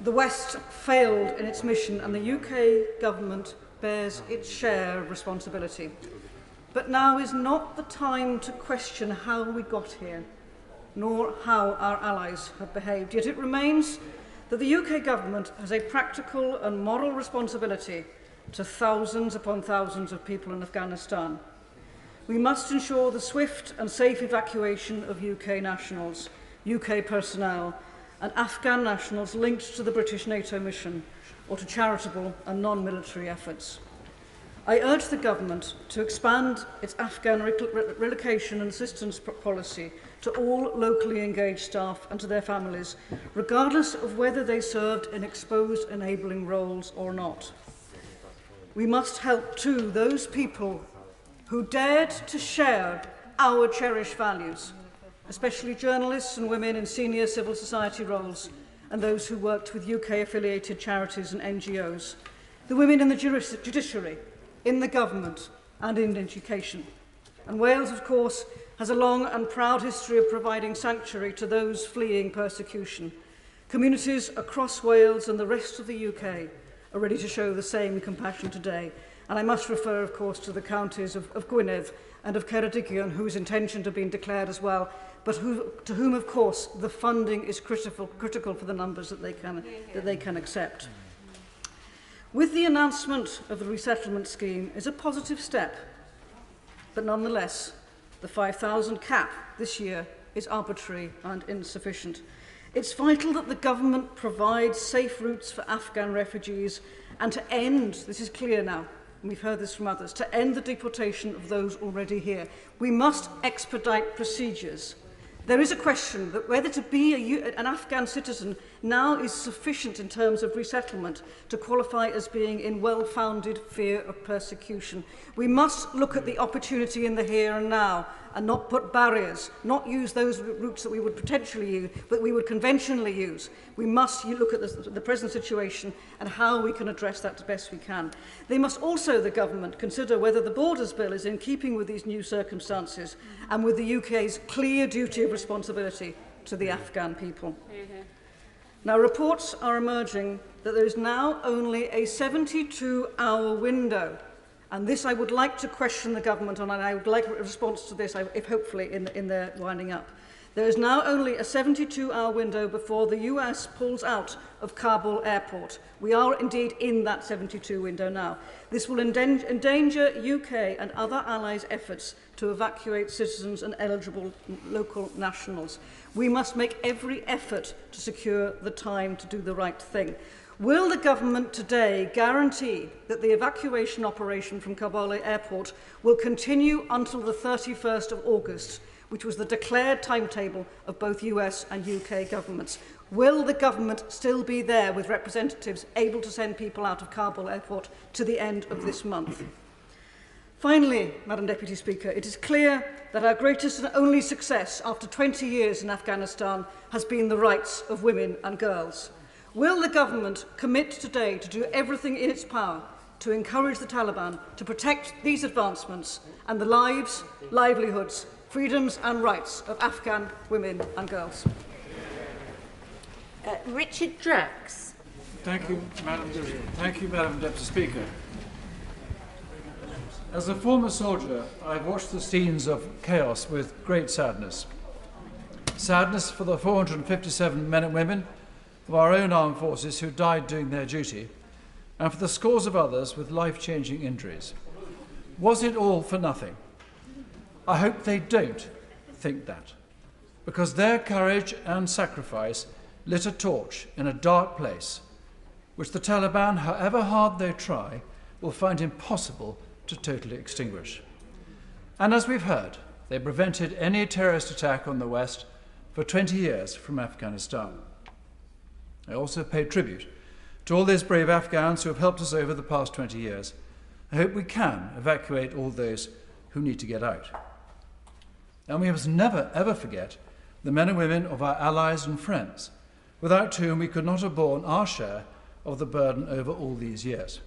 J: the West failed in its mission and the UK government bears its share of responsibility. But now is not the time to question how we got here, nor how our allies have behaved. Yet it remains that the UK government has a practical and moral responsibility to thousands upon thousands of people in Afghanistan. We must ensure the swift and safe evacuation of UK nationals, UK personnel, and Afghan nationals linked to the British NATO mission or to charitable and non-military efforts. I urge the government to expand its Afghan relocation and assistance policy to all locally engaged staff and to their families, regardless of whether they served in exposed enabling roles or not. We must help too those people who dared to share our cherished values, especially journalists and women in senior civil society roles, and those who worked with UK-affiliated charities and NGOs, the women in the judiciary, in the government and in education. And Wales, of course, has a long and proud history of providing sanctuary to those fleeing persecution. Communities across Wales and the rest of the UK are ready to show the same compassion today. And I must refer, of course, to the counties of Gwynedd and of Ceredigion, whose intention have been declared as well, but to whom, of course, the funding is critical for the numbers that they can accept. With the announcement of the resettlement scheme is a positive step, but nonetheless, the 5,000 cap this year is arbitrary and insufficient. It's vital that the government provides safe routes for Afghan refugees and to end, this is clear now, and we've heard this from others, to end the deportation of those already here. We must expedite procedures. There is a question that whether to be an Afghan citizen now is sufficient in terms of resettlement to qualify as being in well-founded fear of persecution. We must look at the opportunity in the here and now and not put barriers, not use those routes that we would potentially use, but we would conventionally use. We must look at the present situation and how we can address that as best we can. They must also, the government, consider whether the Borders Bill is in keeping with these new circumstances and with the UK's clear duty of responsibility to the Afghan people. Now, reports are emerging that there is now only a 72-hour window, and this I would like to question the government on, and I would like a response to this, if hopefully in their winding up. There is now only a 72-hour window before the US pulls out of Kabul airport. We are indeed in that 72 window now. This will endanger UK and other allies' efforts to evacuate citizens and eligible local nationals. We must make every effort to secure the time to do the right thing. Will the government today guarantee that the evacuation operation from Kabul airport will continue until the 31st of August, which was the declared timetable of both US and UK governments? Will the government still be there with representatives able to send people out of Kabul airport to the end of this month? Finally, Madam Deputy Speaker, it is clear that our greatest and only success after 20 years in Afghanistan has been the rights of women and girls. Will the government commit today to do everything in its power to encourage the Taliban to protect these advancements and the lives, livelihoods, freedoms and rights of Afghan women and girls?
C: Richard Drax.
B: Thank you, Madam Deputy Speaker. As a former soldier, I've watched the scenes of chaos with great sadness. Sadness for the 457 men and women of our own armed forces who died doing their duty, and for the scores of others with life-changing injuries. Was it all for nothing? I hope they don't think that, because their courage and sacrifice lit a torch in a dark place, which the Taliban, however hard they try, will find impossible to totally extinguish. And as we've heard, they prevented any terrorist attack on the West for 20 years from Afghanistan. I also pay tribute to all those brave Afghans who have helped us over the past 20 years. I hope we can evacuate all those who need to get out. And we must never, ever forget the men and women of our allies and friends, without whom we could not have borne our share of the burden over all these years.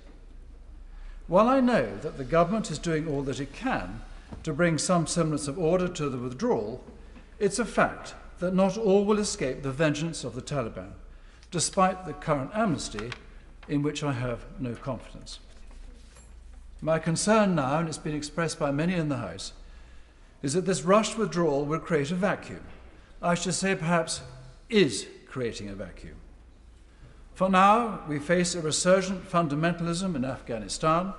B: While I know that the government is doing all that it can to bring some semblance of order to the withdrawal, it's a fact that not all will escape the vengeance of the Taliban, despite the current amnesty, in which I have no confidence. My concern now, and it's been expressed by many in the House, is that this rushed withdrawal will create a vacuum. I should say perhaps is creating a vacuum. For now, we face a resurgent fundamentalism in Afghanistan,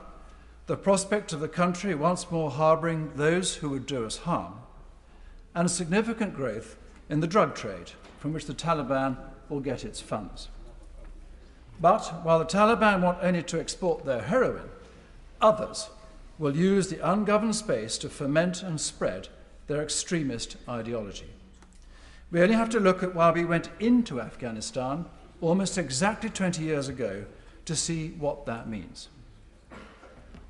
B: the prospect of the country once more harbouring those who would do us harm, and a significant growth in the drug trade, from which the Taliban will get its funds. But while the Taliban want only to export their heroin, others will use the ungoverned space to foment and spread their extremist ideology. We only have to look at why we went into Afghanistan almost exactly 20 years ago to see what that means.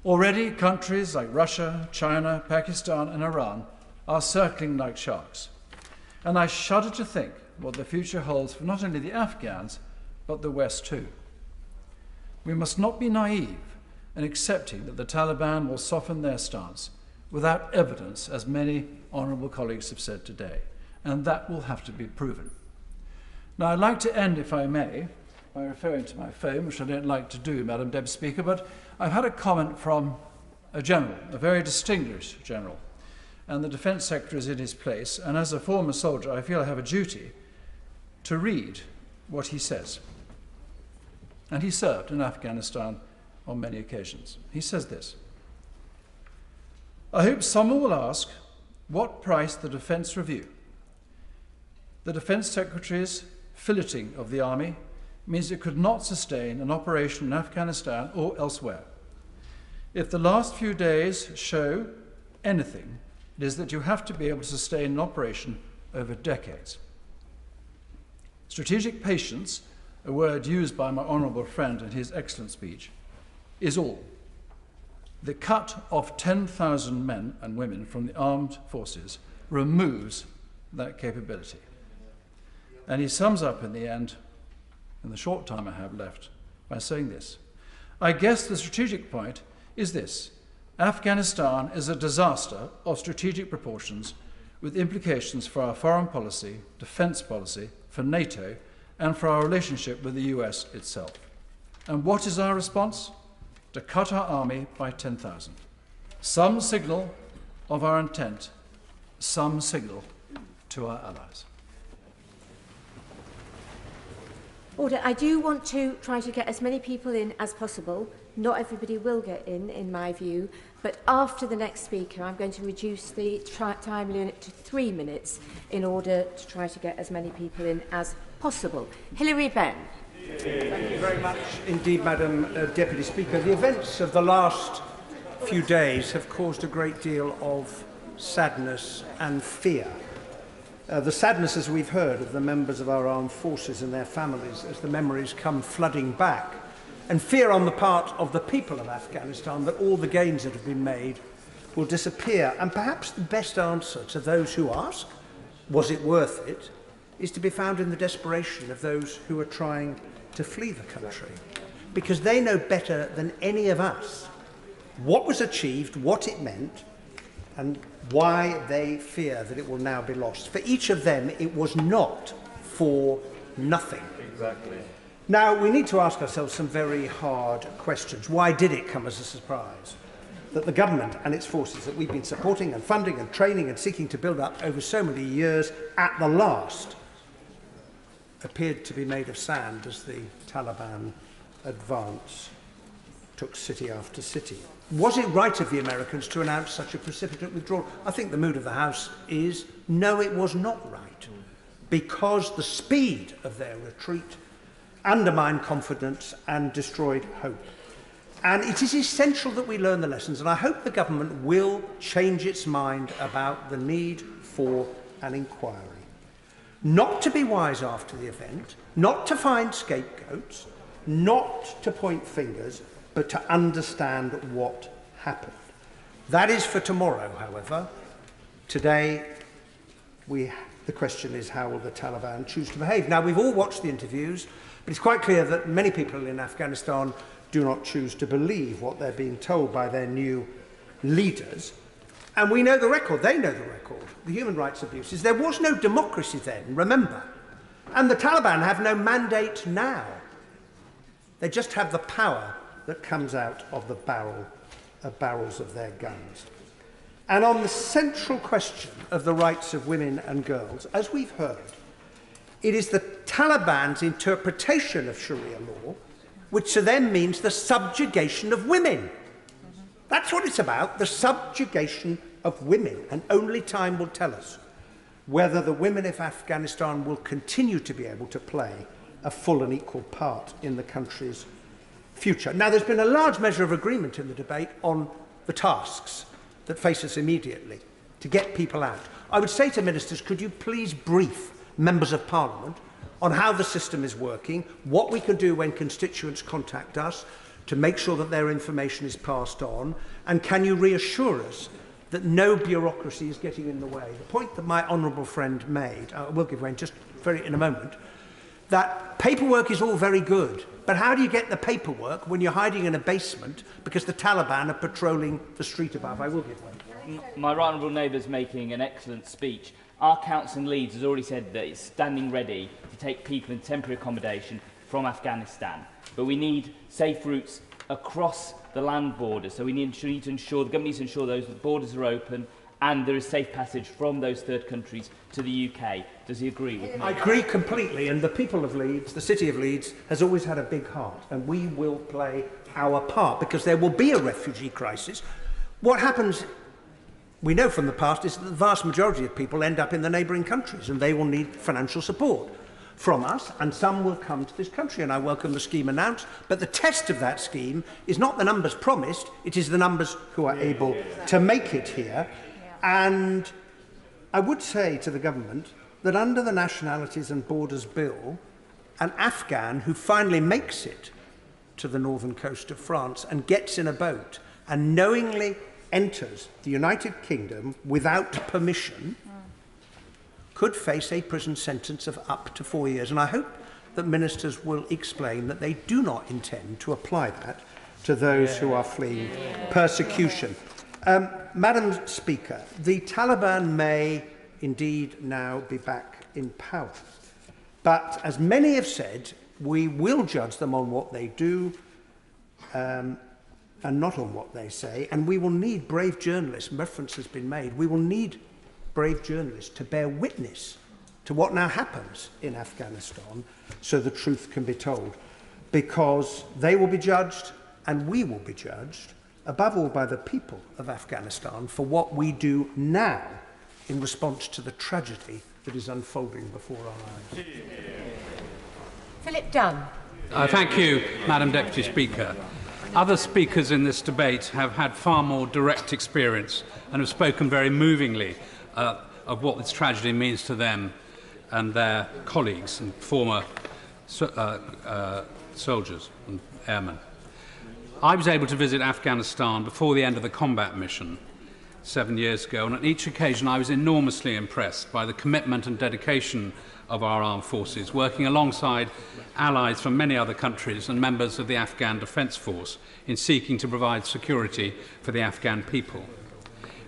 B: Already, countries like Russia, China, Pakistan and Iran are circling like sharks. And I shudder to think
A: what the future holds for not only the Afghans, but the West too. We must not be naive in accepting that the Taliban will soften their stance without evidence, as many honourable colleagues have said today, and that will have to be proven. Now, I'd like to end, if I may, by referring to my phone, which I don't like to do, Madam Deputy Speaker, but I've had a comment from a general, a very distinguished general, and the Defence Secretary is in his place, and as a former soldier, I feel I have a duty to read what he says. And he served in Afghanistan on many occasions. He says this: I hope someone will ask what price the Defence Review, the Defence Secretary's filleting of the Army, means it could not sustain an operation in Afghanistan or elsewhere. If the last few days show anything, it is that you have to be able to sustain an operation over decades. Strategic patience, a word used by my honourable friend in his excellent speech, is all. The cut of 10,000 men and women from the armed forces removes that capability. And he sums up in the end, in the short time I have left, by saying this: I guess the strategic point is this: Afghanistan is a disaster of strategic proportions with implications for our foreign policy, defence policy, for NATO, and for our relationship with the US itself. And what is our response? To cut our army by 10,000. Some signal of our intent, some signal to our allies.
C: Order. I do want to try to get as many people in as possible. Not everybody will get in my view, but after the next speaker, I'm going to reduce the time limit to 3 minutes in order to try to get as many people in as possible. Hilary Benn.
F: Thank you very much indeed, Madam Deputy Speaker. The events of the last few days have caused a great deal of sadness and fear. The sadness, as we've heard, of the members of our armed forces and their families as the memories come flooding back, and fear on the part of the people of Afghanistan that all the gains that have been made will disappear. And perhaps the best answer to those who ask, was it worth it, is to be found in the desperation of those who are trying to flee the country, because they know better than any of us what was achieved, what it meant, and why they fear that it will now be lost. For each of them, it was not for nothing.
V: Exactly.
F: Now, we need to ask ourselves some very hard questions. Why did it come as a surprise that the government and its forces that we've been supporting and funding and training and seeking to build up over so many years, at the last, appeared to be made of sand as the Taliban advance took city after city? Was it right of the Americans to announce such a precipitate withdrawal? I think the mood of the House is no, it was not right, because the speed of their retreat undermined confidence and destroyed hope. And it is essential that we learn the lessons, and I hope the government will change its mind about the need for an inquiry. Not to be wise after the event, not to find scapegoats, not to point fingers, but to understand what happened. That is for tomorrow, however. Today, the question is, how will the Taliban choose to behave? Now, we've all watched the interviews, but it's quite clear that many people in Afghanistan do not choose to believe what they're being told by their new leaders. And we know the record, they know the record, the human rights abuses. There was no democracy then, remember. And the Taliban have no mandate now. They just have the power that comes out of the barrels of their guns. And on the central question of the rights of women and girls, as we've heard, it is the Taliban's interpretation of Sharia law, which to them means the subjugation of women. That's what it's about, the subjugation of women, and only time will tell us whether the women of Afghanistan will continue to be able to play a full and equal part in the country's future. Now, there's been a large measure of agreement in the debate on the tasks that face us immediately to get people out. I would say to ministers, could you please brief members of Parliament on how the system is working, what we can do when constituents contact us to make sure that their information is passed on, and can you reassure us that no bureaucracy is getting in the way? The point that my honourable friend made, I will give way in just
M: in a moment, that paperwork is all very good. But how do you get the paperwork when you're hiding in a basement because the Taliban are patrolling the street above? I will give one.
N: My right honourable neighbour is making an excellent speech. Our council in Leeds has already said that it's standing ready to take people in temporary accommodation from Afghanistan. But we need safe routes across the land borders. So we need to ensure, the government needs to ensure those borders are open and there is safe passage from those third countries to the UK. Does he agree with me?
M: I agree completely, and the people of Leeds, the city of Leeds, has always had a big heart, and we will play our part, because there will be a refugee crisis. What happens, we know from the past, is that the vast majority of people end up in the neighbouring countries, and they will need financial support from us, and some will come to this country, and I welcome the scheme announced. But the test of that scheme is not the numbers promised, it is the numbers who are able to make it here. And I would say to the government that under the Nationalities and Borders Bill, an Afghan who finally makes it to the northern coast of France and gets in a boat and knowingly enters the United Kingdom without permission could face a prison sentence of up to 4 years. And I hope that ministers will explain that they do not intend to apply that to those who are fleeing persecution. Madam Speaker, the Taliban may indeed now be back in power. But as many have said, we will judge them on what they do and not on what they say. And we will need brave journalists, reference has been made, we will need brave journalists to bear witness to what now happens in Afghanistan so the truth can be told. Because they will be judged and we will be judged, above all by the people of Afghanistan, for what we do now in response to the tragedy that is unfolding before our eyes.
C: Philip Dunn.
U: Thank you, Madam Deputy Speaker. Other speakers in this debate have had far more direct experience and have spoken very movingly of what this tragedy means to them and their colleagues and former soldiers and airmen. I was able to visit Afghanistan before the end of the combat mission 7 years ago, and on each occasion I was enormously impressed by the commitment and dedication of our armed forces, working alongside allies from many other countries and members of the Afghan Defence Force in seeking to provide security for the Afghan people.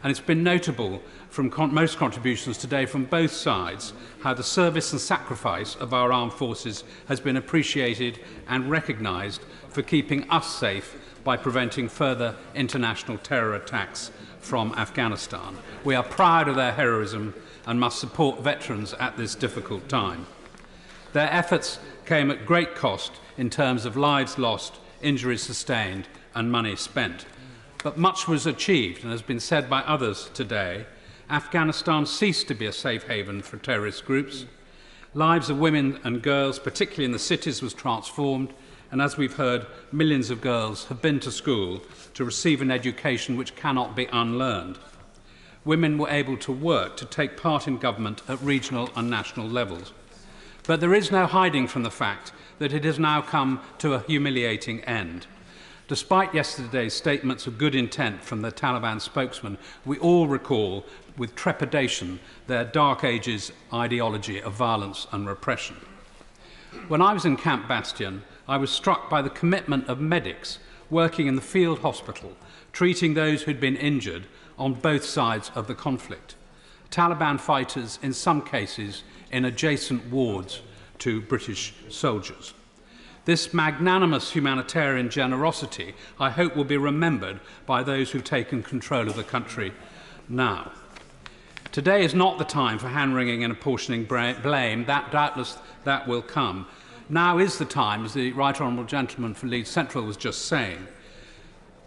U: And it's been notable from most contributions today from both sides how the service and sacrifice of our armed forces has been appreciated and recognised for keeping us safe by preventing further international terror attacks from Afghanistan. We are proud of their heroism and must support veterans at this difficult time. Their efforts came at great cost in terms of lives lost, injuries sustained and money spent. But much was achieved, and has been said by others today. Afghanistan ceased to be a safe haven for terrorist groups. Lives of women and girls, particularly in the cities, was transformed, and as we've heard, millions of girls have been to school to receive an education which cannot be unlearned. Women were able to work, to take part in government at regional and national levels. But there is no hiding from the fact that it has now come to a humiliating end. Despite yesterday's statements of good intent from the Taliban spokesman, we all recall with trepidation their Dark Ages ideology of violence and repression. When I was in Camp Bastion, I was struck by the commitment of medics working in the field hospital, treating those who'd been injured on both sides of the conflict. Taliban fighters, in some cases, in adjacent wards to British soldiers. This magnanimous humanitarian generosity, I hope, will be remembered by those who've taken control of the country now. Today is not the time for hand-wringing and apportioning blame. Doubtless that will come. Now is the time, as the Right Honourable Gentleman for Leeds Central was just saying,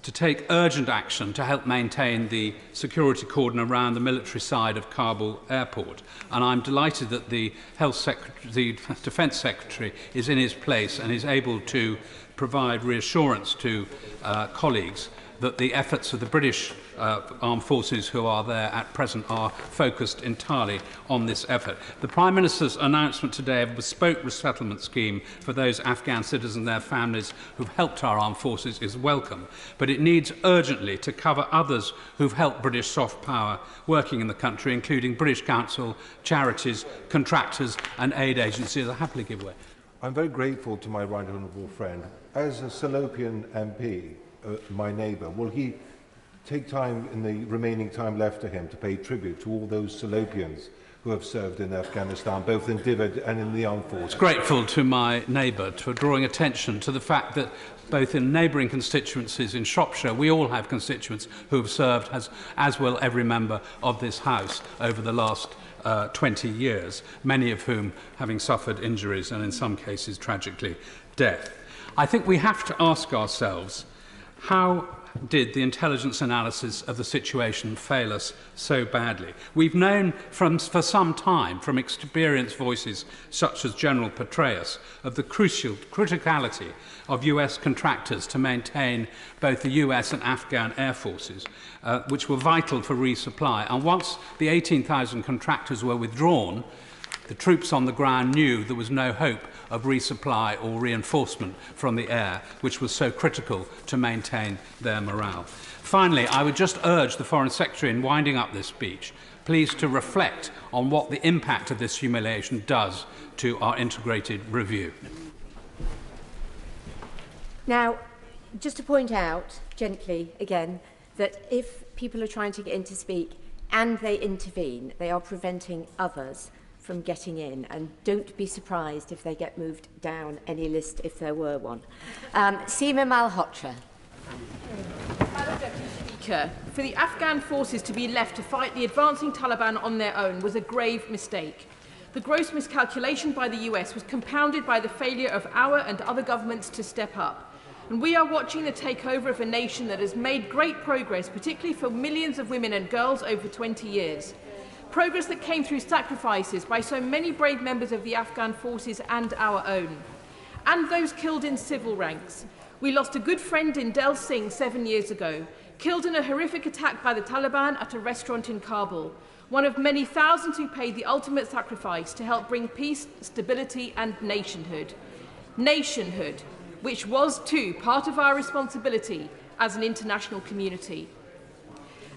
U: to take urgent action to help maintain the security cordon around the military side of Kabul airport. And I'm delighted that the Defence Secretary is in his place and is able to provide reassurance to colleagues that the efforts of the British armed forces who are there at present are focused entirely on this effort. The Prime Minister's announcement today of a bespoke resettlement scheme for those Afghan citizens and their families who've helped our armed forces is welcome, but it needs urgently to cover others who've helped British soft power working in the country, including British Council, charities, contractors and aid agencies. I happily give way.
K: I'm very grateful to my right honourable friend. As a Salopian MP, my neighbour, will he take time in the remaining time left to him to pay tribute to all those Salopians who have served in Afghanistan, both in Divid and in the armed forces?
U: Grateful to my neighbour for drawing attention to the fact that both in neighbouring constituencies in Shropshire, we all have constituents who have served, as will every member of this House, over the last 20 years, many of whom having suffered injuries and in some cases tragically death. I think we have to ask ourselves, how did the intelligence analysis of the situation fail us so badly? We've known for some time from experienced voices such as General Petraeus of the criticality of US contractors to maintain both the US and Afghan air forces, which were vital for resupply. And once the 18,000 contractors were withdrawn, the troops on the ground knew there was no hope of resupply or reinforcement from the air, which was so critical to maintain their morale. Finally, I would just urge the Foreign Secretary in winding up this speech, please to reflect on what the impact of this humiliation does to our integrated review.
C: Now, just to point out gently again that if people are trying to get in to speak and they intervene, they are preventing others from getting in, and don't be surprised if they get moved down any list if there were one. Seema Malhotra.
R: Madam Deputy Speaker, for the Afghan forces to be left to fight the advancing Taliban on their own was a grave mistake. The gross miscalculation by the US was compounded by the failure of our and other governments to step up. And we are watching the takeover of a nation that has made great progress, particularly for millions of women and girls over 20 years. Progress that came through sacrifices by so many brave members of the Afghan forces and our own, and those killed in civil ranks. We lost a good friend in Del Singh 7 years ago, killed in a horrific attack by the Taliban at a restaurant in Kabul, one of many thousands who paid the ultimate sacrifice to help bring peace, stability and nationhood. Nationhood, which was too part of our responsibility as an international community.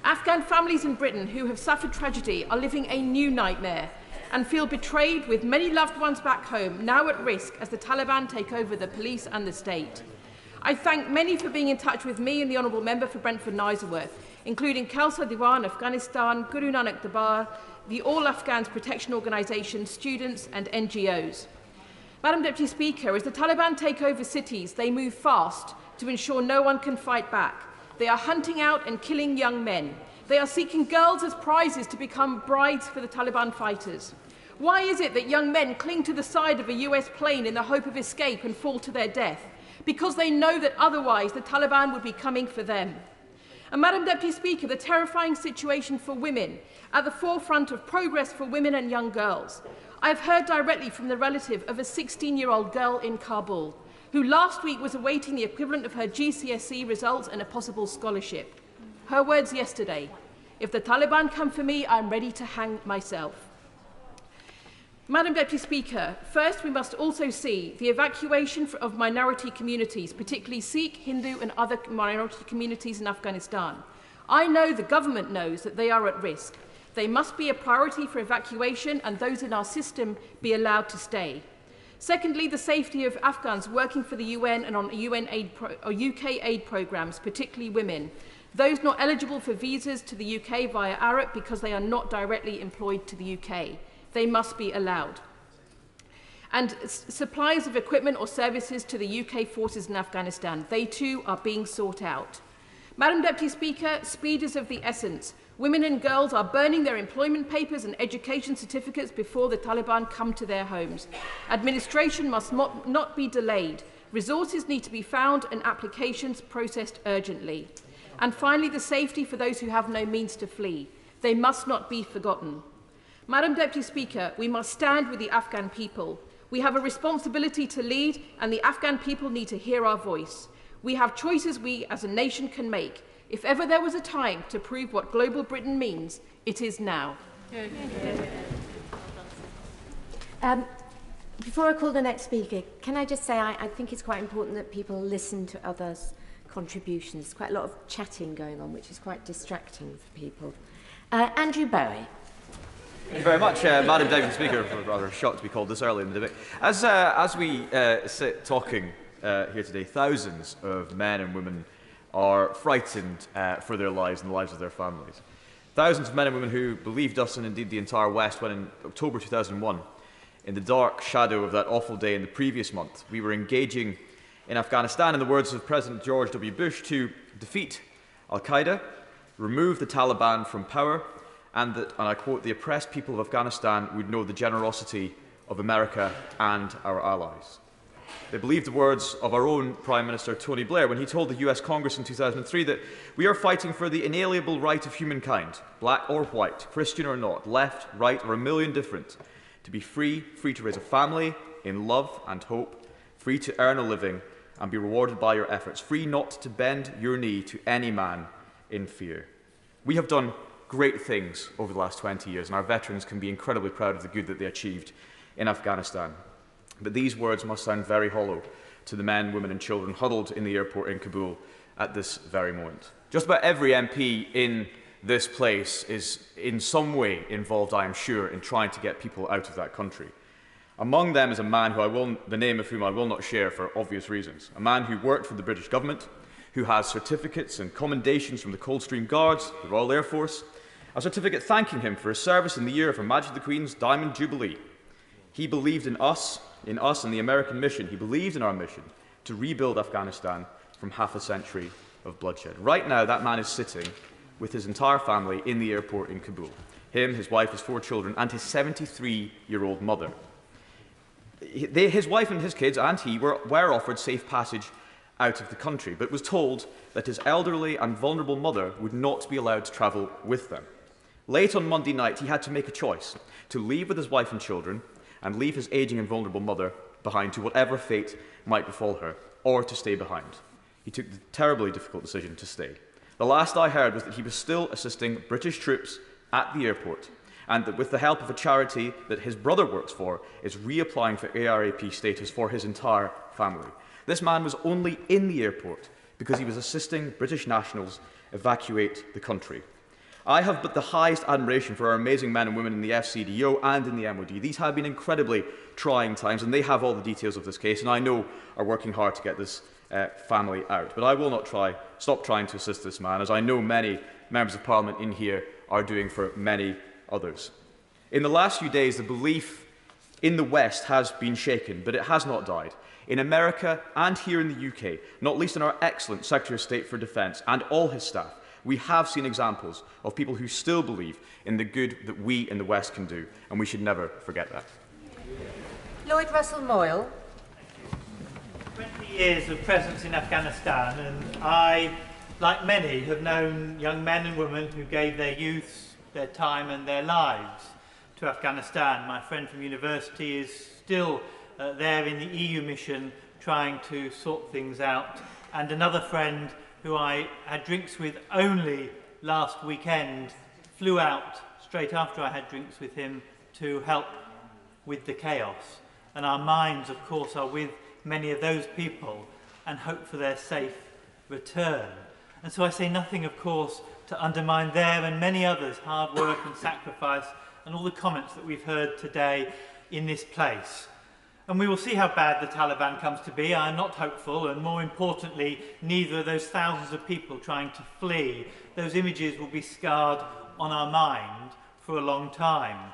R: Afghan families in Britain who have suffered tragedy are living a new nightmare and feel betrayed, with many loved ones back home now at risk as the Taliban take over the police and the state. I thank many for being in touch with me and the Honourable Member for Brentford and Isleworth, including Khalsa Diwan, Afghanistan, Guru Nanak Dabar, the All Afghans Protection Organisation, students and NGOs. Madam Deputy Speaker, as the Taliban take over cities, they move fast to ensure no one can fight back. They are hunting out and killing young men. They are seeking girls as prizes to become brides for the Taliban fighters. Why is it that young men cling to the side of a US plane in the hope of escape and fall to their death? Because they know that otherwise the Taliban would be coming for them. And Madam Deputy Speaker, the terrifying situation for women at the forefront of progress for women and young girls. I have heard directly from the relative of a 16-year-old girl in Kabul, who last week was awaiting the equivalent of her GCSE results and a possible scholarship. Her words yesterday, "If the Taliban come for me, I'm ready to hang myself." Madam Deputy Speaker, first we must also see the evacuation of minority communities, particularly Sikh, Hindu and other minority communities in Afghanistan. I know the government knows that they are at risk. They must be a priority for evacuation and those in our system be allowed to stay. Secondly, the safety of Afghans working for the UN and on UK aid programmes, particularly women. Those not eligible for visas to the UK via ARAP because they are not directly employed to the UK. They must be allowed. And suppliers of equipment or services to the UK forces in Afghanistan. They too are being sought out. Madam Deputy Speaker, speed is of the essence. Women and girls are burning their employment papers and education certificates before the Taliban come to their homes. Administration must not be delayed. Resources need to be found and applications processed urgently. And finally, the safety for those who have no means to flee. They must not be forgotten. Madam Deputy Speaker, we must stand with the Afghan people. We have a responsibility to lead, and the Afghan people need to hear our voice. We have choices we as a nation can make. If ever there was a time to prove what global Britain means, it is now.
C: Before I call the next speaker, can I just say I think it's quite important that people listen to others' contributions. There's quite a lot of chatting going on, which is quite distracting for people. Andrew Bowie.
G: Thank you very much, Madam Deputy Speaker. I'm rather shocked to be called this early in the debate. As we sit talking here today, thousands of men and women are frightened for their lives and the lives of their families. Thousands of men and women who believed us, and indeed the entire West, when in October 2001, in the dark shadow of that awful day in the previous month, we were engaging in Afghanistan, in the words of President George W. Bush, to defeat al-Qaeda, remove the Taliban from power, and that, and I quote, the oppressed people of Afghanistan would know the generosity of America and our allies. They believed the words of our own Prime Minister Tony Blair when he told the US Congress in 2003 that we are fighting for the inalienable right of humankind, black or white, Christian or not, left, right, or a million different, to be free, free to raise a family in love and hope, free to earn a living and be rewarded by your efforts, free not to bend your knee to any man in fear. We have done great things over the last 20 years, and our veterans can be incredibly proud of the good that they achieved in Afghanistan. But these words must sound very hollow to the men, women and children huddled in the airport in Kabul at this very moment. Just about every MP in this place is in some way involved, I am sure, in trying to get people out of that country. Among them is a man the name of whom I will not share for obvious reasons, a man who worked for the British government, who has certificates and commendations from the Coldstream Guards, the Royal Air Force, a certificate thanking him for his service in the year of Her Majesty the Queen's Diamond Jubilee. He believed in us and the American mission. He believed in our mission to rebuild Afghanistan from half a century of bloodshed. Right now, that man is sitting with his entire family in the airport in Kabul. Him, his wife, his 4 children, and his 73-year-old mother. His wife and his kids and he were offered safe passage out of the country, but was told that his elderly and vulnerable mother would not be allowed to travel with them. Late on Monday night, he had to make a choice to leave with his wife and children and leave his aging and vulnerable mother behind to whatever fate might befall her, or to stay behind. He took the terribly difficult decision to stay. The last I heard was that he was still assisting British troops at the airport, and that with the help of a charity that his brother works for, is reapplying for ARAP status for his entire family. This man was only in the airport because he was assisting British nationals evacuate the country. I have but the highest admiration for our amazing men and women in the FCDO and in the MOD. These have been incredibly trying times, and they have all the details of this case, and I know are working hard to get this family out. But I will not stop trying to assist this man, as I know many members of Parliament in here are doing for many others. In the last few days, the belief in the West has been shaken, but it has not died. In America and here in the UK, not least in our excellent Secretary of State for Defence and all his staff, we have seen examples of people who still believe in the good that we in the West can do, and we should never forget that.
C: Lloyd Russell Moyle.
H: 20 years of presence in Afghanistan, and I, like many, have known young men and women who gave their youth, their time and their lives to Afghanistan. My friend from university is still there in the EU mission trying to sort things out, and another friend who I had drinks with only last weekend flew out straight after I had drinks with him to help with the chaos. And our minds, of course, are with many of those people and hope for their safe return. And so I say nothing, of course, to undermine their and many others' hard work and sacrifice and all the comments that we've heard today in this place. And we will see how bad the Taliban comes to be. I am not hopeful, and more importantly, neither are those thousands of people trying to flee. Those images will be scarred on our mind for a long time.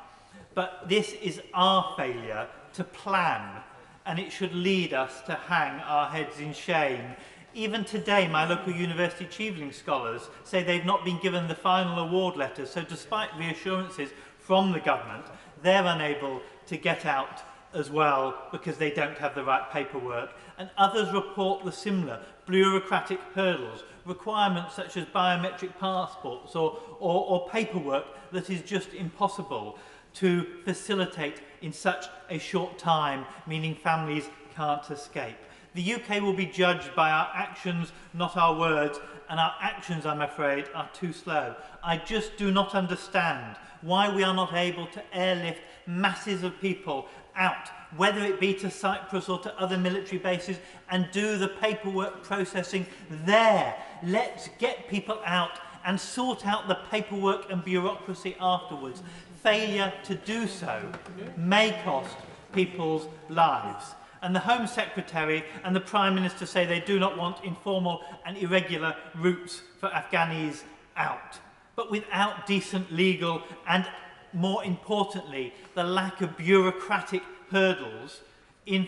H: But this is our failure to plan, and it should lead us to hang our heads in shame. Even today, my local university Cheveling scholars say they've not been given the final award letters, so despite reassurances from the government, they're unable to get out as well because they don't have the right paperwork. And others report the similar bureaucratic hurdles, requirements such as biometric passports or paperwork that is just impossible to facilitate in such a short time, meaning families can't escape. The UK will be judged by our actions, not our words, and our actions, I'm afraid, are too slow. I just do not understand why we are not able to airlift masses of people out, whether it be to Cyprus or to other military bases, and do the paperwork processing there. Let's get people out and sort out the paperwork and bureaucracy afterwards. Failure to do so may cost people's lives. And the Home Secretary and the Prime Minister say they do not want informal and irregular routes for Afghanis out. But without decent legal and, more importantly, the lack of bureaucratic hurdles in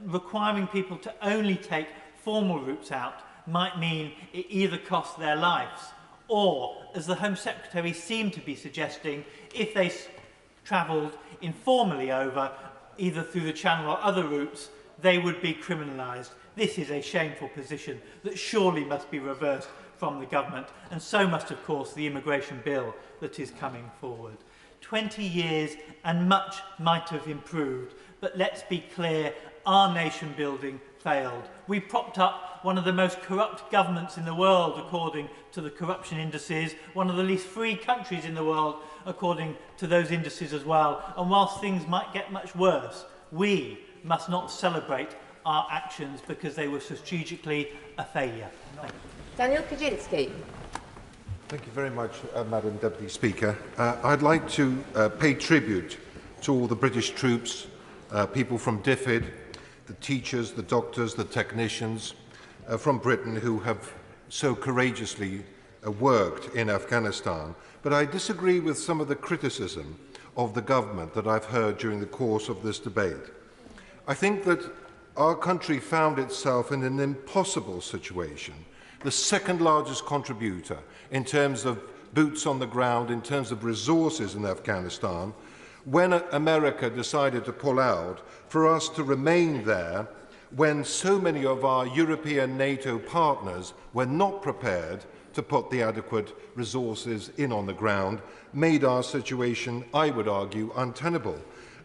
H: requiring people to only take formal routes out might mean it either costs their lives or, as the Home Secretary seemed to be suggesting, if they travelled informally over, either through the Channel or other routes, they would be criminalised. This is a shameful position that surely must be reversed from the government, and so must, of course, the immigration bill that is coming forward. 20 years and much might have improved, but let's be clear, our nation building failed. We propped up one of the most corrupt governments in the world, according to the corruption indices, one of the least free countries in the world, according to those indices as well. And whilst things might get much worse, we must not celebrate our actions because they were strategically a failure. Thank you.
C: Daniel Kaczynski.
K: Thank you very much, Madam Deputy Speaker. I'd like to pay tribute to all the British troops, people from DFID, the teachers, the doctors, the technicians from Britain who have so courageously worked in Afghanistan. But I disagree with some of the criticism of the government that I've heard during the course of this debate. I think that our country found itself in an impossible situation, the second largest contributor in terms of boots on the ground, in terms of resources in Afghanistan, when America decided to pull out, for us to remain there when so many of our European NATO partners were not prepared to put the adequate resources in on the ground, made our situation, I would argue, untenable.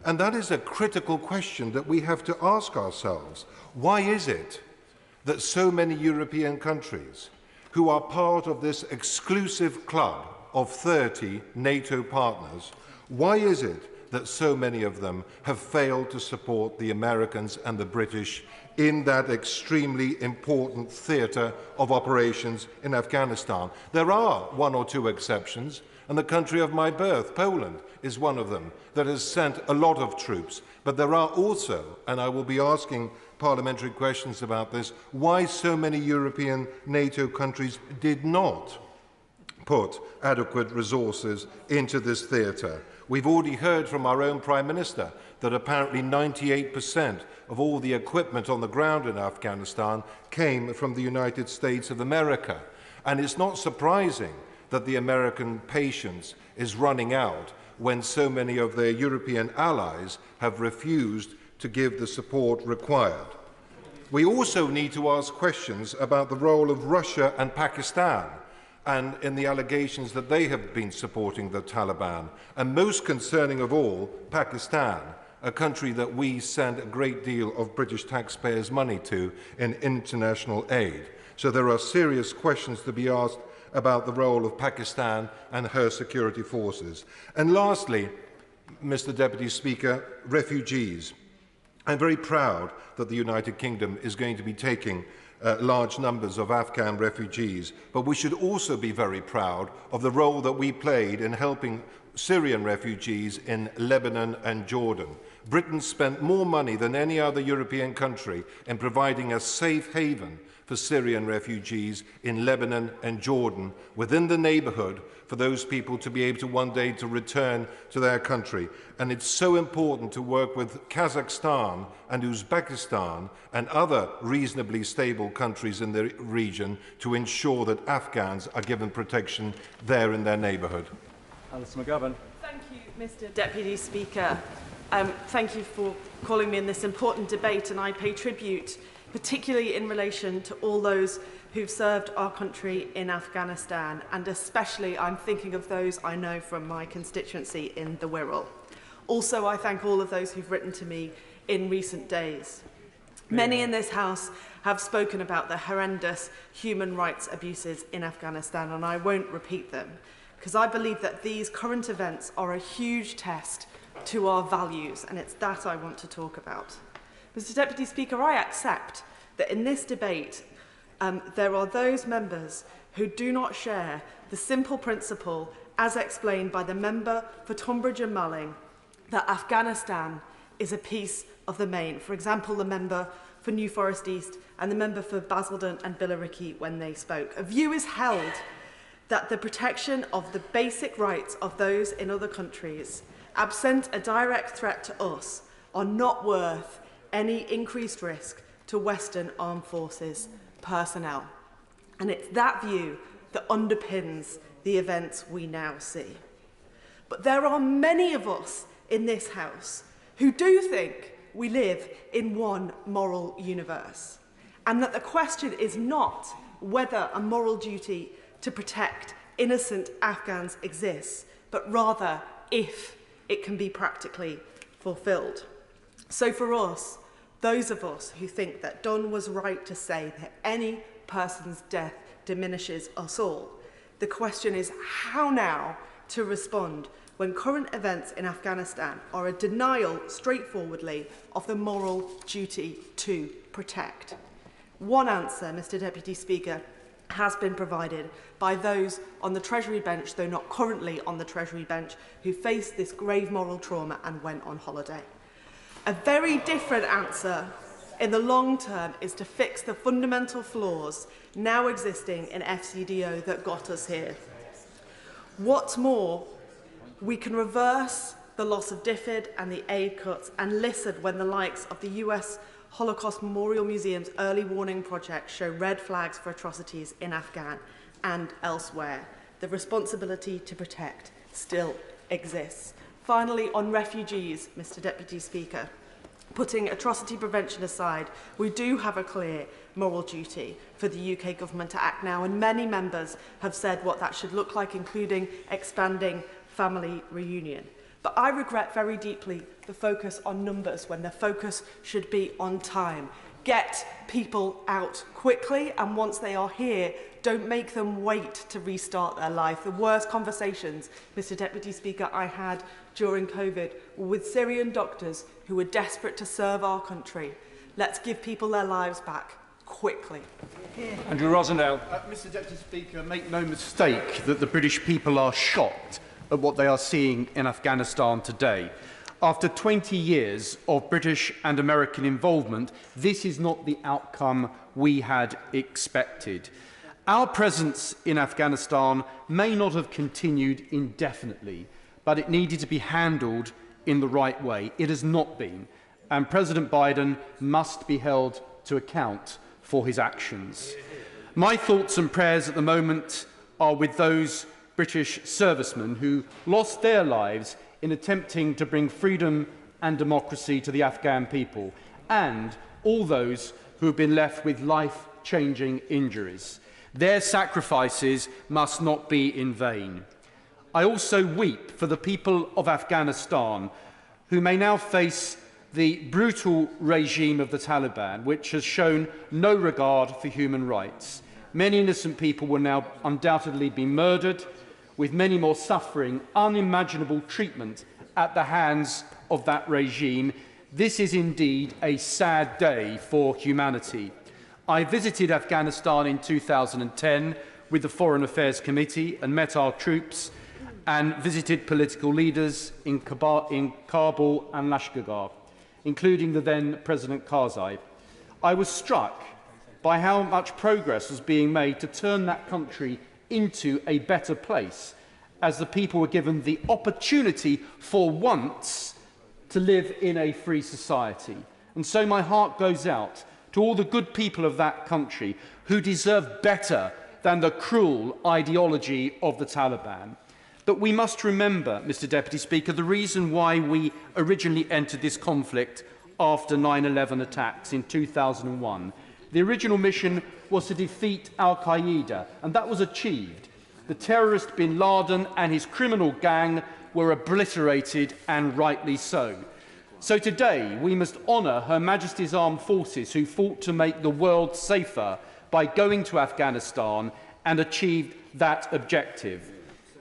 K: And that is a critical question that we have to ask ourselves. Why is it that so many European countries who are part of this exclusive club of 30 NATO partners, why is it that so many of them have failed to support the Americans and the British in that extremely important theatre of operations in Afghanistan? There are one or two exceptions, and the country of my birth, Poland, is one of them that has sent a lot of troops. But there are also, and I will be asking parliamentary questions about this, why so many European NATO countries did not put adequate resources into this theatre. We've already heard from our own Prime Minister that apparently 98% of all the equipment on the ground in Afghanistan came from the United States of America. And it's not surprising that the American patience is running out when so many of their European allies have refused to give the support required. We also need to ask questions about the role of Russia and Pakistan and in the allegations that they have been supporting the Taliban. And most concerning of all, Pakistan, a country that we send a great deal of British taxpayers' money to in international aid. So there are serious questions to be asked about the role of Pakistan and her security forces. And lastly, Mr. Deputy Speaker, refugees. I'm very proud that the United Kingdom is going to be taking large numbers of Afghan refugees, but we should also be very proud of the role that we played in helping Syrian refugees in Lebanon and Jordan. Britain spent more money than any other European country in providing a safe haven for Syrian refugees in Lebanon and Jordan, within the neighbourhood, for those people to be able to one day to return to their country. And it's so important to work with Kazakhstan and Uzbekistan and other reasonably stable countries in the region to ensure that Afghans are given protection there in their neighbourhood.
D: Alison McGovern.
Q: Thank you, Mr. Deputy Speaker. Thank you for calling me in this important debate, and I pay tribute particularly in relation to all those who've served our country in Afghanistan, and especially I'm thinking of those I know from my constituency in the Wirral. Also, I thank all of those who've written to me in recent days. Many in this House have spoken about the horrendous human rights abuses in Afghanistan, and I won't repeat them, because I believe that these current events are a huge test to our values, and it's that I want to talk about. Mr. Deputy Speaker, I accept that in this debate there are those members who do not share the simple principle, as explained by the member for Tonbridge and Mulling, that Afghanistan is a piece of the main. For example, the member for New Forest East and the member for Basildon and Billericay when they spoke. A view is held that the protection of the basic rights of those in other countries, absent a direct threat to us, are not worth any increased risk to Western Armed Forces personnel. And it's that view that underpins the events we now see. But there are many of us in this House who do think we live in one moral universe, and that the question is not whether a moral duty to protect innocent Afghans exists, but rather if it can be practically fulfilled. So for us, those of us who think that Don was right to say that any person's death diminishes us all, the question is how now to respond when current events in Afghanistan are a denial, straightforwardly, of the moral duty to protect. One answer, Mr. Deputy Speaker, has been provided by those on the Treasury bench, though not currently on the Treasury bench, who faced this grave moral trauma and went on holiday. A very different answer in the long term is to fix the fundamental flaws now existing in FCDO that got us here. What's more, we can reverse the loss of DFID and the aid cuts and listen when the likes of the US Holocaust Memorial Museum's early warning project show red flags for atrocities in Afghan and elsewhere. The responsibility to protect still exists. Finally, on refugees, Mr. Deputy Speaker, putting atrocity prevention aside, we do have a clear moral duty for the UK government to act now, and many members have said what that should look like, including expanding family reunion. But I regret very deeply the focus on numbers when the focus should be on time. Get people out quickly, and once they are here, don't make them wait to restart their life. The worst conversations, Mr. Deputy Speaker, I had during COVID were with Syrian doctors who were desperate to serve our country. Let's give people their lives back quickly.
D: Andrew Rosendale.
O: Mr. Deputy Speaker, make no mistake that the British people are shocked at what they are seeing in Afghanistan today. After 20 years of British and American involvement, this is not the outcome we had expected. Our presence in Afghanistan may not have continued indefinitely, but it needed to be handled in the right way. It has not been, and President Biden must be held to account for his actions. My thoughts and prayers at the moment are with those British servicemen who lost their lives in attempting to bring freedom and democracy to the Afghan people, and all those who have been left with life-changing injuries. Their sacrifices must not be in vain. I also weep for the people of Afghanistan who may now face the brutal regime of the Taliban, which has shown no regard for human rights. Many innocent people will now undoubtedly be murdered, with many more suffering unimaginable treatment at the hands of that regime. This is indeed a sad day for humanity. I visited Afghanistan in 2010 with the Foreign Affairs Committee and met our troops and visited political leaders in Kabul and Lashkargah, including the then President Karzai. I was struck by how much progress was being made to turn that country into a better place, as the people were given the opportunity for once to live in a free society. And so my heart goes out to all the good people of that country who deserve better than the cruel ideology of the Taliban. But we must remember, Mr. Deputy Speaker, the reason why we originally entered this conflict after 9/11 attacks in 2001. The original mission was to defeat al-Qaeda, and that was achieved. The terrorist bin Laden and his criminal gang were obliterated, and rightly so. So today we must honour Her Majesty's Armed Forces who fought to make the world safer by going to Afghanistan and achieved that objective.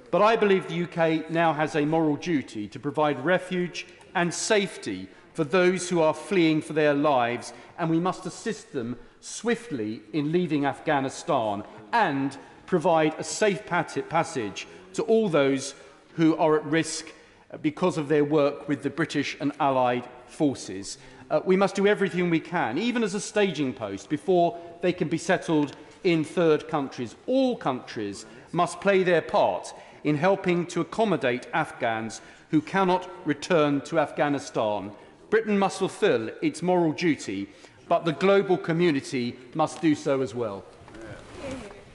O: But I believe the UK now has a moral duty to provide refuge and safety for those who are fleeing for their lives, and we must assist them swiftly in leaving Afghanistan and provide a safe passage to all those who are at risk because of their work with the British and Allied forces. We must do everything we can, even as a staging post, before they can be settled in third countries. All countries must play their part in helping to accommodate Afghans who cannot return to Afghanistan. Britain must fulfil its moral duty, but the global community must do so as well.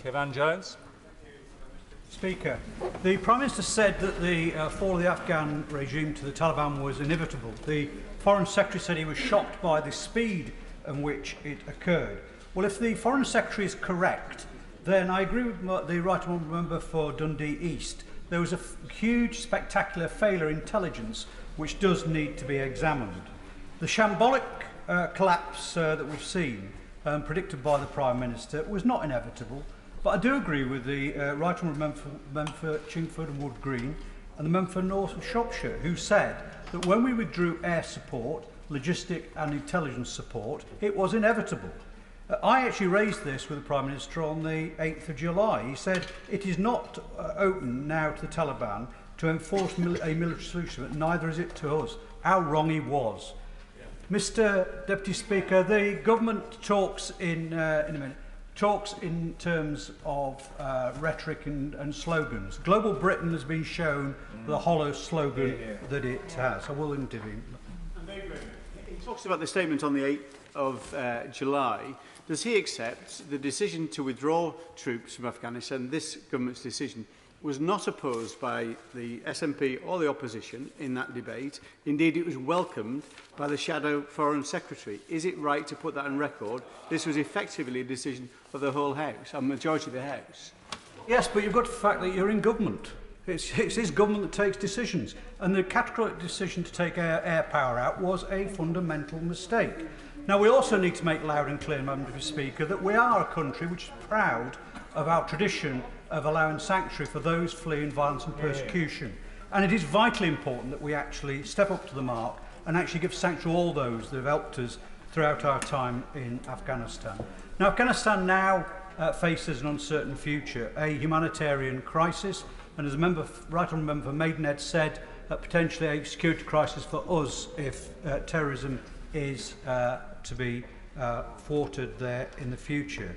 E: Kevan Jones.
L: Speaker, the Prime Minister said that the fall of the Afghan regime to the Taliban was inevitable. The Foreign Secretary said he was shocked by the speed in which it occurred. Well, if the Foreign Secretary is correct, then I agree with the Right Honourable Member for Dundee East. There was a huge, spectacular failure in intelligence which does need to be examined. The shambolic collapse that we've seen, predicted by the Prime Minister, was not inevitable. But I do agree with the Right Honourable Member for Chingford and Wood Green and the Member for North Shropshire, who said that when we withdrew air support, logistic and intelligence support, it was inevitable. I actually raised this with the Prime Minister on the 8th of July. He said it is not open now to the Taliban to enforce a military solution, but neither is it to us. How wrong he was. Mr. Deputy Speaker, the government talks in a minute. Talks in terms of rhetoric and slogans. Global Britain has been shown the hollow slogan that it has. I will intervene.
T: He talks about the statement on the 8th of July. Does he accept the decision to withdraw troops from Afghanistan, this government's decision, was not opposed by the SNP or the opposition in that debate? Indeed, it was welcomed by the Shadow Foreign Secretary. Is it right to put that on record? This was effectively a decision of the whole House, a majority of the House.
L: Yes, but you've got the fact that you're in government. It's his government that takes decisions. And the categorical decision to take air power out was a fundamental mistake. Now, we also need to make loud and clear, Madam Speaker, that we are a country which is proud of our tradition of allowing sanctuary for those fleeing violence and persecution. And it is vitally important that we actually step up to the mark and actually give sanctuary to all those that have helped us throughout our time in Afghanistan. Now, Afghanistan now faces an uncertain future, a humanitarian crisis, and as a Right Honourable Member for Maidenhead said, potentially a security crisis for us if terrorism is to be thwarted there in the future.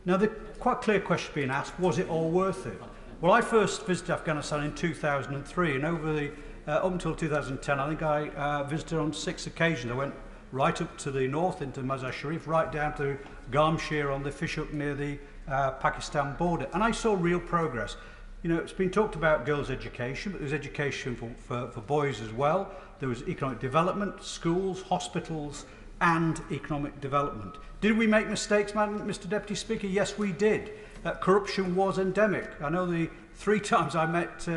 L: Now, the quite clear question being asked, was it all worth it? Well, I first visited Afghanistan in 2003, and over the up until 2010, I think I visited on 6 occasions. I went right up to the north into Mazar Sharif, right down to Garmshir on the Fishhook near the Pakistan border, and I saw real progress. You know, it's been talked about girls' education, but there's education for boys as well. There was economic development, schools, hospitals, and economic development. Did we make mistakes, Mr. Deputy Speaker? Yes, we did. Corruption was endemic. I know the 3 times I met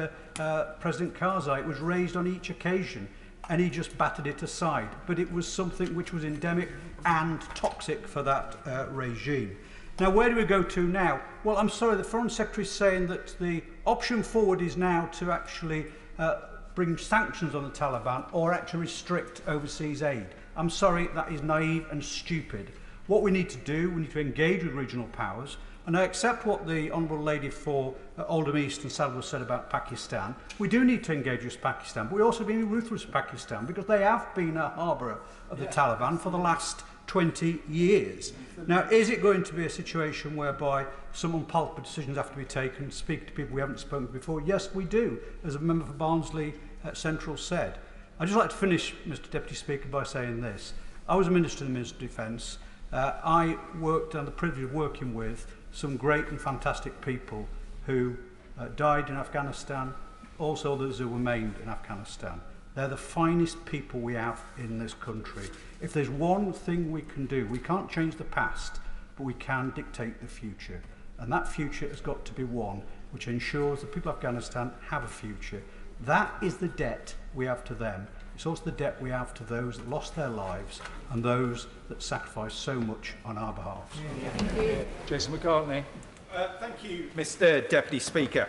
L: President Karzai, it was raised on each occasion, and he just battered it aside. But it was something which was endemic and toxic for that regime. Now, where do we go to now? Well, I'm sorry, the Foreign Secretary is saying that the option forward is now to actually bring sanctions on the Taliban or actually restrict overseas aid. I'm sorry, that is naive and stupid. What we need to do, we need to engage with regional powers, and I accept what the Honourable Lady for Oldham East and Saddleworth said about Pakistan. We do need to engage with Pakistan, but we also need to be ruthless with Pakistan because they have been a harbourer of the Taliban for the last 20 years. Now, is it going to be a situation whereby some unpalatable decisions have to be taken, speak to people we haven't spoken to before? Yes, we do, as a member for Barnsley Central said. I'd just like to finish, Mr. Deputy Speaker, by saying this. I was a Minister in the Ministry of Defence. I worked and the privilege of working with some great and fantastic people who died in Afghanistan, also those who remained in Afghanistan. They're the finest people we have in this country. If there's one thing we can do, we can't change the past, but we can dictate the future. And that future has got to be one which ensures the people of Afghanistan have a future. That is the debt we have to them. It's also the debt we have to those that lost their lives and those that sacrificed so much on our behalf.
D: Jason McCartney.
M: Thank you, Mr. Deputy Speaker.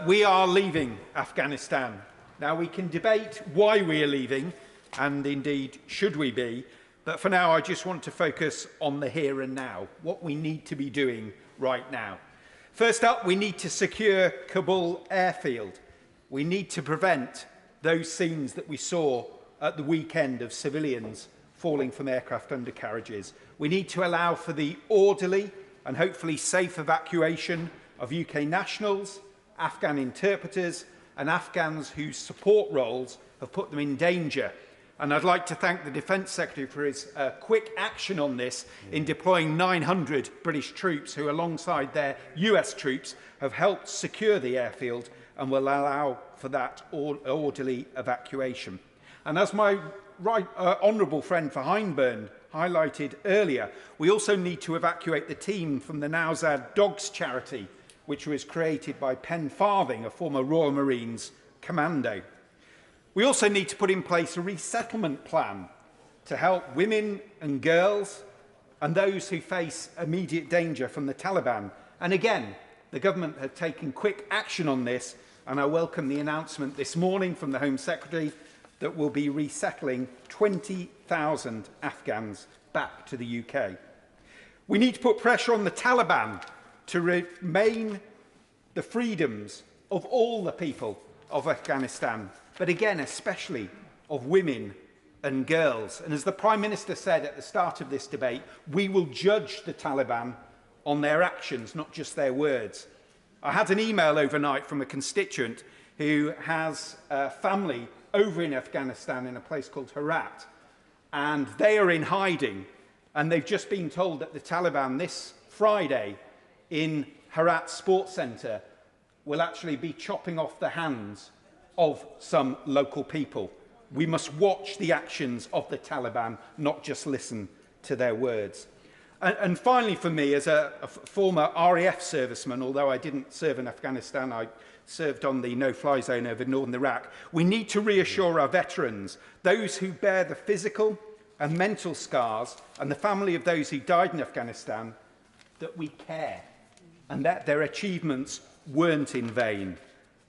M: We are leaving Afghanistan. Now, we can debate why we are leaving, and indeed should we be, but for now I just want to focus on the here and now, what we need to be doing right now. First up, we need to secure Kabul airfield. We need to prevent those scenes that we saw at the weekend of civilians falling from aircraft undercarriages. We need to allow for the orderly and hopefully safe evacuation of UK nationals, Afghan interpreters and Afghans whose support roles have put them in danger. And I'd like to thank the Defence Secretary for his quick action on this in deploying 900 British troops who, alongside their US troops, have helped secure the airfield and will allow for that orderly evacuation. And as my honourable friend for Hindburn highlighted earlier, we also need to evacuate the team from the Nowzad Dogs charity, which was created by Pen Farthing, a former Royal Marines commando. We also need to put in place a resettlement plan to help women and girls and those who face immediate danger from the Taliban. And again, the government have taken quick action on this, and I welcome the announcement this morning from the Home Secretary that we'll be resettling 20,000 Afghans back to the UK. We need to put pressure on the Taliban to remain the freedoms of all the people of Afghanistan, but again, especially of women and girls. And as the Prime Minister said at the start of this debate, we will judge the Taliban on their actions, not just their words. I had an email overnight from a constituent who has a family over in Afghanistan in a place called Herat, and they are in hiding, and they've just been told that the Taliban this Friday in Herat Sports Centre will actually be chopping off the hands of some local people. We must watch the actions of the Taliban, not just listen to their words. And finally, for me, as a former RAF serviceman, although I didn't serve in Afghanistan, I served on the no-fly zone over northern Iraq, we need to reassure our veterans, those who bear the physical and mental scars, and the family of those who died in Afghanistan, that we care and that their achievements weren't in vain.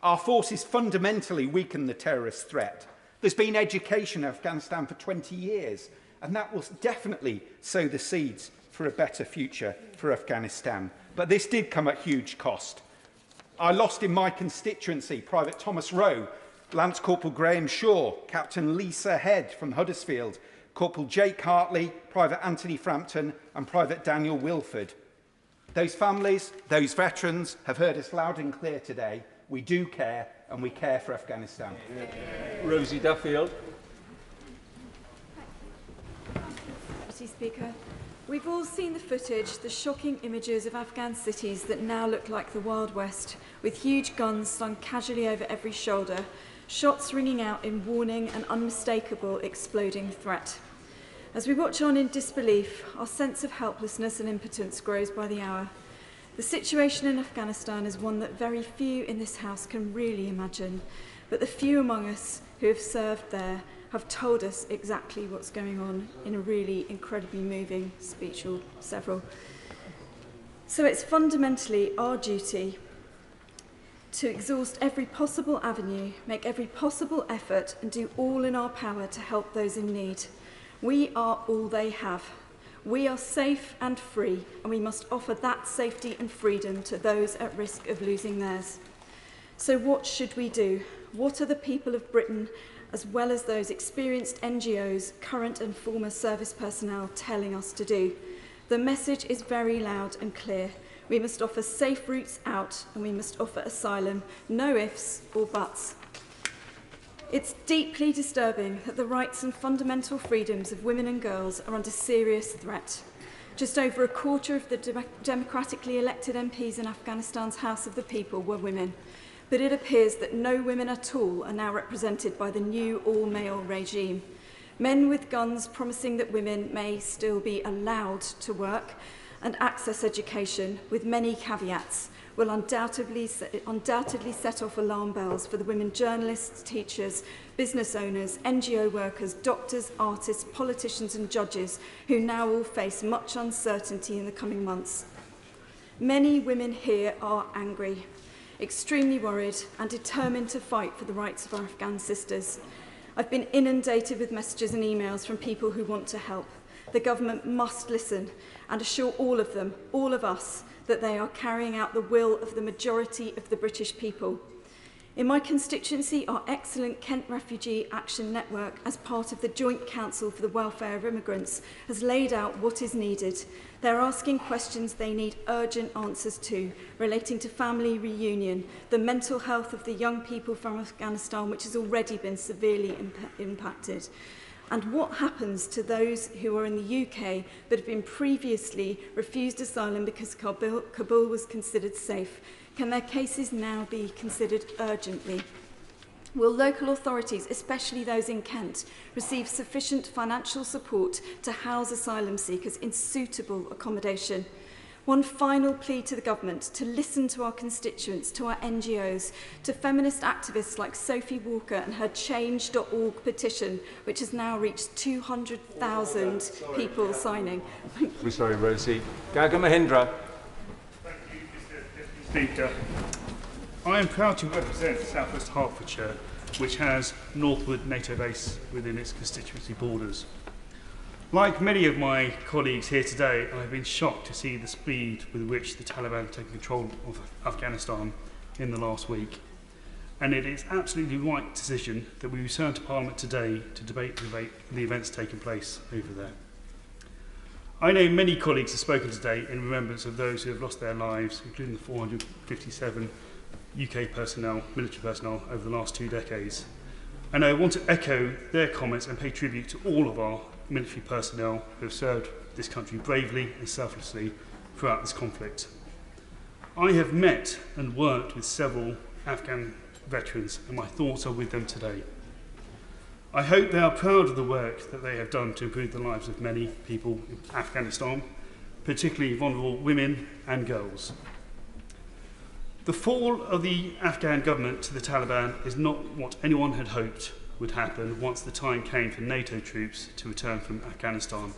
M: Our forces fundamentally weaken the terrorist threat. There's been education in Afghanistan for 20 years, and that will definitely sow the seeds for a better future for Afghanistan. But this did come at huge cost. I lost in my constituency Private Thomas Rowe, Lance Corporal Graham Shaw, Captain Lisa Head from Huddersfield, Corporal Jake Hartley, Private Anthony Frampton and Private Daniel Wilford. Those families, those veterans have heard us loud and clear today. We do care, and we care for Afghanistan.
D: Rosie Duffield.
P: Deputy Speaker, we've all seen the footage, the shocking images of Afghan cities that now look like the Wild West, with huge guns slung casually over every shoulder, shots ringing out in warning and unmistakable exploding threat. As we watch on in disbelief, our sense of helplessness and impotence grows by the hour. The situation in Afghanistan is one that very few in this House can really imagine, but the few among us who have served there have told us exactly what's going on in a really incredibly moving speech, or several. So it's fundamentally our duty to exhaust every possible avenue, make every possible effort, and do all in our power to help those in need. We are all they have. We are safe and free, and we must offer that safety and freedom to those at risk of losing theirs. So what should we do? What are the people of Britain, as well as those experienced NGOs, current and former service personnel, telling us to do? The message is very loud and clear. We must offer safe routes out, and we must offer asylum, no ifs or buts. It's deeply disturbing that the rights and fundamental freedoms of women and girls are under serious threat. Just over a quarter of the democratically elected MPs in Afghanistan's House of the People were women, but it appears that no women at all are now represented by the new all-male regime. Men with guns promising that women may still be allowed to work, and access education, with many caveats, will undoubtedly set off alarm bells for the women journalists, teachers, business owners, NGO workers, doctors, artists, politicians and judges who now all face much uncertainty in the coming months. Many women here are angry, extremely worried and determined to fight for the rights of our Afghan sisters. I've been inundated with messages and emails from people who want to help. The government must listen and assure all of them, all of us, that they are carrying out the will of the majority of the British people. In my constituency, our excellent Kent Refugee Action Network, as part of the Joint Council for the Welfare of Immigrants, has laid out what is needed. They're asking questions they need urgent answers to, relating to family reunion, the mental health of the young people from Afghanistan, which has already been severely impacted, and what happens to those who are in the UK but have been previously refused asylum because Kabul was considered safe. Can their cases now be considered urgently? Will local authorities, especially those in Kent, receive sufficient financial support to house asylum seekers in suitable accommodation? One final plea to the government to listen to our constituents, to our NGOs, to feminist activists like Sophie Walker and her Change.org petition, which has now reached 200,000 people signing.
D: We're sorry, Rosie. Gaga Mahindra.
I: Thank you, Mr. Deputy Speaker. I am proud to represent South West Hertfordshire, which has Northwood NATO base within its constituency borders. Like many of my colleagues here today, I've been shocked to see the speed with which the Taliban have taken control of Afghanistan in the last week. And it is absolutely the right decision that we return to Parliament today to debate the events taking place over there. I know many colleagues have spoken today in remembrance of those who have lost their lives, including the 457 UK personnel, military personnel, over the last 2 decades. And I want to echo their comments and pay tribute to all of our military personnel who have served this country bravely and selflessly throughout this conflict. I have met and worked with several Afghan veterans, and my thoughts are with them today. I hope they are proud of the work that they have done to improve the lives of many people in Afghanistan, particularly vulnerable women and girls. The fall of the Afghan government to the Taliban is not what anyone had hoped would happen once the time came for NATO troops to return from Afghanistan.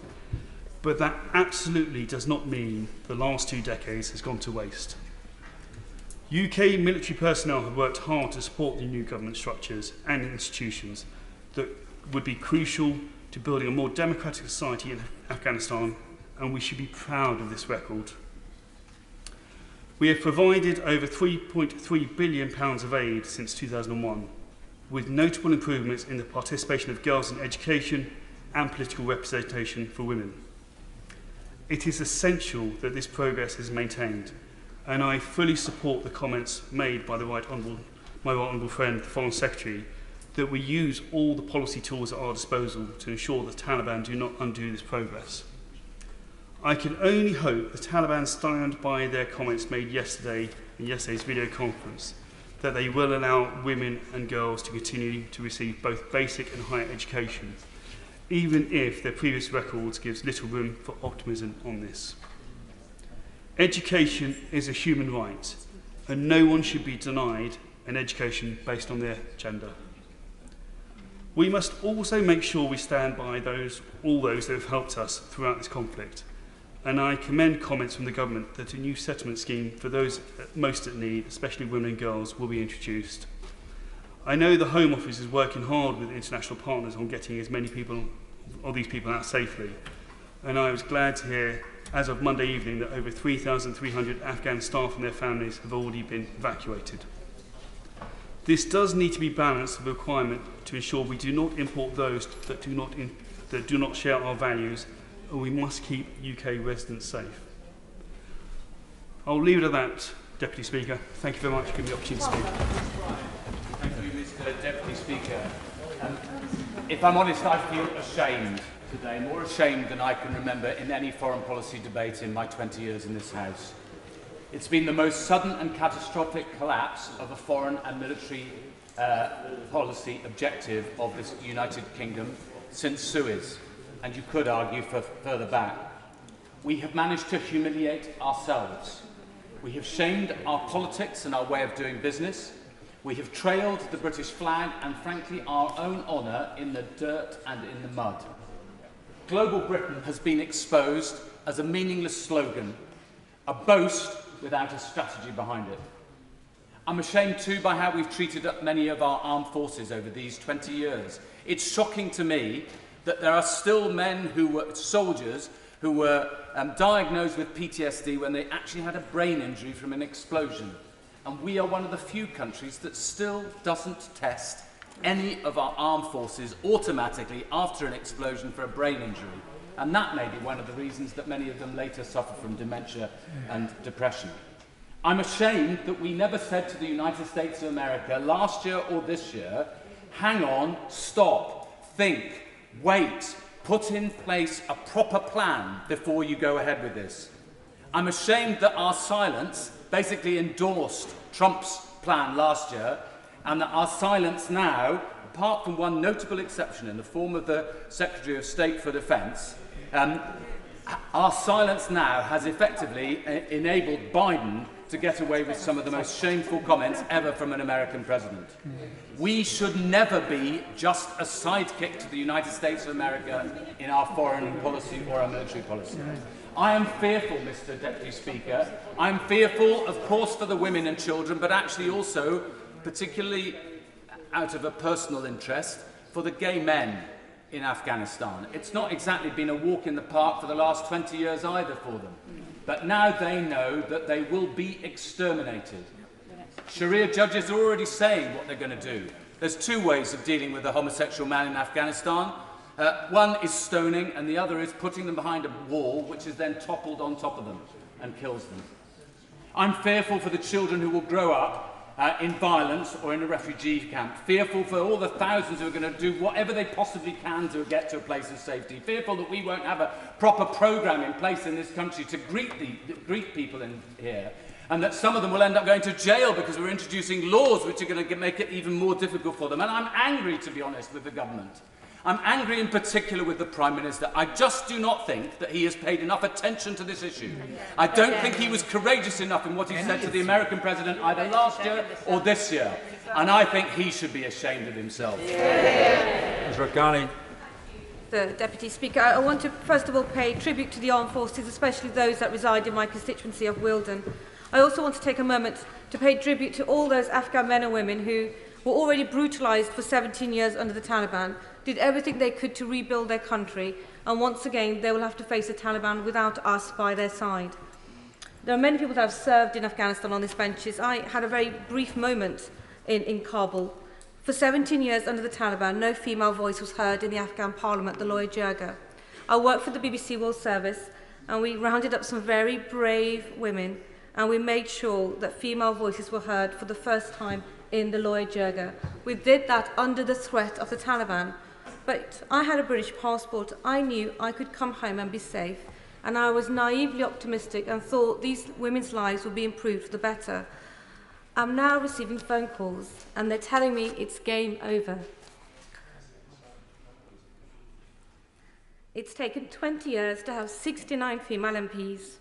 I: But that absolutely does not mean the last 2 decades has gone to waste. UK military personnel have worked hard to support the new government structures and institutions that would be crucial to building a more democratic society in Afghanistan, and we should be proud of this record. We have provided over £3.3 billion of aid since 2001, with notable improvements in the participation of girls in education and political representation for women. It is essential that this progress is maintained, and I fully support the comments made by my right honourable friend, the Foreign Secretary, that we use all the policy tools at our disposal to ensure the Taliban do not undo this progress. I can only hope the Taliban stand by their comments made yesterday in yesterday's video conference, that they will allow women and girls to continue to receive both basic and higher education, even if their previous records gives little room for optimism on this. Education is a human right, and no one should be denied an education based on their gender. We must also make sure we stand by all those that have helped us throughout this conflict, and I commend comments from the government that a new settlement scheme for those most at need, especially women and girls, will be introduced. I know the Home Office is working hard with international partners on getting as many of these people out safely, and I was glad to hear, as of Monday evening, that over 3,300 Afghan staff and their families have already been evacuated. This does need to be balanced with the requirement to ensure we do not import those that do not share our values, and we must keep UK residents safe. I'll leave it at that, Deputy Speaker. Thank you very much for giving me the opportunity to speak.
S: Thank you, Mr. Deputy Speaker. If I'm honest, I feel ashamed today, more ashamed than I can remember in any foreign policy debate in my 20 years in this House. It's been the most sudden and catastrophic collapse of a foreign and military policy objective of this United Kingdom since Suez, and you could argue for further back. we have managed to humiliate ourselves. We have shamed our politics and our way of doing business. We have trailed the British flag and, frankly, our own honour in the dirt and in the mud. Global Britain has been exposed as a meaningless slogan, a boast without a strategy behind it. I'm ashamed too by how we've treated many of our armed forces over these 20 years. It's shocking to me that there are still men who were soldiers who were diagnosed with PTSD when they actually had a brain injury from an explosion. And we are one of the few countries that still doesn't test any of our armed forces automatically after an explosion for a brain injury. And that may be one of the reasons that many of them later suffer from dementia and depression. I'm ashamed that we never said to the United States of America last year or this year, hang on, stop, think, wait, put in place a proper plan before you go ahead with this. I'm ashamed that our silence basically endorsed Trump's plan last year, and that our silence now, apart from one notable exception in the form of the Secretary of State for Defence, our silence now has effectively enabled Biden to get away with some of the most shameful comments ever from an American president. We should never be just a sidekick to the United States of America in our foreign policy or our military policy. I am fearful, Mr. Deputy Speaker. I'm fearful, of course, for the women and children, but actually also, particularly out of a personal interest, for the gay men in Afghanistan. It's not exactly been a walk in the park for the last 20 years either for them. But now they know that they will be exterminated. Sharia judges are already saying what they're going to do. There's two ways of dealing with a homosexual man in Afghanistan. One is stoning, and the other is putting them behind a wall, which is then toppled on top of them and kills them. I'm fearful for the children who will grow up in violence or in a refugee camp, fearful for all the thousands who are going to do whatever they possibly can to get to a place of safety, fearful that we won't have a proper programme in place in this country to greet people in here, and that some of them will end up going to jail because we're introducing laws which are going to make it even more difficult for them. And I'm angry, to be honest, with the government. I'm angry in particular with the Prime Minister. I just do not think that he has paid enough attention to this issue. I don't think he was courageous enough in what he said to the American President either last year or this year. And I think he should be ashamed of himself.
D: Ms. Raghani.
B: The Deputy Speaker, I want to first of all pay tribute to the armed forces, especially those that reside in my constituency of Wealdon. I also want to take a moment to pay tribute to all those Afghan men and women who were already brutalised for 17 years under the Taliban, did everything they could to rebuild their country, and once again they will have to face the Taliban without us by their side. There are many people that have served in Afghanistan on these benches. I had a very brief moment in Kabul. For 17 years under the Taliban, no female voice was heard in the Afghan parliament, the Loya Jirga. I worked for the BBC World Service, and we rounded up some very brave women, and we made sure that female voices were heard for the first time in the Loya Jirga. We did that under the threat of the Taliban. But I had a British passport. I knew I could come home and be safe, and I was naively optimistic and thought these women's lives would be improved for the better. I'm now receiving phone calls, and they're telling me it's game over. It's taken 20 years to have 69 female MPs.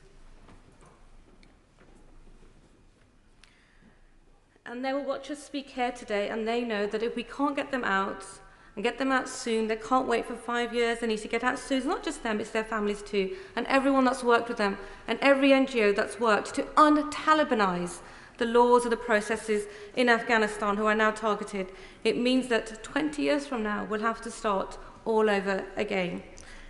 B: And they will watch us speak here today, and they know that if we can't get them out, and get them out soon, they can't wait for 5 years, they need to get out soon. It's not just them, it's their families too, and everyone that's worked with them, and every NGO that's worked to un-Talibanize the laws and the processes in Afghanistan who are now targeted. It means that 20 years from now, we'll have to start all over again.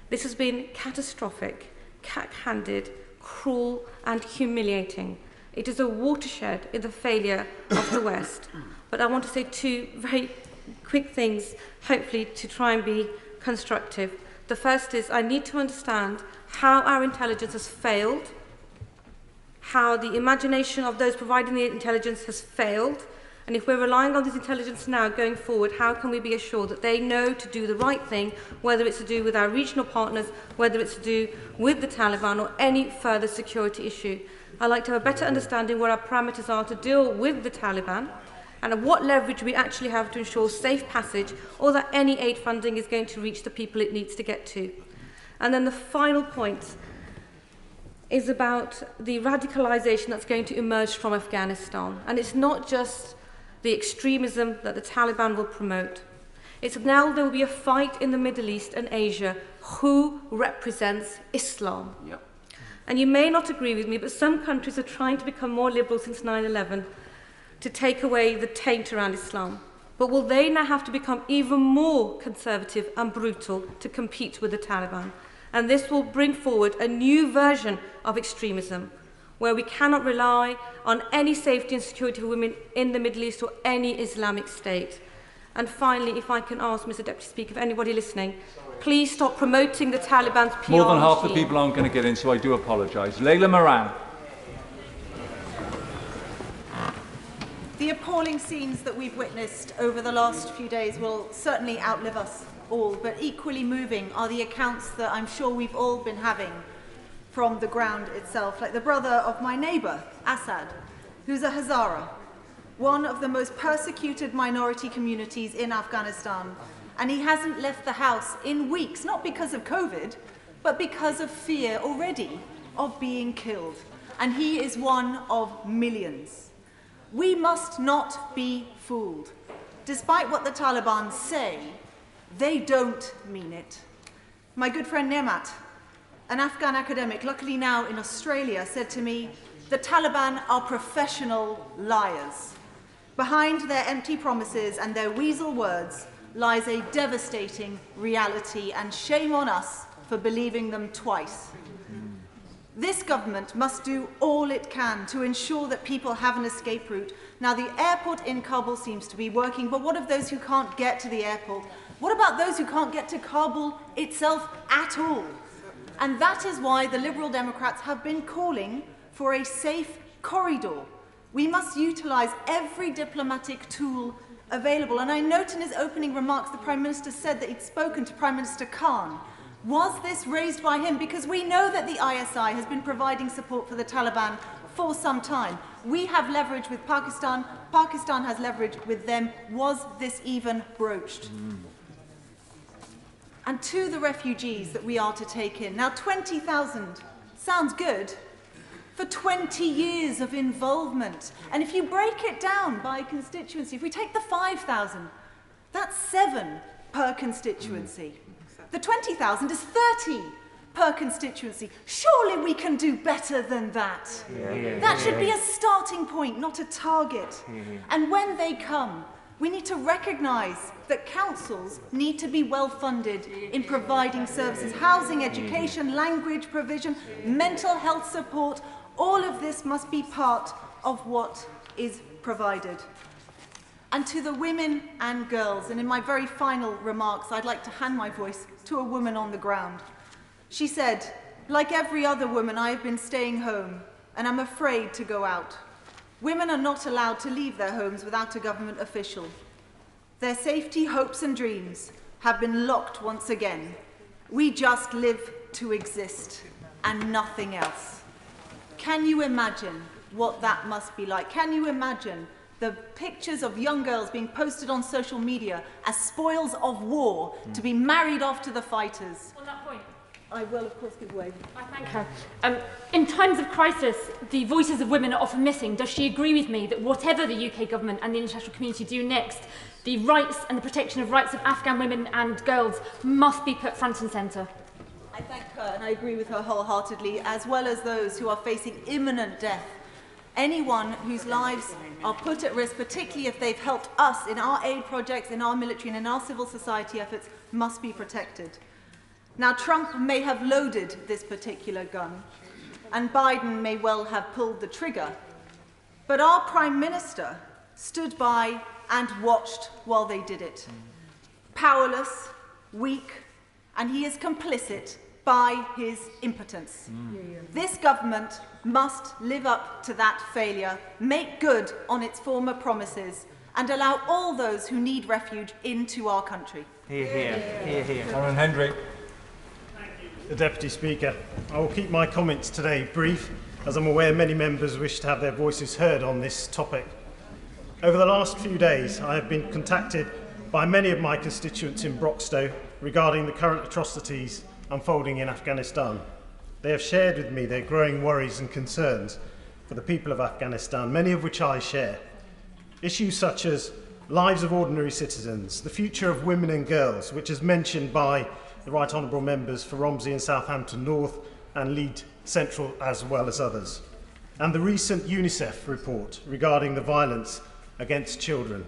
B: This has been catastrophic, cack-handed, cruel, and humiliating. It is a watershed in the failure of the West. But I want to say two very quick things, hopefully to try and be constructive. The first is I need to understand how our intelligence has failed, how the imagination of those providing the intelligence has failed, and if we're relying on this intelligence now going forward, how can we be assured that they know to do the right thing, whether it's to do with our regional partners, whether it's to do with the Taliban or any further security issue. I'd like to have a better understanding what our parameters are to deal with the Taliban, and what leverage we actually have to ensure safe passage, or that any aid funding is going to reach the people it needs to get to. And then the final point, is about the radicalisation that's going to emerge from Afghanistan. And it's not just the extremism that the Taliban will promote. It's now there will be a fight in the Middle East and Asia who represents Islam.
A: Yep.
B: And you may not agree with me, but some countries are trying to become more liberal since 9/11 to take away the taint around Islam. But will they now have to become even more conservative and brutal to compete with the Taliban? And this will bring forward a new version of extremism, where we cannot rely on any safety and security for women in the Middle East or any Islamic state. And finally, if I can ask, Mr. Deputy Speaker, if anybody listening, please stop promoting the Taliban's PR
D: More than half the
B: machine.
D: people aren't going to get in, so I do apologise. Leila Moran.
A: The appalling scenes that we've witnessed over the last few days will certainly outlive us all, but equally moving are the accounts that I'm sure we've all been having from the ground itself, like the brother of my neighbour, Assad, who's a Hazara, one of the most persecuted minority communities in Afghanistan, and he hasn't left the house in weeks, not because of COVID, but because of fear already of being killed, and he is one of millions. We must not be fooled. Despite what the Taliban say, they don't mean it. My good friend Nemat, an Afghan academic, luckily now in Australia, said to me, the Taliban are professional liars. Behind their empty promises and their weasel words lies a devastating reality, and shame on us for believing them twice. This government must do all it can to ensure that people have an escape route. Now, the airport in Kabul seems to be working, but what of those who can't get to the airport? What about those who can't get to Kabul itself at all? And that is why the Liberal Democrats have been calling for a safe corridor. We must utilise every diplomatic tool available. And I note in his opening remarks the Prime Minister said that he'd spoken to Prime Minister Khan. Was this raised by him? Because we know that the ISI has been providing support for the Taliban for some time. We have leverage with Pakistan. Pakistan has leverage with them. Was this even broached? And to the refugees that we are to take in. Now, 20,000 sounds good for 20 years of involvement. And if you break it down by constituency, if we take the 5,000, that's 7 per constituency. The 20,000 is 30 per constituency. Surely we can do better than that. That should be a starting point, not a target. And when they come, we need to recognise that councils need to be well funded in providing services, housing, education, language provision, mental health support. All of this must be part of what is provided. And to the women and girls, and in my very final remarks, I'd like to hand my voice to a woman on the ground. She said, like every other woman, I have been staying home, and I'm afraid to go out. Women are not allowed to leave their homes without a government official. Their safety, hopes and dreams have been locked once again. We just live to exist, and nothing else. Can you imagine what that must be like? Can you imagine the pictures of young girls being posted on social media as spoils of war to be married off to the fighters?
J: On that point,
A: I will, of course, give way.
J: I thank her. In times of crisis, the voices of women are often missing. Does she agree with me that whatever the UK government and the international community do next, the rights and the protection of rights of Afghan women and girls must be put front and centre?
A: I thank her, and I agree with her wholeheartedly, as well as those who are facing imminent death. Anyone whose lives are put at risk, particularly if they've helped us in our aid projects, in our military and in our civil society efforts, must be protected. Now, Trump may have loaded this particular gun, and Biden may well have pulled the trigger, but our Prime Minister stood by and watched while they did it. Powerless, weak, and he is complicit by his impotence. This government must live up to that failure, make good on its former promises, and allow all those who need refuge into our country.
D: Hear, hear. Hear, hear. Aaron Hendry.
W: The Deputy Speaker. I will keep my comments today brief, as I'm aware many members wish to have their voices heard on this topic. Over the last few days, I have been contacted by many of my constituents in Broxtowe regarding the current atrocities unfolding in Afghanistan. They have shared with me their growing worries and concerns for the people of Afghanistan, many of which I share. Issues such as lives of ordinary citizens, the future of women and girls, which is mentioned by the Right Honourable Members for Romsey and Southampton North and Leeds Central, as well as others, and the recent UNICEF report regarding the violence against children.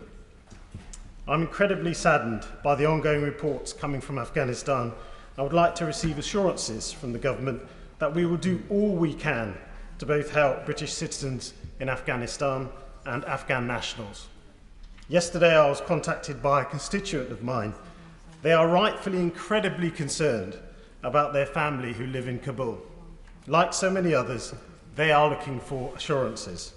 W: I'm incredibly saddened by the ongoing reports coming from Afghanistan. I would like to receive assurances from the government that we will do all we can to both help British citizens in Afghanistan and Afghan nationals. Yesterday I was contacted by a constituent of mine. They are rightfully incredibly concerned about their family who live in Kabul. Like so many others, they are looking for assurances.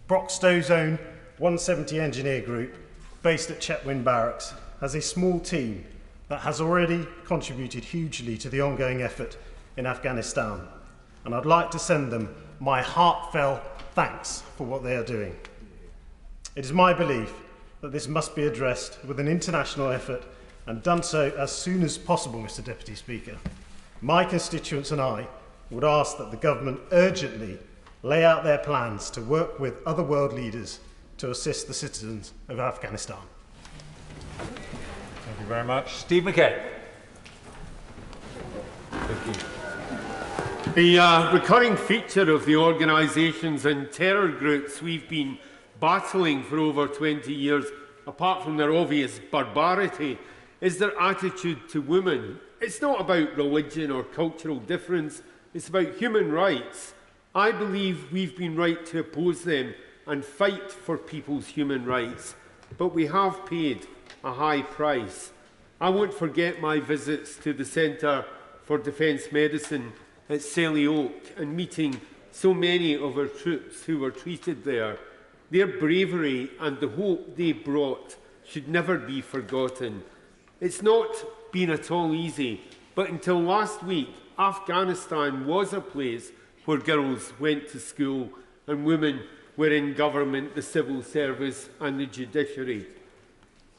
W: Broxtow's own 170 Engineer Group, based at Chetwynd Barracks, has a small team that has already contributed hugely to the ongoing effort in Afghanistan, and I'd like to send them my heartfelt thanks for what they are doing. It is my belief that this must be addressed with an international effort and done so as soon as possible, Mr. Deputy Speaker. My constituents and I would ask that the government urgently lay out their plans to work with other world leaders to assist the citizens of Afghanistan.
D: Thank you very much. Steve McKay. Thank you.
F: The recurring feature of the organisations and terror groups we've been battling for over 20 years, apart from their obvious barbarity, is their attitude to women. It's not about religion or cultural difference, it's about human rights. I believe we've been right to oppose them and fight for people's human rights, but we have paid a high price. I won't forget my visits to the Centre for Defence Medicine at Selly Oak and meeting so many of our troops who were treated there. Their bravery and the hope they brought should never be forgotten. It's not been at all easy, but until last week, Afghanistan was a place where girls went to school and women were in government, the civil service and the judiciary.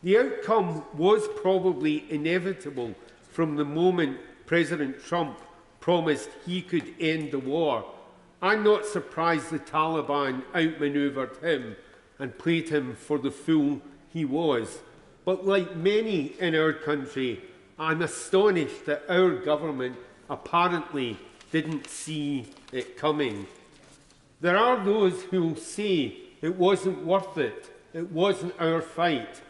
F: The outcome was probably inevitable from the moment President Trump promised he could end the war. I'm not surprised the Taliban outmanoeuvred him and played him for the fool he was. But like many in our country, I'm astonished that our government apparently didn't see it coming. There are those who will say it wasn't worth it, it wasn't our fight.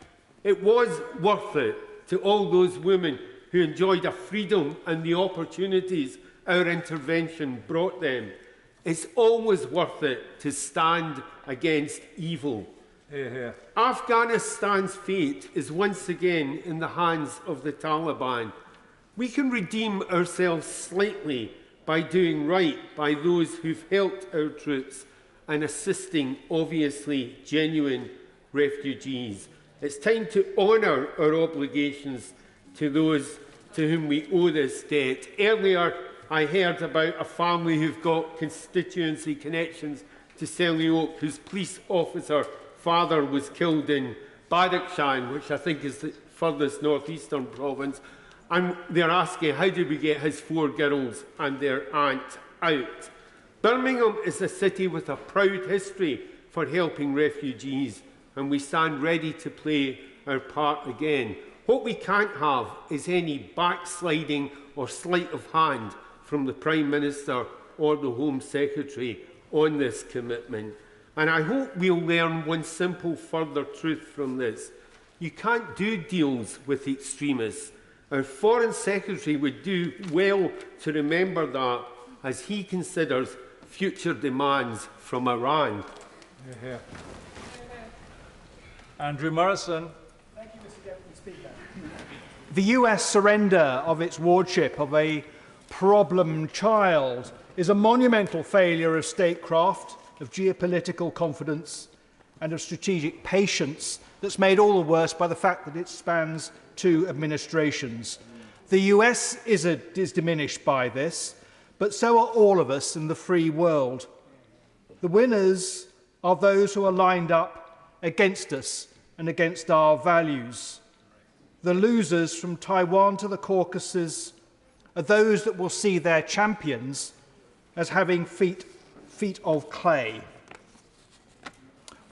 F: It was worth it to all those women who enjoyed a freedom and the opportunities our intervention brought them. It's always worth it to stand against evil.
D: Hear, hear.
F: Afghanistan's fate is once again in the hands of the Taliban. We can redeem ourselves slightly by doing right by those who've helped our troops and assisting obviously genuine refugees. It's time to honour our obligations to those to whom we owe this debt. Earlier, I heard about a family who've got constituency connections to Selly Oak, whose police officer father was killed in Badakhshan, which I think is the furthest northeastern province, and they're asking, how did we get his 4 girls and their aunt out? Birmingham is a city with a proud history for helping refugees, and we stand ready to play our part again. What we can't have is any backsliding or sleight of hand from the Prime Minister or the Home Secretary on this commitment. And I hope we'll learn one simple further truth from this. You can't do deals with extremists. Our Foreign Secretary would do well to remember that as he considers future demands from Iran.
D: Hear, hear. Andrew Morrison.
I: Thank you, Mr. Deputy Speaker. The US surrender of its wardship of a problem child is a monumental failure of statecraft, of geopolitical confidence and of strategic patience that's made all the worse by the fact that it spans 2 administrations. The US is diminished by this, but so are all of us in the free world. The winners are those who are lined up against us and against our values. The losers, from Taiwan to the Caucasus,
L: are those that will see their champions as having feet of clay.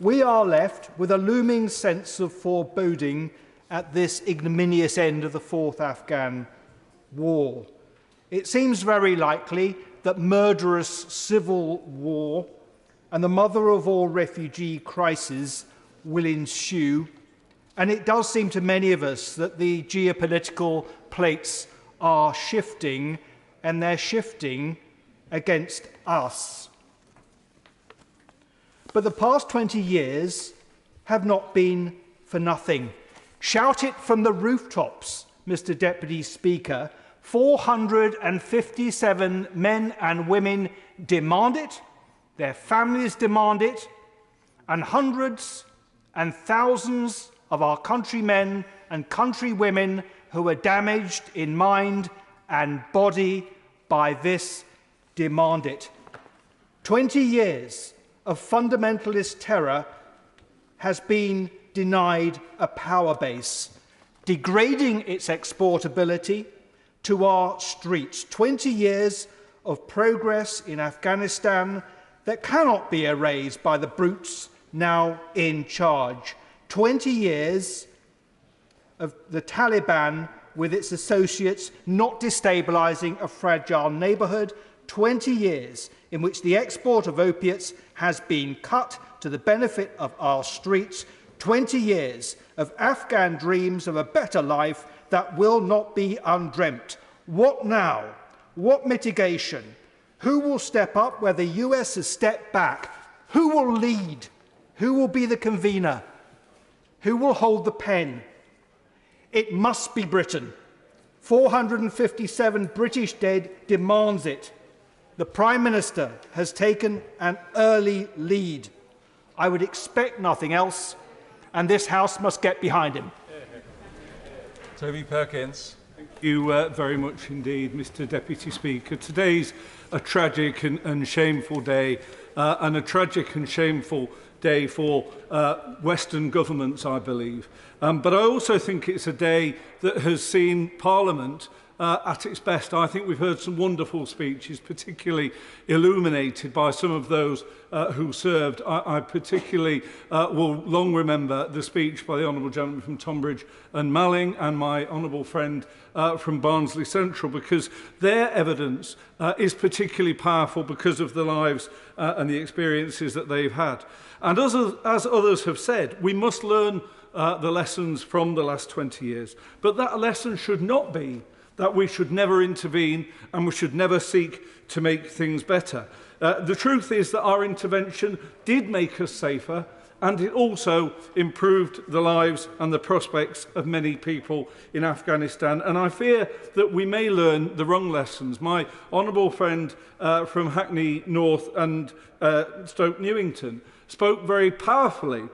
L: We are left with a looming sense of foreboding at this ignominious end of the fourth Afghan war. It seems very likely that murderous civil war and the mother of all refugee crises will ensue. And it does seem to many of us that the geopolitical plates are shifting, and they're shifting against us. But the past 20 years have not been for nothing. Shout it from the rooftops, Mr. Deputy Speaker. 457 men and women demand it, their families demand it, and hundreds and thousands of our countrymen and countrywomen who are damaged in mind and body by this demand it. 20 years of fundamentalist terror has been denied a power base, degrading its exportability to our streets. 20 years of progress in Afghanistan that cannot be erased by the brutes now in charge. 20 years of the Taliban with its associates not destabilising a fragile neighbourhood. 20 years in which the export of opiates has been cut to the benefit of our streets. 20 years of Afghan dreams of a better life that will not be undreamt. What now? What mitigation? Who will step up where the US has stepped back? Who will lead? Who will be the convener? Who will hold the pen? It must be Britain. 457 British dead demands it. The Prime Minister has taken an early lead. I would expect nothing else, and this House must get behind him.
E: Toby Perkins.
I: Thank you very much indeed, Mr. Deputy Speaker. Today's a tragic and shameful day, and a tragic and shameful day for Western governments, I believe. But I also think it's a day that has seen Parliament at its best. I think we've heard some wonderful speeches, particularly illuminated by some of those who served. I particularly will long remember the speech by the Honourable Gentleman from Tonbridge and Malling and my honourable friend from Barnsley Central, because their evidence is particularly powerful because of the lives and the experiences that they've had. And as others have said, we must learn the lessons from the last 20 years. But that lesson should not be that we should never intervene and we should never seek to make things better. The truth is that our intervention did make us safer, and it also improved the lives and the prospects of many people in Afghanistan. And I fear that we may learn the wrong lessons. My honourable friend from Hackney North and Stoke Newington spoke very powerfully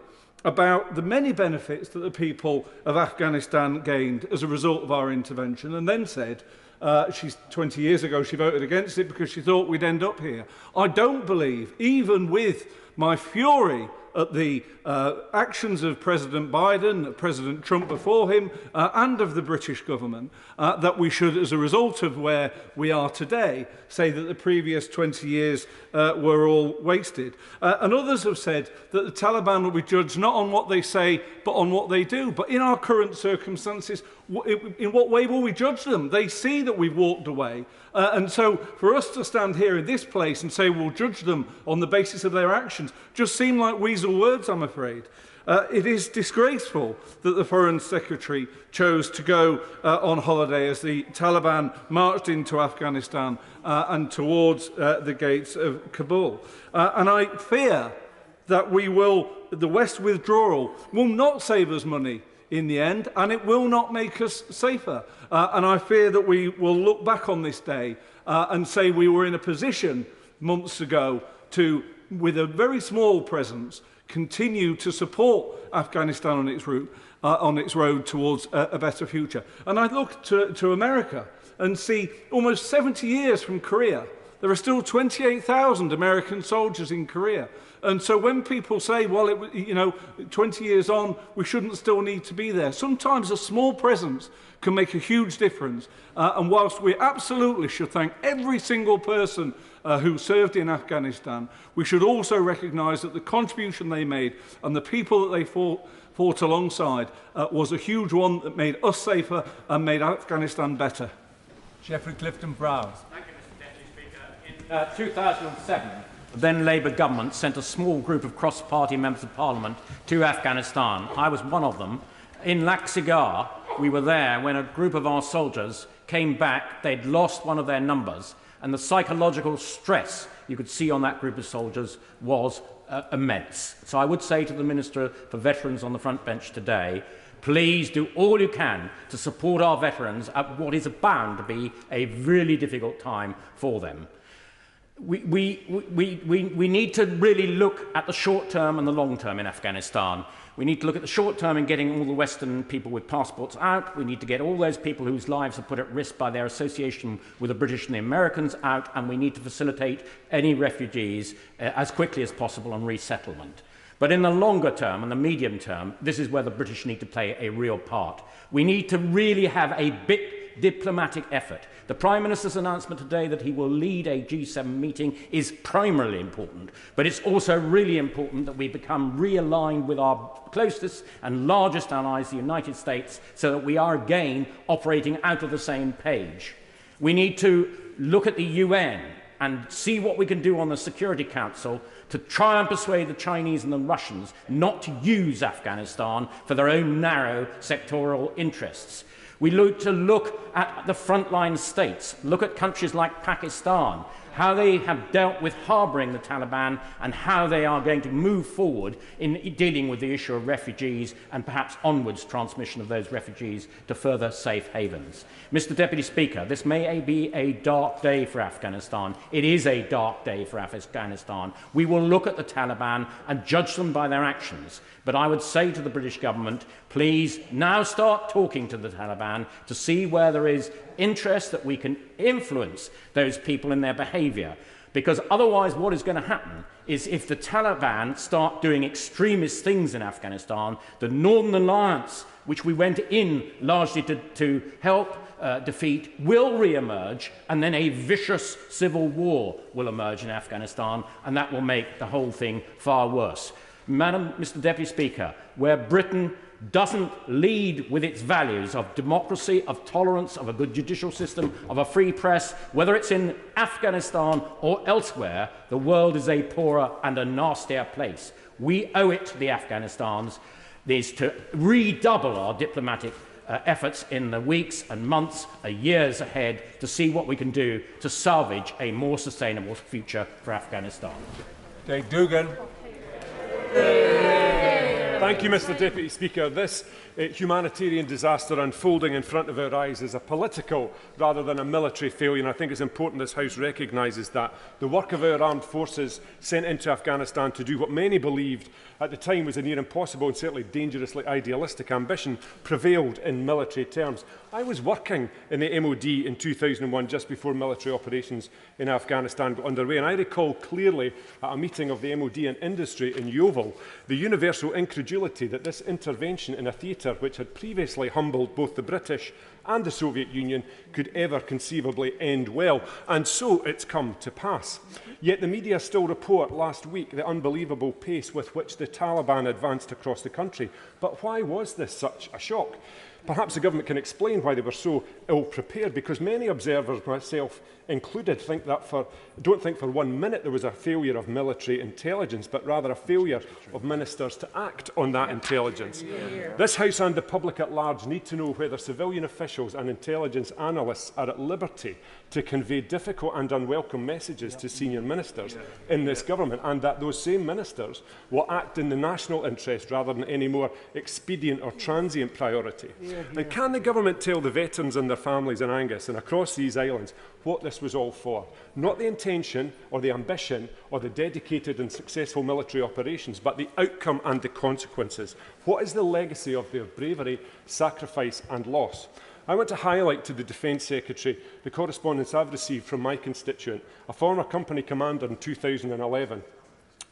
I: about the many benefits that the people of Afghanistan gained as a result of our intervention, and then said, 20 years ago she voted against it because she thought we'd end up here. I don't believe, even with my fury at the actions of President Biden, President Trump before him, and of the British government, that we should, as a result of where we are today, say that the previous 20 years were all wasted. And others have said that the Taliban will be judged not on what they say, but on what they do. But in our current circumstances, in what way will we judge them? They see that we've walked away. And so for us to stand here in this place and say we'll judge them on the basis of their actions just seem like weasel words, I'm afraid. It is disgraceful that the Foreign Secretary chose to go on holiday as the Taliban marched into Afghanistan and towards the gates of Kabul. And I fear that the West withdrawal will not save us money in the end, and it will not make us safer. And I fear that we will look back on this day and say we were in a position months ago to, with a very small presence, continue to support Afghanistan on its route, on its road towards a better future. And I look to America and see almost 70 years from Korea,
E: there are still 28,000 American soldiers in Korea. And so when people say, well, 20 years on, we shouldn't still need to be there, sometimes a small presence can make a huge difference. And whilst we absolutely should thank every single person who served in Afghanistan, we should also recognise that the contribution they made and the people that they fought alongside was a huge one that made us safer and made Afghanistan better.
D: Geoffrey Clifton Brown.
N: Thank you, Mr Deputy Speaker. In 2007, the then Labour government sent a small group of cross-party members of Parliament to Afghanistan. I was one of them. In Laksigar, we were there when a group of our soldiers came back. They'd lost one of their numbers, and the psychological stress you could see on that group of soldiers was immense. So I would say to the Minister for Veterans on the front bench today, please do all you can to support our veterans at what is bound to be a really difficult time for them. We need to really look at the short term and the long term in Afghanistan. We need to look at the short term in getting all the Western people with passports out. We need to get all those people whose lives are put at risk by their association with the British and the Americans out, and we need to facilitate any refugees as quickly as possible on resettlement. But in the longer term and the medium term, this is where the British need to play a real part. We need to really have a big diplomatic effort. The Prime Minister's announcement today that he will lead a G7 meeting is primarily important, but it's also really important that we become realigned with our closest and largest allies, the United States, so that we are again operating out of the same page. We need to look at the UN and see what we can do on the Security Council to try and persuade the Chinese and the Russians not to use Afghanistan for their own narrow sectoral interests. We need to look at the frontline states, look at countries like Pakistan, how they have dealt with harbouring the Taliban and how they are going to move forward in dealing with the issue of refugees and perhaps onwards transmission of those refugees to further safe havens. Mr. Deputy Speaker, this may be a dark day for Afghanistan. It is a dark day for Afghanistan. We will look at the Taliban and judge them by their actions. But I would say to the British government, please now start talking to the Taliban to see where there is interest that we can influence those people in their behaviour. Because otherwise what is going to happen is if the Taliban start doing extremist things in Afghanistan, the Northern Alliance, which we went in largely to help defeat, will re-emerge, and then a vicious civil war will emerge in Afghanistan, and that will make the whole thing far worse. Mr. Deputy Speaker, where Britain doesn't lead with its values of democracy, of tolerance, of a good judicial system, of a free press, whether it's in Afghanistan or elsewhere, the world is a poorer and a nastier place. We owe it to the Afghanistans to redouble our diplomatic efforts in the weeks and months, years ahead, to see what we can do to salvage a more sustainable future for Afghanistan.
D: Dave Dugan.
F: Thank you, Mr. Deputy Speaker. This humanitarian disaster unfolding in front of our eyes is a political rather than a military failure, and I think it's important this House recognises that. The work of our armed forces sent into Afghanistan to do what many believed at the time was a near impossible and certainly dangerously idealistic ambition prevailed in military terms. I was working in the MOD in 2001, just before military operations in Afghanistan got underway, and I recall clearly at a meeting of the MOD and industry in Yeovil the universal incredulity that this intervention in a theatre which had previously humbled both the British and the Soviet Union could ever conceivably end well, and so it's come to pass. Yet the media still report last week the unbelievable pace with which the Taliban advanced across the country. But why was this such a shock? Perhaps the government can explain why they were so ill-prepared, because many observers, myself included, don't think for 1 minute there was a failure of military intelligence, but rather a failure of ministers to act on that intelligence. This House and the public at large need to know whether civilian officials and intelligence analysts are at liberty to convey difficult and unwelcome messages to senior ministers in this government, and that those same ministers will act in the national interest rather than any more expedient or transient priority. And can the government tell the veterans and their families in Angus and across these islands what this was all for? Not the intention or the ambition or the dedicated and successful military operations, but the outcome and the consequences. What is the legacy of their bravery, sacrifice and loss?
R: I want to highlight to the Defence Secretary the correspondence I've received from my constituent, a former company commander in 2011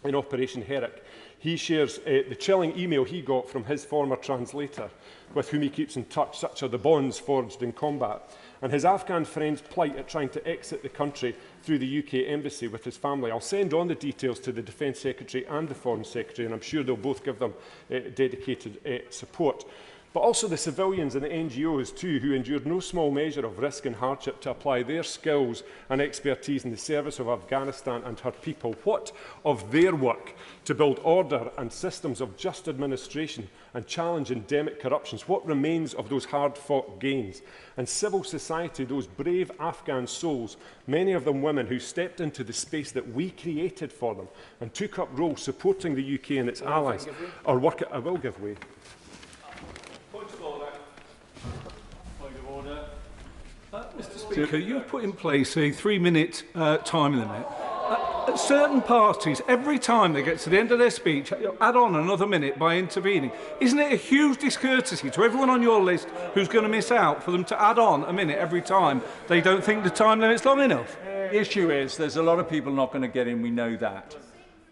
R: in Operation Herrick. He shares the chilling email he got from his former translator, with whom he keeps in touch. Such are the bonds forged in combat. And his Afghan friend's plight at trying to exit the country through the UK embassy with his family. I'll send on the details to the Defence Secretary and the Foreign Secretary, and I'm sure they'll both give them dedicated support. But also the civilians and the NGOs too, who endured no small measure of risk and hardship to apply their skills and expertise in the service of Afghanistan and her people. What of their work to build order and systems of just administration and challenge endemic corruptions? What remains of those hard-fought gains? And civil society, those brave Afghan souls, many of them women who stepped into the space that we created for them and took up roles supporting the UK and its allies, or work. I will give way.
E: Mr. Speaker, you've put in place a 3-minute time limit. At certain parties, every time they get to the end of their speech, add on another minute by intervening. Isn't it a huge discourtesy to everyone on your list who's going to miss out for them to add on a minute every time they don't think the time limit's long enough?
U: The issue is there's a lot of people not going to get in, we know that.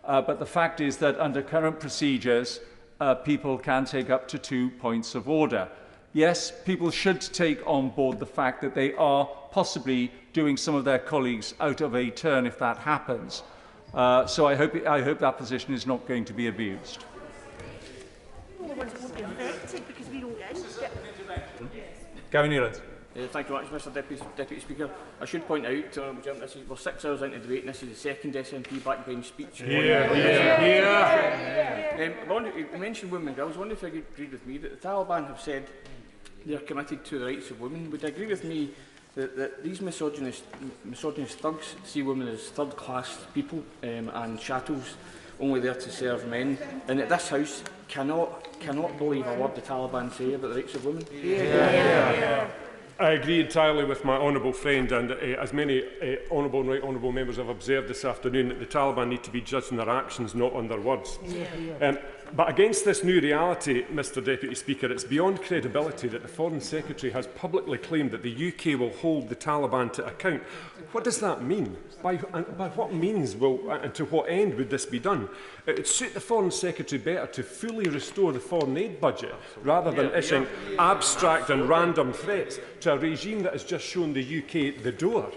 U: But the fact is that under current procedures, people can take up to 2 points of order. Yes, people should take on board the fact that they are possibly doing some of their colleagues out of a turn if that happens. So I hope that position is not going to be abused.
R: Gavin Earns.
V: Thank you very much, Mr Deputy Speaker. I should point out, we're 6 hours into the debate and this is the second SNP backbench speech. You mentioned women and girls. I wonder if you agreed with me that the Taliban have said they are committed to the rights of women. Would you agree with me that these misogynist thugs see women as third-class people and chattels only there to serve men, and that this House cannot believe a word the Taliban say about the rights of women?
R: I agree entirely with my honourable friend, and as many honourable and right honourable members have observed this afternoon, that the Taliban need to be judged on their actions, not on their words. But against this new reality, Mr Deputy Speaker, it's beyond credibility that the Foreign Secretary has publicly claimed that the UK will hold the Taliban to account. What does that mean? By what means and to what end would this be done? It would suit the Foreign Secretary better to fully restore the foreign aid budget rather than issuing abstract and random threats to a regime that has just shown the UK the door.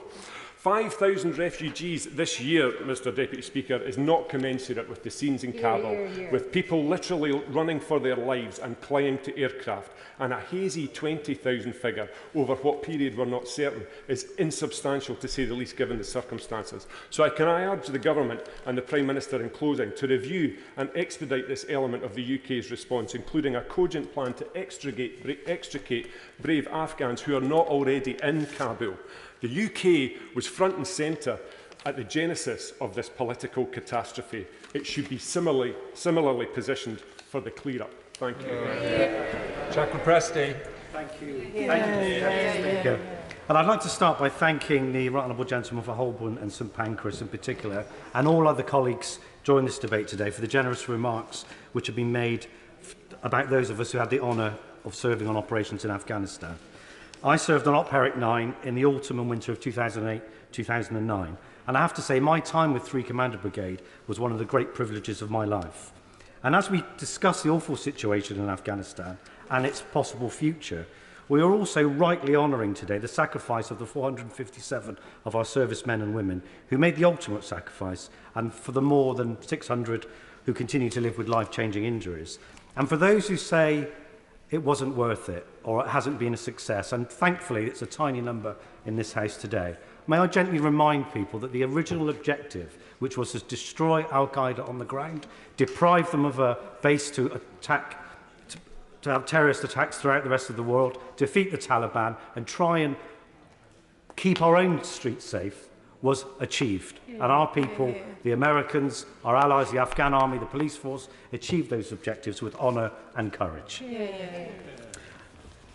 R: 5,000 refugees this year, Mr Deputy Speaker, is not commensurate with the scenes in Kabul, with people literally running for their lives and clinging to aircraft, and a hazy 20,000 figure over what period we're not certain is insubstantial, to say the least, given the circumstances. So can I urge the Government and the Prime Minister in closing to review and expedite this element of the UK's response, including a cogent plan to extricate brave Afghans who are not already in Kabul. The UK was front and centre at the genesis of this political catastrophe. It should be similarly positioned for the clear-up. Thank you.
D: Chakrapresti.
W: Thank you. Thank you. And I'd like to start by thanking the Right Honourable Gentleman for Holborn and St Pancras in particular, and all other colleagues joining this debate today for the generous remarks which have been made about those of us who had the honour of serving on operations in Afghanistan. I served on Op Herrick 9 in the autumn and winter of 2008-2009, and I have to say my time with 3 Commander Brigade was one of the great privileges of my life. And as we discuss the awful situation in Afghanistan and its possible future, we are also rightly honouring today the sacrifice of the 457 of our servicemen and women who made the ultimate sacrifice, and for the more than 600 who continue to live with life-changing injuries. And for those who say it wasn't worth it, or it hasn't been a success, and thankfully it's a tiny number in this House today, may I gently remind people that the original objective, which was to destroy Al-Qaeda on the ground, deprive them of a base to attack, to have terrorist attacks throughout the rest of the world, defeat the Taliban, and try and keep our own streets safe, was achieved. And our people, the Americans, our allies, the Afghan army, the police force, achieved those objectives with honour and courage.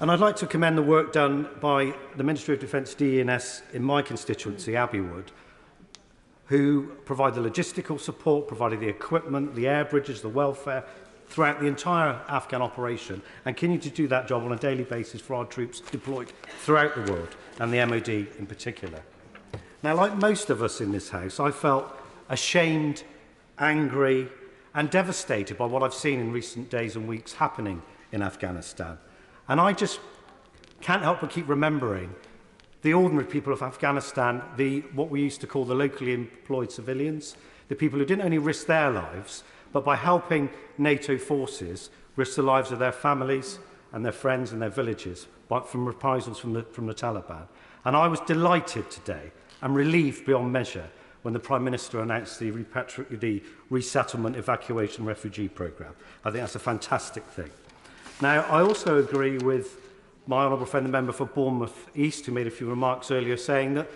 W: And I'd like to commend the work done by the Ministry of Defence DENS in my constituency, Abbeywood, who provide the logistical support, provided the equipment, the air bridges, the welfare,
M: throughout the entire Afghan operation and continue to do that job on a daily basis for our troops deployed throughout the world, and the MOD in particular. Now, like most of us in this House, I felt ashamed, angry and devastated by what I've seen in recent days and weeks happening in Afghanistan. And I just can't help but keep remembering the ordinary people of Afghanistan, what we used to call the locally employed civilians, the people who didn't only risk their lives, but by helping NATO forces, risk the lives of their families and their friends and their villages from reprisals from the Taliban. And I was delighted today and relieved beyond measure when the Prime Minister announced the resettlement, evacuation, refugee programme. I think that's a fantastic thing. Now, I also agree with my honourable friend, the member for Bournemouth East, who made a few remarks earlier, saying that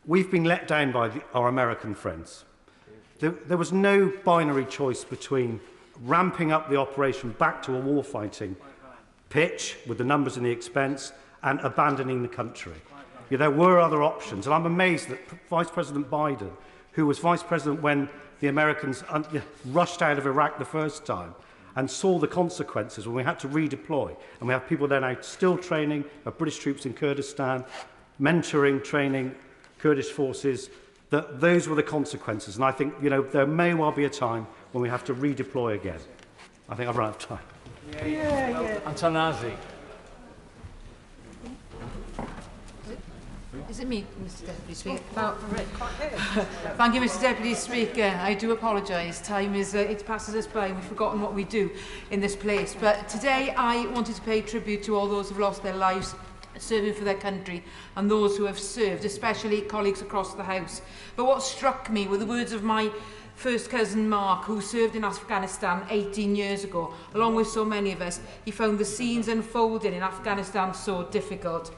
M: we've been let down by our American friends. There was no binary choice between ramping up the operation back to a warfighting pitch with the numbers and the expense and abandoning the country. There were other options, and I'm amazed that Vice President Biden, who was Vice President when the Americans rushed out of Iraq the first time and saw the consequences when we had to redeploy, and we have people there now still training British troops in Kurdistan, mentoring, training Kurdish forces, that those were the consequences. And I think there may well be a time when we have to redeploy again. I think I've run out of time.
D: Antanazi.
C: Is it me, Mr Deputy Speaker? Thank you, Mr Deputy Speaker. I do apologise. Time is it passes us by and we've forgotten what we do in this place. But today I wanted to pay tribute to all those who have lost their lives serving for their country and those who have served, especially colleagues across the House. But what struck me were the words of my first cousin Mark, who served in Afghanistan 18 years ago. Along with so many of us, he found the scenes unfolding in Afghanistan so difficult.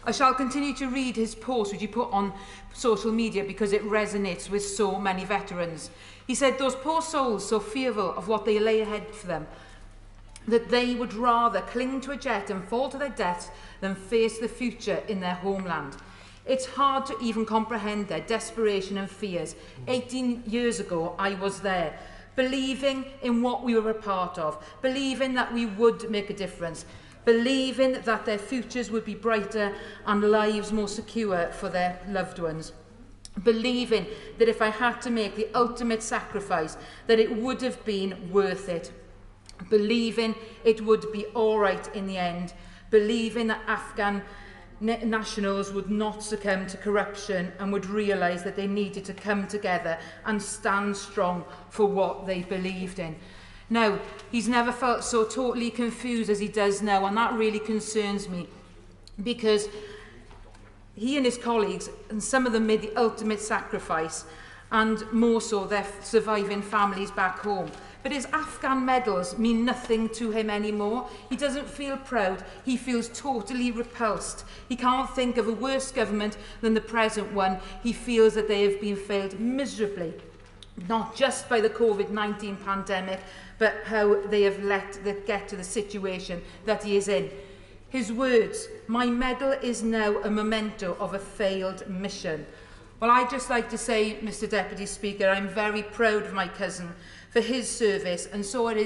C: I shall continue to read his post, which he put on social media, because it resonates with so many veterans. He said, "Those poor souls so fearful of what they lay ahead for them, that they would rather cling to a jet and fall to their deaths than face the future in their homeland. It's hard to even comprehend their desperation and fears. 18 years ago, I was there, believing in what we were a part of, believing that we would make a difference, believing that their futures would be brighter and lives more secure for their loved ones, believing that if I had to make the ultimate sacrifice, that it would have been worth it, believing it would be all right in the end, believing that Afghan nationals would not succumb to corruption and would realise that they needed to come together and stand strong for what they believed in." Now, he's never felt so totally confused as he does now, and that really concerns me, because he and his colleagues, and some of them made the ultimate sacrifice, and more so their surviving families back home. But his Afghan medals mean nothing to him anymore. He doesn't feel proud. He feels totally repulsed. He can't think of a worse government than the present one. He feels that they have been failed miserably, not just by the COVID-19 pandemic, but how they have let it get to the situation that he is in. His words, "My medal is now a memento of a failed mission." Well, I'd just like to say, Mr Deputy Speaker, I'm very proud of my cousin for his service, and so it is